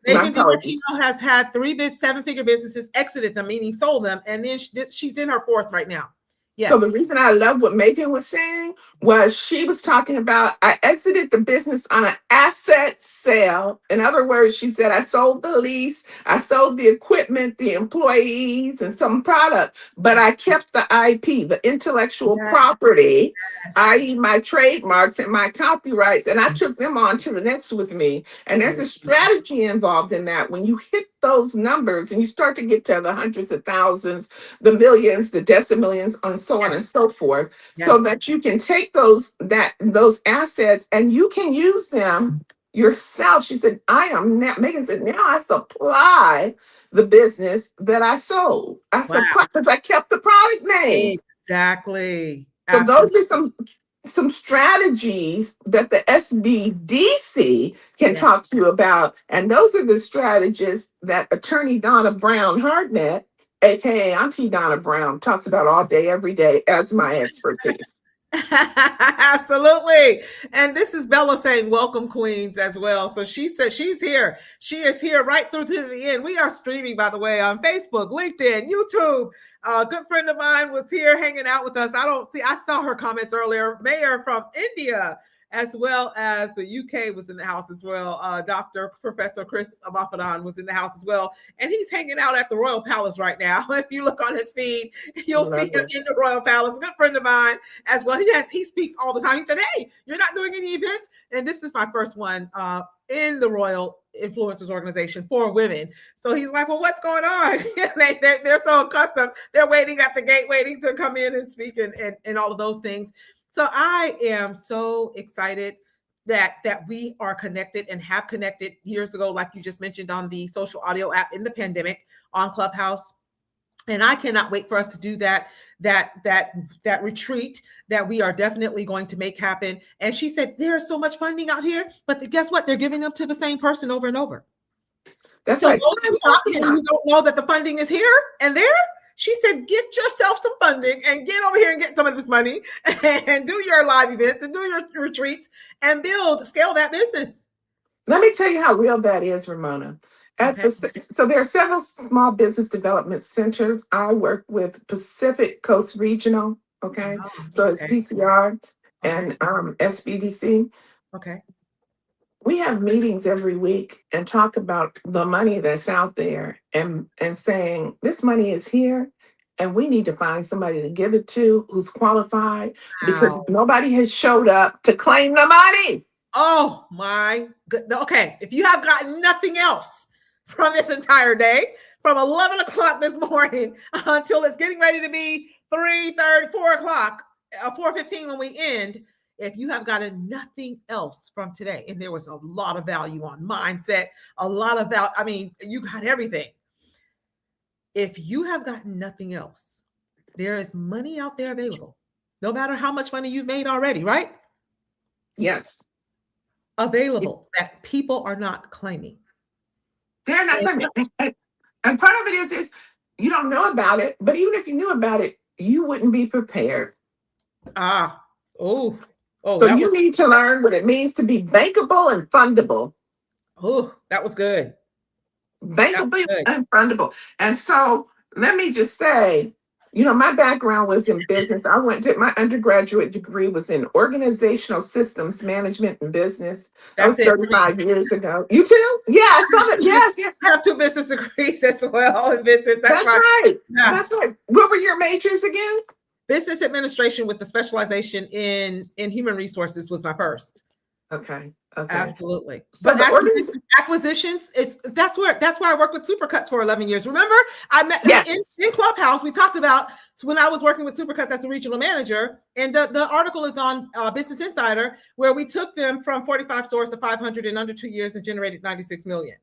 DiMartino has had 3 7-figure businesses, exited them, meaning sold them, and then she's in her 4th right now. Yes. So the reason I love what Megan was saying was she was talking about, I exited the business on an asset sale. In other words, she said, I sold the lease, I sold the equipment, the employees, and some product, but I kept the IP, the intellectual property, i.e. my trademarks and my copyrights, and I took them on to the next with me. And there's a strategy involved in that. When you hit those numbers and you start to get to the hundreds of thousands, the millions, the decimillions, and so on and so forth, so that you can take those assets and you can use them yourself. She said, Megan said, now I supply the business that I sold. I supply because I kept the product name. Exactly. So those are some strategies that the SBDC can talk to you about. And those are the strategies that attorney Donna Brown Hardnett, aka Auntie Donna Brown, talks about all day, every day as my expertise. Absolutely. And this is Bella saying, welcome, Queens, as well. So she said she's here. She is here right through to the end. We are streaming, by the way, on Facebook, LinkedIn, YouTube. A good friend of mine was here hanging out with us. I saw her comments earlier. Mayor from India, as well as the UK was in the house as well. Dr. Professor Chris Amafadan was in the house as well. And he's hanging out at the Royal Palace right now. If you look on his feed, you'll see him in the Royal Palace. A good friend of mine as well. He speaks all the time. He said, hey, you're not doing any events? And this is my first one in the Royal Influencers Organization for women. So he's like, well, what's going on? They're so accustomed. They're waiting at the gate, waiting to come in and speak and all of those things. So I am so excited that we are connected and have connected years ago, like you just mentioned, on the social audio app in the pandemic on Clubhouse. And I cannot wait for us to do that retreat that we are definitely going to make happen. And she said, there's so much funding out here, but guess what? They're giving them to the same person over and over. That's so right. You don't know that the funding is here and there. She said, get yourself some funding and get over here and get some of this money and do your live events and do your retreats and scale that business. Let me tell you how real that is, Ramona. So there are several small business development centers. I work with Pacific Coast Regional. Okay. So it's PCR and SBDC. Okay. We have meetings every week and talk about the money that's out there and saying this money is here and we need to find somebody to give it to who's qualified because nobody has showed up to claim the money. Oh my good. Okay. If you have gotten nothing else from this entire day, from 11 o'clock this morning until it's getting ready to be 3:30, 4 o'clock, 4:15 when we end, if you have gotten nothing else from today, and there was a lot of value on mindset, a lot of value. I mean, you got everything. If you have gotten nothing else, there is money out there available, no matter how much money you've made already, right? Yes. Available that people are not claiming. They're not claiming. And part of it is you don't know about it, but even if you knew about it, you wouldn't be prepared. So you need to learn what it means to be bankable and fundable. Oh, that was good. Bankable and fundable. And so let me just say, my background was in business. My undergraduate degree was in organizational systems management and business. That was 35 years ago. You too? Yeah, yes. I have 2 business degrees as well in business. That's right. Yeah. That's right. What were your majors again? Business administration with the specialization in human resources was my first. Okay. Absolutely. So but acquisitions, that's where I worked with Supercuts for 11 years. Remember, I met in Clubhouse. We talked about when I was working with Supercuts as a regional manager, and the article is on Business Insider, where we took them from 45 stores to 500 in under 2 years and generated 96 million.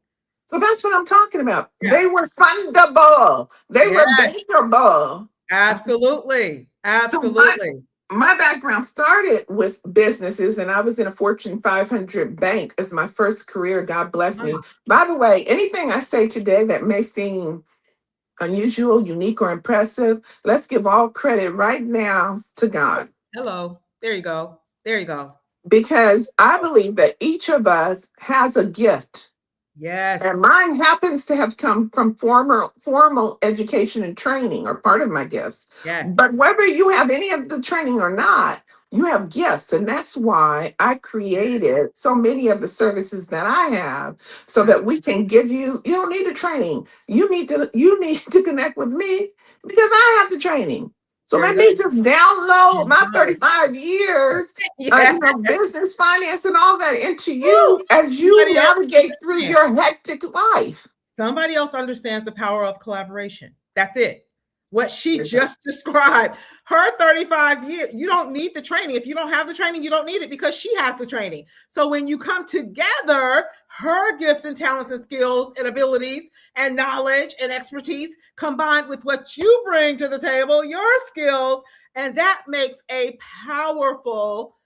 So that's what I'm talking about. Yeah. They were fundable. They were bankable. Absolutely. So my background started with businesses, and I was in a Fortune 500 bank as my first career. God bless me. By the way, anything I say today that may seem unusual, unique, or impressive, let's give all credit right now to God. Hello. There you go. Because I believe that each of us has a gift. Yes. And mine happens to have come from formal education and training, or part of my gifts. Yes. But whether you have any of the training or not, you have gifts. And that's why I created so many of the services that I have, so that we can give you don't need the training. You need to connect with me because I have the training. So let me just download my 35 years of business, finance, and all that into you as you navigate through your hectic life. Somebody else understands the power of collaboration. That's it. What she just described, her 35 years, you don't need the training. If you don't have the training, you don't need it because she has the training. So when you come together, her gifts and talents and skills and abilities and knowledge and expertise combined with what you bring to the table, your skills, and that makes a powerful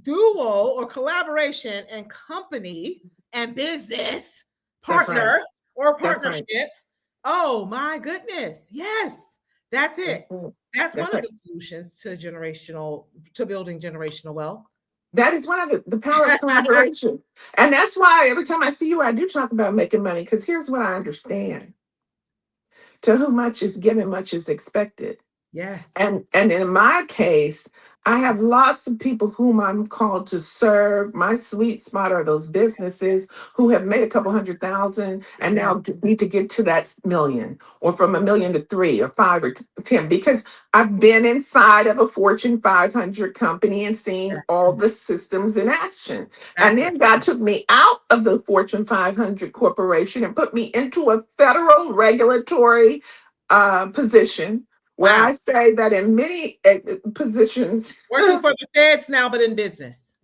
duo or collaboration and company and business partner or partnership. Oh my goodness. Yes. That's it. That's That's one of right. the solutions to building generational wealth. That is one of the power of collaboration. And that's why every time I see you, I do talk about making money, because here's what I understand. To whom much is given, much is expected. Yes. And in my case, I have lots of people whom I'm called to serve. My sweet spot are those businesses who have made a couple 100,000 and now need to get to that million, or from a million to 3 or 5 or 10, because I've been inside of a Fortune 500 company and seen all the systems in action. And then God took me out of the Fortune 500 corporation and put me into a federal regulatory position, where I say that in many positions, working for the feds now, but in business.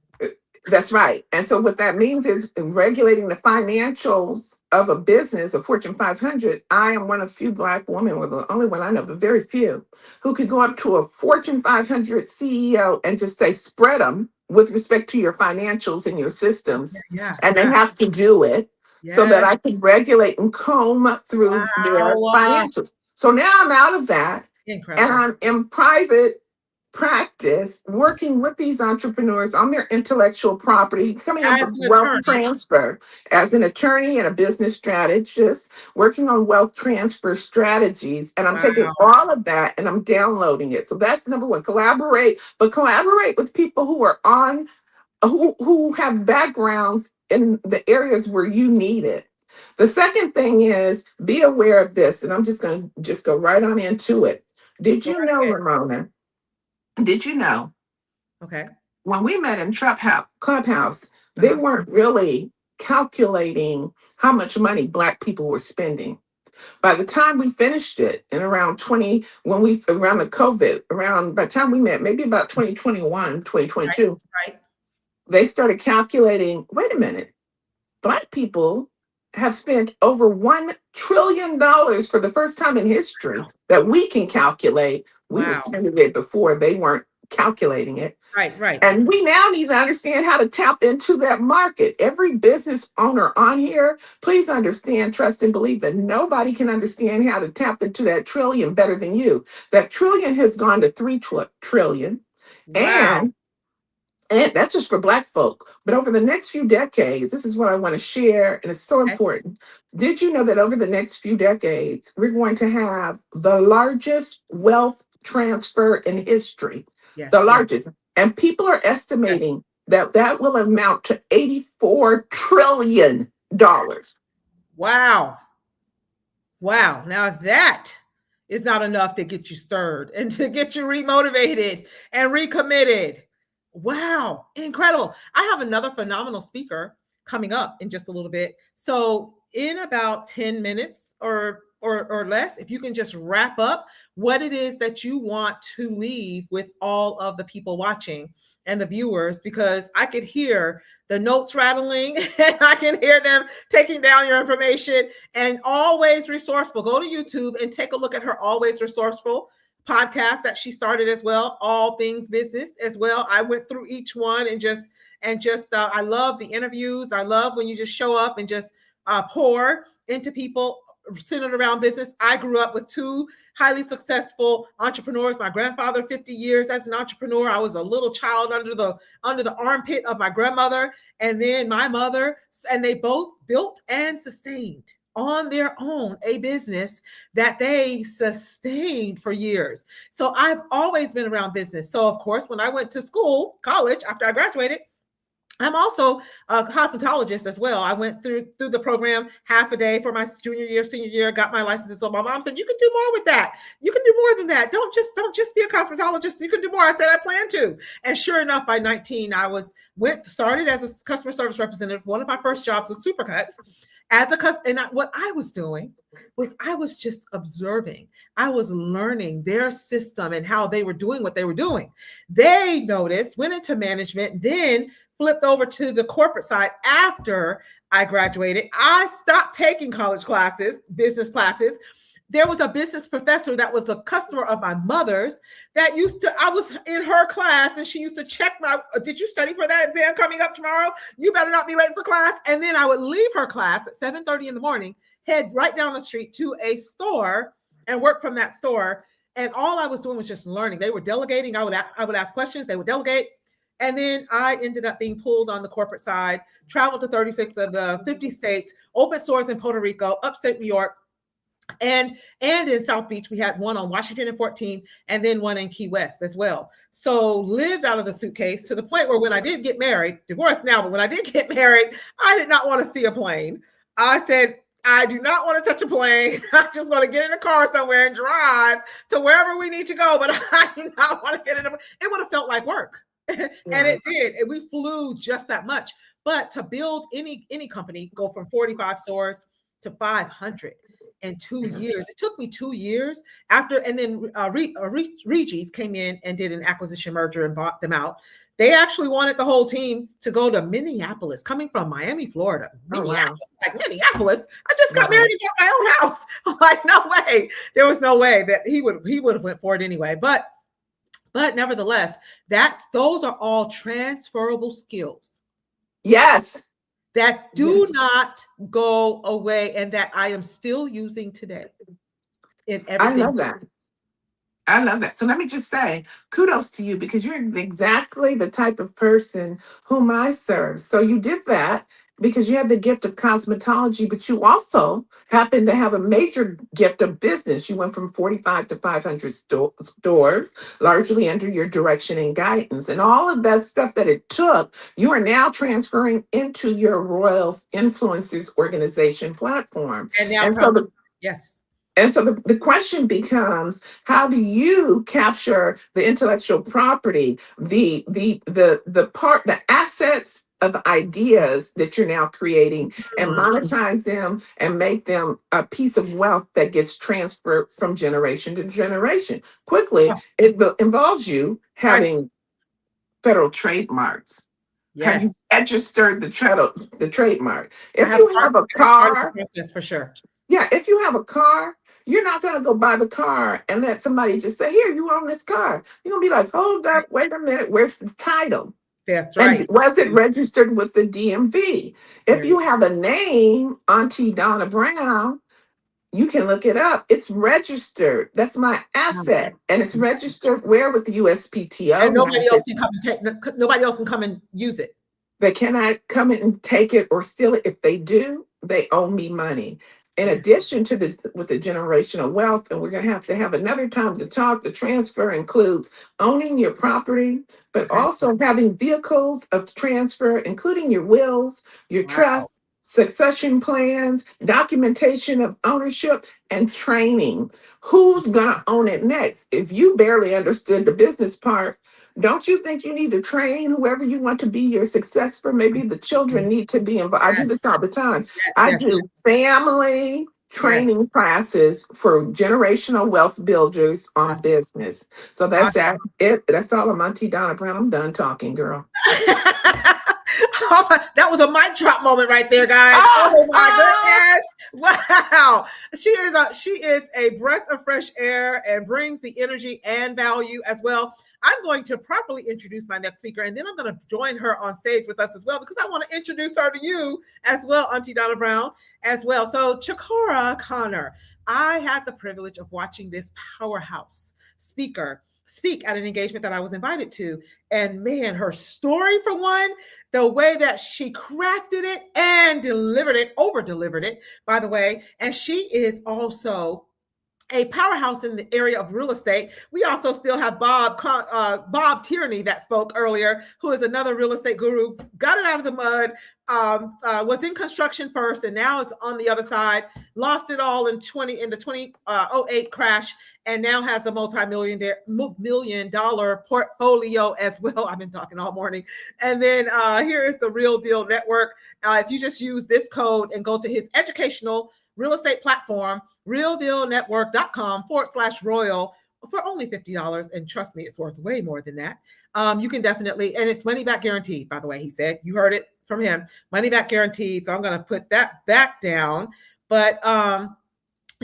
That's right. And so what that means is, in regulating the financials of a business, a Fortune 500, I am one of few Black women, or the only one I know, but very few, who could go up to a Fortune 500 CEO and just say, spread them with respect to your financials and your systems. And they have to do it so that I can regulate and comb through their financials. So now I'm out of that. Incredible. And I'm in private practice working with these entrepreneurs on their intellectual property, coming up with wealth transfer as an attorney and a business strategist, working on wealth transfer strategies. And I'm taking all of that and I'm downloading it. So that's number one, collaborate, but collaborate with people who are who have backgrounds in the areas where you need it. The second thing is, be aware of this, and I'm just going to go right on into it. Did you know, Ramona? Did you know? Okay. When we met in Clubhouse, they weren't really calculating how much money Black people were spending. By the time we finished it in around around the COVID, by the time we met, maybe about 2021, 2022, they started calculating, wait a minute, Black people have spent over $1 trillion for the first time in history that we can calculate. We were spending it before they weren't calculating it. Right. And we now need to understand how to tap into that market. Every business owner on here, please understand, trust, and believe that nobody can understand how to tap into that trillion better than you. That trillion has gone to 3 trillion. And that's just for Black folk. But over the next few decades, this is what I want to share, and it's so important. Did you know that over the next few decades, we're going to have the largest wealth transfer in history? The largest. And people are estimating that will amount to $84 trillion. Wow. Now that is not enough to get you stirred and to get you remotivated and recommitted. Wow, incredible. I have another phenomenal speaker coming up in just a little bit. So in about 10 minutes or less, if you can just wrap up what it is that you want to leave with all of the people watching and the viewers, because I could hear the notes rattling and I can hear them taking down your information. And Always Resourceful, go to YouTube and take a look at her Always Resourceful podcast that she started as well, All Things Business as well. I went through each one and just I love the interviews. I love when you just show up and just pour into people centered around business. I grew up with 2 highly successful entrepreneurs. My grandfather, 50 years as an entrepreneur. I was a little child under the armpit of my grandmother, and then my mother, and they both built and sustained on their own a business that they sustained for years. So I've always been around business. So of course, when I went to college, after I graduated, I'm also a cosmetologist as well. I went through the program half a day for my junior year, senior year, got my license. So my mom said, you can do more with that. You can do more than that. Don't just be a cosmetologist. You can do more. I said, I plan to. And sure enough, by 19, I started as a customer service representative. One of my first jobs was Supercuts. What I was doing was I was just observing. I was learning their system and how they were doing what they were doing. They noticed, went into management, then flipped over to the corporate side after I graduated. I stopped taking college classes, business classes. There was a business professor that was a customer of my mother's that I was in her class and she used to check did you study for that exam coming up tomorrow? You better not be late for class. And then I would leave her class at 7:30 in the morning, head right down the street to a store and work from that store And all I was doing was just learning. They were delegating. I would ask questions. They would delegate. And then I ended up being pulled on the corporate side, traveled to 36 of the 50 states, opened stores in Puerto Rico, upstate New York, and in South Beach. We had one on Washington and 14, and then one in Key West as well. So lived out of the suitcase to the point where when I did get married, divorced now, but when I did get married, I did not want to see a plane. I said, I do not want to touch a plane. I just want to get in a car somewhere and drive to wherever we need to go. But I do not want to get in a, it would have felt like work. And it did. And we flew just that much. But to build any company, go from 45 stores to 500 in 2 years. It took me 2 years after, and then Regis came in and did an acquisition merger and bought them out. They actually wanted the whole team to go to Minneapolis, coming from Miami, Florida. Minneapolis, like Minneapolis. I just got married and got my own house. I'm like, no way. There was no way that he would have went for it anyway. But nevertheless, those are all transferable skills. Yes. That do not go away and that I am still using today in everything. I love that. I love that. So let me just say kudos to you, because you're exactly the type of person whom I serve. So you did that because you had the gift of cosmetology, but you also happen to have a major gift of business. You went from 45 to 500 stores, largely under your direction and guidance. And all of that stuff that it took, you are now transferring into your Royal Influencers Organization platform. And now, yes. And so the question becomes, how do you capture the intellectual property, the assets of ideas that you're now creating, and monetize them and make them a piece of wealth that gets transferred from generation to generation quickly? It involves you having federal trademarks. Yes. Have you registered the trademark? If you have a car, for sure. Yeah, if you have a car, you're not going to go buy the car and let somebody just say, here, you own this car. You're going to be like, hold up, wait a minute, where's the title? That's right. And was it registered with the DMV? If you have a name, Auntie Donna Brown, you can look it up. It's registered. That's my asset. And it's registered where? With the USPTO. And nobody else can come and use it. They cannot come in and take it or steal it. If they do, they owe me money. In addition to with the generational wealth, and we're going to have another time to talk, the transfer includes owning your property, but also having vehicles of transfer, including your wills, your trust, succession plans, documentation of ownership, and training. Who's going to own it next? If you barely understood the business part, don't you think you need to train whoever you want to be your successor? Maybe the children need to be involved. I do this all the time. I do family training classes for generational wealth builders on business. So that's it. That's all I'm Auntie Donna Brown. I'm done talking, girl. That was a mic drop moment right there, guys. Oh my goodness. Wow. She is a breath of fresh air and brings the energy and value as well. I'm going to properly introduce my next speaker, and then I'm going to join her on stage with us as well, because I want to introduce her to you as well, Auntie Donna Brown as well. So Chikora Connor, I had the privilege of watching this powerhouse speaker speak at an engagement that I was invited to. And man, her story, for one, the way that she crafted it and delivered it, over-delivered it, by the way. And she is also a powerhouse in the area of real estate. We also still have Bob Tierney that spoke earlier, who is another real estate guru, got it out of the mud, was in construction first, and now is on the other side, lost it all in the 2008 crash, and now has a multi-million dollar portfolio as well. I've been talking all morning. And then here is the Real Deal Network. If you just use this code and go to his educational real estate platform, realdealnetwork.com/royal, for only $50. And trust me, it's worth way more than that. You can definitely, and it's money back guaranteed, by the way, he said. You heard it from him. Money back guaranteed. So I'm going to put that back down. But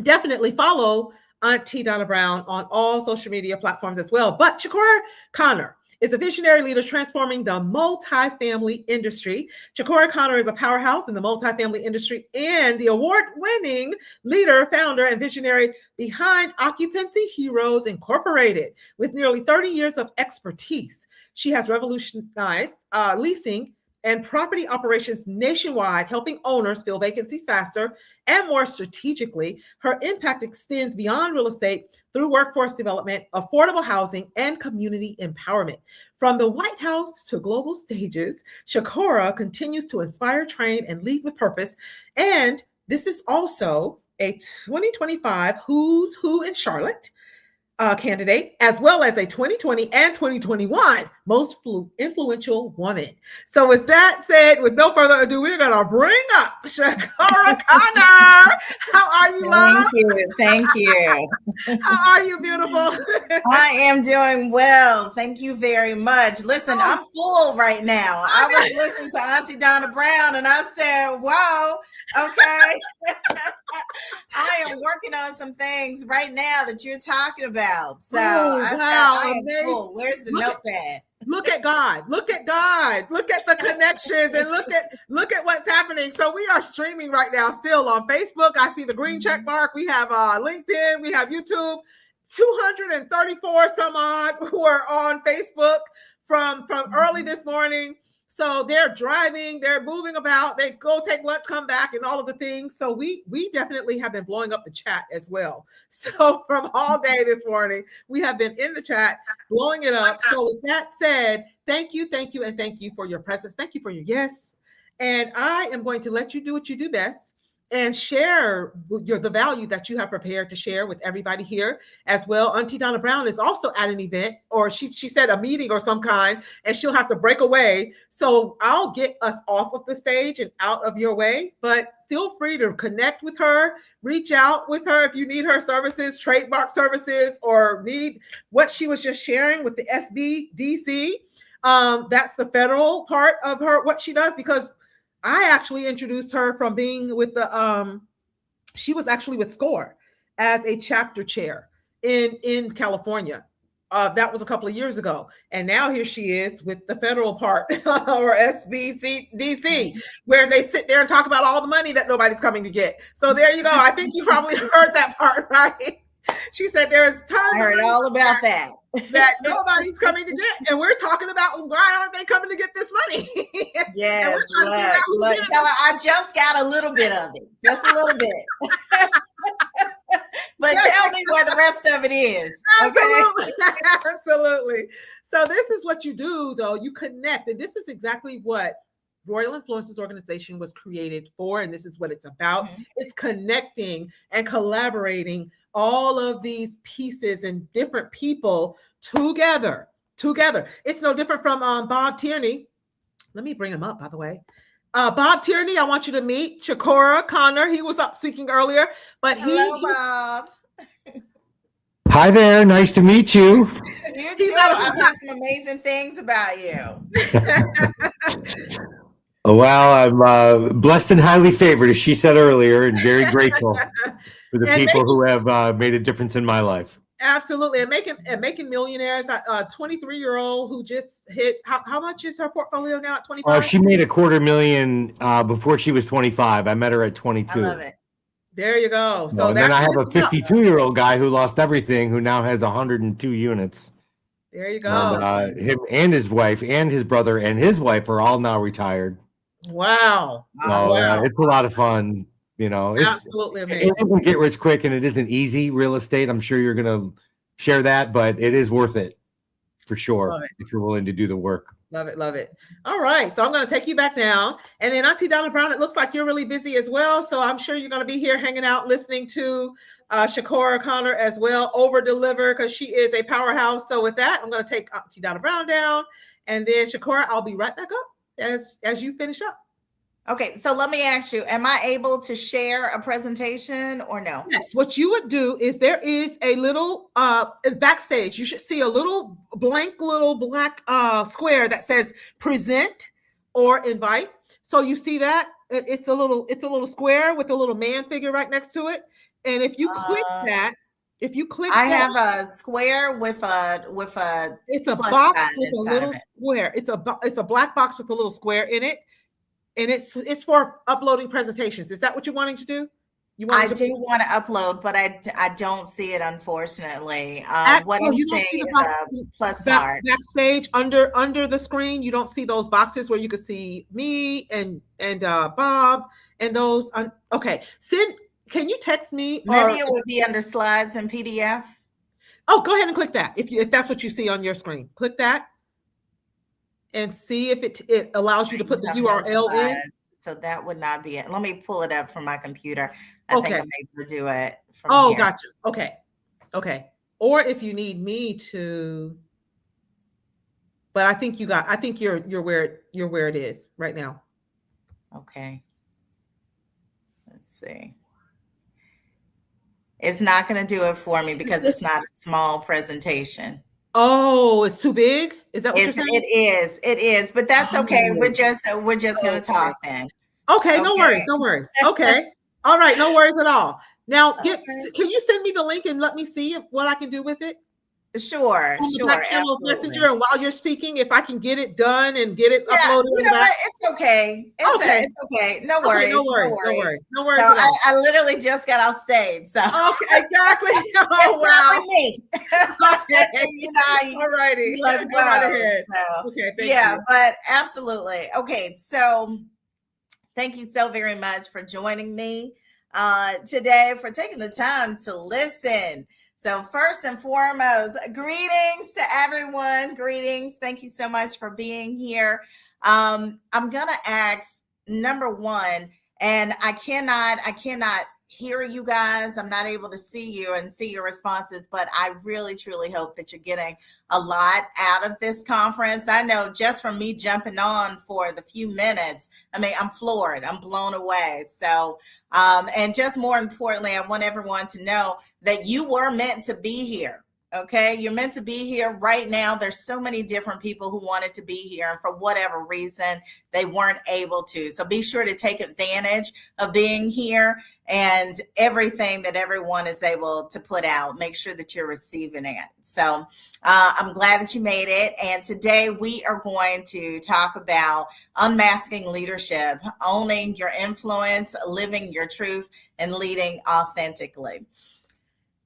definitely follow Auntie Donna Brown on all social media platforms as well. But Chikora Connor is a visionary leader transforming the multifamily industry. Shakora Connor is a powerhouse in the multifamily industry and the award-winning leader, founder, and visionary behind Occupancy Heroes Incorporated. With nearly 30 years of expertise, she has revolutionized leasing and property operations nationwide, helping owners fill vacancies faster and more strategically. Her impact extends beyond real estate through workforce development, affordable housing, and community empowerment. From the White House to global stages, Shakora continues to inspire, train, and lead with purpose. And this is also a 2025 Who's Who in Charlotte candidate, as well as a 2020 and 2021 most influential woman. So with that said, with no further ado, we're going to bring up Shakora Connor. How are you, love? Thank you. How are you, beautiful? I am doing well. Thank you very much. Listen, I'm full right now. I was listening to Auntie Donna Brown and I said, whoa, okay. I am working on some things right now that you're talking about. So I am full. Where's the notepad? Look at God. Look at God. Look at the connections and look at what's happening. So we are streaming right now still on Facebook. I see the green check mark. We have LinkedIn. We have YouTube. 234 some odd who are on Facebook from early this morning. So they're driving, they're moving about, they go take lunch, come back, and all of the things. So we definitely have been blowing up the chat as well. So from all day this morning, we have been in the chat, blowing it up. So with that said, thank you, and thank you for your presence. Thank you for your yes. And I am going to let you do what you do best and share the value that you have prepared to share with everybody here as well. Auntie Donna Brown is also at an event, or she said a meeting or some kind, and she'll have to break away. So I'll get us off of the stage and out of your way, but feel free to connect with her, reach out with her if you need her services, trademark services, or need what she was just sharing with the SBDC. That's the federal part of her, what she does, because I actually introduced her from being with she was actually with SCORE as a chapter chair in California. That was a couple of years ago. And now here she is with the federal part or SBDC, where they sit there and talk about all the money that nobody's coming to get. So there you go. I think you probably heard that part, right? She said there's tons. I heard all about that. That nobody's coming to get, and we're talking about why aren't they coming to get this money? Yes, look, tell her I just got a little bit of it, just a little bit. But tell me where the rest of it is. Absolutely. Okay? Absolutely. So this is what you do, though. You connect, and this is exactly what Royal Influences Organization was created for, and this is what it's about. Mm-hmm. It's connecting and collaborating all of these pieces and different people together. It's no different from Bob Tierney. Let me bring him up, by the way. Bob Tierney, I want you to meet Shakora Connor. He was up speaking earlier, but hello, Bob. Hi there. Nice to meet you. You too. I've heard some amazing things about you. Oh, well, I'm blessed and highly favored, as she said earlier, and very grateful for the people who have made a difference in my life. Absolutely. And making millionaires, a 23-year-old who just hit, how much is her portfolio now at 25? Oh, she made $250,000 before she was 25. I met her at 22. I love it. There you go. So and then I have a 52-year-old guy who lost everything, who now has 102 units. There you go. And, him and his wife and his brother and his wife are all now retired. Wow. So, it's a lot of fun. You know, it's absolutely amazing. It doesn't get rich quick, and it isn't easy real estate. I'm sure you're going to share that, but it is worth it for sure if you're willing to do the work. Love it. Love it. All right. So I'm going to take you back now. And then Auntie Donna Brown, it looks like you're really busy as well. So I'm sure you're going to be here hanging out, listening to Shakora Connor as well, over deliver, because she is a powerhouse. So with that, I'm going to take Auntie Donna Brown down. And then Shakora, I'll be right back up as you finish up. Okay, so let me ask you, am I able to share a presentation or no? Yes, what you would do is there is a little backstage. You should see a little black square that says present or invite. So you see that it's a little square with a little man figure right next to it. And if you click that, If you click I that, have a square with a it's a plus box sign with a inside little of it. square. It's a black box with a little square in it, and it's for uploading presentations. Is that what you're wanting to do? You I wanted to do want to upload, but I don't see it, unfortunately. What oh, I'm you don't see seeing the is box a plus mark. backstage under the screen. You don't see those boxes where you could see me and Bob and those. Okay, can you text me or Maybe it would be under slides and PDF. oh, go ahead and click that if that's what you see on your screen. Click that and see if it allows you to put the You have no URL in. slides, so that would not be it. Let me pull it up from my computer. I think Okay. I'm able to do it from Oh, here. gotcha. Okay. Or if you need me to, but I think you're where it is right now. Okay. Let's see. It's not going to do it for me because it's not a small presentation. Oh, it's too big? Is that what you're saying? It is, but that's okay. We're just going to talk then. Okay, no worries. Okay. All right, no worries at all. Now, can you send me the link and let me see what I can do with it? Sure. Messenger, and while you're speaking, if I can get it done and get it uploaded. You know what? It's okay. It's okay. No worries. No worries. So I literally just got off stage. So okay, exactly. Oh, wow. Me. You know, all righty. Go right ahead. So, okay, thank you. But absolutely. Okay, so thank you so very much for joining me today, for taking the time to listen. So first and foremost, greetings to everyone. Greetings. Thank you so much for being here. I'm going to ask number one, and I cannot hear you guys. I'm not able to see you and see your responses, but I really, truly hope that you're getting a lot out of this conference. I know just from me jumping on for the few minutes, I mean, I'm floored. I'm blown away. So, and just more importantly, I want everyone to know that you were meant to be here. Okay, you're meant to be here right now. There's so many different people who wanted to be here, and for whatever reason, they weren't able to. So be sure to take advantage of being here and everything that everyone is able to put out. Make sure that you're receiving it. So I'm glad that you made it. And today we are going to talk about unmasking leadership, owning your influence, living your truth, and leading authentically.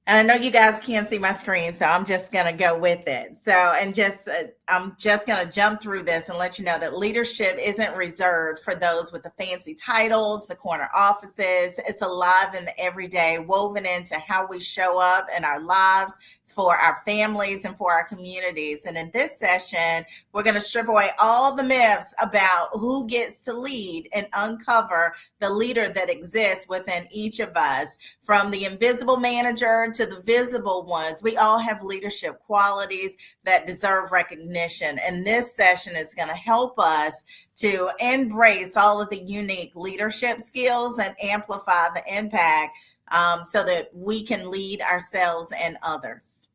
And I know you guys can't see my screen, so I'm just going to go with it. So, and I'm just going to jump through this and let you know that leadership isn't reserved for those with the fancy titles, the corner offices. It's alive in the everyday, woven into how we show up in our lives. It's for our families and for our communities. And in this session, we're going to strip away all the myths about who gets to lead and uncover the leader that exists within each of us. From the invisible manager to the visible ones, we all have leadership qualities that deserve recognition. And this session is going to help us to embrace all of the unique leadership skills and amplify the impact so that we can lead ourselves and others.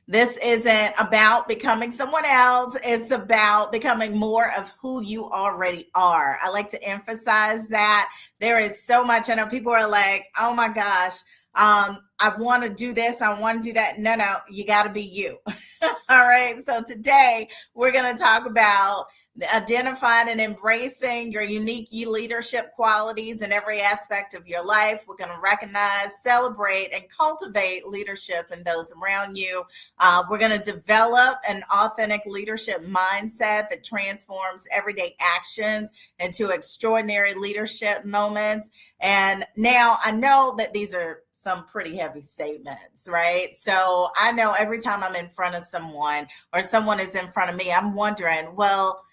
This isn't about becoming someone else. It's about becoming more of who you already are. I like to emphasize that. There is so much. I know people are like, oh my gosh, I want to do this. I want to do that. No, you got to be you. All right. So today we're going to talk about identifying and embracing your unique leadership qualities in every aspect of your life. We're going to recognize, celebrate, and cultivate leadership in those around you. We're going to develop an authentic leadership mindset that transforms everyday actions into extraordinary leadership moments. And now I know that these are some pretty heavy statements, right? So I know every time I'm in front of someone or someone is in front of me, I'm wondering, well,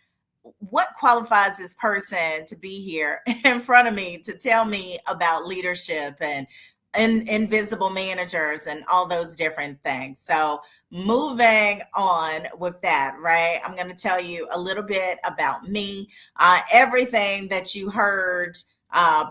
what qualifies this person to be here in front of me to tell me about leadership and invisible managers and all those different things? So moving on with that, right? I'm going to tell you a little bit about me. Everything that you heard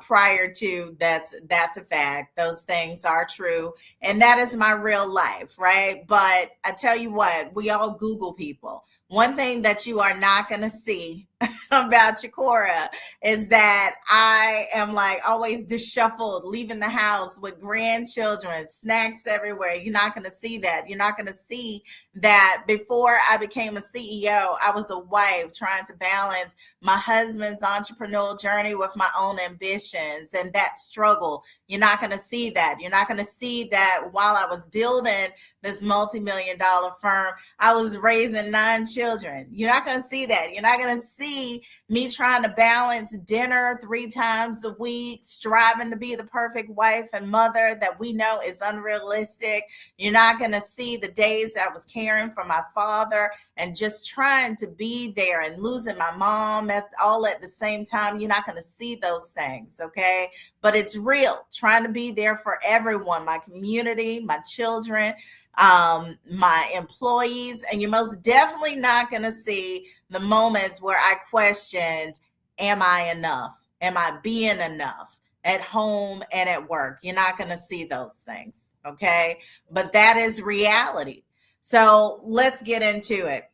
prior to, that's a fact. Those things are true. And that is my real life, right? But I tell you what, we all Google people. One thing that you are not going to see about Chikora is that I am like always disheveled, leaving the house with grandchildren, snacks everywhere. You're not going to see that. You're not going to see that before I became a CEO, I was a wife trying to balance my husband's entrepreneurial journey with my own ambitions and that struggle. You're not going to see that. You're not going to see that while I was building this multi-million-dollar firm, I was raising 9 children. You're not going to see that. You're not going to see me trying to balance dinner 3 times a week, striving to be the perfect wife and mother that we know is unrealistic. You're not going to see the days that I was caring for my father and just trying to be there and losing my mom all at the same time. You're not going to see those things, okay? But it's real, trying to be there for everyone, my community, my children, my employees, and you're most definitely not going to see the moments where I questioned, am I enough? Am I being enough at home and at work? You're not going to see those things, okay? But that is reality. So let's get into it.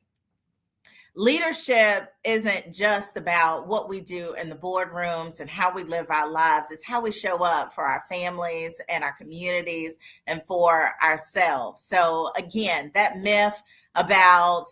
Leadership isn't just about what we do in the boardrooms and how we live our lives. It's how we show up for our families and our communities and for ourselves. So again, that myth about,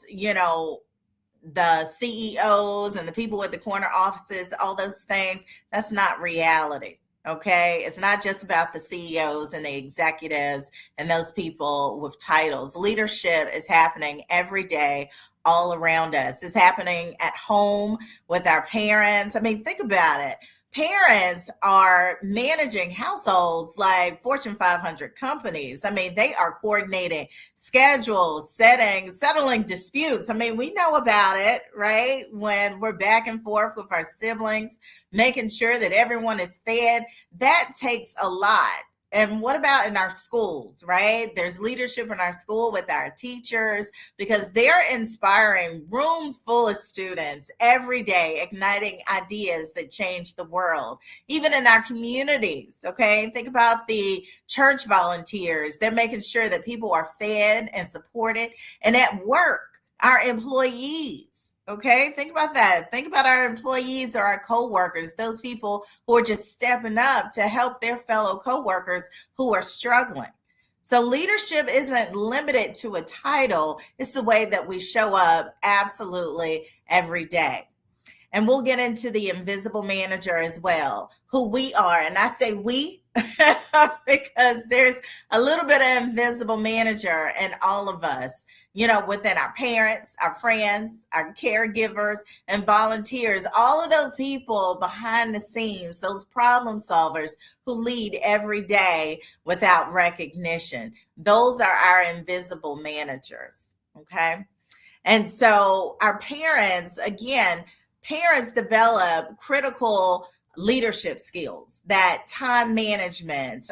the CEOs and the people at the corner offices, all those things, that's not reality. Okay. It's not just about the CEOs and the executives and those people with titles. Leadership is happening every day all around us. It's happening at home with our parents. I mean, think about it. Parents are managing households like Fortune 500 companies. I mean, they are coordinating schedules, settling disputes. I mean, we know about it, right? When we're back and forth with our siblings, making sure that everyone is fed, that takes a lot. And what about in our schools, right? There's leadership in our school with our teachers because they're inspiring rooms full of students every day, igniting ideas that change the world. Even in our communities, okay? Think about the church volunteers. They're making sure that people are fed and supported. And at work, our employees, okay? Think about that. Think about our employees or our coworkers, those people who are just stepping up to help their fellow coworkers who are struggling. So leadership isn't limited to a title. It's the way that we show up absolutely every day. And we'll get into the invisible manager as well, who we are. And I say we because there's a little bit of invisible manager in all of us, within our parents, our friends, our caregivers, and volunteers, all of those people behind the scenes, those problem solvers who lead every day without recognition. Those are our invisible managers, okay? And so our parents, again, parents develop critical leadership skills, that time management,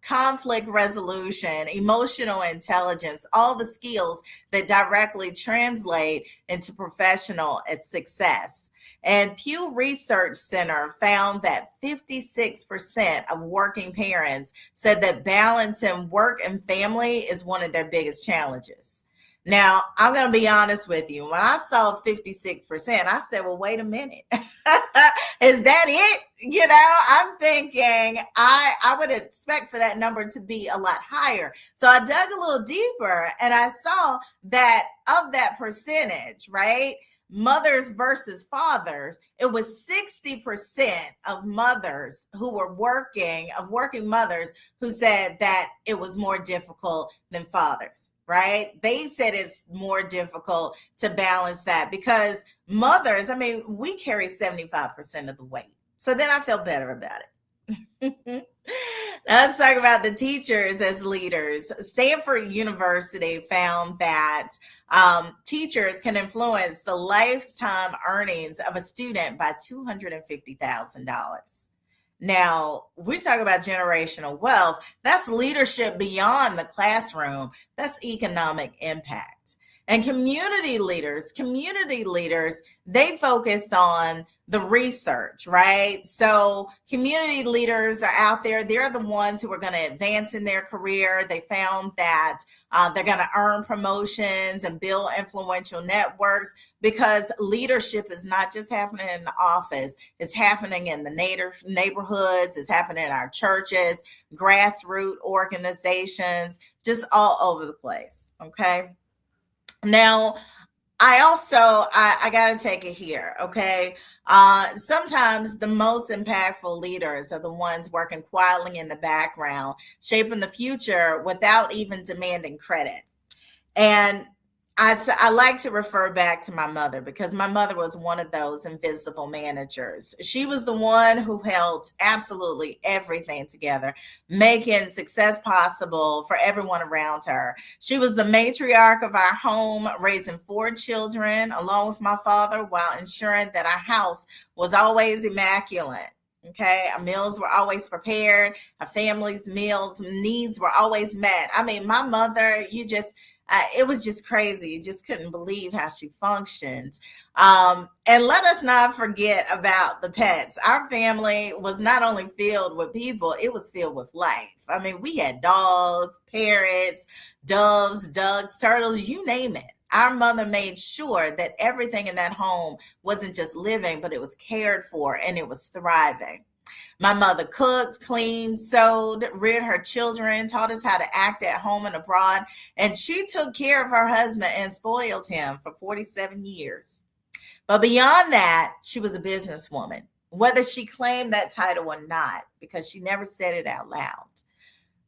conflict resolution, emotional intelligence, all the skills that directly translate into professional success. And Pew Research Center found that 56% of working parents said that balancing work and family is one of their biggest challenges. Now, I'm going to be honest with you. When I saw 56%, I said, well, wait a minute. Is that it? I'm thinking I would expect for that number to be a lot higher. So I dug a little deeper and I saw that of that percentage, right? Mothers versus fathers, it was 60% of mothers who were working mothers who said that it was more difficult than fathers, right? They said it's more difficult to balance that because mothers, we carry 75% of the weight. So then I feel better about it. Let's talk about the teachers as leaders. Stanford University found that teachers can influence the lifetime earnings of a student by $250,000. Now, we talk about generational wealth. That's leadership beyond the classroom. That's economic impact. And community leaders, they focus on the research, right? So community leaders are out there. They're the ones who are going to advance in their career. They found that they're going to earn promotions and build influential networks, because leadership is not just happening in the office. It's happening in the neighborhoods. It's happening in our churches, grassroots organizations, just all over the place. Okay. Now, I got to take it here. Okay. Sometimes the most impactful leaders are the ones working quietly in the background, shaping the future without even demanding credit. And I like to refer back to my mother, because my mother was one of those invisible managers. She was the one who held absolutely everything together, making success possible for everyone around her. She was the matriarch of our home, raising 4 children along with my father, while ensuring that our house was always immaculate. Okay, our meals were always prepared. Our family's meals needs were always met. I mean, my mother, it was just crazy. You just couldn't believe how she functioned. And let us not forget about the pets. Our family was not only filled with people, it was filled with life. I mean, we had dogs, parrots, doves, ducks, turtles, you name it. Our mother made sure that everything in that home wasn't just living, but it was cared for and it was thriving. My mother cooked, cleaned, sewed, reared her children, taught us how to act at home and abroad, and she took care of her husband and spoiled him for 47 years. But beyond that, she was a businesswoman, whether she claimed that title or not, because she never said it out loud.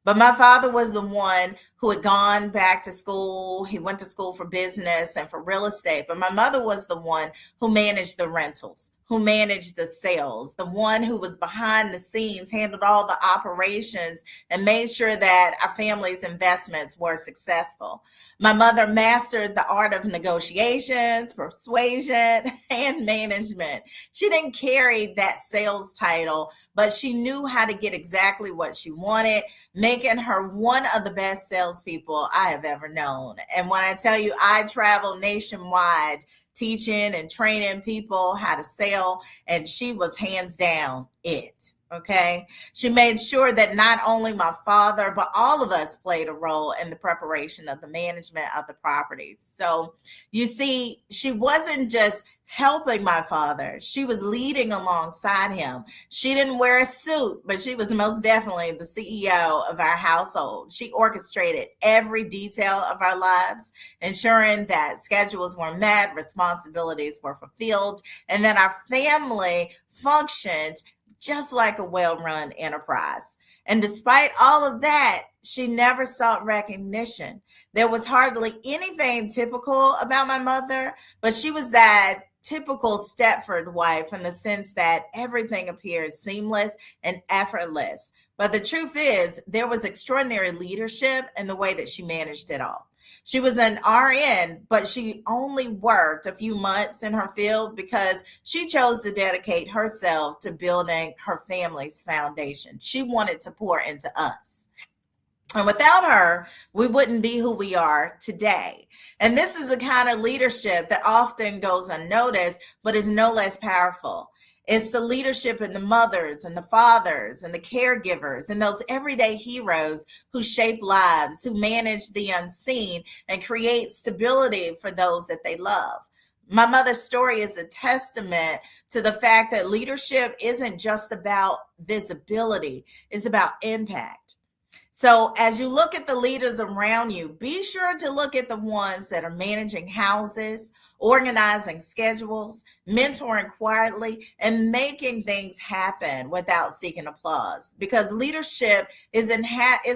But my father was the one who had gone back to school. He went to school for business and for real estate. But my mother was the one who managed the rentals, who managed the sales, the one who was behind the scenes, handled all the operations, and made sure that our family's investments were successful. My mother mastered the art of negotiations, persuasion, and management. She didn't carry that sales title, but she knew how to get exactly what she wanted, making her one of the best salespeople I have ever known. And when I tell you, I travel nationwide teaching and training people how to sell, and she was hands down it. Okay. She made sure that not only my father, but all of us played a role in the preparation of the management of the properties. So you see, she wasn't just helping my father. She was leading alongside him. She didn't wear a suit, but she was most definitely the CEO of our household. She orchestrated every detail of our lives, ensuring that schedules were met, responsibilities were fulfilled, and that our family functioned just like a well-run enterprise. And despite all of that, she never sought recognition. There was hardly anything typical about my mother, but she was that typical Stepford wife in the sense that everything appeared seamless and effortless. But the truth is, there was extraordinary leadership in the way that she managed it all. She was an RN, but she only worked a few months in her field because she chose to dedicate herself to building her family's foundation. She wanted to pour into us. And without her, we wouldn't be who we are today. And this is the kind of leadership that often goes unnoticed, but is no less powerful. It's the leadership in the mothers and the fathers and the caregivers and those everyday heroes who shape lives, who manage the unseen and create stability for those that they love. My mother's story is a testament to the fact that leadership isn't just about visibility, it's about impact. So as you look at the leaders around you, be sure to look at the ones that are managing houses, organizing schedules, mentoring quietly, and making things happen without seeking applause. Because leadership is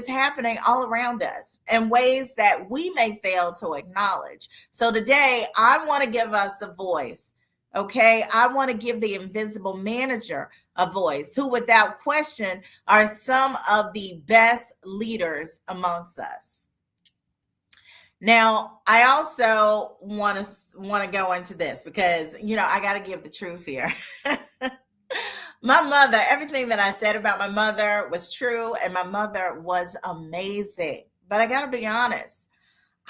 happening all around us in ways that we may fail to acknowledge. So today, I want to give us a voice. Okay, I want to give the invisible manager a voice, who without question are some of the best leaders amongst us. Now, I also want to go into this because, I got to give the truth here. My mother, everything that I said about my mother was true, and my mother was amazing. But I got to be honest.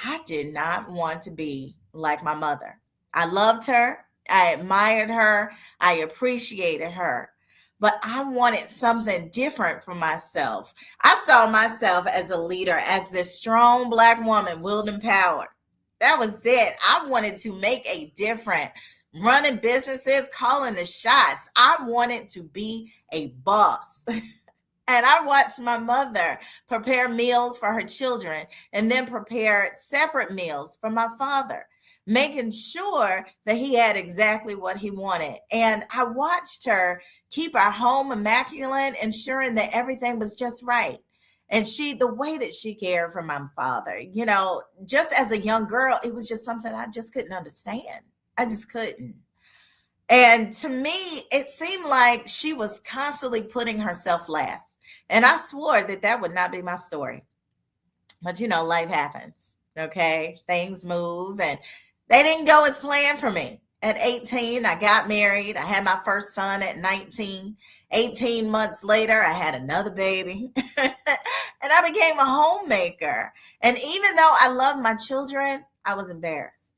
I did not want to be like my mother. I loved her. I admired her. I appreciated her. But I wanted something different for myself. I saw myself as a leader, as this strong Black woman wielding power. That was it. I wanted to make a difference, running businesses, calling the shots. I wanted to be a boss. And I watched my mother prepare meals for her children and then prepare separate meals for my father, making sure that he had exactly what he wanted. And I watched her keep our home immaculate, ensuring that everything was just right. And the way that she cared for my father, just as a young girl, it was just something I just couldn't understand. I just couldn't. And to me, it seemed like she was constantly putting herself last. And I swore that would not be my story. But life happens. Okay. Things move and they didn't go as planned for me. At 18, I got married. I had my first son at 19. 18 months later, I had another baby. And I became a homemaker. And even though I loved my children, I was embarrassed.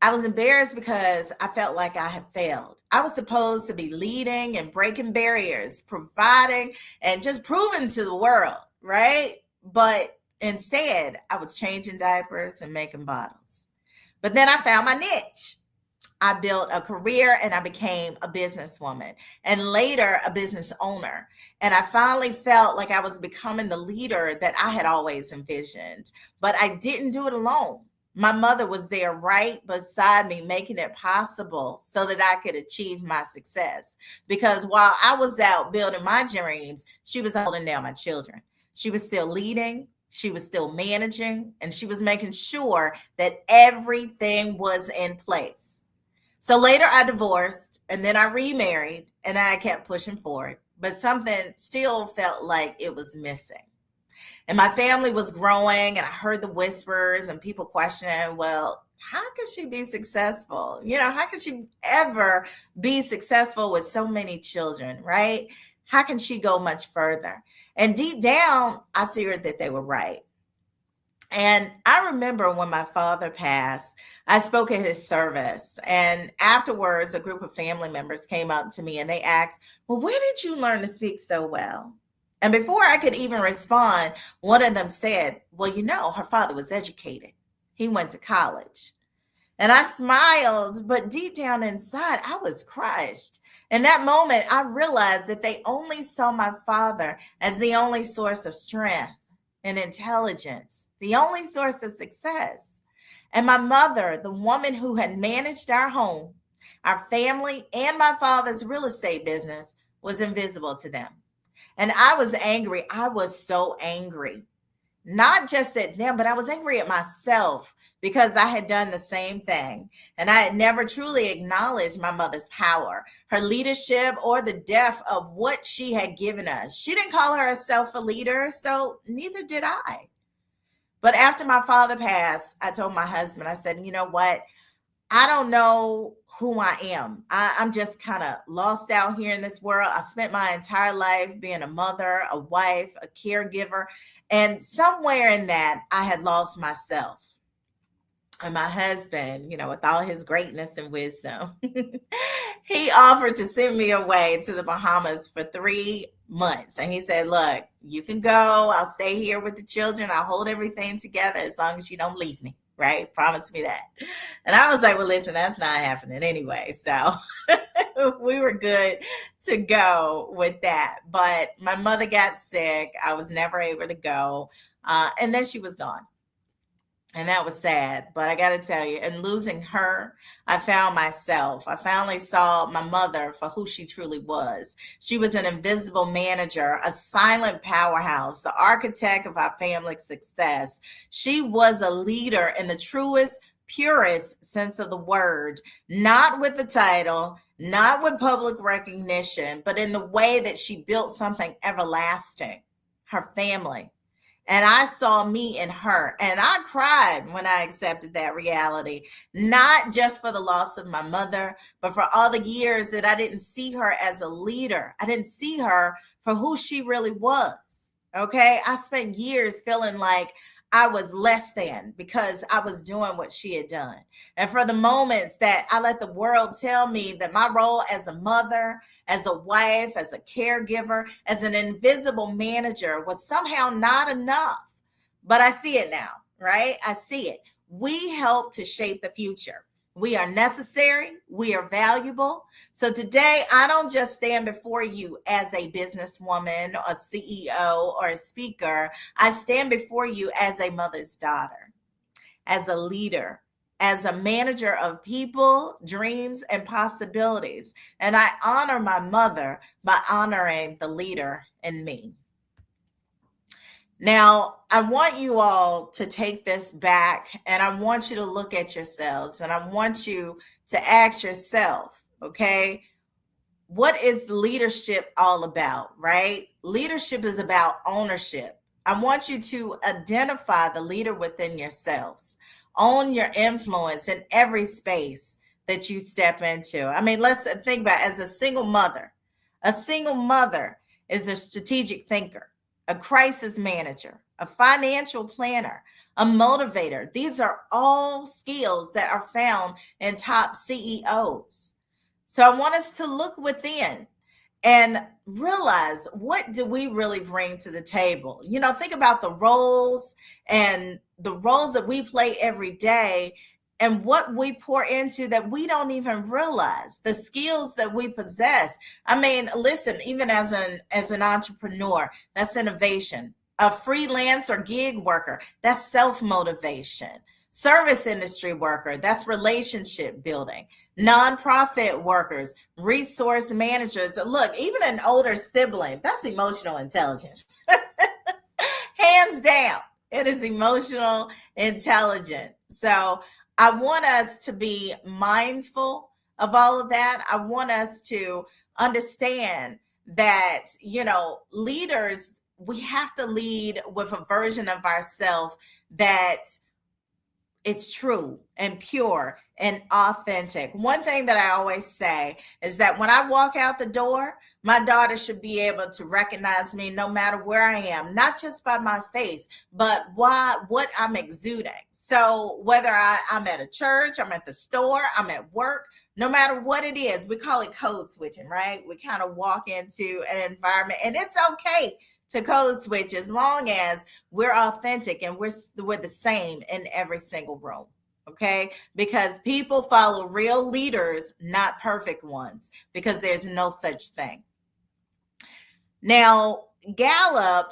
I was embarrassed because I felt like I had failed. I was supposed to be leading and breaking barriers, providing, and just proving to the world, right? But instead, I was changing diapers and making bottles. But then I found my niche. I built a career and I became a businesswoman and later a business owner. And I finally felt like I was becoming the leader that I had always envisioned, but I didn't do it alone. My mother was there right beside me, making it possible so that I could achieve my success. Because while I was out building my dreams, she was holding down my children. She was still leading, she was still managing, and she was making sure that everything was in place. So later I divorced and then I remarried and I kept pushing forward, but something still felt like it was missing. And my family was growing and I heard the whispers and people questioning, well, how could she be successful? How could she ever be successful with so many children, right? How can she go much further? And deep down, I figured that they were right. And I remember when my father passed, I spoke at his service. And afterwards, a group of family members came up to me and they asked, well, where did you learn to speak so well? And before I could even respond, one of them said, well, her father was educated. He went to college. And I smiled, but deep down inside, I was crushed. In that moment, I realized that they only saw my father as the only source of strength and intelligence, the only source of success. And my mother, the woman who had managed our home, our family, and my father's real estate business, was invisible to them. And I was angry. I was so angry, not just at them, but I was angry at myself because I had done the same thing. And I had never truly acknowledged my mother's power, her leadership, or the depth of what she had given us. She didn't call herself a leader, so neither did I. But after my father passed, I told my husband, I said, you know what? I don't know who I am. I'm just kind of lost out here in this world. I spent my entire life being a mother, a wife, a caregiver. And somewhere in that, I had lost myself. And my husband, with all his greatness and wisdom, he offered to send me away to the Bahamas for 3 months. And he said, look, you can go. I'll stay here with the children. I'll hold everything together as long as you don't leave me. Right? Promise me that. And I was like, well, listen, that's not happening anyway. So we were good to go with that. But my mother got sick. I was never able to go. And then she was gone. And that was sad. But I got to tell you, in losing her, I found myself. I finally saw my mother for who she truly was. She was an invisible manager, a silent powerhouse, the architect of our family's success. She was a leader in the truest, purest sense of the word, not with the title, not with public recognition, but in the way that she built something everlasting, her family. And I saw me in her, and I cried when I accepted that reality, not just for the loss of my mother, but for all the years that I didn't see her as a leader. I didn't see her for who she really was. Okay. I spent years feeling like I was less than because I was doing what she had done. And for the moments that I let the world tell me that my role as a mother, as a wife, as a caregiver, as an invisible manager was somehow not enough. But I see it now, right? I see it. We help to shape the future. We are necessary. We are valuable. So today, I don't just stand before you as a businesswoman, a CEO, or a speaker. I stand before you as a mother's daughter, as a leader, as a manager of people, dreams, and possibilities. And I honor my mother by honoring the leader in me. Now, I want you all to take this back and I want you to look at yourselves and I want you to ask yourself, okay, what is leadership all about, right? Leadership is about ownership. I want you to identify the leader within yourselves. Own your influence in every space that you step into. I mean, let's think about it. As a single mother is a strategic thinker, a crisis manager, a financial planner, a motivator. These are all skills that are found in top CEOs. So I want us to look within and realize, what do we really bring to the table? You know, think about the roles that we play every day and what we pour into that we don't even realize, the skills that we possess. I mean, listen, even as an entrepreneur, that's innovation. A freelance or gig worker, that's self-motivation. Service industry worker, that's relationship building. Nonprofit workers, resource managers. Look, even an older sibling, that's emotional intelligence. Hands down, it is emotional intelligence. So I want us to be mindful of all of that. I want us to understand that, you know, leaders, we have to lead with a version of ourselves that it's true and pure and authentic. One thing that I always say is that when I walk out the door, my daughter should be able to recognize me no matter where I am, not just by my face, but what I'm exuding. So whether I'm at a church, I'm at the store, I'm at work, no matter what it is, we call it code switching, right? We kind of walk into an environment and it's okay to code switch as long as we're authentic and we're the same in every single room. Okay, because people follow real leaders, not perfect ones, because there's no such thing. Now, Gallup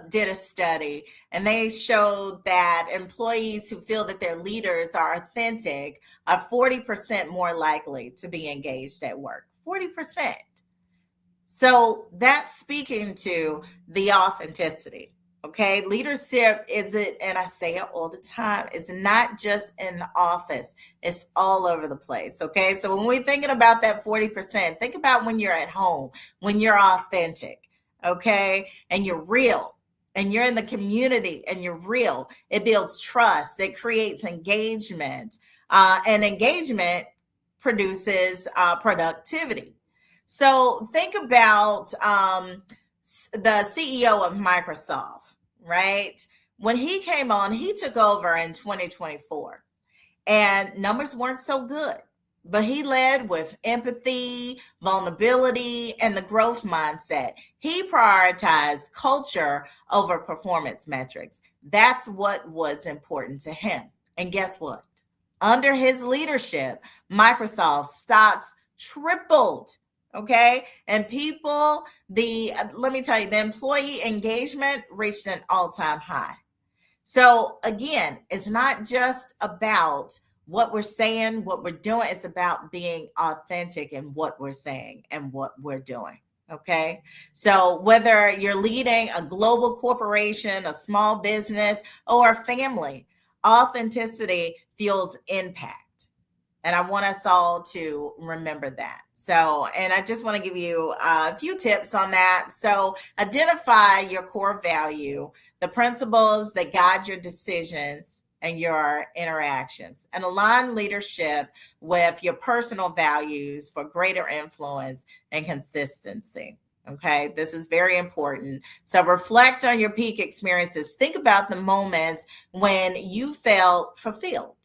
did a study and they showed that employees who feel that their leaders are authentic are 40% more likely to be engaged at work. 40%. So that's speaking to the authenticity. Okay, leadership isn't, and I say it all the time, it's not just in the office, it's all over the place. Okay, so when we're thinking about that 40%, think about when you're at home, when you're authentic, okay, and you're real, and you're in the community and you're real. It builds trust, it creates engagement, and engagement produces productivity. So think about the CEO of Microsoft, right? When he came on, he took over in 2024 and numbers weren't so good, but he led with empathy, vulnerability, and the growth mindset. He prioritized culture over performance metrics. That's what was important to him. And guess what? Under his leadership, Microsoft stocks tripled. Okay. And let me tell you, the employee engagement reached an all-time high. So again, it's not just about what we're saying, what we're doing. It's about being authentic in what we're saying and what we're doing. Okay. So whether you're leading a global corporation, a small business, or a family, authenticity fuels impact. And I want us all to remember that. So, and I just want to give you a few tips on that. So identify your core value, the principles that guide your decisions and your interactions, and align leadership with your personal values for greater influence and consistency. Okay, this is very important. So reflect on your peak experiences. Think about the moments when you felt fulfilled.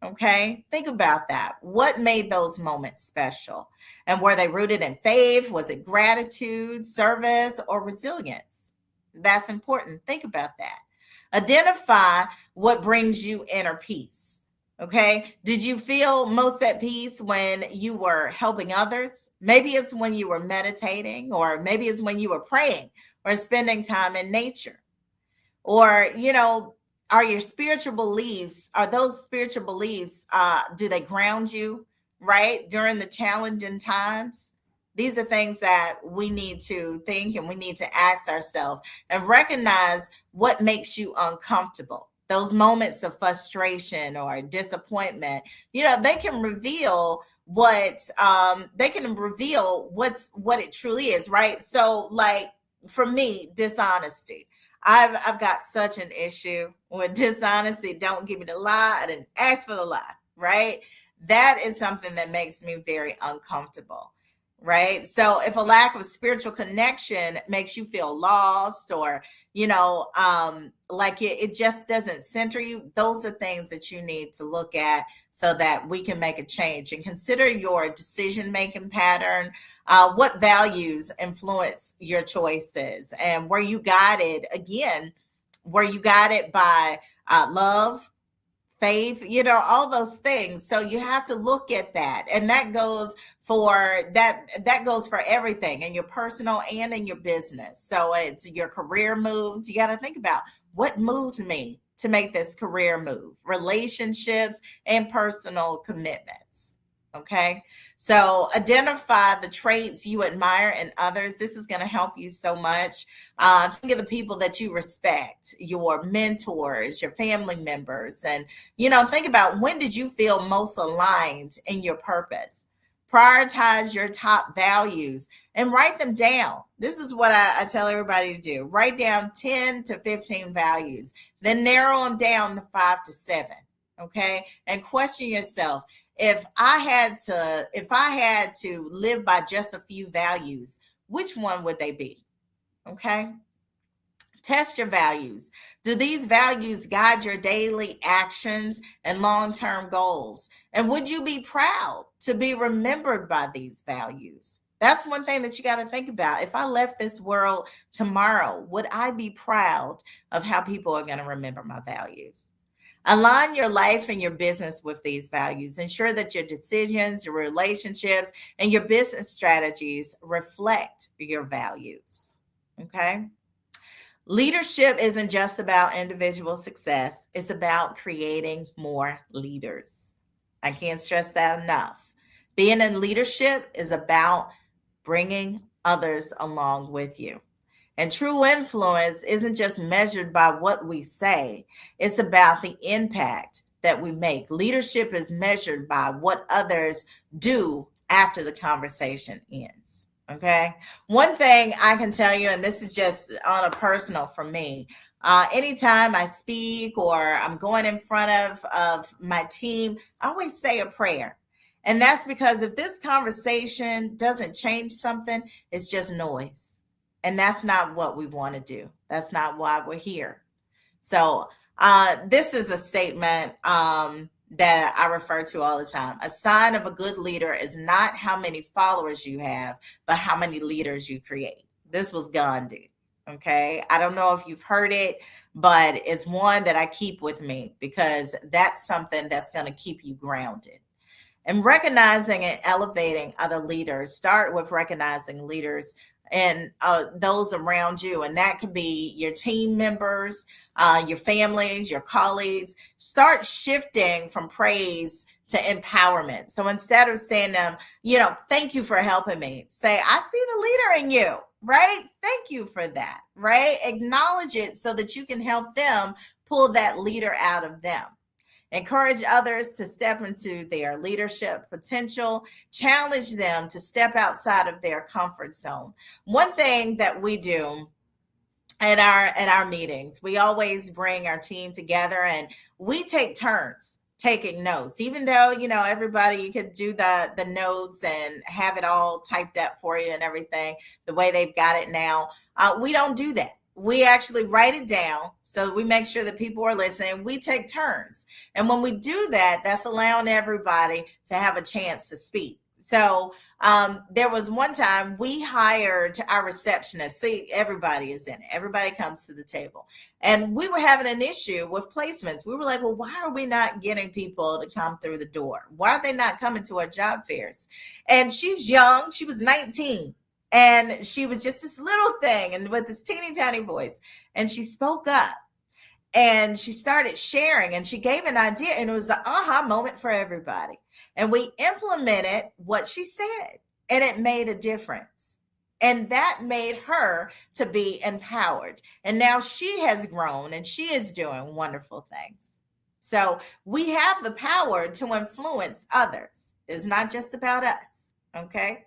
Okay, think about that. What made those moments special? And were they rooted in faith? Was it gratitude, service, or resilience? That's important. Think about that. Identify what brings you inner peace. Okay. Did you feel most at peace when you were helping others? Maybe it's when you were meditating, or maybe it's when you were praying or spending time in nature. Or, are your spiritual beliefs, are those spiritual beliefs, do they ground you, right? During the challenging times? These are things that we need to think and we need to ask ourselves and recognize what makes you uncomfortable. Those moments of frustration or disappointment, they can reveal what it truly is, right? So, like, for me, dishonesty. I've got such an issue with dishonesty. Don't give me the lie. I didn't ask for the lie, right? That is something that makes me very uncomfortable, right? So if a lack of spiritual connection makes you feel lost, or, like it just doesn't center you, those are things that you need to look at so that we can make a change. And consider your decision-making pattern. What values influence your choices, and were you guided by love, faith, all those things? So you have to look at that. And that goes for everything, in your personal and in your business. So it's your career moves. You got to think about what moved me to make this career move, relationships and personal commitments. Okay. So identify the traits you admire in others. This is going to help you so much. Think of the people that you respect, your mentors, your family members, and, think about, when did you feel most aligned in your purpose? Prioritize your top values and write them down. This is what I tell everybody to do. Write down 10 to 15 values, then narrow them down to 5 to 7. Okay. And question yourself, if I had to live by just a few values, which one would they be? Okay. Test your values. Do these values guide your daily actions and long-term goals? And would you be proud to be remembered by these values? That's one thing that you got to think about. If I left this world tomorrow, would I be proud of how people are going to remember my values? Align your life and your business with these values. Ensure that your decisions, your relationships, and your business strategies reflect your values. Okay? Leadership isn't just about individual success. It's about creating more leaders. I can't stress that enough. Being in leadership is about bringing others along with you. And true influence isn't just measured by what we say. It's about the impact that we make. Leadership is measured by what others do after the conversation ends. Okay. One thing I can tell you, and this is just on a personal for me, anytime I speak or I'm going in front of my team, I always say a prayer. And that's because if this conversation doesn't change something, it's just noise. And that's not what we want to do. That's not why we're here. So this is a statement that I refer to all the time. A sign of a good leader is not how many followers you have, but how many leaders you create. This was Gandhi. Okay. I don't know if you've heard it, but it's one that I keep with me because that's something that's going to keep you grounded. And recognizing and elevating other leaders, start with recognizing leaders and those around you. And that could be your team members, your families, your colleagues. Start shifting from praise to empowerment. So instead of saying them, thank you for helping me, say, I see the leader in you, right? Thank you for that, right? Acknowledge it so that you can help them pull that leader out of them. Encourage others to step into their leadership potential. Challenge them to step outside of their comfort zone. One thing that we do at our meetings, we always bring our team together and we take turns taking notes, even though, everybody, you could do the notes and have it all typed up for you and everything the way they've got it now. We don't do that. We actually write it down, so we make sure that people are listening. We take turns. And when we do that, that's allowing everybody to have a chance to speak. So there was one time we hired our receptionist. See, everybody is in it. Everybody comes to the table. And we were having an issue with placements. We were like, well, why are we not getting people to come through the door? Why are they not coming to our job fairs? And she's young. She was 19. And she was just this little thing and with this teeny tiny voice. And she spoke up and she started sharing and she gave an idea, and it was the aha moment for everybody. And we implemented what she said, and it made a difference. And that made her to be empowered. And now she has grown and she is doing wonderful things. So we have the power to influence others. It's not just about us. Okay.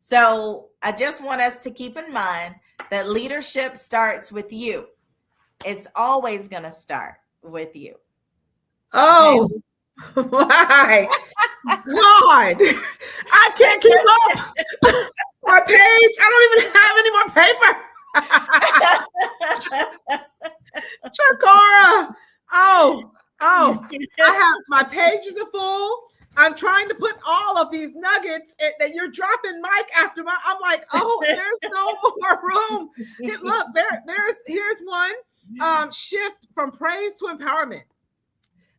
So I just want us to keep in mind that leadership starts with you. It's always going to start with you. Oh, my God. I can't keep up. My page, I don't even have any more paper. Chakora. Oh, I have, my pages are full. I'm trying to put all of these nuggets that you're dropping, Mike, after I'm like, oh, there's no more room. Look, here's one. Shift from praise to empowerment.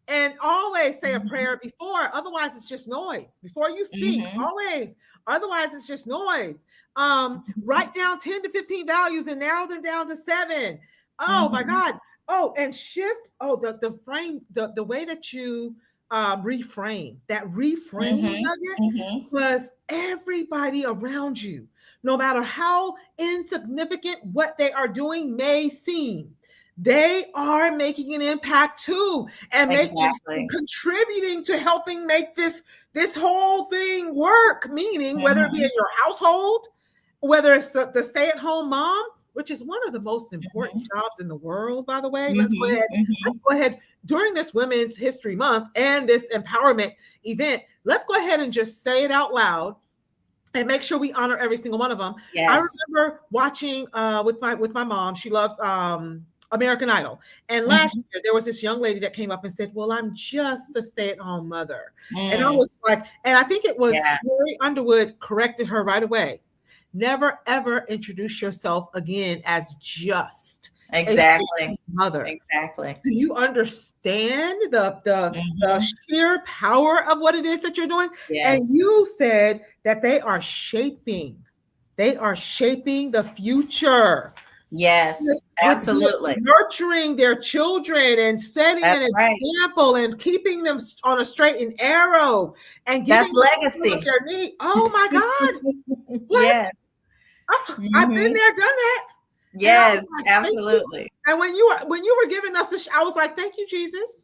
And always say a prayer before, otherwise it's just noise. Before you speak, always. Otherwise it's just noise. Write down 10 to 15 values and narrow them down to 7. Oh my God. Oh, and shift. Oh, the frame, the way that you reframe, that nugget was everybody around you, no matter how insignificant what they are doing may seem, they are making an impact too, and contributing to helping make this whole thing work. Meaning, whether it be in your household, whether it's the stay-at-home mom, which is one of the most important jobs in the world, by the way. Let's go ahead during this Women's History Month and this empowerment event. Let's go ahead and just say it out loud and make sure we honor every single one of them. Yes. I remember watching with my mom. She loves American Idol. And last year there was this young lady that came up and said, well, I'm just a stay-at-home mother. And I was like, and I think it was Lori Underwood corrected her right away. Never, ever introduce yourself again as just a mother. Exactly. Do you understand the sheer power of what it is that you're doing? Yes. And you said that they are shaping the future. Yes, absolutely. Nurturing their children and setting an example and keeping them on a straight and narrow and giving them legacy. Their need. Oh my God. What? Yes. Oh, I've been there, done that. Yes, like, absolutely. And when you were giving us I was like, thank you, Jesus.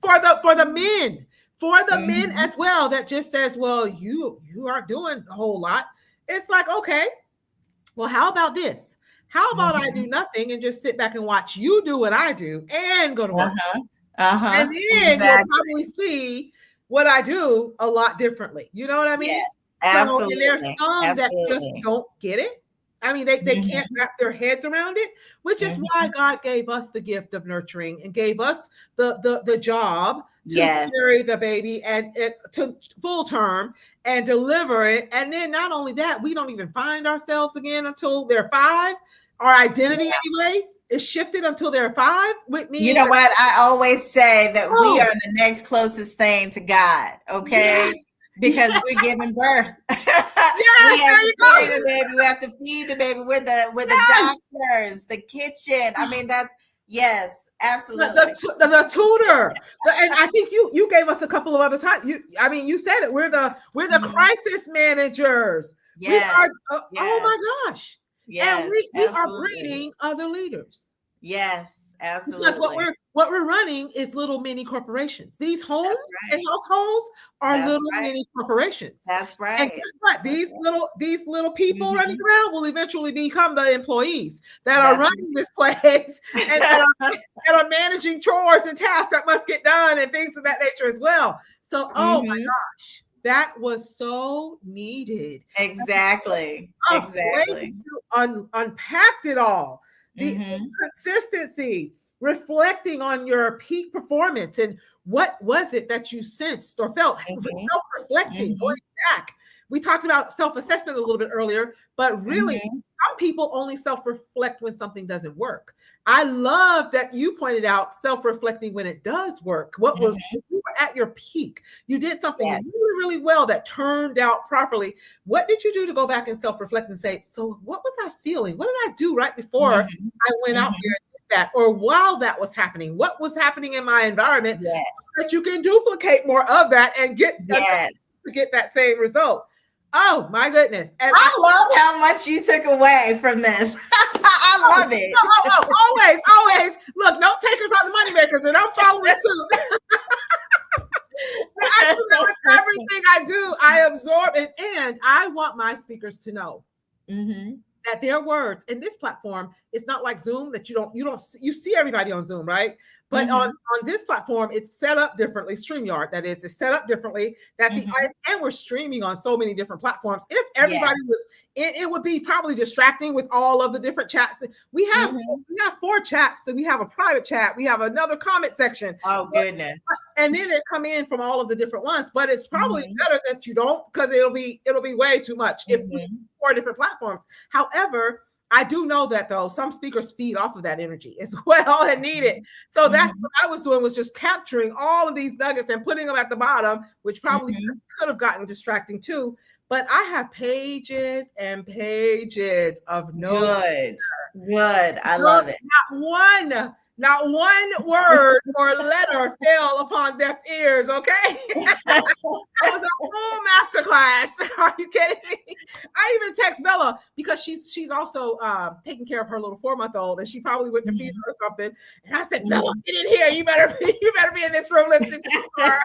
for the men. For the men as well, that just says, well, you aren't doing a whole lot. It's like, okay, well, how about this? How about I do nothing and just sit back and watch you do what I do and go to work? And then you'll probably see what I do a lot differently. You know what I mean? Yes, absolutely. So, and there's some that just don't get it. I mean, they can't wrap their heads around it, which is why God gave us the gift of nurturing and gave us the job to carry the baby and to full term and deliver it. And then not only that, we don't even find ourselves again until they're 5. Our identity anyway is shifted until they're 5. With me, you know what? I always say that we are the next closest thing to God. Okay. Yes. Because we're giving birth. We have to carry the baby. We have to feed the baby. We're the doctors, the kitchen. I mean, that's absolutely. The tutor. And I think you gave us a couple of other times. You said it. We're the crisis managers. Yes. We are, oh my gosh. Yes, and we are breeding other leaders. Yes, Because absolutely. what we're running is little mini corporations. These homes right. and households are That's little right. mini corporations. That's And right. guess what? These little people running Mhm. around will eventually become the employees that are That's running this place and that are managing chores and tasks that must get done and things of that nature as well. So, oh my Mhm. gosh, that was so needed. Exactly. Oh, way Exactly. you unpacked it all. The Mhm. consistency, reflecting on your peak performance, and what was it that you sensed or felt? Mhm. Self-reflecting, Mhm. going back. We talked about self-assessment a little bit earlier, but really, Mhm. some people only self-reflect when something doesn't work. I love that you pointed out self-reflecting when it does work. What was Mhm. you were at your peak? You did something Yes. really, really well that turned out properly. What did you do to go back and self-reflect and say, so what was I feeling? What did I do right before Mhm. I went out there and did that? Or while that was happening, what was happening in my environment Yes. that you can duplicate more of that and get Yes. to get that same result? Oh my goodness. And I love how much you took away from this. I love it. always. Look, note takers are the money makers, and I'm following suit. I do that with everything I do. I absorb it, and I want my speakers to know that their words in this platform, it's not like Zoom that you see everybody on Zoom, right? But on this platform, it's set up differently. StreamYard, that is, it's set up differently. And we're streaming on so many different platforms. If everybody was, it would be probably distracting with all of the different chats. We have 4 chats. That we have a private chat. We have another comment section. Oh goodness! And then they come in from all of the different ones. But it's probably better that you don't, because it'll be way too much if we have 4 different platforms. However, I do know that though some speakers feed off of that energy as well and need it. So that's what I was doing, was just capturing all of these nuggets and putting them at the bottom, which probably could have gotten distracting too. But I have pages and pages of notes. Good. I love it. Not one word or letter fell upon deaf ears, okay? That was a full masterclass. Are you kidding me? I even text Bella because she's also taking care of her little 4-month-old, and she probably went to feed her or something. And I said, Bella, get in here. You better be in this room listening to her.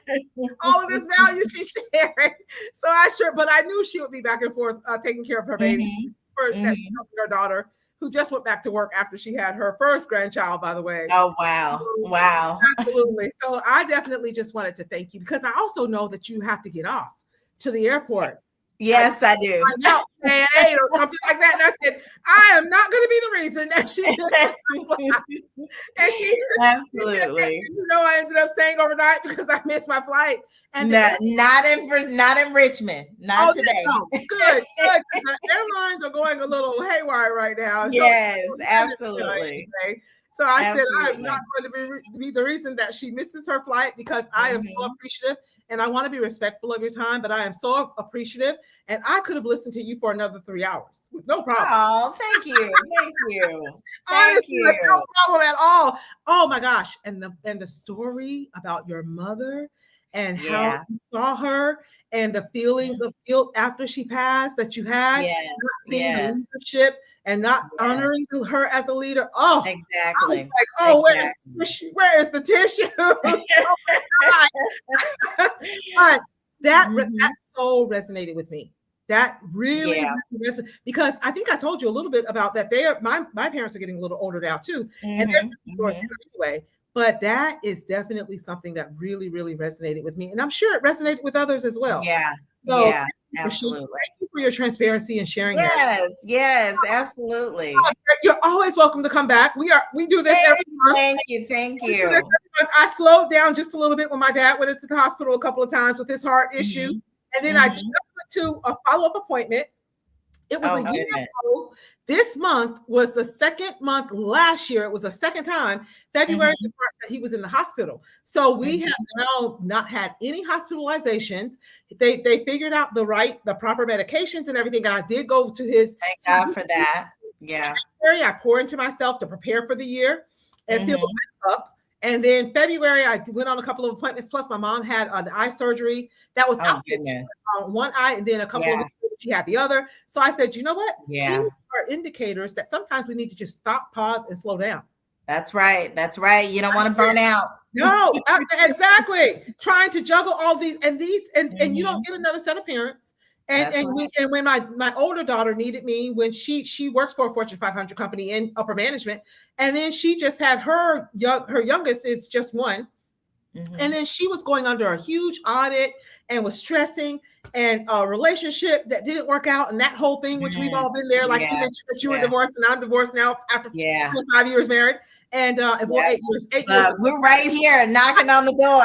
All of this value she's sharing. So but I knew she would be back and forth taking care of her baby. First, her daughter, who just went back to work after she had her first grandchild, by the way. Oh, wow. Absolutely. So I definitely just wanted to thank you, because I also know that you have to get off to the airport. Yes, I do. I know, at 8 or something like that. And I said, I am not going to be the reason that she and she absolutely. I ended up staying overnight because I missed my flight. And not in Richmond. Not today. No. Good. The airlines are going a little haywire right now. Yes, absolutely. So I said, I'm not going to be the reason that she misses her flight, because I am so appreciative, and I want to be respectful of your time, but I am so appreciative, and I could have listened to you for another 3 hours with no problem. Oh, thank you. Thank you. Honestly, no problem at all. Oh my gosh. And the story about your mother and how you saw her and the feelings of guilt after she passed that you had, not seeing the leadership and not honoring her as a leader. Oh, exactly. Like, oh, where is the tissue? But that so resonated with me. That really resonated, because I think I told you a little bit about that. My parents are getting a little older now too, and they're anyway. But that is definitely something that really, really resonated with me, and I'm sure it resonated with others as well. So absolutely. Thank you for your transparency and sharing. Yes, absolutely. You're always welcome to come back. We do this every month. Thank you. I slowed down just a little bit when my dad went into the hospital a couple of times with his heart issue, and then I just went to a follow-up appointment. It was a year ago. This month was the second month last year. It was the second time, February, that he was in the hospital. So we have now not had any hospitalizations. They figured out the proper medications and everything. And I did go to his. Thank God for that. Yeah. I pour into myself to prepare for the year and feel up. And then February, I went on a couple of appointments. Plus, my mom had an eye surgery that was out on one eye, and then a couple of she had the other. So I said, you know what? These are indicators that sometimes we need to just stop, pause, and slow down. That's right. That's right. You don't want to burn out. No, exactly. Trying to juggle all these and you don't get another set of parents. And when my older daughter needed me, when she works for a Fortune 500 company in upper management, and then she just had her youngest is just one. And then she was going under a huge audit and was stressing, and a relationship that didn't work out, and that whole thing, which we've all been there. Like you mentioned that you were divorced, and I'm divorced now after 5 years married. And 8 years. We're right here knocking on the door.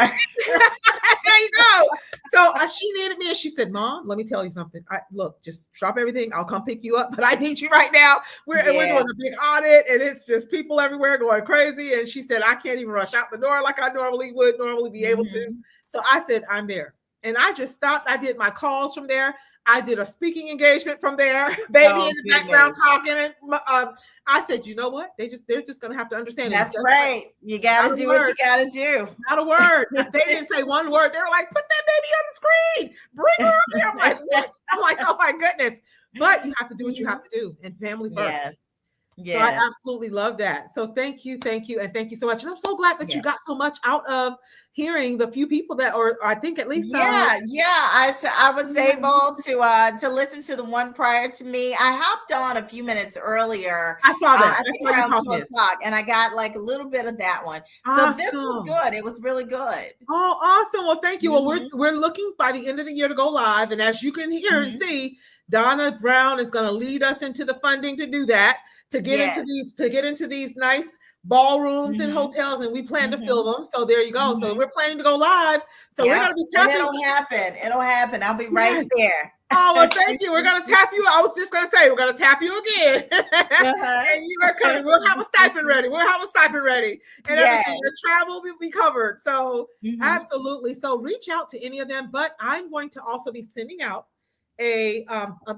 There you go. So she needed me, and she said, "Mom, let me tell you something. Look, just drop everything. I'll come pick you up, but I need you right now. We're doing a big audit, and it's just people everywhere going crazy." And she said, "I can't even rush out the door like I normally be able to." So I said, "I'm there." And I just stopped. I did my calls from there. I did a speaking engagement from there, baby in the background talking. And I said, you know what? They're just gonna have to understand. That's right. You gotta do what you gotta do. Not a word. They didn't say one word. They were like, put that baby on the screen. Bring her up here. I'm like, what? I'm like, oh my goodness. But you have to do what you have to do, and family first. Yes. So I absolutely love that. So thank you, and thank you so much. And I'm so glad that you got so much out of hearing the few people that, or I think at least I was able to listen to the one prior to me. I hopped on a few minutes earlier. I saw that. I think around 2:00, and I got like a little bit of that one. Awesome. So this was good. It was really good. Oh, awesome. Well, thank you. Well, we're looking by the end of the year to go live, and as you can hear and see, Donna Brown is going to lead us into the funding to do that. To get into these nice ballrooms and hotels, and we plan to fill them. So there you go. So we're planning to go live. So we're gonna be tapping. It'll happen. I'll be right there. Oh, well, thank you. We're gonna tap you. I was just gonna say we're gonna tap you again. And you are coming. We'll have a stipend ready. And everything. The travel will be covered. So absolutely. So reach out to any of them. But I'm going to also be sending out a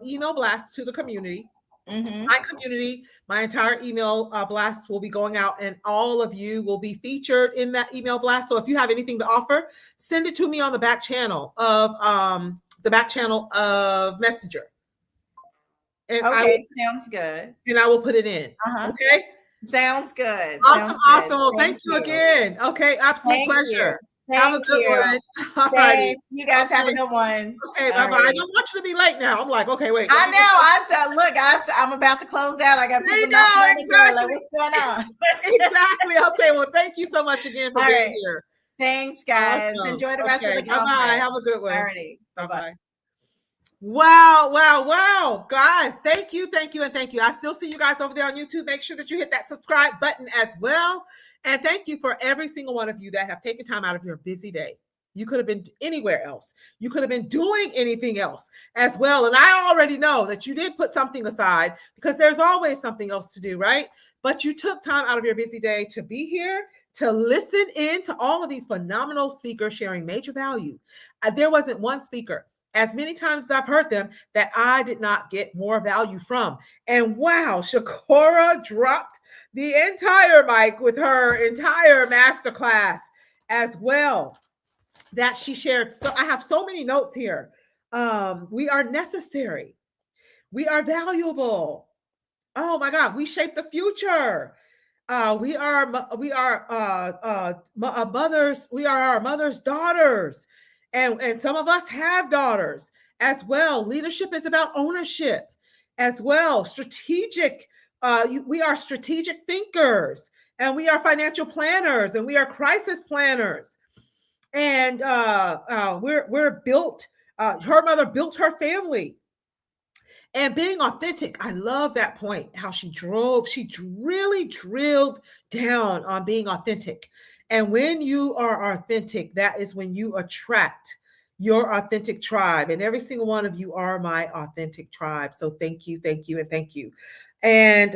email blast to the community. My community, my entire email blast will be going out, and all of you will be featured in that email blast. So if you have anything to offer, send it to me on the back channel of Messenger. And sounds good. And I will put it in. Okay. Sounds good. Awesome. Well, thank you again. Okay, absolute pleasure. Have a good one. Thanks. You guys have a good one. Okay, bye-bye. I don't want you to be late now. I'm like, okay, wait. I know. I said, look, I'm about to close out. I got people knocking on the door. Like, what's going on? Exactly. Okay, well, thank you so much again for being here. Thanks, guys. Awesome. Enjoy the rest of the conference. Bye-bye. Have a good one. Alrighty. Bye-bye. Wow. Guys, thank you. I still see you guys over there on YouTube. Make sure that you hit that subscribe button as well. And thank you for every single one of you that have taken time out of your busy day. You could have been anywhere else. You could have been doing anything else as well. And I already know that you did put something aside, because there's always something else to do, right? But you took time out of your busy day to be here, to listen in to all of these phenomenal speakers sharing major value. There wasn't one speaker, as many times as I've heard them, that I did not get more value from. And wow, Shakora dropped the entire mic with her entire masterclass as well that she shared. So I have so many notes here. We are necessary. We are valuable. Oh my God, we shape the future. We are mothers. We are our mother's daughters. And some of us have daughters as well. Leadership is about ownership as well. Strategic. We are strategic thinkers, and we are financial planners, and we are crisis planners. And we're built. Her mother built her family. And being authentic, I love that point, how she really drilled down on being authentic. And when you are authentic, that is when you attract your authentic tribe. And every single one of you are my authentic tribe. So thank you. And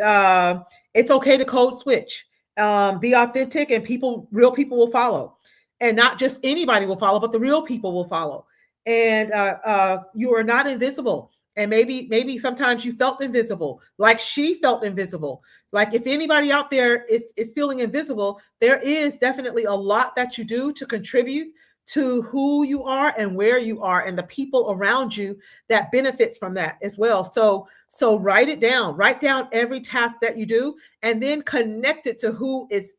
it's okay to code switch. Be authentic, and real people will follow. And not just anybody will follow, but the real people will follow. And you are not invisible. And maybe sometimes you felt invisible, like she felt invisible. Like if anybody out there is feeling invisible, there is definitely a lot that you do to contribute to who you are and where you are and the people around you that benefits from that as well. So write it down. Write down every task that you do, and then connect it to who is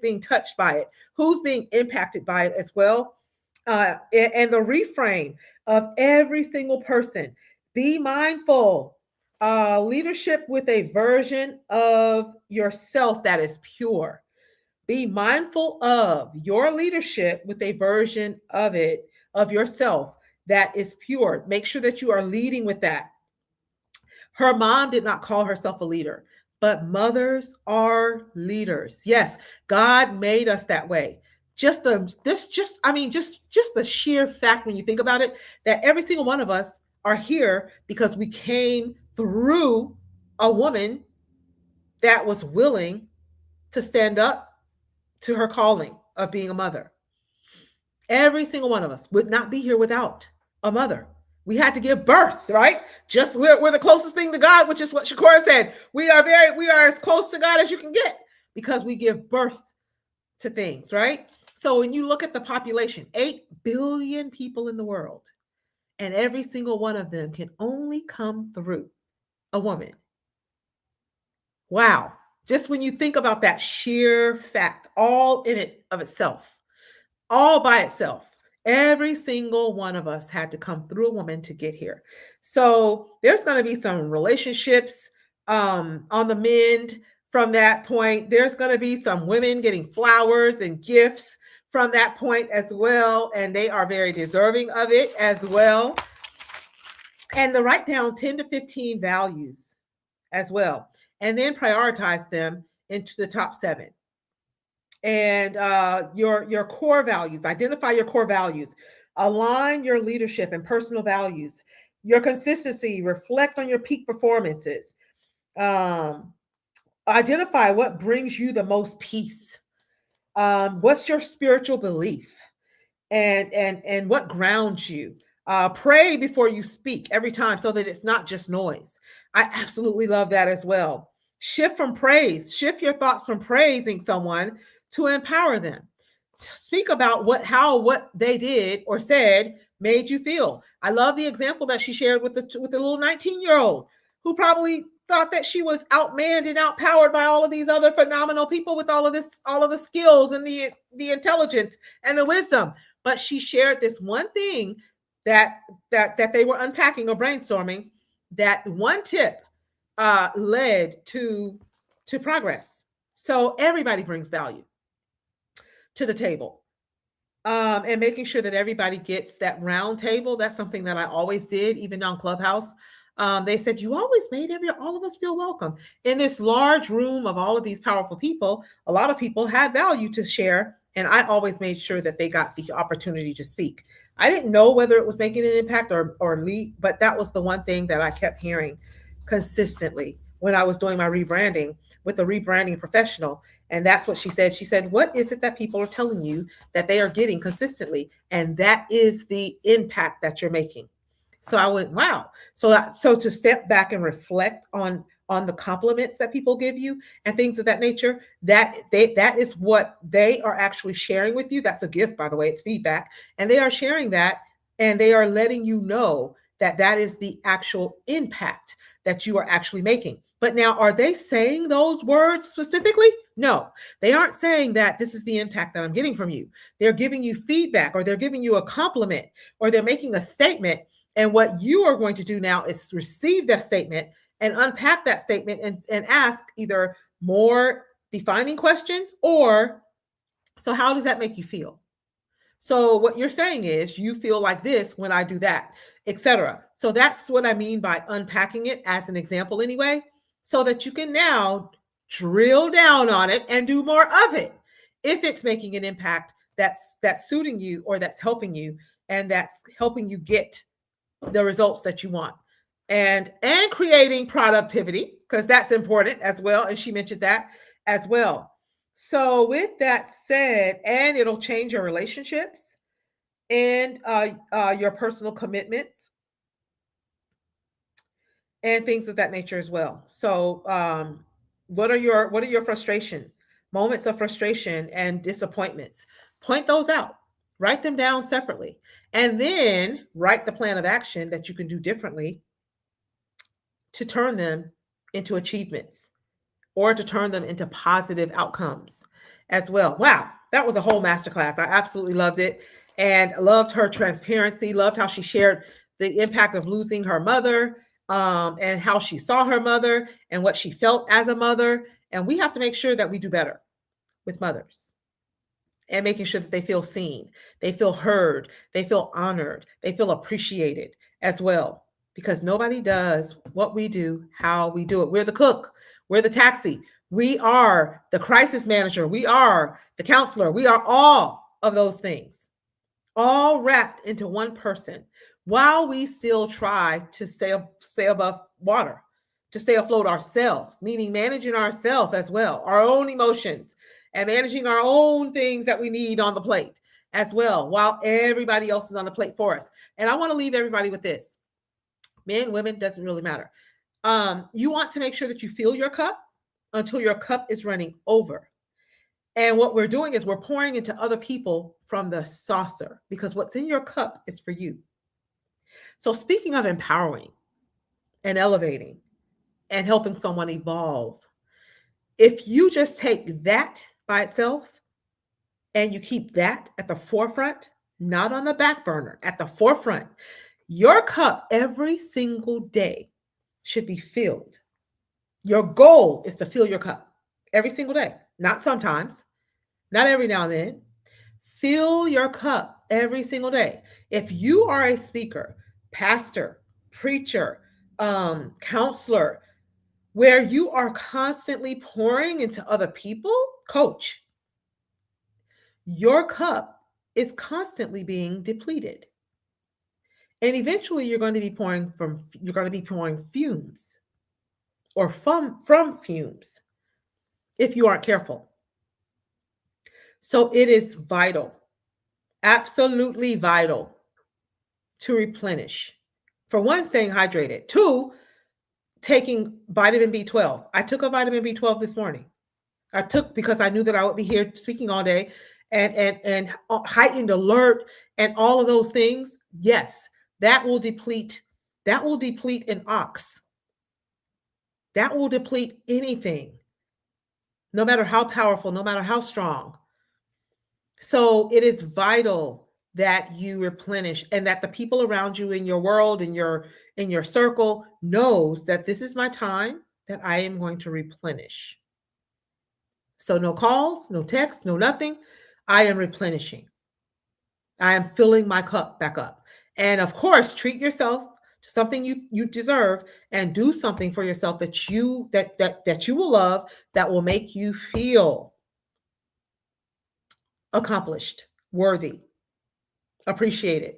being touched by it, who's being impacted by it as well. And the reframe of every single person. Be mindful. Leadership with a version of yourself that is pure. Be mindful of your leadership with a version of it, of yourself that is pure. Make sure that you are leading with that. Her mom did not call herself a leader, but mothers are leaders. Yes, God made us that way. Just the sheer fact when you think about it, that every single one of us are here because we came through a woman that was willing to stand up to her calling of being a mother. Every single one of us would not be here without a mother. We had to give birth, right? Just we're the closest thing to God, which is what Shakora said. We are as close to God as you can get because we give birth to things, right? So when you look at the population, 8 billion people in the world, and every single one of them can only come through a woman. Wow. Just when you think about that sheer fact, all in it of itself, all by itself, every single one of us had to come through a woman to get here. So there's going to be some relationships on the mend from that point. There's going to be some women getting flowers and gifts from that point as well. And they are very deserving of it as well. And to write down 10 to 15 values as well, and then prioritize them into the top 7. And your core values, identify your core values, align your leadership and personal values, your consistency, reflect on your peak performances, identify what brings you the most peace, what's your spiritual belief, and what grounds you. Pray before you speak every time so that it's not just noise. I absolutely love that as well. Shift your thoughts from praising someone to empower them. Speak about what they did or said made you feel. I love the example that she shared with the little 19-year-old who probably thought that she was outmanned and outpowered by all of these other phenomenal people with all of the skills and the intelligence and the wisdom. But she shared this one thing that they were unpacking or brainstorming. That one tip led to progress. So everybody brings value to the table, and making sure that everybody gets that round table. That's something that I always did, even on Clubhouse. They said, you always made all of us feel welcome. In this large room of all of these powerful people, a lot of people had value to share, and I always made sure that they got the opportunity to speak. I didn't know whether it was making an impact or lead, but that was the one thing that I kept hearing consistently when I was doing my rebranding with a rebranding professional. And that's what she said. She said, what is it that people are telling you that they are getting consistently? And that is the impact that you're making. So I went, wow. So to step back and reflect on the compliments that people give you and things of that nature, that is what they are actually sharing with you. That's a gift, by the way, it's feedback. And they are sharing that, and they are letting you know that that is the actual impact that you are actually making. But now, are they saying those words specifically? No, they aren't saying that this is the impact that I'm getting from you. They're giving you feedback, or they're giving you a compliment, or they're making a statement. And what you are going to do now is receive that statement and unpack that statement and ask either more defining questions, or, so how does that make you feel? So what you're saying is you feel like this when I do that, etc. So that's what I mean by unpacking it as an example anyway, so that you can now drill down on it and do more of it. If it's making an impact that's suiting you, or that's helping you, and that's helping you get the results that you want, and creating productivity, because that's important as well. And she mentioned that as well. So with that said, and it'll change your relationships and your personal commitments and things of that nature as well. So what are your moments of frustration and disappointments? Point those out Write them down separately. And then write the plan of action that you can do differently to turn them into achievements or to turn them into positive outcomes as well. Wow, that was a whole masterclass. I absolutely loved it and loved her transparency, loved how she shared the impact of losing her mother, and how she saw her mother and what she felt as a mother. And we have to make sure that we do better with mothers and making sure that they feel seen, they feel heard, they feel honored, they feel appreciated as well. Because nobody does what we do, how we do it. We're the cook, we're the taxi, we are the crisis manager, we are the counselor, we are all of those things, all wrapped into one person, while we still try to stay above water, to stay afloat ourselves, meaning managing ourselves as well, our own emotions, and managing our own things that we need on the plate as well, while everybody else is on the plate for us. And I want to leave everybody with this. Men, women, doesn't really matter. You want to make sure that you fill your cup until your cup is running over. And what we're doing is we're pouring into other people from the saucer, because what's in your cup is for you. So speaking of empowering and elevating and helping someone evolve, if you just take that by itself and you keep that at the forefront, not on the back burner, at the forefront, your cup every single day should be filled. Your goal is to fill your cup every single day, not sometimes, not every now and then. Fill your cup every single day. If you are a speaker, pastor, preacher, counselor, where you are constantly pouring into other people, coach, your cup is constantly being depleted. And eventually you're going to be pouring fumes or from fumes if you aren't careful. So it is vital, absolutely vital, to replenish. For one, staying hydrated. Two, taking vitamin B12. I took a vitamin B12 this morning. I took because I knew that I would be here speaking all day and heightened alert and all of those things. Yes, that will deplete an ox. That will deplete anything, no matter how powerful, no matter how strong. So it is vital that you replenish and that the people around you in your world, in your circle, knows that this is my time that I am going to replenish. So no calls, no texts, no nothing. I am replenishing. I am filling my cup back up. And of course, treat yourself to something you deserve and do something for yourself that you will love, that will make you feel accomplished, worthy, appreciated.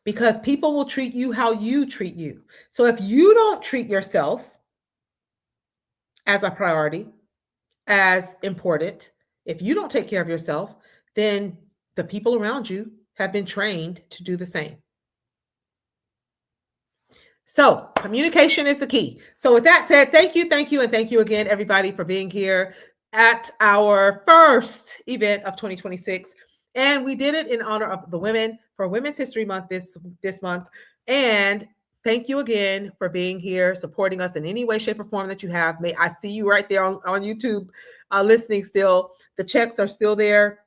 Because people will treat you how you treat you. So if you don't treat yourself as a priority, as important, if you don't take care of yourself, then the people around you have been trained to do the same. So communication is the key. So with that said, thank you, and thank you again, everybody, for being here at our first event of 2026. And we did it in honor of the women for Women's History Month this month. And thank you again for being here, supporting us in any way, shape, or form that you have. May I see you right there on YouTube listening still. The checks are still there.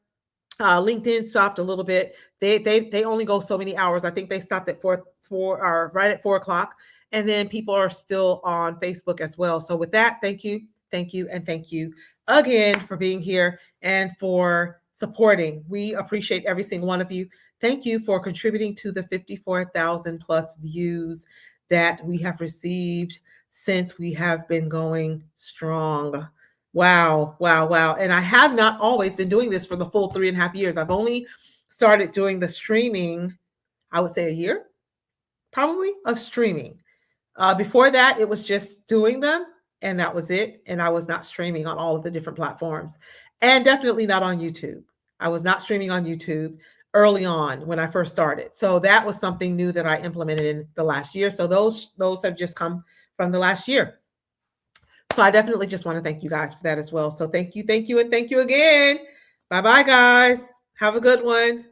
LinkedIn stopped a little bit. They only go so many hours. I think they stopped at right at 4 o'clock. And then people are still on Facebook as well. So with that, thank you, and thank you again for being here and for supporting. We appreciate every single one of you. Thank you for contributing to the 54,000 plus views that we have received since we have been going strong. Wow. And I have not always been doing this for the full 3.5 years. I've only started doing the streaming, I would say a year, probably, of streaming. Before that, it was just doing them, and that was it. And I was not streaming on all of the different platforms, and definitely not on YouTube. I was not streaming on YouTube early on when I first started. So that was something new that I implemented in the last year. So those have just come from the last year. So I definitely just want to thank you guys for that as well. So thank you, and thank you again. Bye-bye, guys. Have a good one.